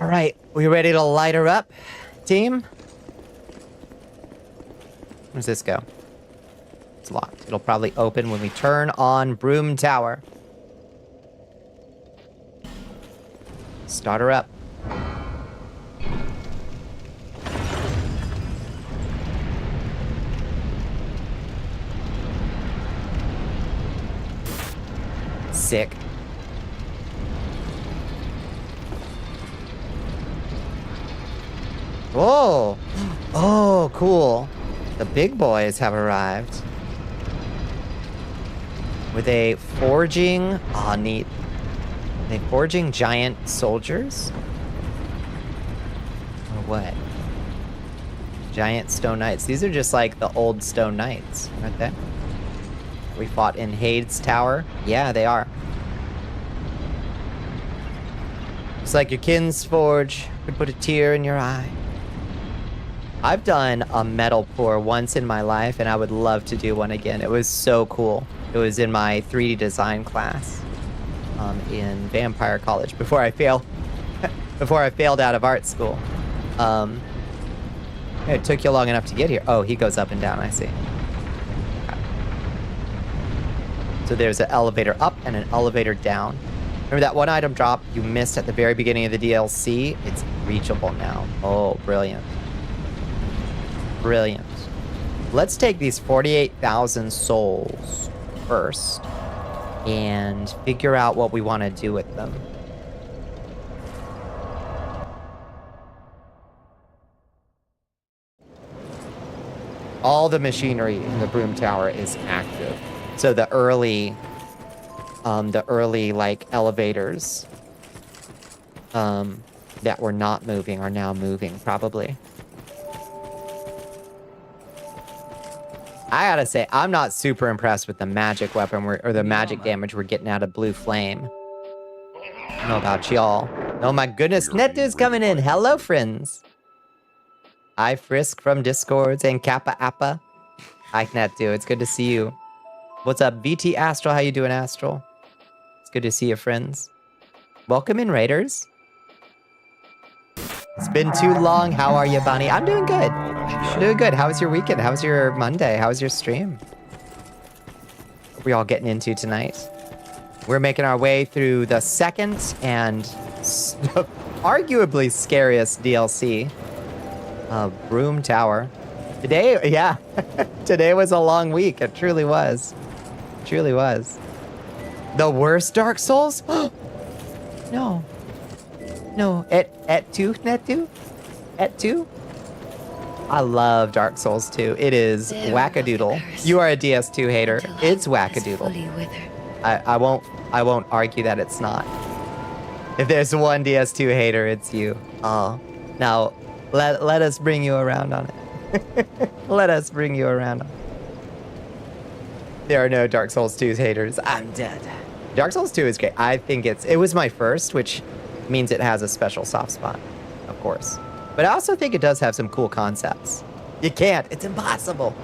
All right. We ready to light her up, team? Where does this go? It's locked. It'll probably open when we turn on Broom Tower. Start her up. Sick. Whoa! Oh, cool. The big boys have arrived. With a forging... Aw, neat. Are they forging giant soldiers? Or what? Giant stone knights. These are just like the old stone knights, aren't they? We fought in Hades Tower. Yeah, they are. It's like your kin's forge could put a tear in your eye. I've done a metal pour once in my life, and I would love to do one again. It was so cool. It was in my 3D design class in Vampire College before I failed out of art school. It took you long enough to get here. Oh, he goes up and down, I see. Okay. So there's an elevator up and an elevator down. Remember that one item drop you missed at the very beginning of the DLC? It's reachable now. Oh, brilliant. Brilliant. Let's take these 48,000 souls first and figure out what we want to do with them. All the machinery in the Broom Tower is active. So the early like elevators that were not moving are now moving, probably. I gotta say, I'm not super impressed with the magic weapon or the magic damage we're getting out of Blue Flame. I don't know about y'all. Oh my goodness, Netu's coming in. Hello, friends. Hi, Frisk from Discords and Kappa Appa. Hi, Netu. It's good to see you. What's up, VT Astral? How you doing, Astral? It's good to see you, friends. Welcome in, Raiders. It's been too long. How are you, Bonnie? I'm doing good. I'm doing good. How was your weekend? How was your Monday? How was your stream? What are we all getting into tonight? We're making our way through the second and arguably scariest DLC, Broom Tower. Today, yeah, today was a long week. It truly was. It truly was. The worst Dark Souls? No. No, at 2, Netu? At 2? I love Dark Souls 2. It is wackadoodle. You are a DS2 hater. It's wackadoodle. I won't argue that it's not. If there's one DS2 hater, it's you. Oh. Now, let us bring you around on it. Let us bring you around on it. There are no Dark Souls 2 haters. I'm dead. Dark Souls 2 is great. I think it was my first, which means it has a special soft spot, of course. But I also think it does have some cool concepts. You can't. It's impossible.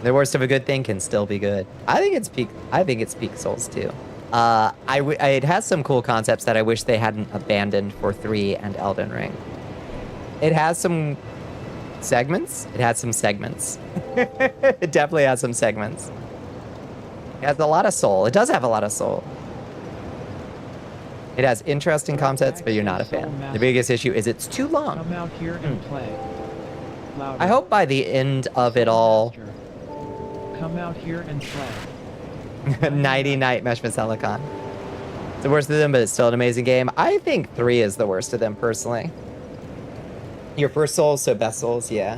The worst of a good thing can still be good. I think it's peak Souls 2. It has some cool concepts that I wish they hadn't abandoned for 3 and Elden Ring. It has some segments. It has some segments. It definitely has some segments. It has a lot of soul. It does have a lot of soul. It has interesting concepts, but you're not a fan. The biggest issue is it's too long. Come out here and play. Louder. I hope by the end of it all... Come out here and play. Nighty Night Mesh Silicon. It's the worst of them, but it's still an amazing game. I think 3 is the worst of them, personally. Your first Souls, so best Souls, yeah.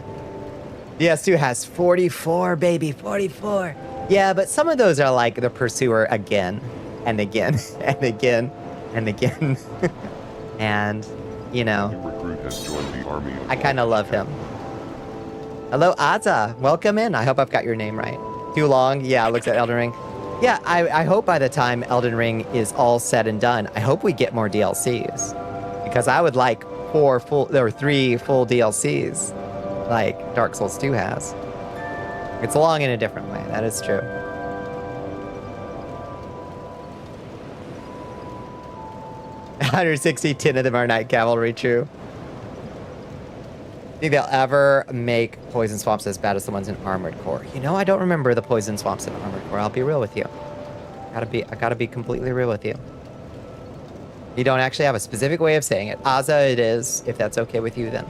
DS2 has 44, baby, 44. Yeah, but some of those are like the Pursuer again, and again, and again, and again. And, you know, Recruit has joined the army. I kind of love him. Hello, Aza. Welcome in. I hope I've got your name right. Too long? Yeah, looks at Elden Ring. Yeah, I hope by the time Elden Ring is all said and done, I hope we get more DLCs. Because I would like 3 full DLCs, like Dark Souls 2 has. It's long in a different way, that is true. $160, 10 of them are Night Cavalry, true. Think they'll ever make poison swamps as bad as the ones in Armored Core? You know, I don't remember the poison swamps in Armored Core. I'll be real with you. I gotta be completely real with you. You don't actually have a specific way of saying it. Aza, it is. If that's okay with you, then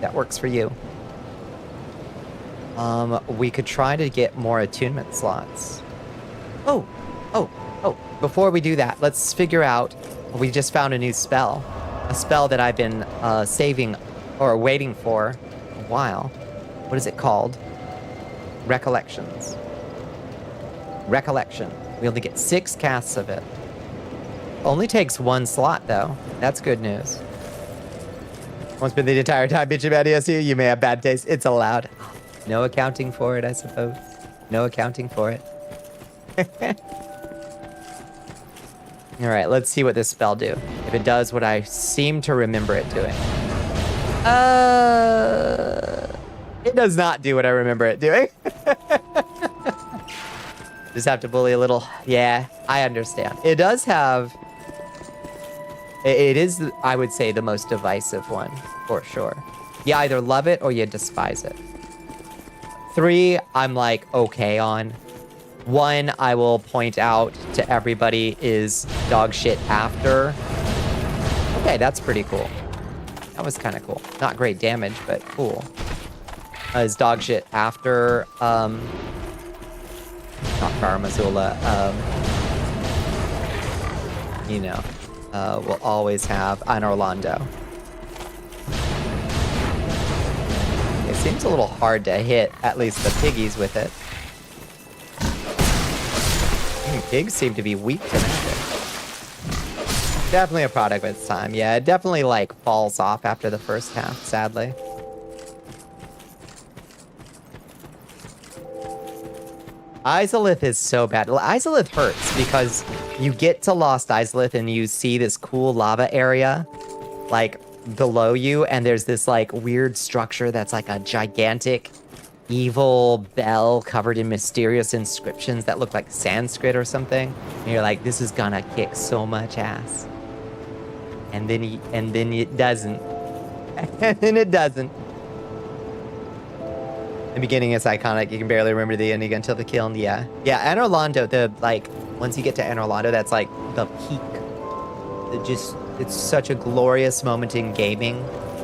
that works for you. We could try to get more attunement slots. Oh. Before we do that, let's figure out. We just found a new spell. A spell that I've been saving or waiting for a while. What is it called? Recollections. Recollection. We only get 6 casts of it. Only takes 1 slot, though. That's good news. Won't spend the entire time bitching about ESU. You may have bad taste. It's allowed. No accounting for it, I suppose. No accounting for it. All right, let's see what this spell do. If it does what I seem to remember it doing. It does not do what I remember it doing. Just have to bully a little. Yeah, I understand. It does have... It is, I would say, the most divisive one, for sure. You either love it or you despise it. 3, I'm like, okay on. 1, I will point out to everybody is dog shit after. Okay, that's pretty cool. That was kind of cool. Not great damage, but cool. Is dog shit after, not Farah Missoula, you know, we'll always have an Orlando. It seems a little hard to hit, at least the piggies with it. Pigs seem to be weak to magic. Definitely a product of its time. Yeah, it definitely, like, falls off after the first half, sadly. Izalith is so bad. Izalith hurts because you get to Lost Izalith and you see this cool lava area, like, below you, and there's this, like, weird structure that's like a gigantic evil bell covered in mysterious inscriptions that look like Sanskrit or something. And you're like, this is gonna kick so much ass. And then it doesn't. And then it doesn't. The beginning is iconic. You can barely remember the ending until the kiln. Yeah. Yeah, Anor Londo, once you get to Anor Londo, that's like the peak. It's such a glorious moment in gaming.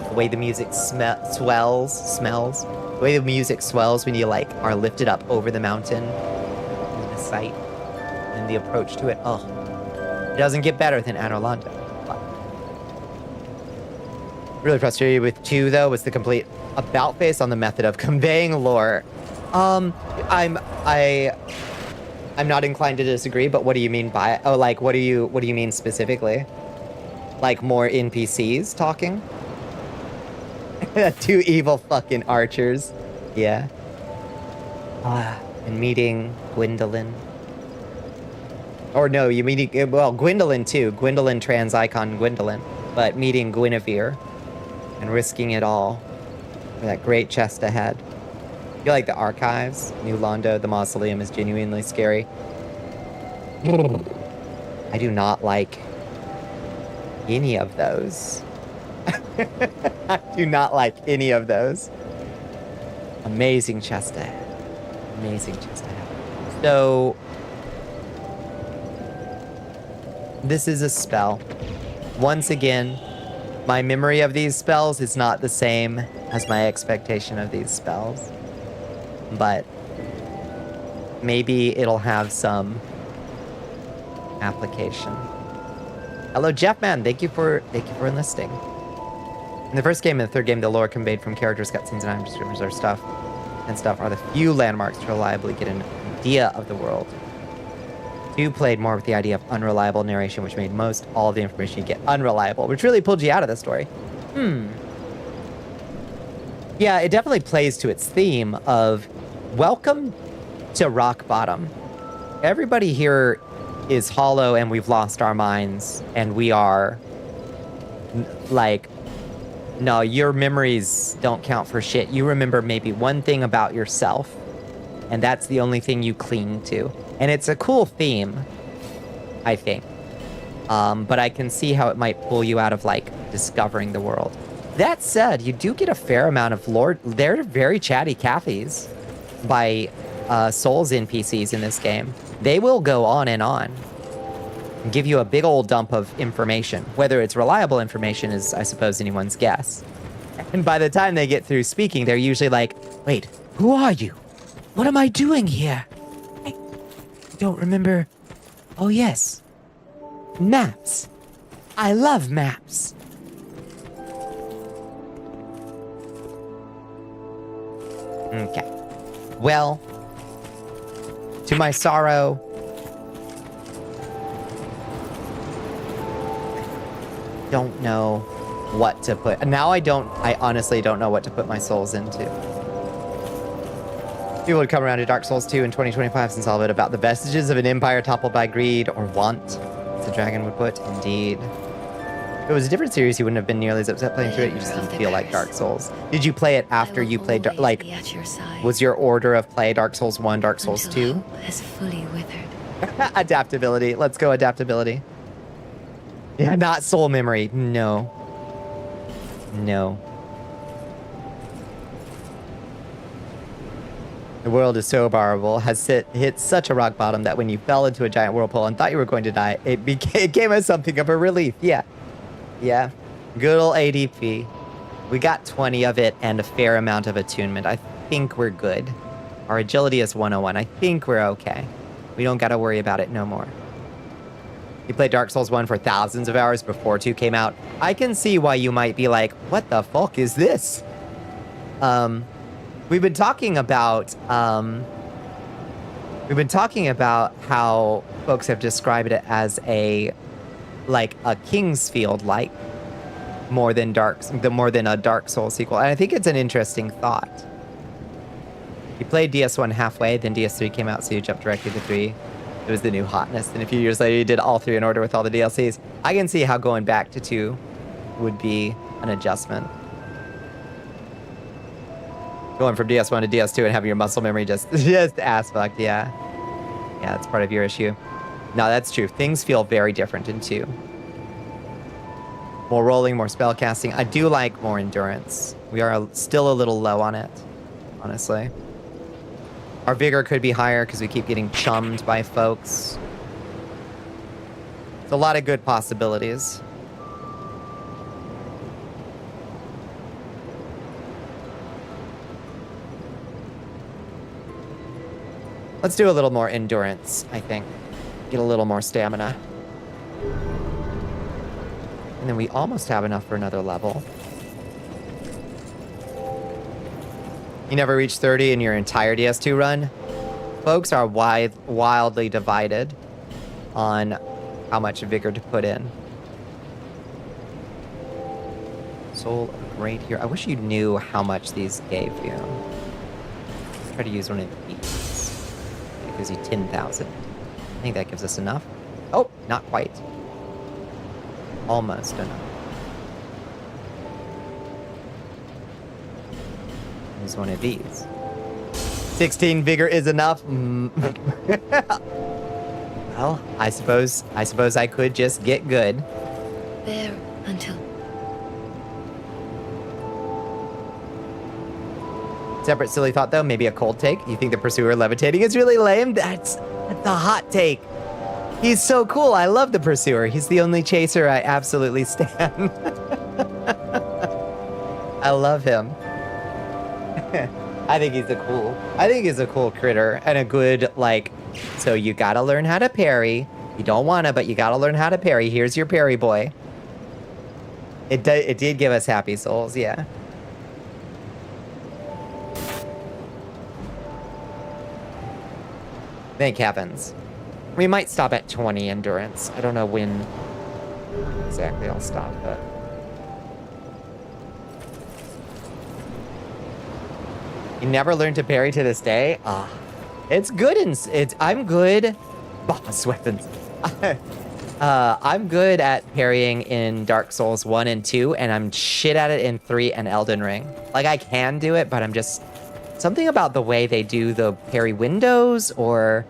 The way the music smells. The way the music swells when you, like, are lifted up over the mountain. And the sight. And the approach to it. Oh. It doesn't get better than Anor Londo. Really frustrated with 2, though, was the complete about face on the method of conveying lore. I'm not inclined to disagree, but what do you mean by it? Oh, like, what do you mean specifically? Like, more NPCs talking? 2 evil fucking archers. Yeah. And meeting Gwendolyn. Or no, you meeting, well, Gwendolyn too. Gwendolyn trans icon Gwendolyn. But meeting Guinevere. And risking it all for that great chest ahead. I feel like the archives, New Londo, the mausoleum is genuinely scary. I do not like any of those. I do not like any of those. Amazing chest ahead. Amazing chest ahead. So, this is a spell. Once again, my memory of these spells is not the same as my expectation of these spells. But maybe it'll have some application. Hello, Jeffman. Thank you for enlisting. In the first game and the third game, the lore conveyed from characters, cutscenes, and items, descriptors or stuff are the few landmarks to reliably get an idea of the world. 2 played more with the idea of unreliable narration, which made most all of the information you get unreliable, which really pulled you out of the story. Yeah, it definitely plays to its theme of welcome to rock bottom. Everybody here is hollow and we've lost our minds and we are like, no, your memories don't count for shit. You remember maybe one thing about yourself and that's the only thing you cling to. And it's a cool theme, I think. But I can see how it might pull you out of, like, discovering the world. That said, you do get a fair amount of lore. They're very chatty Cathies by Souls NPCs in this game. They will go on and give you a big old dump of information. Whether it's reliable information is, I suppose, anyone's guess. And by the time they get through speaking, they're usually like, wait, who are you? What am I doing here? I don't remember. Oh, yes. Maps. I love maps. Okay. Well, to my sorrow, don't know what to put. Now I honestly don't know what to put my souls into. People would come around to Dark Souls 2 in 2025 since all of it about the vestiges of an empire toppled by greed or want, as the dragon would put. Indeed. If it was a different series, you wouldn't have been nearly as upset playing through it. You just didn't feel like Dark Souls. Did you play it after you played, was your order of play Dark Souls 1, Dark Souls 2? Has fully withered. Adaptability. Let's go adaptability. Yeah, not soul memory. No. No. The world is so borrowable, has hit such a rock bottom that when you fell into a giant whirlpool and thought you were going to die, it came as something of a relief. Yeah. Yeah. Good old ADP. We got 20 of it and a fair amount of attunement. I think we're good. Our agility is 101. I think we're okay. We don't got to worry about it no more. You played Dark Souls 1 for thousands of hours before 2 came out. I can see why you might be like, what the fuck is this? we've been talking about how folks have described it as a King's Field like more than a Dark Souls sequel. And I think it's an interesting thought. You played DS1 halfway, then DS3 came out, so you jumped directly to 3. It was the new hotness. Then a few years later, you did all 3 in order with all the DLCs. I can see how going back to 2 would be an adjustment. Going from DS1 to DS2 and having your muscle memory just ass fucked, yeah. Yeah, that's part of your issue. No, that's true. Things feel very different in 2. More rolling, more spell casting. I do like more endurance. We are still a little low on it, honestly. Our vigor could be higher because we keep getting chummed by folks. It's a lot of good possibilities. Let's do a little more endurance, I think. Get a little more stamina. And then we almost have enough for another level. You never reach 30 in your entire DS2 run? Folks are wildly divided on how much vigor to put in. Soul of Great Hero. I wish you knew how much these gave you. Try to use one of these. It gives you 10,000. I think that gives us enough. Oh, not quite. Almost enough. Use one of these. 16 vigor is enough. Well, I suppose I could just get good. There until... Separate silly thought though, maybe a cold take. You think the pursuer levitating is really lame? That's a hot take. He's so cool. I love the pursuer. He's the only chaser I absolutely stand. I love him. I think he's a cool critter and a good, so you gotta learn how to parry. You don't wanna, but you gotta learn how to parry. Here's your parry boy. It did give us happy souls, yeah. Thank heavens. We might stop at 20 endurance. I don't know when exactly I'll stop, but... You never learned to parry to this day? It's good I'm good. Boss weapons. I'm good at parrying in Dark Souls 1 and 2, and I'm shit at it in 3 and Elden Ring. I can do it, but I'm just... Something about the way they do the parry windows or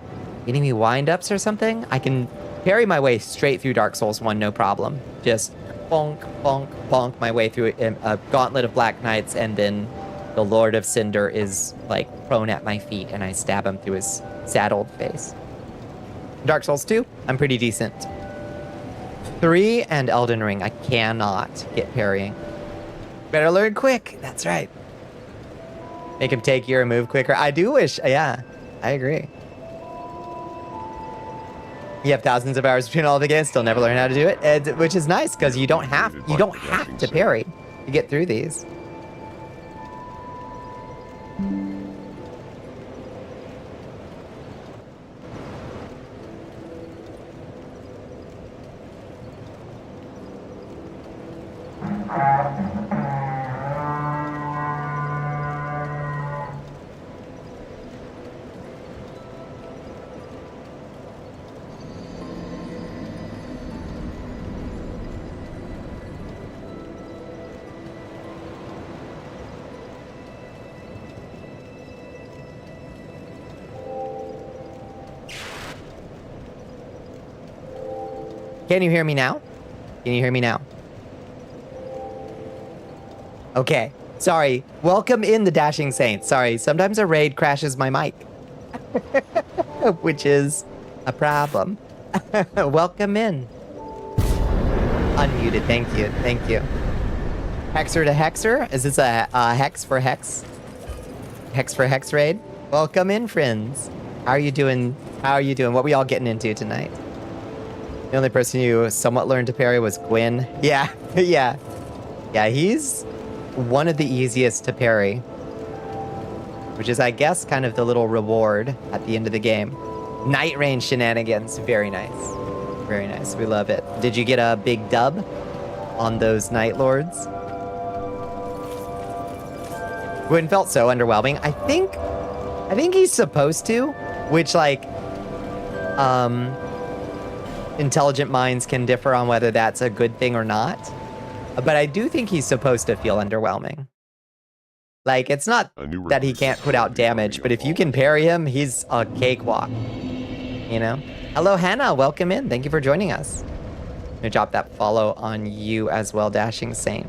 getting me wind-ups or something. I can parry my way straight through Dark Souls 1, no problem. Just bonk, bonk, bonk my way through a gauntlet of Black Knights, and then the Lord of Cinder is, prone at my feet, and I stab him through his saddled face. Dark Souls 2, I'm pretty decent. 3 and Elden Ring, I cannot get parrying. Better learn quick, that's right. Make him take your move quicker. I do wish, yeah, I agree. You have thousands of hours between all the games, still never learn how to do it, which is nice because you don't have to parry to get through these. Can you hear me now? Can you hear me now? Okay. Sorry. Welcome in the Dashing Saints. Sorry. Sometimes a raid crashes my mic. Which is a problem. Welcome in. Unmuted. Thank you. Thank you. Hexer to Hexer? Is this a Hex for Hex? Hex for Hex raid? Welcome in, friends. How are you doing? How are you doing? What we all getting into tonight? The only person you somewhat learned to parry was Gwyn. Yeah, yeah. Yeah, he's one of the easiest to parry. which is, I guess, kind of the little reward at the end of the game. Night range shenanigans. Very nice. Very nice. We love it. Did you get a big dub on those Night Lords? Gwyn felt so underwhelming. I think he's supposed to, which, like, intelligent minds can differ on whether that's a good thing or not. But I do think he's supposed to feel underwhelming. Like, it's not that he can't put out damage, but if you can parry him, he's a cakewalk. You know? Hello, Hannah. Welcome in. Thank you for joining us. I'm gonna drop that follow on you as well, Dashing Saint.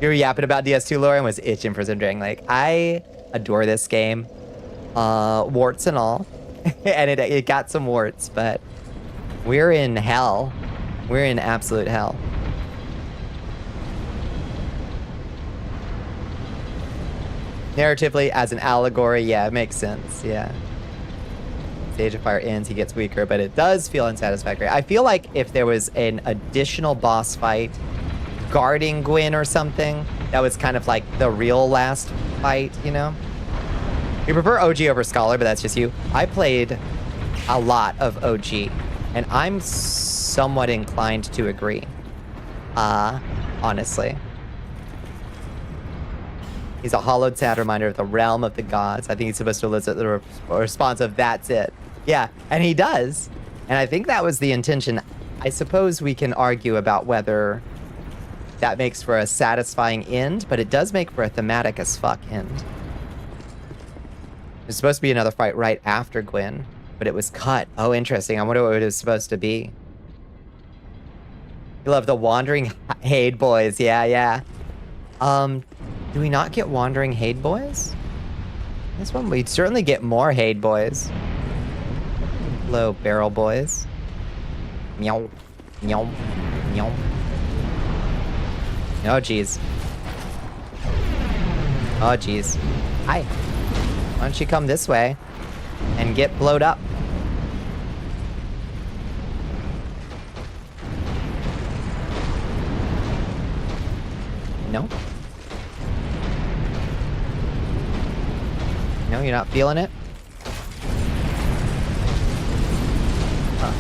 You were yapping about DS2 lore and was itching for some Dragon Lake. I adore this game. Warts and all. And it got some warts, but we're in hell. We're in absolute hell. Narratively, as an allegory, yeah, it makes sense, yeah. Stage of Fire ends, he gets weaker, but it does feel unsatisfactory. I feel like if there was an additional boss fight guarding Gwyn or something, that was kind of like the real last fight, you know? You prefer OG over Scholar, but that's just you. I played a lot of OG, and I'm somewhat inclined to agree. Honestly. He's a hollowed, sad reminder of the realm of the gods. I think he's supposed to elicit the response of that's it. Yeah, and he does. And I think that was the intention. I suppose we can argue about whether that makes for a satisfying end, but it does make for a thematic as fuck end. There's supposed to be another fight right after Gwyn, but it was cut. Oh, interesting. I wonder what it was supposed to be. You love the Wandering Haid Boys. Yeah, yeah. Do we not get Wandering Haid Boys? This one, we'd certainly get more Haid Boys. Hello, Barrel Boys. Meow. Meow. Meow. Oh, jeez. Oh, jeez. Hi. Why don't you come this way and get blowed up? No? No, you're not feeling it? Huh.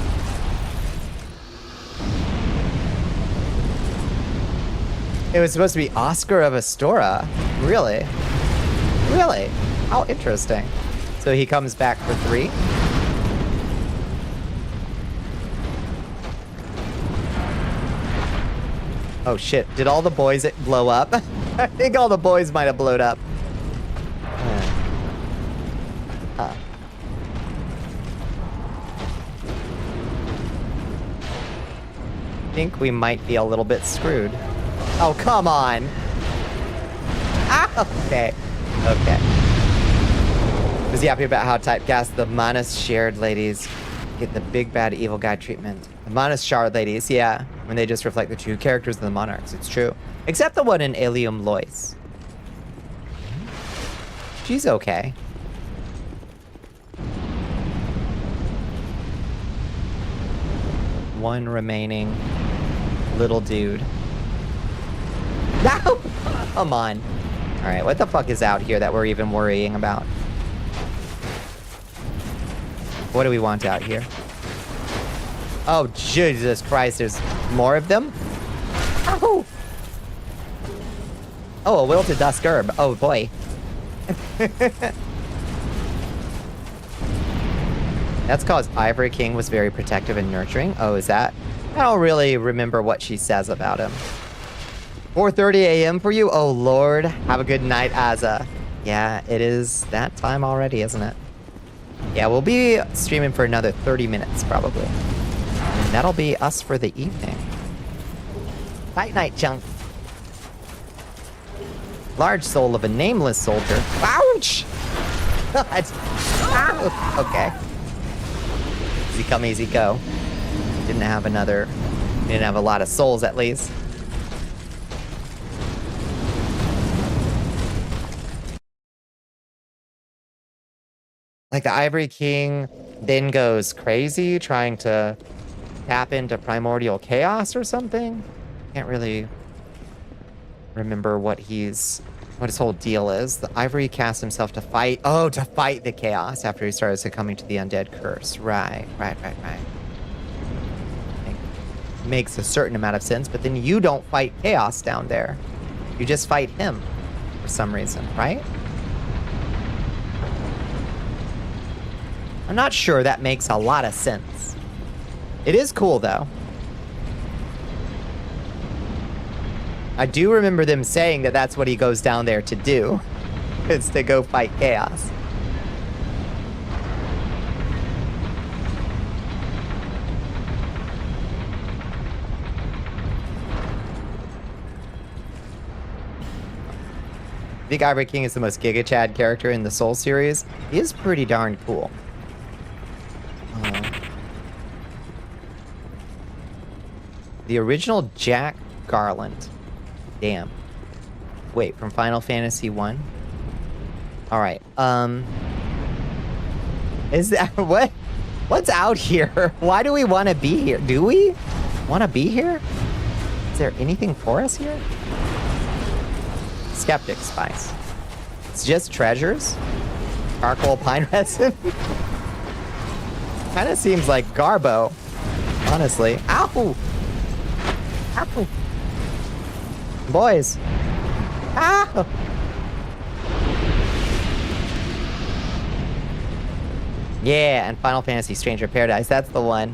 It was supposed to be Oscar of Astora. Really? Really? How interesting. So he comes back for 3? Oh shit, did all the boys blow up? I think all the boys might have blown up. I think we might be a little bit screwed. Oh, come on. Ah, okay. Okay. Was he happy about how typecast the Manus shared ladies get the big bad evil guy treatment? The Manus shard ladies, yeah. When they just reflect the true characters of the monarchs, it's true. Except the one in Alium Lois. She's okay. One remaining little dude. No! Come on. Alright, what the fuck is out here that we're even worrying about? What do we want out here? Oh, Jesus Christ, there's more of them? Ow! Oh, a wilted dusk herb. Oh, boy. That's cause Ivory King was very protective and nurturing. Oh, is that? I don't really remember what she says about him. 4:30 a.m. for you? Oh, Lord. Have a good night, Azza. Yeah, it is that time already, isn't it? Yeah, we'll be streaming for another 30 minutes, probably. And that'll be us for the evening. Night, night, chunk. Large soul of a nameless soldier. Ouch! Ow! Okay. Easy come, easy go. Didn't have a lot of souls, at least. Like the Ivory King then goes crazy trying to tap into primordial chaos or something. Can't really remember what he's what his whole deal is. The Ivory cast himself to fight. Oh, to fight the chaos after he started succumbing to the undead curse. Right. Makes a certain amount of sense, but then you don't fight chaos down there. You just fight him for some reason, right? I'm not sure that makes a lot of sense. It is cool, though. I do remember them saying that that's what he goes down there to do. Is to go fight chaos. I think Ivory King is the most Giga Chad character in the Soul series. He is pretty darn cool. The original Jack Garland. Damn. Wait, from Final Fantasy 1? Alright, is that what? What's out here? Why do we want to be here? Do we want to be here? Is there anything for us here? Skeptic spice. It's just treasures? Charcoal pine resin? Kind of seems like Garbo, honestly. Ow! Ow! Boys. Ow! Yeah, and Final Fantasy Stranger Paradise. That's the one.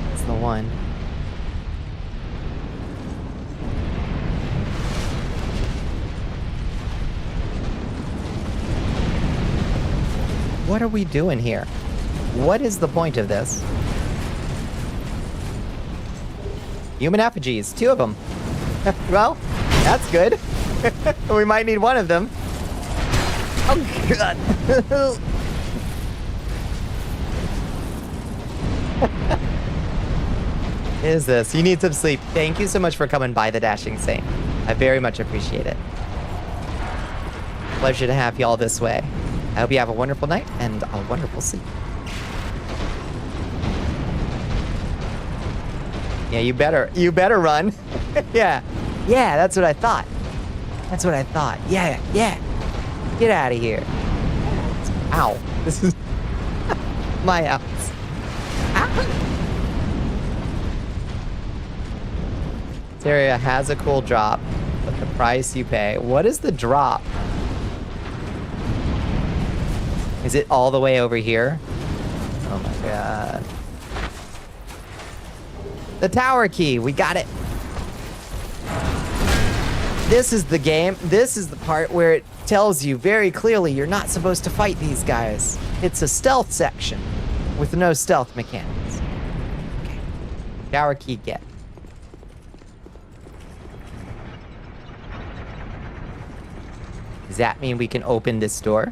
That's the one. What are we doing here? What is the point of this? Human effigies, 2 of them. Well, that's good. We might need one of them. Oh, God. Is this? You need some sleep. Thank you so much for coming by, the Dashing Saint. I very much appreciate it. Pleasure to have y'all this way. I hope you have a wonderful night and a wonderful sleep. Yeah, you better run. Yeah, that's what I thought. That's what I thought. Yeah. Get out of here. Ow, this is my house. Ow. This area has a cool drop, but the price you pay. What is the drop? Is it all the way over here? Oh my God. The tower key, we got it. This is the game. This is the part where it tells you very clearly you're not supposed to fight these guys. It's a stealth section with no stealth mechanics. Okay. Tower key get. Does that mean we can open this door?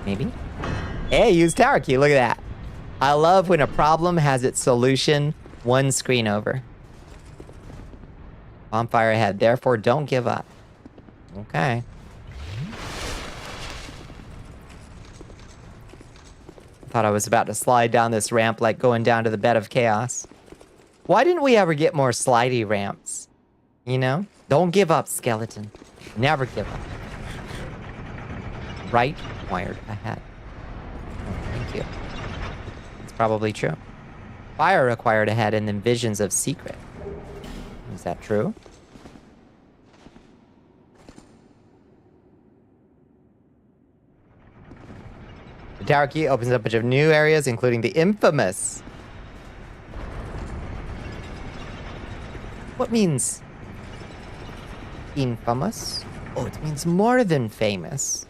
Maybe? Hey, use tower key. Look at that. I love when a problem has its solution one screen over. Bonfire ahead. Therefore, don't give up. Okay. Thought I was about to slide down this ramp like going down to the bed of chaos. Why didn't we ever get more slidey ramps? You know? Don't give up, skeleton. Never give up. Right wired ahead. Oh, thank you. It's probably true. Fire required ahead and then visions of secret. Is that true? The tower key opens up a bunch of new areas, including the infamous. What means infamous? Oh, it means more than famous.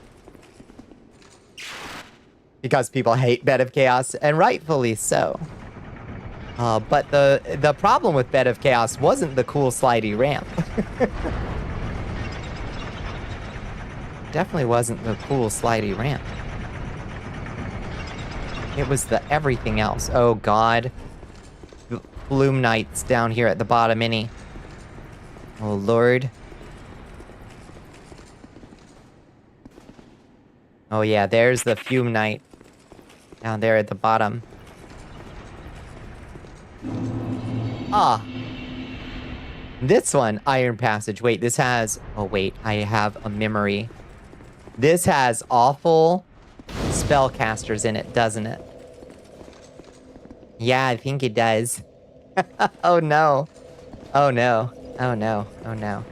Because people hate Bed of Chaos, and rightfully so. But the problem with Bed of Chaos wasn't the cool slidey ramp. Definitely wasn't the cool slidey ramp. It was the everything else. Oh God. Bloom Knights down here at the bottom, any. Oh Lord. Oh yeah, there's the Fume Knight. Down there at the bottom. Ah. This one, Iron Passage. Wait, this has... Oh, wait. I have a memory. This has awful spellcasters in it, doesn't it? Yeah, I think it does. Oh, no. Oh, no. Oh, no. Oh, no.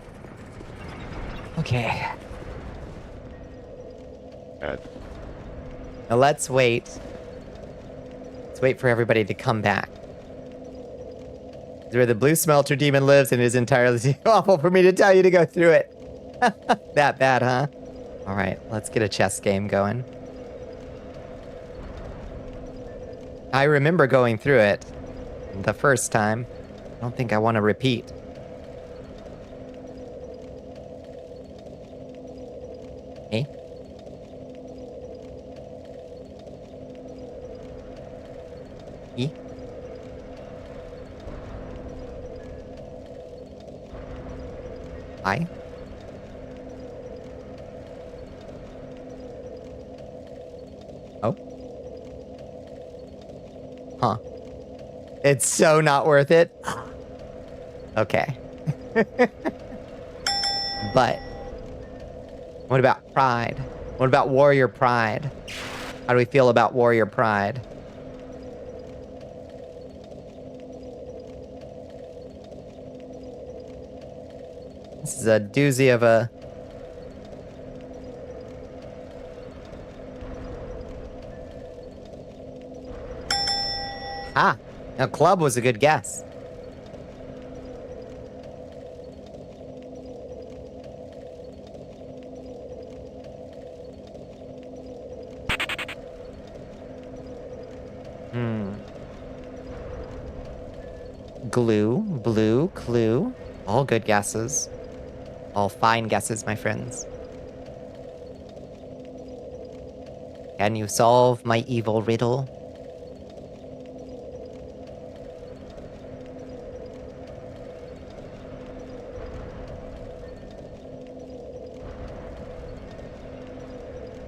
Okay. Ed. Now let's wait. Let's wait for everybody to come back. It's where the blue smelter demon lives, and it is entirely too awful for me to tell you to go through it. That bad, huh? All right, let's get a chess game going. I remember going through it the first time. I don't think I want to repeat. Hey? E? I? Oh? Huh. It's so not worth it. Okay. But what about pride? What about warrior pride? How do we feel about warrior pride? This is a doozy of a... Ah, a club was a good guess. Glue, blue, clue. All good guesses. All fine guesses, my friends. Can you solve my evil riddle?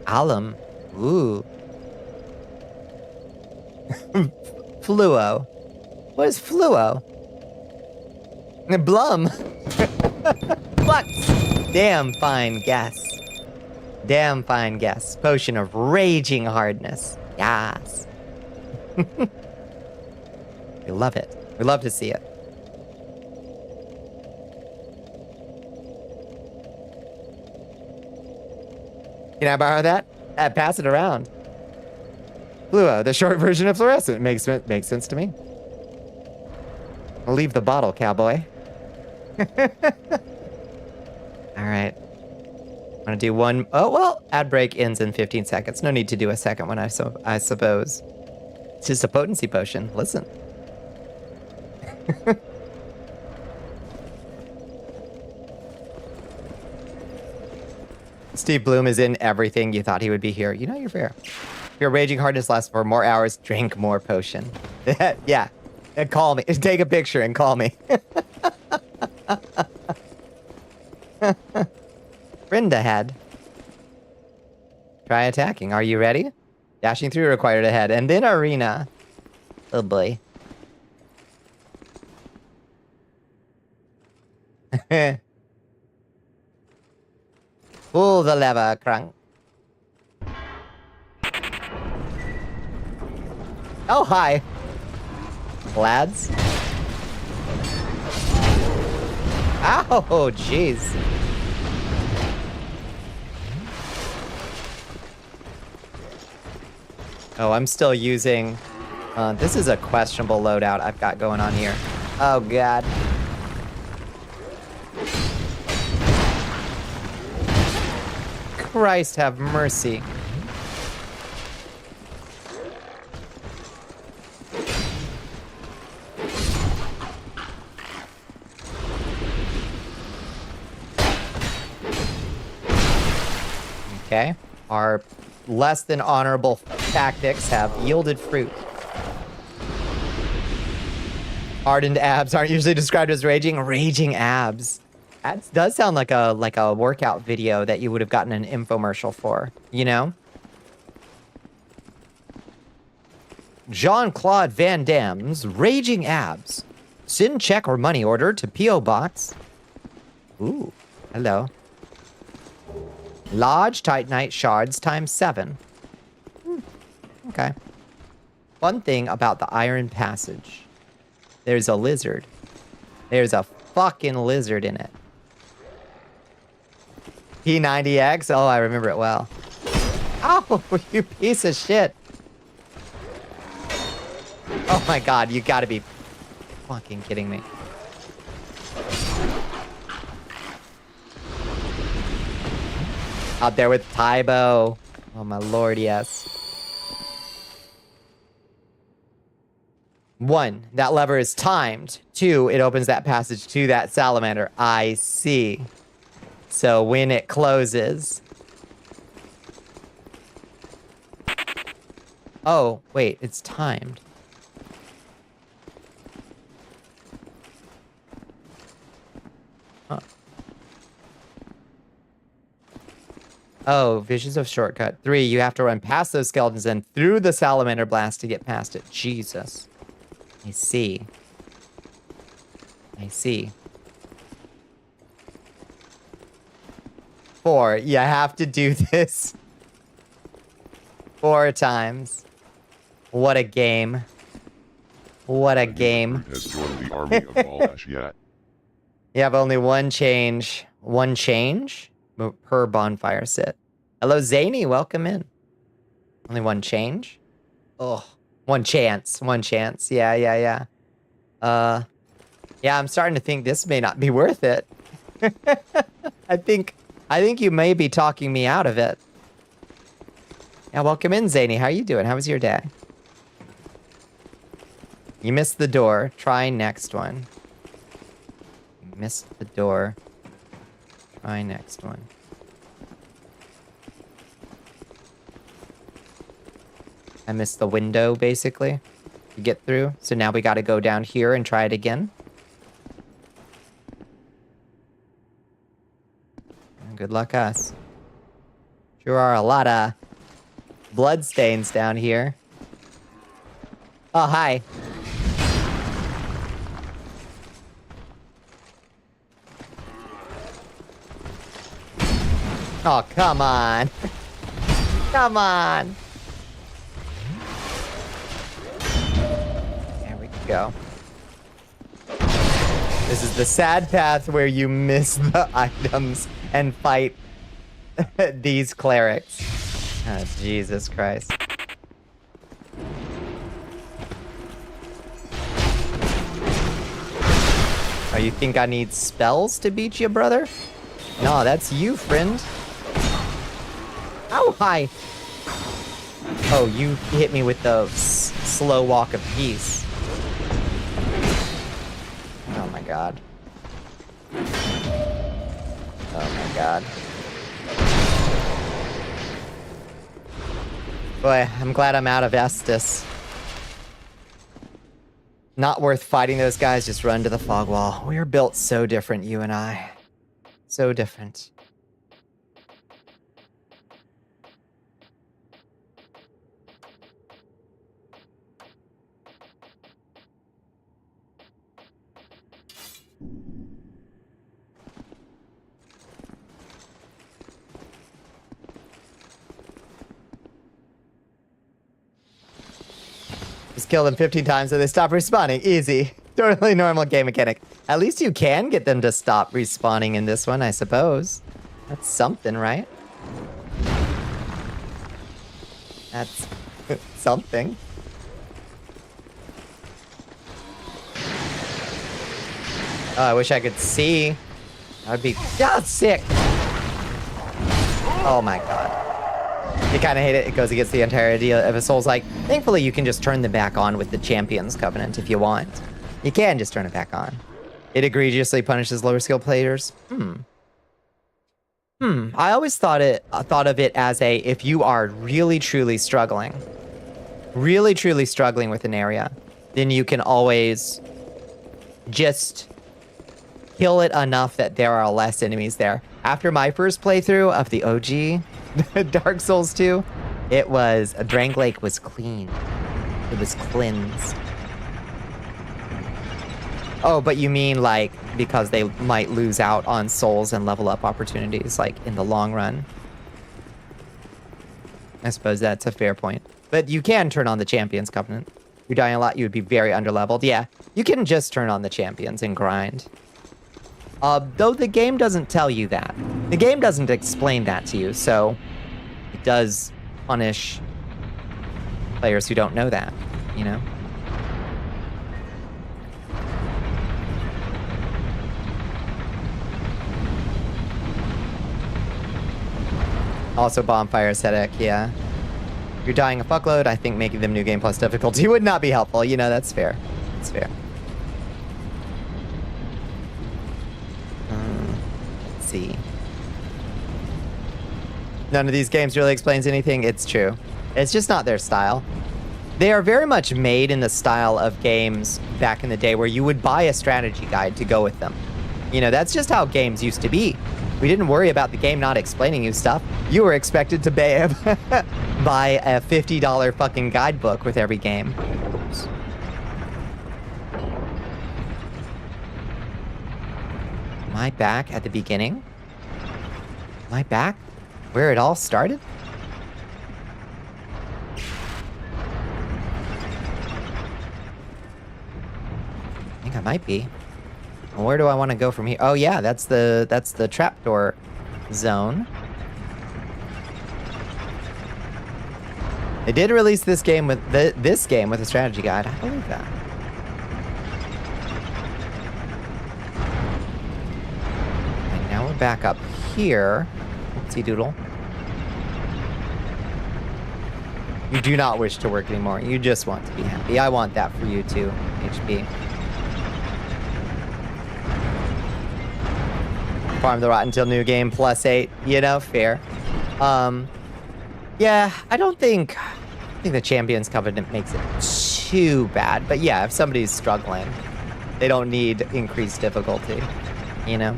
Alum. Ooh. Fluo. What is fluo? Blum. Flux. Damn fine guess. Damn fine guess. Potion of raging hardness. Yes. We love it. We love to see it. Can I borrow that? Pass it around. Fluo, the short version of fluorescent. Makes sense to me. I'll leave the bottle, cowboy. All right. I'm gonna do one. Oh, well, ad break ends in 15 seconds. No need to do a second one, I suppose. It's just a potency potion. Listen. Steve Bloom is in everything. You thought he would be here. You know you're fair. If your raging hardness lasts for more hours, drink more potion. Yeah. And call me. Take a picture and call me. Friend ahead. Try attacking. Are you ready? Dashing through required ahead. And then arena. Oh boy. Pull the lever, Crunk. Oh, hi. Lads. Ow, jeez. Oh, I'm still using... this is a questionable loadout I've got going on here. Oh, God. Christ have mercy. Okay, our less than honorable tactics have yielded fruit. Hardened abs aren't usually described as raging. Raging abs. That does sound like a workout video that you would have gotten an infomercial for, you know? Jean-Claude Van Damme's raging abs. Send check or money order to P.O. Box. Ooh, hello. Large Titanite shards times 7. Okay. One thing about the Iron Passage. There's a lizard. There's a fucking lizard in it. P90X? Oh, I remember it well. Oh, you piece of shit. Oh my god, you gotta be fucking kidding me. Out there with Tybo. Oh my lord, yes. 1, that lever is timed. 2, it opens that passage to that salamander. I see. So when it closes... Oh, wait, it's timed. Huh. Oh, Visions of Shortcut. 3, you have to run past those skeletons and through the salamander blast to get past it. Jesus. I see. I see. 4, you have to do this 4 times. What a game. What a game. Has joined the army of Bonnicula. You have only 1 change. 1 change per bonfire sit. Hello, Zany. Welcome in. Only 1 change? Oh, 1 chance. 1 chance. Yeah. Yeah, I'm starting to think this may not be worth it. I think you may be talking me out of it. Yeah, welcome in, Zany. How you doing? How was your day? You missed the door. Try next one. You missed the door. Try next one. I missed the window, basically, to get through. So now we gotta go down here and try it again. Good luck, us. Sure are a lot of bloodstains down here. Oh, hi. Oh, come on. Come on. There we go. This is the sad path where you miss the items and fight these clerics. Oh, Jesus Christ. Oh, you think I need spells to beat you, brother? No, that's you, friend. Ow, hi. Oh, you hit me with the slow walk of peace. Oh my god. Oh my god. Boy, I'm glad I'm out of Estus. Not worth fighting those guys, just run to the fog wall. We're built so different, you and I. So different. Just kill them 15 times so they stop respawning. Easy. Totally normal game mechanic. At least you can get them to stop respawning in this one, I suppose. That's something, right? That's something. Oh, I wish I could see. That would be sick. Oh my god. You kind of hate it. It goes against the entire idea of a Souls-like. Thankfully, you can just turn them back on with the Champions Covenant if you want. You can just turn it back on. It egregiously punishes lower skill players. I always thought of it as a, if you are really truly struggling with an area, then you can always just kill it enough that there are less enemies there. After my first playthrough of the OG Dark Souls 2, it was, Drang Lake was clean. It was cleansed. Oh, but you mean like because they might lose out on souls and level up opportunities like in the long run? I suppose that's a fair point. But you can turn on the Champions Covenant. If you're dying a lot, you would be very underleveled. Yeah, you can just turn on the Champions and grind. Though the game doesn't tell you that. The game doesn't explain that to you, so it does punish players who don't know that, you know? Also, Bonfire Aesthetic, yeah. If you're dying a fuckload, I think making them New Game Plus difficulty would not be helpful. You know, that's fair. That's fair. Let's see. None of these games really explains anything. It's true. It's just not their style. They are very much made in the style of games back in the day where you would buy a strategy guide to go with them. You know, that's just how games used to be. We didn't worry about the game not explaining you stuff. You were expected to buy a $50 fucking guidebook with every game. Oops. Am I back at the beginning? Am I back where it all started? I think I might be. Where do I want to go from here? Oh yeah, that's the trapdoor zone. They did release this game with a strategy guide. I believe that. And now we're back up here. Oopsie doodle. You do not wish to work anymore. You just want to be happy. I want that for you too, HP. Farm the Rot until New Game plus 8, you know, fair. Yeah, I think the Champions Covenant makes it too bad, but yeah, if somebody's struggling, they don't need increased difficulty, you know?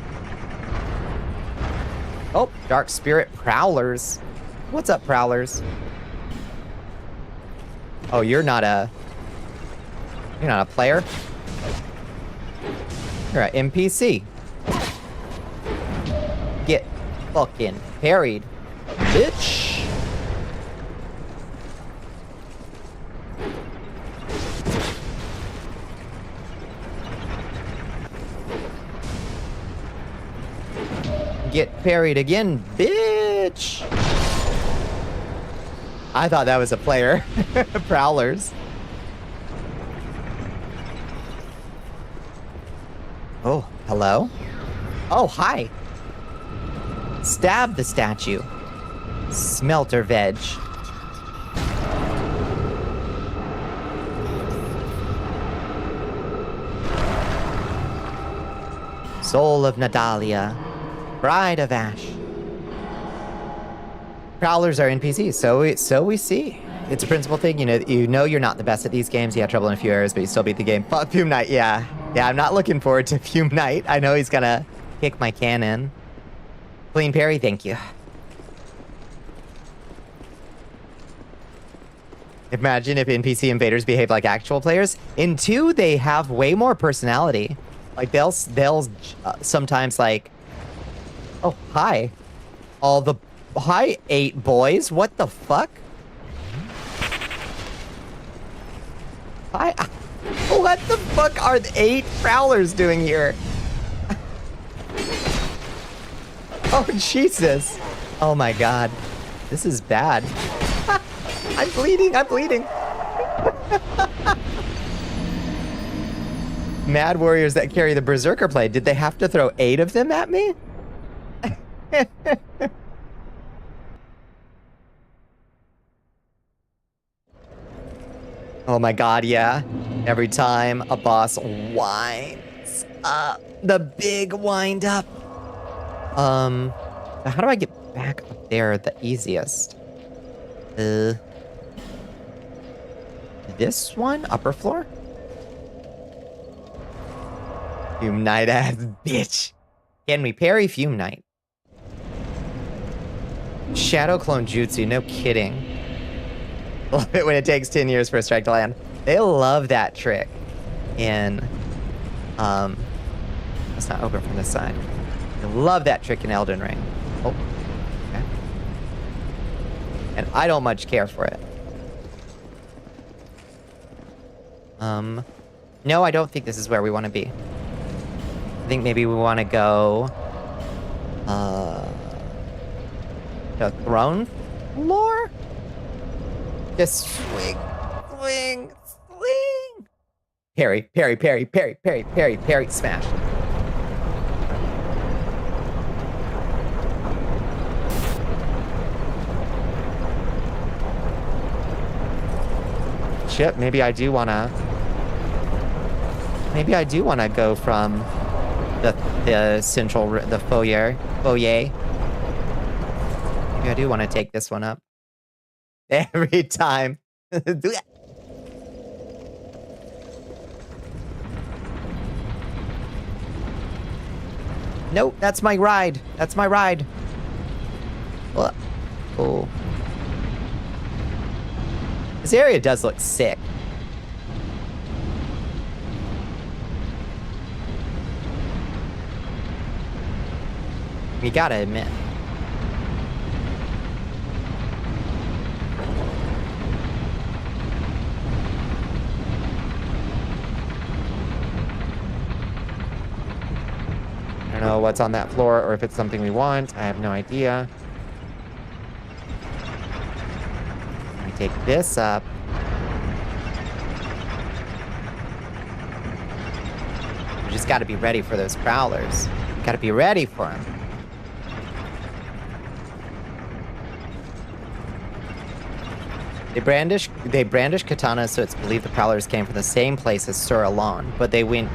Oh, Dark Spirit Prowlers. What's up, Prowlers? Oh, you're not a player? You're an NPC. Get fucking parried, bitch. Get parried again, bitch. I thought that was a player. Prowlers. Oh, hello? Oh, hi. Stab the statue. Smelter veg. Soul of Nadalia. Bride of Ash. Prowlers are NPCs, so we see. It's a principal thing, you know you're not the best at these games. You had trouble in a few areas, but you still beat the game. Fuck Fume Knight, yeah. Yeah, I'm not looking forward to Fume Knight. I know he's gonna kick my cannon. Clean parry, thank you. Imagine if NPC invaders behave like actual players. In 2, they have way more personality. Like, they'll sometimes, like... Oh, hi. Hi, 8 boys. What the fuck? Hi. What the fuck are the 8 Prowlers doing here? Oh, Jesus. Oh, my God. This is bad. I'm bleeding. I'm bleeding. Mad warriors that carry the Berserker blade. Did they have to throw 8 of them at me? Oh, my God, yeah. Every time a boss winds up. The big wind up. How do I get back up there the easiest? This one? Upper floor? Fume Knight ass bitch. Can we parry Fume Knight? Shadow Clone Jutsu, no kidding. Love it when it takes 10 years for a strike to land. They love that trick in Let's not open from this side. I love that trick in Elden Ring. Oh, okay. And I don't much care for it. No, I don't think this is where we want to be. I think maybe we want to go, the throne floor? Just swing, swing, swing. Parry, parry, parry, parry, parry, parry, parry, smash. Shit, maybe I do wanna go from the central, the foyer. Maybe I do want to take this one up. Every time. Nope, that's my ride. That's my ride. What? Oh. This area does look sick. You gotta admit. I don't know what's on that floor or if it's something we want. I have no idea. Let me take this up. We just gotta be ready for those prowlers. Gotta be ready for them. They brandish katanas, so it's believed the prowlers came from the same place as Sur Alon, but they went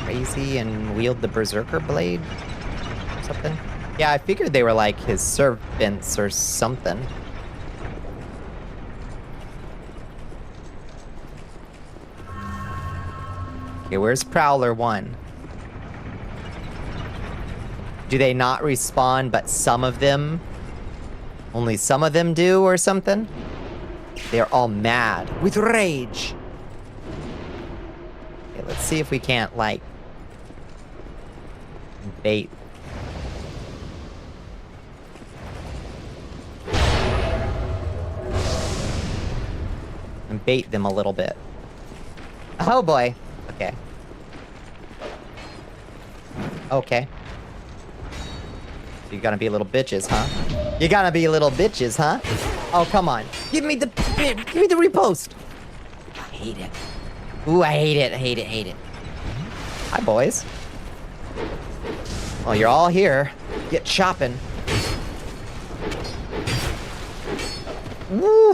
crazy and wield the berserker blade or something. Yeah, I figured they were like his servants or something. Okay, where's Prowler 1? Do they not respawn, but some of them? Only some of them do or something? They're all mad with rage. Okay, let's see if we can't, like, bait. And bait them a little bit. Oh boy. Okay. Okay. You're gonna be little bitches, huh? You're gonna be little bitches, huh? Oh, come on. Give me the repost. I hate it. Ooh, I hate it, hate it, hate it. Hi, boys. Well, you're all here. Get chopping. Woo!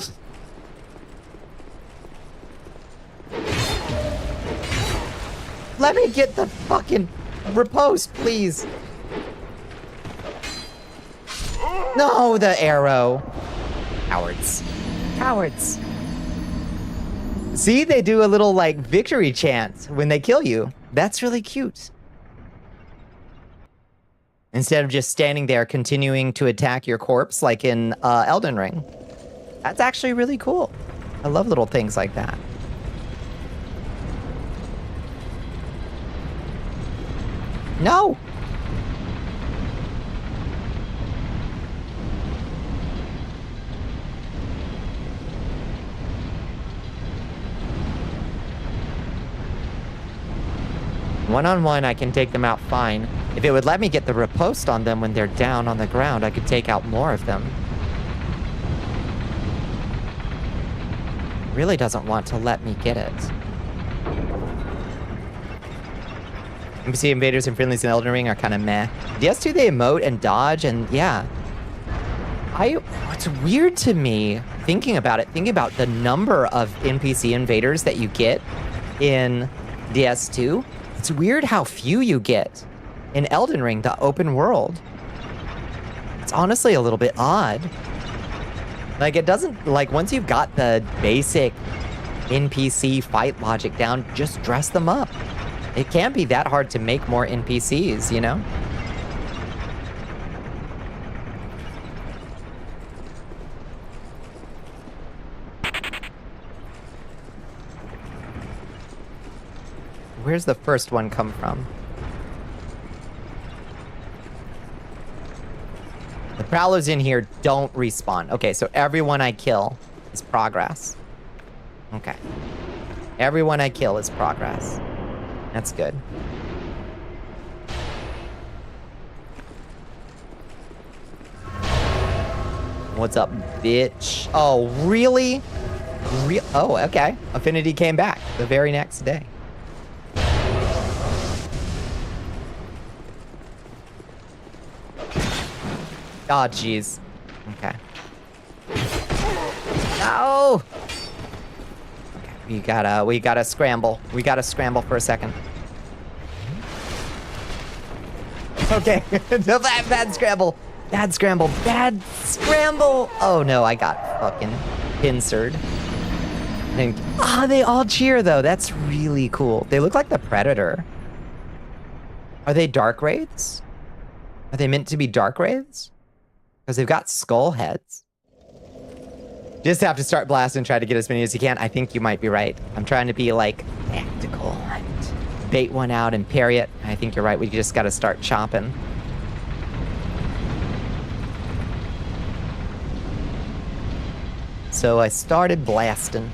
Let me get the fucking repost, please. No, the arrow. Cowards. Cowards. See, they do a little, like, victory chant when they kill you. That's really cute. Instead of just standing there continuing to attack your corpse like in Elden Ring. That's actually really cool. I love little things like that. No! One-on-one, I can take them out fine. If it would let me get the riposte on them when they're down on the ground, I could take out more of them. Really doesn't want to let me get it. NPC invaders and friendlies in Elden Ring are kind of meh. DS2, they emote and dodge, and yeah. What's weird to me, thinking about the number of NPC invaders that you get in DS2, it's weird how few you get in Elden Ring, the open world. It's honestly a little bit odd. Like, it doesn't, like, once you've got the basic NPC fight logic down, just dress them up. It can't be that hard to make more NPCs, you know? Where's the first one come from? The prowlers in here don't respawn. Okay, so everyone I kill is progress. Okay. Everyone I kill is progress. That's good. What's up, bitch? Oh, really? Oh, okay. Affinity came back the very next day. Oh, jeez. Okay. No! Okay, we gotta scramble. We gotta scramble for a second. Okay, no, bad scramble. Bad scramble. Bad scramble. Oh no, I got fucking pincered. Ah, they all cheer though. That's really cool. They look like the Predator. Are they dark wraiths? Are they meant to be dark wraiths? Because they've got skull heads. Just have to start blasting and try to get as many as you can. I think you might be right. I'm trying to be like tactical and bait one out and parry it. I think you're right. We just got to start chopping. So I started blasting.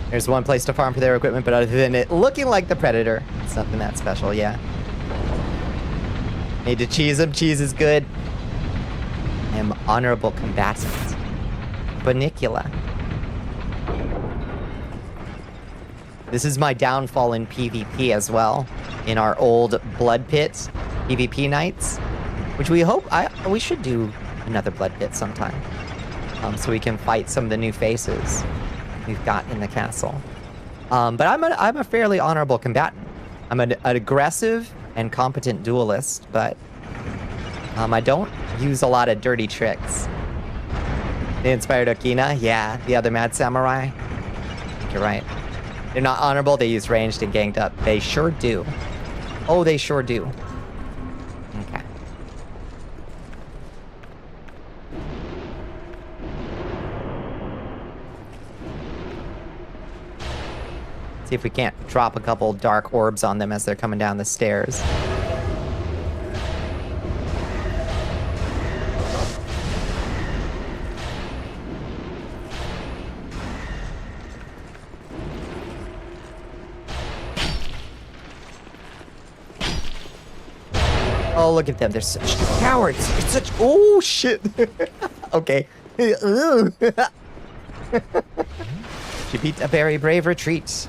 There's one place to farm for their equipment, but other than it looking like the Predator, it's nothing that special, yeah. Need to cheese them. Cheese is good. I am honorable combatant. Bonnicula. This is my downfall in PvP as well. In our old Blood Pit PvP nights. Which we hope, we should do another Blood Pit sometime. So we can fight some of the new faces we've got in the castle. But I'm a fairly honorable combatant. I'm an aggressive and competent duelist, but I don't use a lot of dirty tricks. They inspired Okina? Yeah, the other Mad Samurai. I think you're right. They're not honorable, they use ranged and ganged up. They sure do. Oh, they sure do. Okay. See if we can't drop a couple dark orbs on them as they're coming down the stairs. Oh, look at them. They're such cowards. It's such... Oh, shit. Okay. She beat a very brave retreat.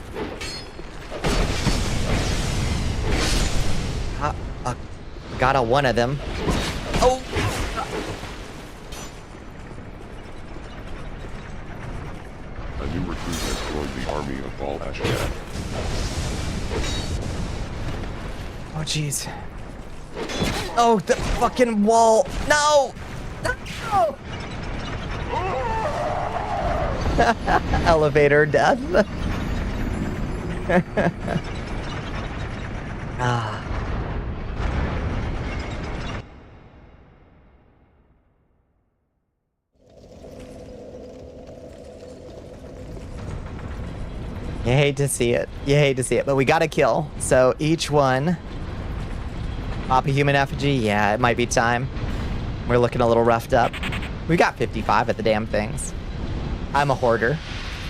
Got a one of them. Oh! A new recruit has joined the army of Bal Ashad. Oh, jeez. Oh, the fucking wall. No! No! Elevator death. Ah. You hate to see it. You hate to see it, but we got to kill. So each one. Pop a human effigy. Yeah, it might be time. We're looking a little roughed up. We got 55 at the damn things. I'm a hoarder.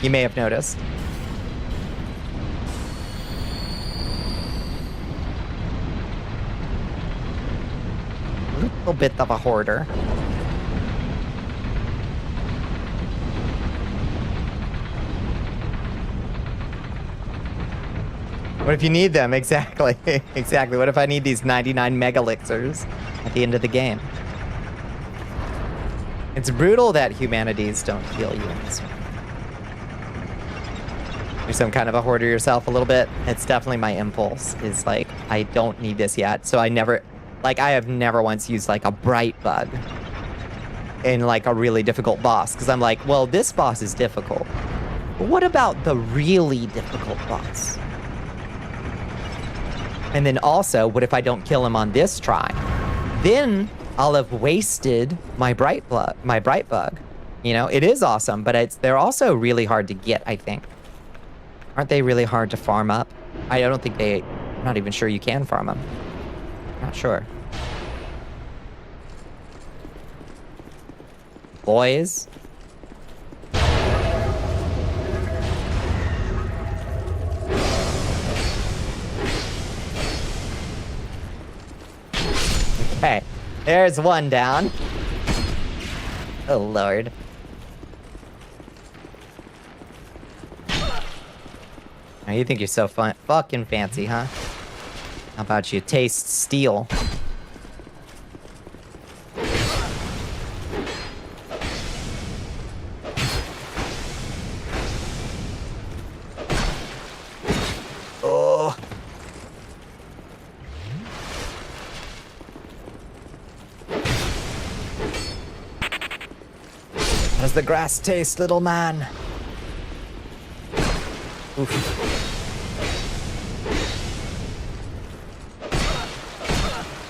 You may have noticed. A little bit of a hoarder. What if you need them? Exactly. Exactly. What if I need these 99 mega elixirs at the end of the game? It's brutal that humanities don't heal you in this one. You're some kind of a hoarder yourself a little bit. It's definitely my impulse is like, I don't need this yet. So I never, like I have never once used like a bright bug in like a really difficult boss. Because I'm like, well, this boss is difficult. But what about the really difficult boss? And then also, what if I don't kill him on this try? Then I'll have wasted my bright bug. You know, it is awesome, but they're also really hard to get, I think. Aren't they really hard to farm up? I don't think I'm not even sure you can farm them. Not sure. Boys. Okay, there's one down. Oh, Lord. Oh, you think you're so fucking fancy, huh? How about you taste steel? Oh. How does the grass taste, little man? Oof.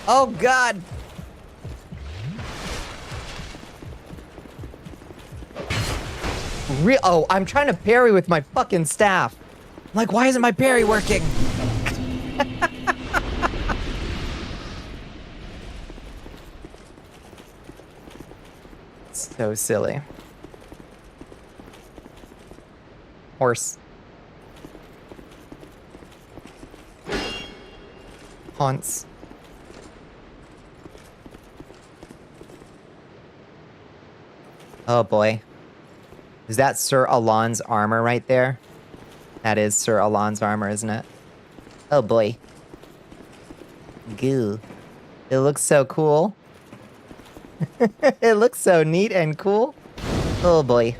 Oh, God! Oh, I'm trying to parry with my fucking staff. I'm like, why isn't my parry working? So silly. Horse. Haunts. Oh boy. Is that Sir Alon's armor right there? That is Sir Alon's armor, isn't it? Oh boy. Goo. It looks so cool. It looks so neat and cool. Oh boy.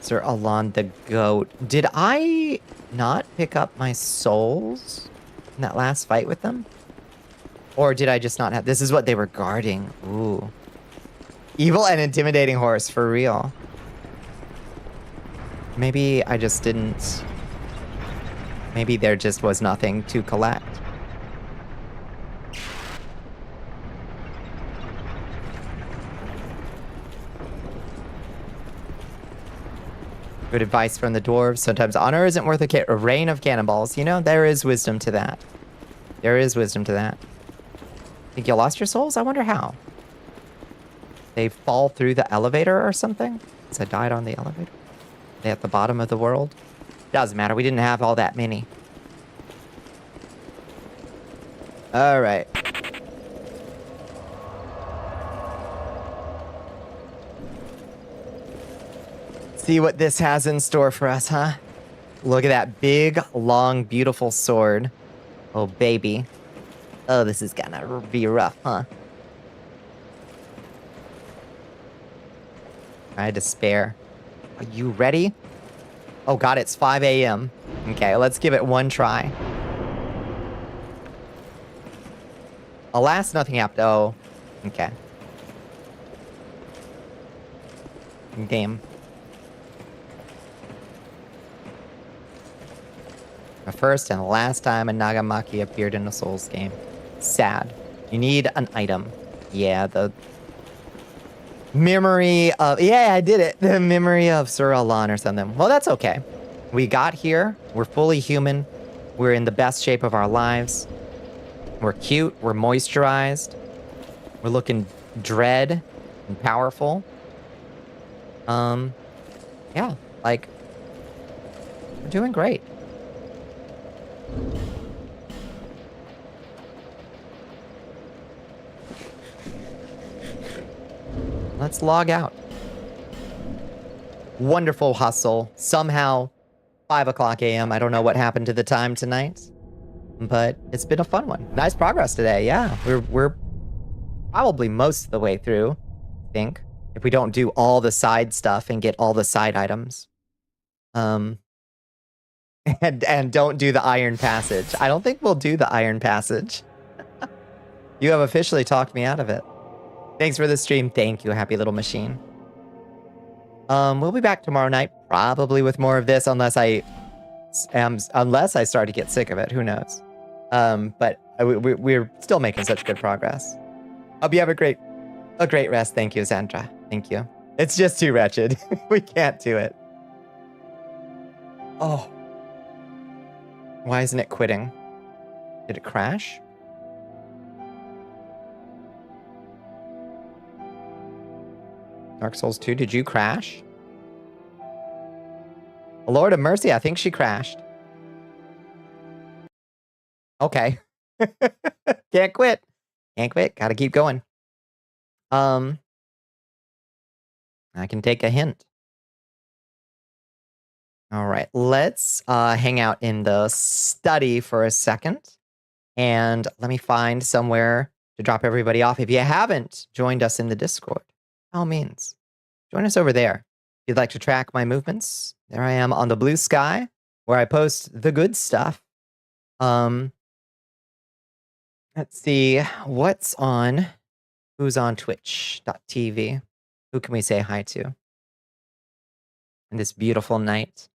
Sir Alon the goat. Did I not pick up my souls in that last fight with them? Or did I just not have... This is what they were guarding. Ooh. Evil and intimidating horse, for real. Maybe I just didn't... Maybe there just was nothing to collect. Good advice from the dwarves. Sometimes honor isn't worth a rain of cannonballs. You know, there is wisdom to that. There is wisdom to that. Think you lost your souls? I wonder how. They fall through the elevator or something? Because I died on the elevator. They at the bottom of the world? Doesn't matter. We didn't have all that many. Alright. See what this has in store for us, huh? Look at that big, long, beautiful sword. Oh, baby. Oh, this is gonna be rough, huh? I had to spare. Are you ready? Oh god, it's 5 a.m. Okay, let's give it one try. Alas, nothing happened. Oh, okay. Game. The first and last time a Nagamaki appeared in a Souls game. Sad. You need an item. Yeah, the memory of... Yeah, I did it. The memory of Sir Alan or something. Well, that's okay. We got here. We're fully human. We're in the best shape of our lives. We're cute. We're moisturized. We're looking dread and powerful. Yeah, like, we're doing great. Let's log out. Wonderful hustle. Somehow, 5 o'clock a.m. I don't know what happened to the time tonight, but it's been a fun one. Nice progress today. Yeah, we're probably most of the way through, I think, if we don't do all the side stuff and get all the side items. And don't do the iron passage. I don't think we'll do the iron passage. You have officially talked me out of it. Thanks for the stream. Thank you, happy little machine. We'll be back tomorrow night, probably with more of this, unless I start to get sick of it. Who knows? But we're still making such good progress. Hope you have a great rest. Thank you, Sandra. Thank you. It's just too wretched. We can't do it. Oh. Why isn't it quitting? Did it crash? Dark Souls 2, did you crash? Lord of Mercy, I think she crashed. Okay. Can't quit. Can't quit. Gotta keep going. I can take a hint. All right, let's hang out in the study for a second. And let me find somewhere to drop everybody off. If you haven't joined us in the Discord, by all means, join us over there. If you'd like to track my movements, there I am on the blue sky, where I post the good stuff. Let's see, what's on, who's on twitch.tv? Who can we say hi to? In this beautiful night.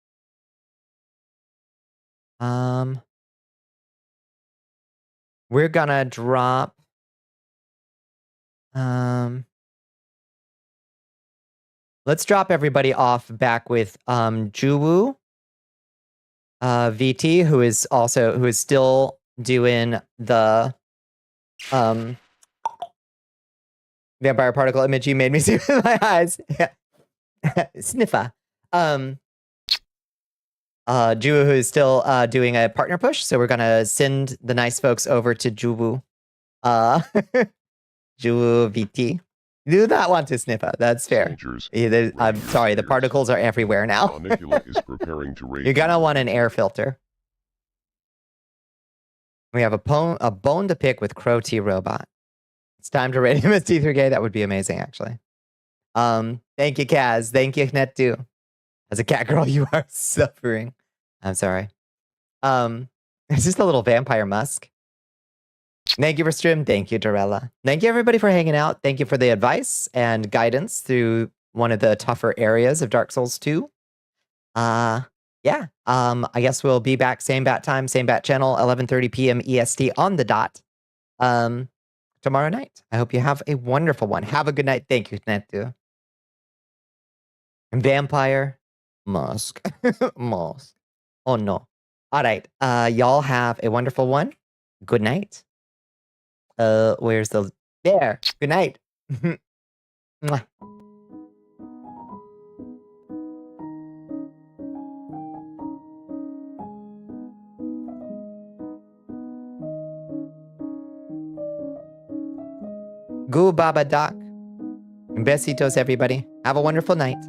We're gonna drop, let's drop everybody off back with, Juwu, VT, who is still doing the, vampire particle image you made me see with my eyes. Sniffer. Juwu, who is still doing a partner push, so we're gonna send the nice folks over to Juwu. Juwu VT. Do not want to sniffer. That's fair. Soldiers, I'm sorry, the particles are everywhere now. Bonnicula is preparing to raid. You're gonna want an air filter. We have a bone to pick with Crow T Robot. It's time to raid him as T3K. That would be amazing, actually. Thank you, Kaz. Thank you, Net2. As a cat girl, you are suffering. I'm sorry. It's just a little vampire musk. Thank you for stream. Thank you, Dorella. Thank you, everybody, for hanging out. Thank you for the advice and guidance through one of the tougher areas of Dark Souls 2. Yeah. I guess we'll be back same bat time, same bat channel, 11:30 p.m. EST on the dot. Tomorrow night. I hope you have a wonderful one. Have a good night. Thank you, Netu. Vampire musk. Musk. Oh no. All right. Y'all have a wonderful one. Good night. Where's the there? Good night. Mwah. Goo Baba Doc. Besitos, everybody. Have a wonderful night.